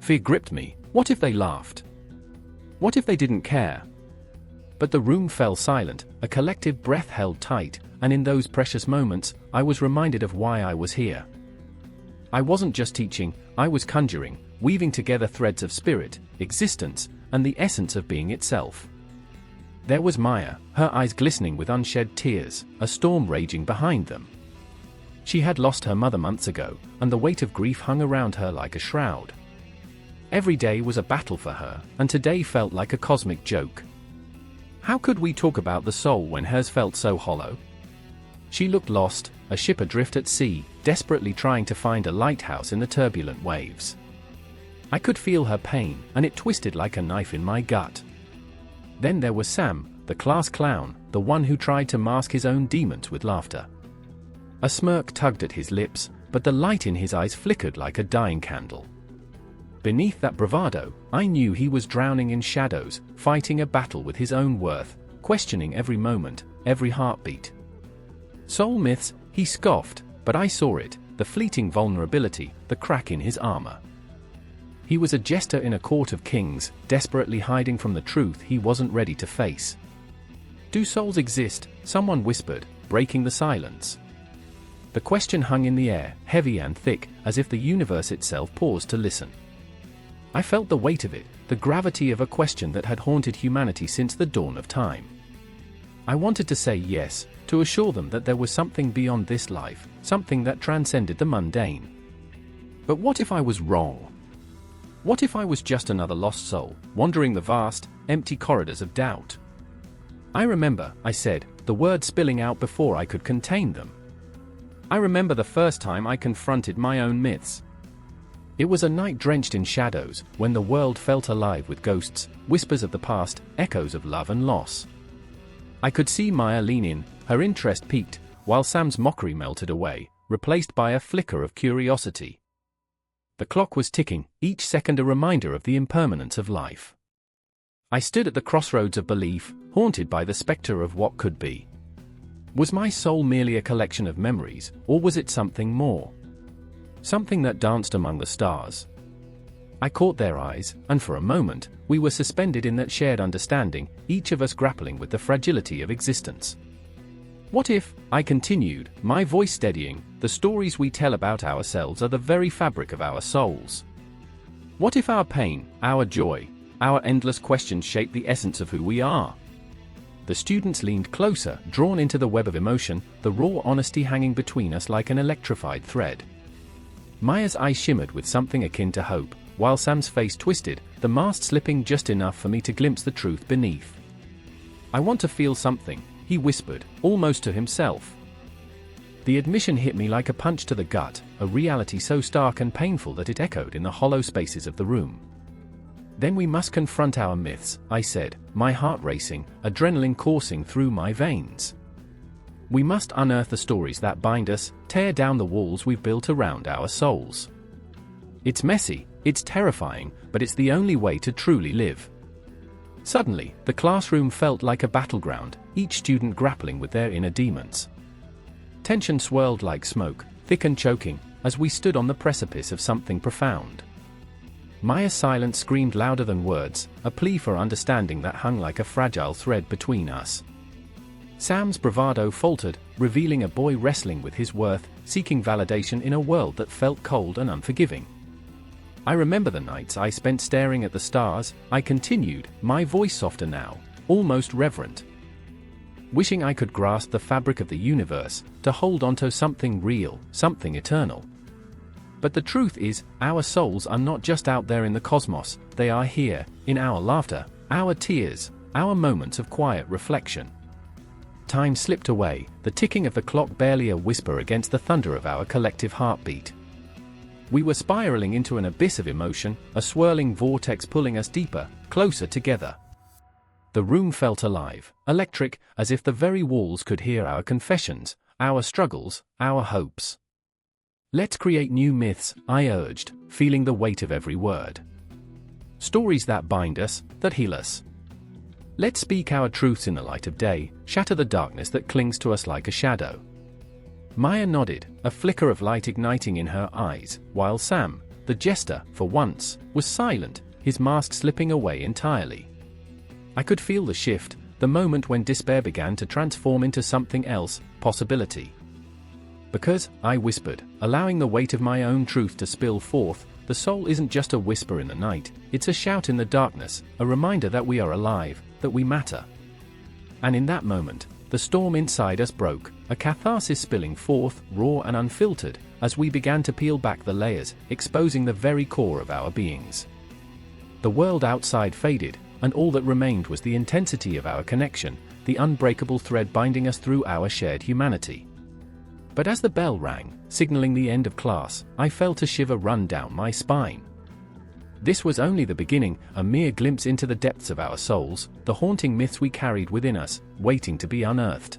S1: Fear gripped me. What if they laughed? What if they didn't care? But the room fell silent, a collective breath held tight, and in those precious moments, I was reminded of why I was here. I wasn't just teaching, I was conjuring, weaving together threads of spirit, existence, and the essence of being itself. There was Maya, her eyes glistening with unshed tears, a storm raging behind them. She had lost her mother months ago, and the weight of grief hung around her like a shroud. Every day was a battle for her, and today felt like a cosmic joke. How could we talk about the soul when hers felt so hollow? She looked lost, a ship adrift at sea, desperately trying to find a lighthouse in the turbulent waves. I could feel her pain, and it twisted like a knife in my gut. Then there was Sam, the class clown, the one who tried to mask his own demons with laughter. A smirk tugged at his lips, but the light in his eyes flickered like a dying candle. Beneath that bravado, I knew he was drowning in shadows, fighting a battle with his own worth, questioning every moment, every heartbeat. Soul myths, he scoffed, but I saw it, the fleeting vulnerability, the crack in his armor. He was a jester in a court of kings, desperately hiding from the truth he wasn't ready to face. "Do souls exist?" someone whispered, breaking the silence. The question hung in the air, heavy and thick, as if the universe itself paused to listen. I felt the weight of it, the gravity of a question that had haunted humanity since the dawn of time. I wanted to say yes, to assure them that there was something beyond this life, something that transcended the mundane. But what if I was wrong? What if I was just another lost soul, wandering the vast, empty corridors of doubt? "I remember," I said, the words spilling out before I could contain them. "I remember the first time I confronted my own myths. It was a night drenched in shadows, when the world felt alive with ghosts, whispers of the past, echoes of love and loss. I could see Maya lean in, her interest piqued, while Sam's mockery melted away, replaced by a flicker of curiosity. The clock was ticking, each second a reminder of the impermanence of life. I stood at the crossroads of belief, haunted by the specter of what could be. Was my soul merely a collection of memories, or was it something more? Something that danced among the stars. I caught their eyes, and for a moment, we were suspended in that shared understanding, each of us grappling with the fragility of existence. "What if," I continued, my voice steadying, "the stories we tell about ourselves are the very fabric of our souls? What if our pain, our joy, our endless questions shape the essence of who we are?" The students leaned closer, drawn into the web of emotion, the raw honesty hanging between us like an electrified thread. Maya's eyes shimmered with something akin to hope, while Sam's face twisted, the mask slipping just enough for me to glimpse the truth beneath. "I want to feel something," he whispered, almost to himself. The admission hit me like a punch to the gut, a reality so stark and painful that it echoed in the hollow spaces of the room. Then we must confront our myths, I said, my heart racing, adrenaline coursing through my veins. We must unearth the stories that bind us, tear down the walls we've built around our souls. It's messy, it's terrifying, but it's the only way to truly live. Suddenly, the classroom felt like a battleground, each student grappling with their inner demons. Tension swirled like smoke, thick and choking, as we stood on the precipice of something profound. Maya's silence screamed louder than words, a plea for understanding that hung like a fragile thread between us. Sam's bravado faltered, revealing a boy wrestling with his worth, seeking validation in a world that felt cold and unforgiving. I remember the nights I spent staring at the stars, I continued, my voice softer now, almost reverent. Wishing I could grasp the fabric of the universe, to hold onto something real, something eternal. But the truth is, our souls are not just out there in the cosmos, they are here, in our laughter, our tears, our moments of quiet reflection. Time slipped away, the ticking of the clock barely a whisper against the thunder of our collective heartbeat. We were spiraling into an abyss of emotion, a swirling vortex pulling us deeper, closer together. The room felt alive, electric, as if the very walls could hear our confessions, our struggles, our hopes. Let's create new myths, I urged, feeling the weight of every word. Stories that bind us, that heal us. Let's speak our truths in the light of day, shatter the darkness that clings to us like a shadow. Maya nodded, a flicker of light igniting in her eyes, while Sam, the jester, for once, was silent, his mask slipping away entirely. I could feel the shift, the moment when despair began to transform into something else, possibility. Because, I whispered, allowing the weight of my own truth to spill forth, the soul isn't just a whisper in the night, it's a shout in the darkness, a reminder that we are alive, that we matter. And in that moment, the storm inside us broke, a catharsis spilling forth, raw and unfiltered, as we began to peel back the layers, exposing the very core of our beings. The world outside faded, and all that remained was the intensity of our connection, the unbreakable thread binding us through our shared humanity. But as the bell rang, signaling the end of class, I felt a shiver run down my spine. This was only the beginning, a mere glimpse into the depths of our souls, the haunting myths we carried within us, waiting to be unearthed.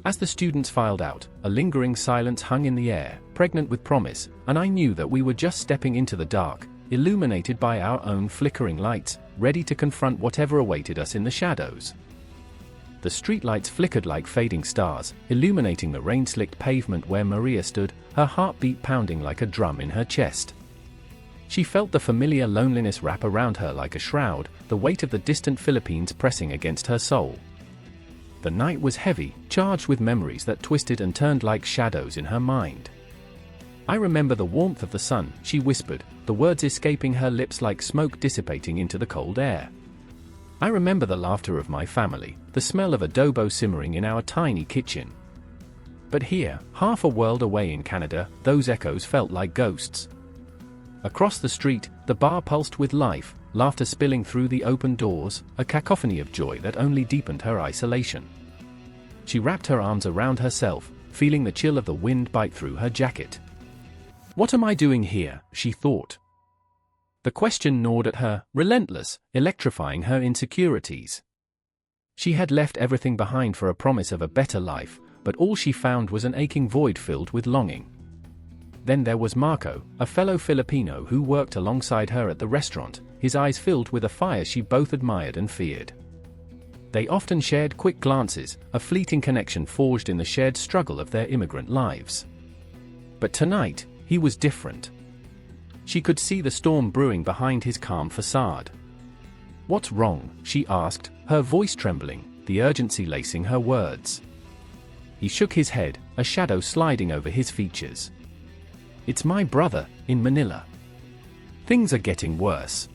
S1: As the students filed out, a lingering silence hung in the air, pregnant with promise, and I knew that we were just stepping into the dark, illuminated by our own flickering lights, ready to confront whatever awaited us in the shadows. The streetlights flickered like fading stars, illuminating the rain-slicked pavement where Maria stood, her heartbeat pounding like a drum in her chest. She felt the familiar loneliness wrap around her like a shroud, the weight of the distant Philippines pressing against her soul. The night was heavy, charged with memories that twisted and turned like shadows in her mind. I remember the warmth of the sun, she whispered, the words escaping her lips like smoke dissipating into the cold air. I remember the laughter of my family, the smell of adobo simmering in our tiny kitchen. But here, half a world away in Canada, those echoes felt like ghosts. Across the street, the bar pulsed with life, laughter spilling through the open doors, a cacophony of joy that only deepened her isolation. She wrapped her arms around herself, feeling the chill of the wind bite through her jacket. What am I doing here, she thought. The question gnawed at her, relentless, electrifying her insecurities. She had left everything behind for a promise of a better life, but all she found was an aching void filled with longing. Then there was Marco, a fellow Filipino who worked alongside her at the restaurant, his eyes filled with a fire she both admired and feared. They often shared quick glances, a fleeting connection forged in the shared struggle of their immigrant lives. But tonight, he was different. She could see the storm brewing behind his calm facade. "What's wrong?" she asked, her voice trembling, the urgency lacing her words. He shook his head, a shadow sliding over his features. "It's my brother, in Manila. Things are getting worse.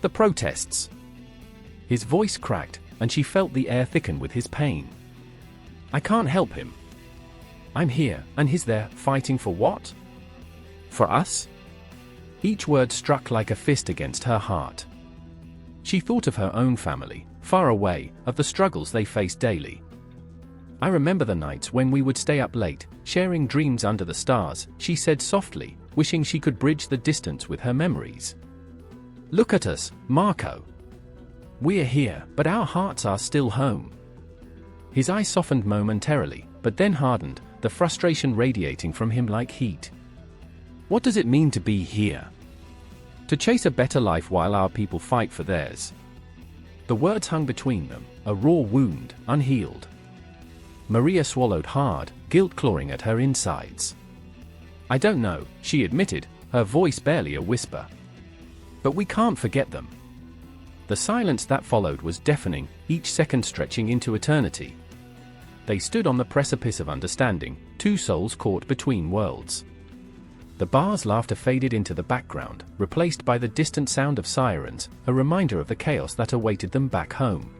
S1: The protests." His voice cracked, and she felt the air thicken with his pain. "I can't help him. I'm here, and he's there, fighting for what? For us?" Each word struck like a fist against her heart. She thought of her own family, far away, of the struggles they faced daily. I remember the nights when we would stay up late, sharing dreams under the stars, she said softly, wishing she could bridge the distance with her memories. Look at us, Marco. We're here, but our hearts are still home. His eyes softened momentarily, but then hardened, the frustration radiating from him like heat. What does it mean to be here? To chase a better life while our people fight for theirs. The words hung between them, a raw wound, unhealed. Maria swallowed hard, guilt clawing at her insides. I don't know, she admitted, her voice barely a whisper. But we can't forget them. The silence that followed was deafening, each second stretching into eternity. They stood on the precipice of understanding, two souls caught between worlds. The bar's laughter faded into the background, replaced by the distant sound of sirens, a reminder of the chaos that awaited them back home.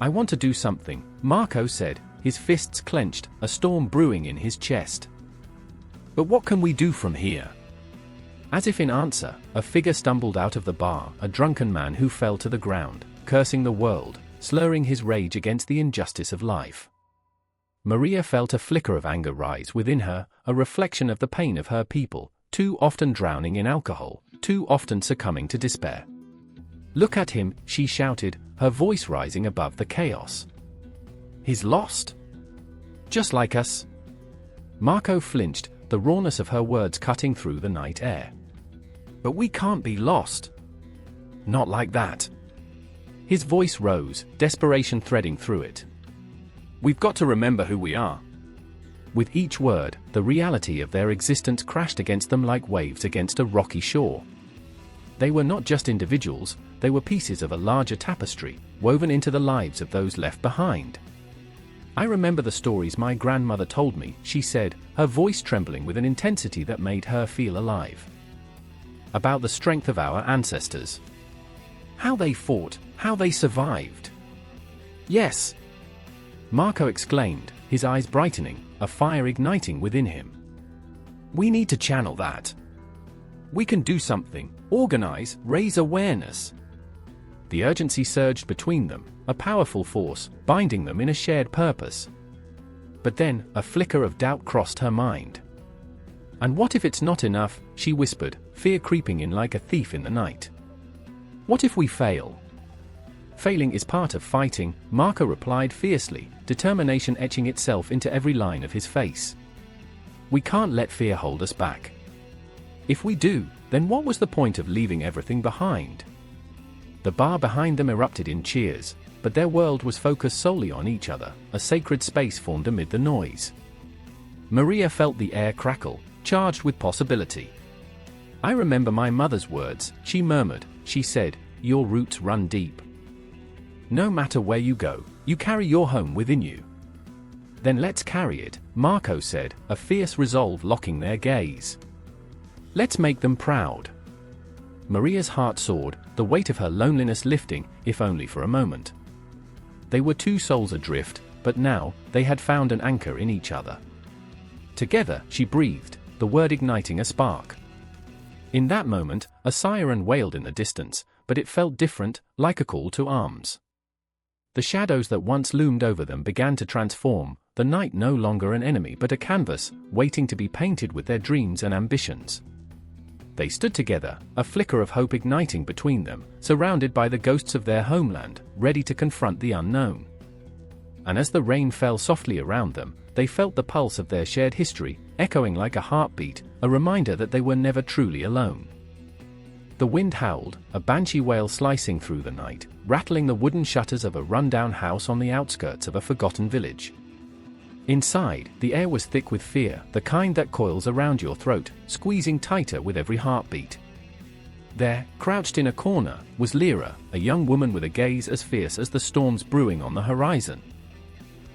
S1: I want to do something, Marco said, his fists clenched, a storm brewing in his chest. But what can we do from here? As if in answer, a figure stumbled out of the bar, a drunken man who fell to the ground, cursing the world, slurring his rage against the injustice of life. Maria felt a flicker of anger rise within her, a reflection of the pain of her people, too often drowning in alcohol, too often succumbing to despair. Look at him, she shouted, her voice rising above the chaos. He's lost. Just like us. Marco flinched, the rawness of her words cutting through the night air. But we can't be lost. Not like that. His voice rose, desperation threading through it. We've got to remember who we are. With each word, the reality of their existence crashed against them like waves against a rocky shore. They were not just individuals, they were pieces of a larger tapestry, woven into the lives of those left behind. I remember the stories my grandmother told me, she said, her voice trembling with an intensity that made her feel alive. About the strength of our ancestors. How they fought, how they survived. Yes, Marco exclaimed, his eyes brightening, a fire igniting within him. We need to channel that. We can do something, organize, raise awareness. The urgency surged between them, a powerful force, binding them in a shared purpose. But then, a flicker of doubt crossed her mind. And what if it's not enough, she whispered, fear creeping in like a thief in the night. What if we fail? Failing is part of fighting, Marco replied fiercely, determination etching itself into every line of his face. We can't let fear hold us back. If we do, then what was the point of leaving everything behind? The bar behind them erupted in cheers, but their world was focused solely on each other, a sacred space formed amid the noise. Maria felt the air crackle, charged with possibility. I remember my mother's words, she murmured, she said, your roots run deep. No matter where you go, you carry your home within you. Then let's carry it, Marco said, a fierce resolve locking their gaze. Let's make them proud. Maria's heart soared, the weight of her loneliness lifting, if only for a moment. They were two souls adrift, but now, they had found an anchor in each other. Together, she breathed, the word igniting a spark. In that moment, a siren wailed in the distance, but it felt different, like a call to arms. The shadows that once loomed over them began to transform, the night no longer an enemy but a canvas, waiting to be painted with their dreams and ambitions. They stood together, a flicker of hope igniting between them, surrounded by the ghosts of their homeland, ready to confront the unknown. And as the rain fell softly around them, they felt the pulse of their shared history, echoing like a heartbeat, a reminder that they were never truly alone. The wind howled, a banshee wail slicing through the night, rattling the wooden shutters of a rundown house on the outskirts of a forgotten village. Inside, the air was thick with fear, the kind that coils around your throat, squeezing tighter with every heartbeat. There, crouched in a corner, was Lyra, a young woman with a gaze as fierce as the storms brewing on the horizon.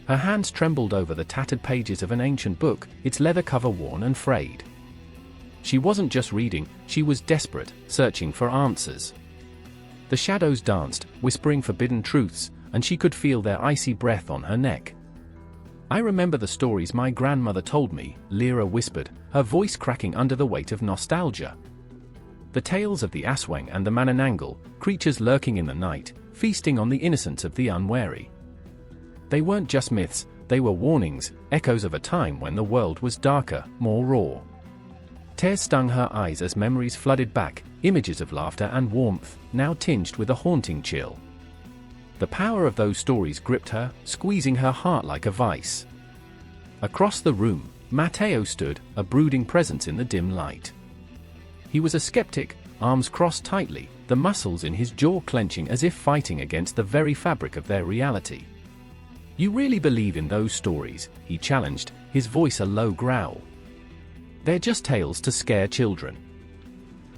S1: Her hands trembled over the tattered pages of an ancient book, its leather cover worn and frayed. She wasn't just reading, she was desperate, searching for answers. The shadows danced, whispering forbidden truths, and she could feel their icy breath on her neck. I remember the stories my grandmother told me, Lyra whispered, her voice cracking under the weight of nostalgia. The tales of the Aswang and the Manananggal, creatures lurking in the night, feasting on the innocence of the unwary. They weren't just myths, they were warnings, echoes of a time when the world was darker, more raw. Tears stung her eyes as memories flooded back, images of laughter and warmth, now tinged with a haunting chill. The power of those stories gripped her, squeezing her heart like a vice. Across the room, Matteo stood, a brooding presence in the dim light. He was a skeptic, arms crossed tightly, the muscles in his jaw clenching as if fighting against the very fabric of their reality. "You really believe in those stories?" he challenged, his voice a low growl. "They're just tales to scare children.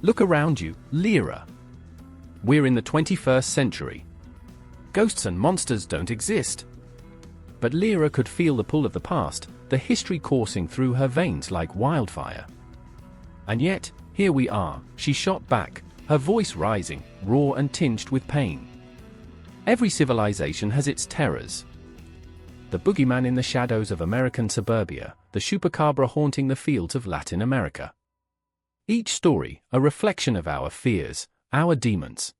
S1: Look around you, Lyra. We're in the 21st century. Ghosts and monsters don't exist." But Lyra could feel the pull of the past, the history coursing through her veins like wildfire. "And yet, here we are," she shot back, her voice rising, raw and tinged with pain. "Every civilization has its terrors. The boogeyman in the shadows of American suburbia, the chupacabra haunting the fields of Latin America. Each story, a reflection of our fears, our demons."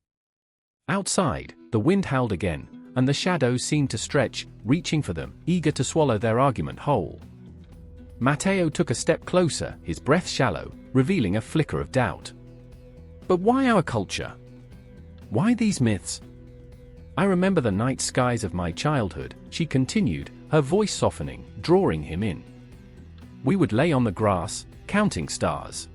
S1: Outside, the wind howled again, and the shadows seemed to stretch, reaching for them, eager to swallow their argument whole. Matteo took a step closer, his breath shallow, revealing a flicker of doubt. "But why our culture? Why these myths?" "I remember the night skies of my childhood," she continued, her voice softening, drawing him in. "We would lay on the grass, counting stars.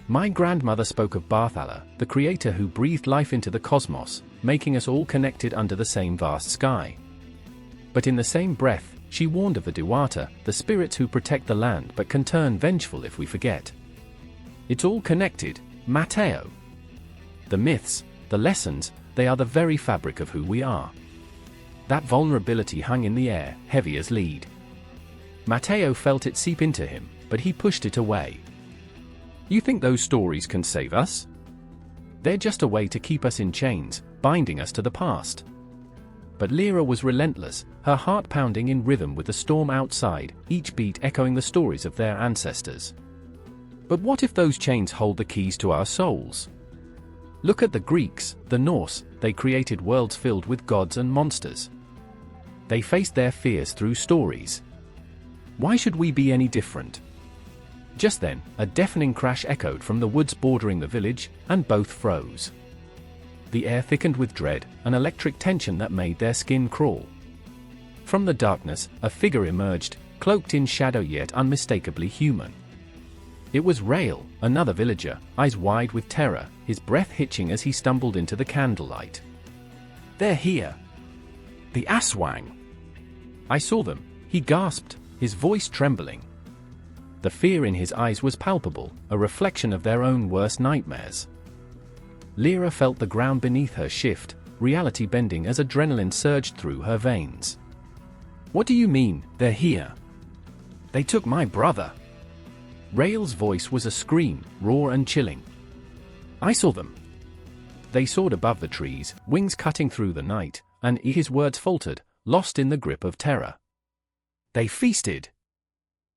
S1: My grandmother spoke of Barthala, the creator who breathed life into the cosmos, making us all connected under the same vast sky. But in the same breath, she warned of the Dewata, the spirits who protect the land but can turn vengeful if we forget. It's all connected, Matteo. The myths, the lessons, they are the very fabric of who we are." That vulnerability hung in the air, heavy as lead. Matteo felt it seep into him, but he pushed it away. "You think those stories can save us? They're just a way to keep us in chains, binding us to the past." But Lyra was relentless, her heart pounding in rhythm with the storm outside, each beat echoing the stories of their ancestors. "But what if those chains hold the keys to our souls? Look at the Greeks, the Norse, they created worlds filled with gods and monsters. They faced their fears through stories. Why should we be any different?" Just then, a deafening crash echoed from the woods bordering the village, and both froze. The air thickened with dread, an electric tension that made their skin crawl. From the darkness, a figure emerged, cloaked in shadow yet unmistakably human. It was Rael, another villager, eyes wide with terror, his breath hitching as he stumbled into the candlelight. "They're here! The Aswang! I saw them," he gasped, his voice trembling. The fear in his eyes was palpable, a reflection of their own worst nightmares. Lyra felt the ground beneath her shift, reality bending as adrenaline surged through her veins. "What do you mean, they're here? They took my brother!" Rael's voice was a scream, raw and chilling. "I saw them. They soared above the trees, wings cutting through the night, and his words faltered, lost in the grip of terror. They feasted."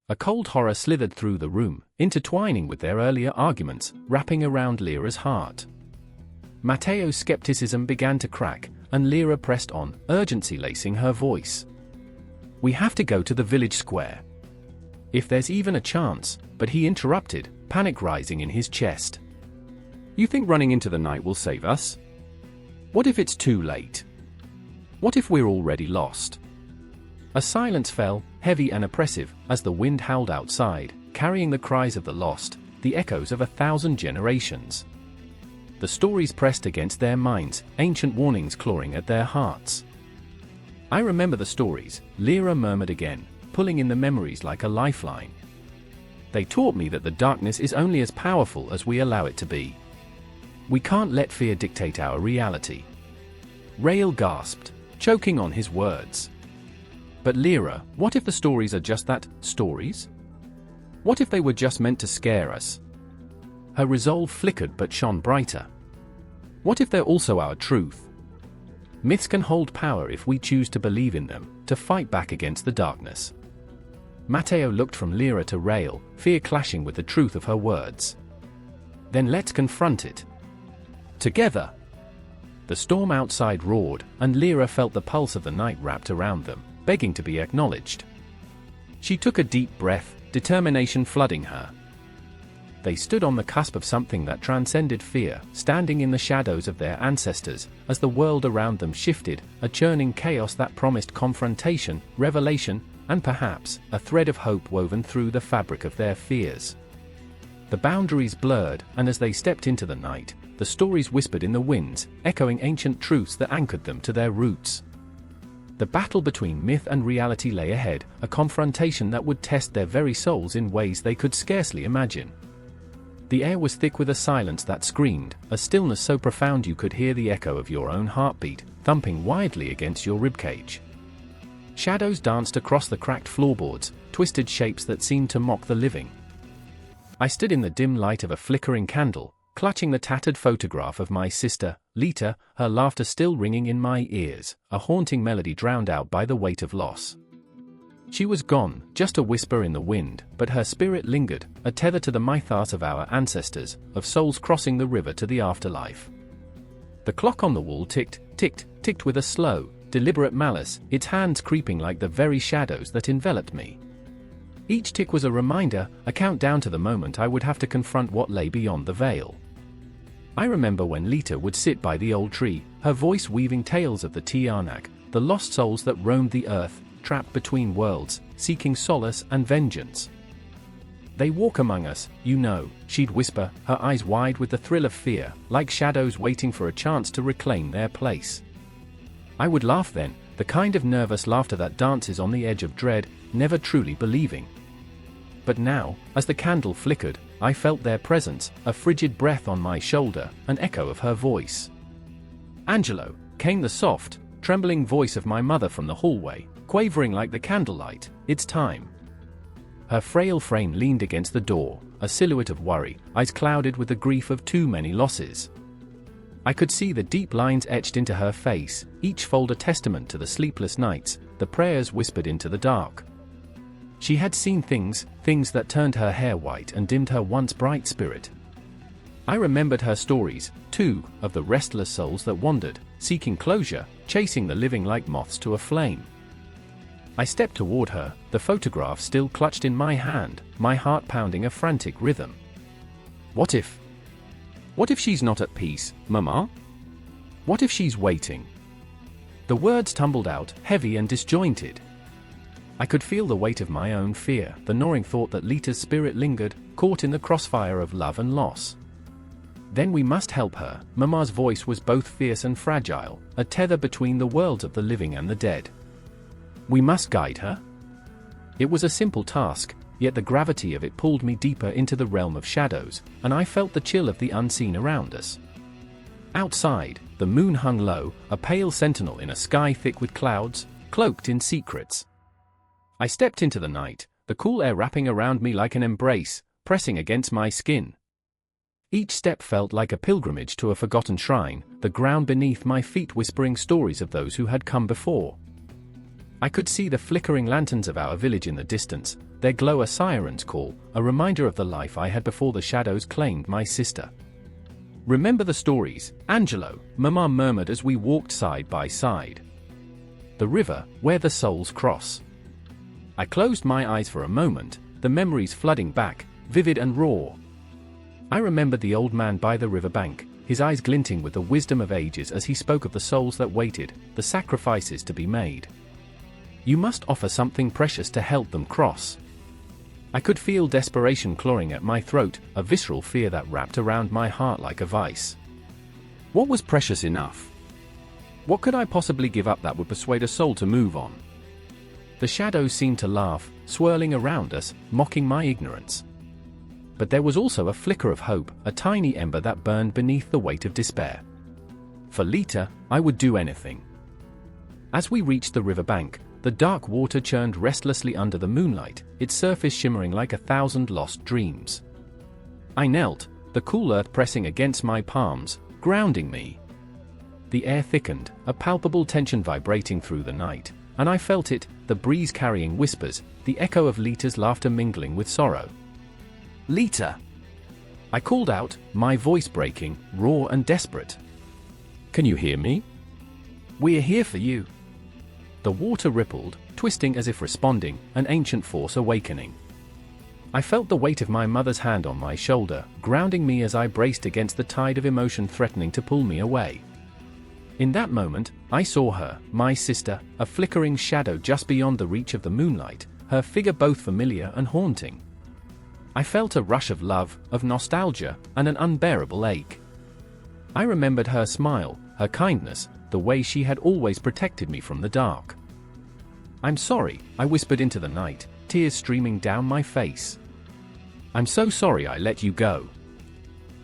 S1: A cold horror slithered through the room, intertwining with their earlier arguments, wrapping around Lyra's heart. Matteo's skepticism began to crack, and Lyra pressed on, urgency lacing her voice. "We have to go to the village square. If there's even a chance," but he interrupted, panic rising in his chest. "You think running into the night will save us? What if it's too late? What if we're already lost?" A silence fell, heavy and oppressive, as the wind howled outside, carrying the cries of the lost, the echoes of 1,000 generations. The stories pressed against their minds, ancient warnings clawing at their hearts. "I remember the stories," Lyra murmured again, pulling in the memories like a lifeline. "They taught me that the darkness is only as powerful as we allow it to be. We can't let fear dictate our reality." Rael gasped, choking on his words. "But Lyra, what if the stories are just that, stories? What if they were just meant to scare us?" Her resolve flickered but shone brighter. "What if they're also our truth? Myths can hold power if we choose to believe in them, to fight back against the darkness." Matteo looked from Lyra to Rael, fear clashing with the truth of her words. "Then let's confront it. Together." The storm outside roared, and Lyra felt the pulse of the night wrapped around them, begging to be acknowledged. She took a deep breath, determination flooding her. They stood on the cusp of something that transcended fear, standing in the shadows of their ancestors, as the world around them shifted, a churning chaos that promised confrontation, revelation, and perhaps, a thread of hope woven through the fabric of their fears. The boundaries blurred, and as they stepped into the night, the stories whispered in the winds, echoing ancient truths that anchored them to their roots. The battle between myth and reality lay ahead, a confrontation that would test their very souls in ways they could scarcely imagine. The air was thick with a silence that screamed, a stillness so profound you could hear the echo of your own heartbeat, thumping wildly against your ribcage. Shadows danced across the cracked floorboards, twisted shapes that seemed to mock the living. I stood in the dim light of a flickering candle, clutching the tattered photograph of my sister, Lita, her laughter still ringing in my ears, a haunting melody drowned out by the weight of loss. She was gone, just a whisper in the wind, but her spirit lingered, a tether to the mythos of our ancestors, of souls crossing the river to the afterlife. The clock on the wall ticked, ticked, ticked with a slow, deliberate malice, its hands creeping like the very shadows that enveloped me. Each tick was a reminder, a countdown to the moment I would have to confront what lay beyond the veil. I remember when Lita would sit by the old tree, her voice weaving tales of the Tiyanak, the lost souls that roamed the earth, trapped between worlds, seeking solace and vengeance. "They walk among us, you know," she'd whisper, her eyes wide with the thrill of fear, like shadows waiting for a chance to reclaim their place. I would laugh then, the kind of nervous laughter that dances on the edge of dread, never truly believing. But now, as the candle flickered, I felt their presence, a frigid breath on my shoulder, an echo of her voice. "Angelo," came the soft, trembling voice of my mother from the hallway, quavering like the candlelight, "It's time." Her frail frame leaned against the door, a silhouette of worry, eyes clouded with the grief of too many losses. I could see the deep lines etched into her face, each fold a testament to the sleepless nights, the prayers whispered into the dark. She had seen things that turned her hair white and dimmed her once bright spirit. I remembered her stories, too, of the restless souls that wandered, seeking closure, chasing the living like moths to a flame. I stepped toward her, the photograph still clutched in my hand, my heart pounding a frantic rhythm. What if she's not at peace, Mama? What if she's waiting?" The words tumbled out, heavy and disjointed. I could feel the weight of my own fear, the gnawing thought that Lita's spirit lingered, caught in the crossfire of love and loss. "Then we must help her," Mama's voice was both fierce and fragile, a tether between the worlds of the living and the dead. "We must guide her." It was a simple task, yet the gravity of it pulled me deeper into the realm of shadows, and I felt the chill of the unseen around us. Outside, the moon hung low, a pale sentinel in a sky thick with clouds, cloaked in secrets. I stepped into the night, the cool air wrapping around me like an embrace, pressing against my skin. Each step felt like a pilgrimage to a forgotten shrine, the ground beneath my feet whispering stories of those who had come before. I could see the flickering lanterns of our village in the distance, their glow a siren's call, a reminder of the life I had before the shadows claimed my sister. "Remember the stories, Angelo," Mama murmured as we walked side by side. "The river, where the souls cross." I closed my eyes for a moment, the memories flooding back, vivid and raw. I remembered the old man by the riverbank, his eyes glinting with the wisdom of ages as he spoke of the souls that waited, the sacrifices to be made. "You must offer something precious to help them cross." I could feel desperation clawing at my throat, a visceral fear that wrapped around my heart like a vice. What was precious enough? What could I possibly give up that would persuade a soul to move on? The shadows seemed to laugh, swirling around us, mocking my ignorance. But there was also a flicker of hope, a tiny ember that burned beneath the weight of despair. For Lita, I would do anything. As we reached the riverbank, the dark water churned restlessly under the moonlight, its surface shimmering like 1,000 lost dreams. I knelt, the cool earth pressing against my palms, grounding me. The air thickened, a palpable tension vibrating through the night, and I felt it, the breeze carrying whispers, the echo of Lita's laughter mingling with sorrow. "Lita!" I called out, my voice breaking, raw and desperate. "Can you hear me?" "We're here for you." The water rippled, twisting as if responding, an ancient force awakening. I felt the weight of my mother's hand on my shoulder, grounding me as I braced against the tide of emotion threatening to pull me away. In that moment, I saw her, my sister, a flickering shadow just beyond the reach of the moonlight, her figure both familiar and haunting. I felt a rush of love, of nostalgia, and an unbearable ache. I remembered her smile, her kindness, the way she had always protected me from the dark. "I'm sorry," I whispered into the night, tears streaming down my face. "I'm so sorry I let you go."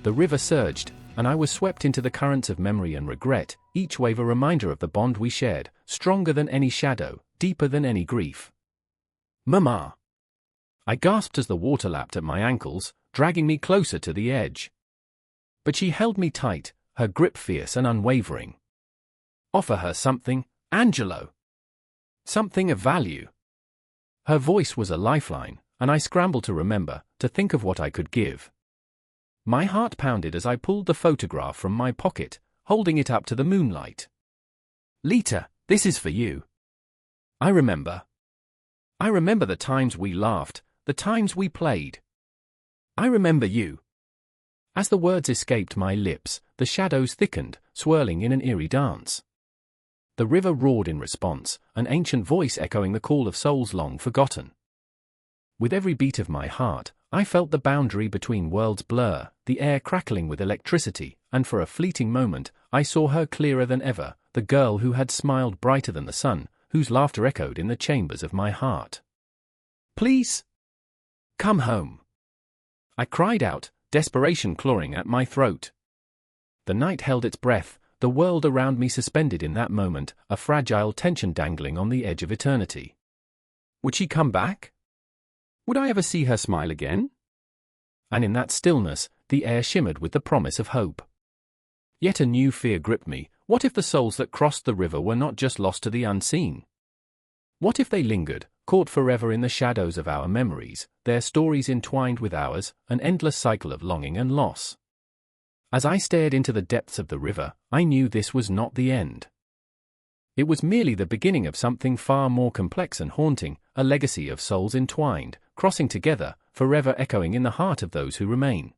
S1: The river surged, and I was swept into the currents of memory and regret, each wave a reminder of the bond we shared, stronger than any shadow, deeper than any grief. "Mama!" I gasped as the water lapped at my ankles, dragging me closer to the edge. But she held me tight, her grip fierce and unwavering. "Offer her something, Angelo. Something of value." Her voice was a lifeline, and I scrambled to remember, to think of what I could give. My heart pounded as I pulled the photograph from my pocket, holding it up to the moonlight. "Lita, this is for you." I remember the times we laughed, the times we played. I remember you. As the words escaped my lips, the shadows thickened, swirling in an eerie dance. The river roared in response, an ancient voice echoing the call of souls long forgotten. With every beat of my heart, I felt the boundary between worlds blur, the air crackling with electricity, and for a fleeting moment, I saw her clearer than ever, the girl who had smiled brighter than the sun, whose laughter echoed in the chambers of my heart. "Please, come home," I cried out, desperation clawing at my throat. The night held its breath, the world around me suspended in that moment, a fragile tension dangling on the edge of eternity. Would she come back? Would I ever see her smile again? And in that stillness, the air shimmered with the promise of hope. Yet a new fear gripped me. What if the souls that crossed the river were not just lost to the unseen? What if they lingered, caught forever in the shadows of our memories, their stories entwined with ours, an endless cycle of longing and loss? As I stared into the depths of the river, I knew this was not the end. It was merely the beginning of something far more complex and haunting, a legacy of souls entwined, crossing together, forever echoing in the heart of those who remain.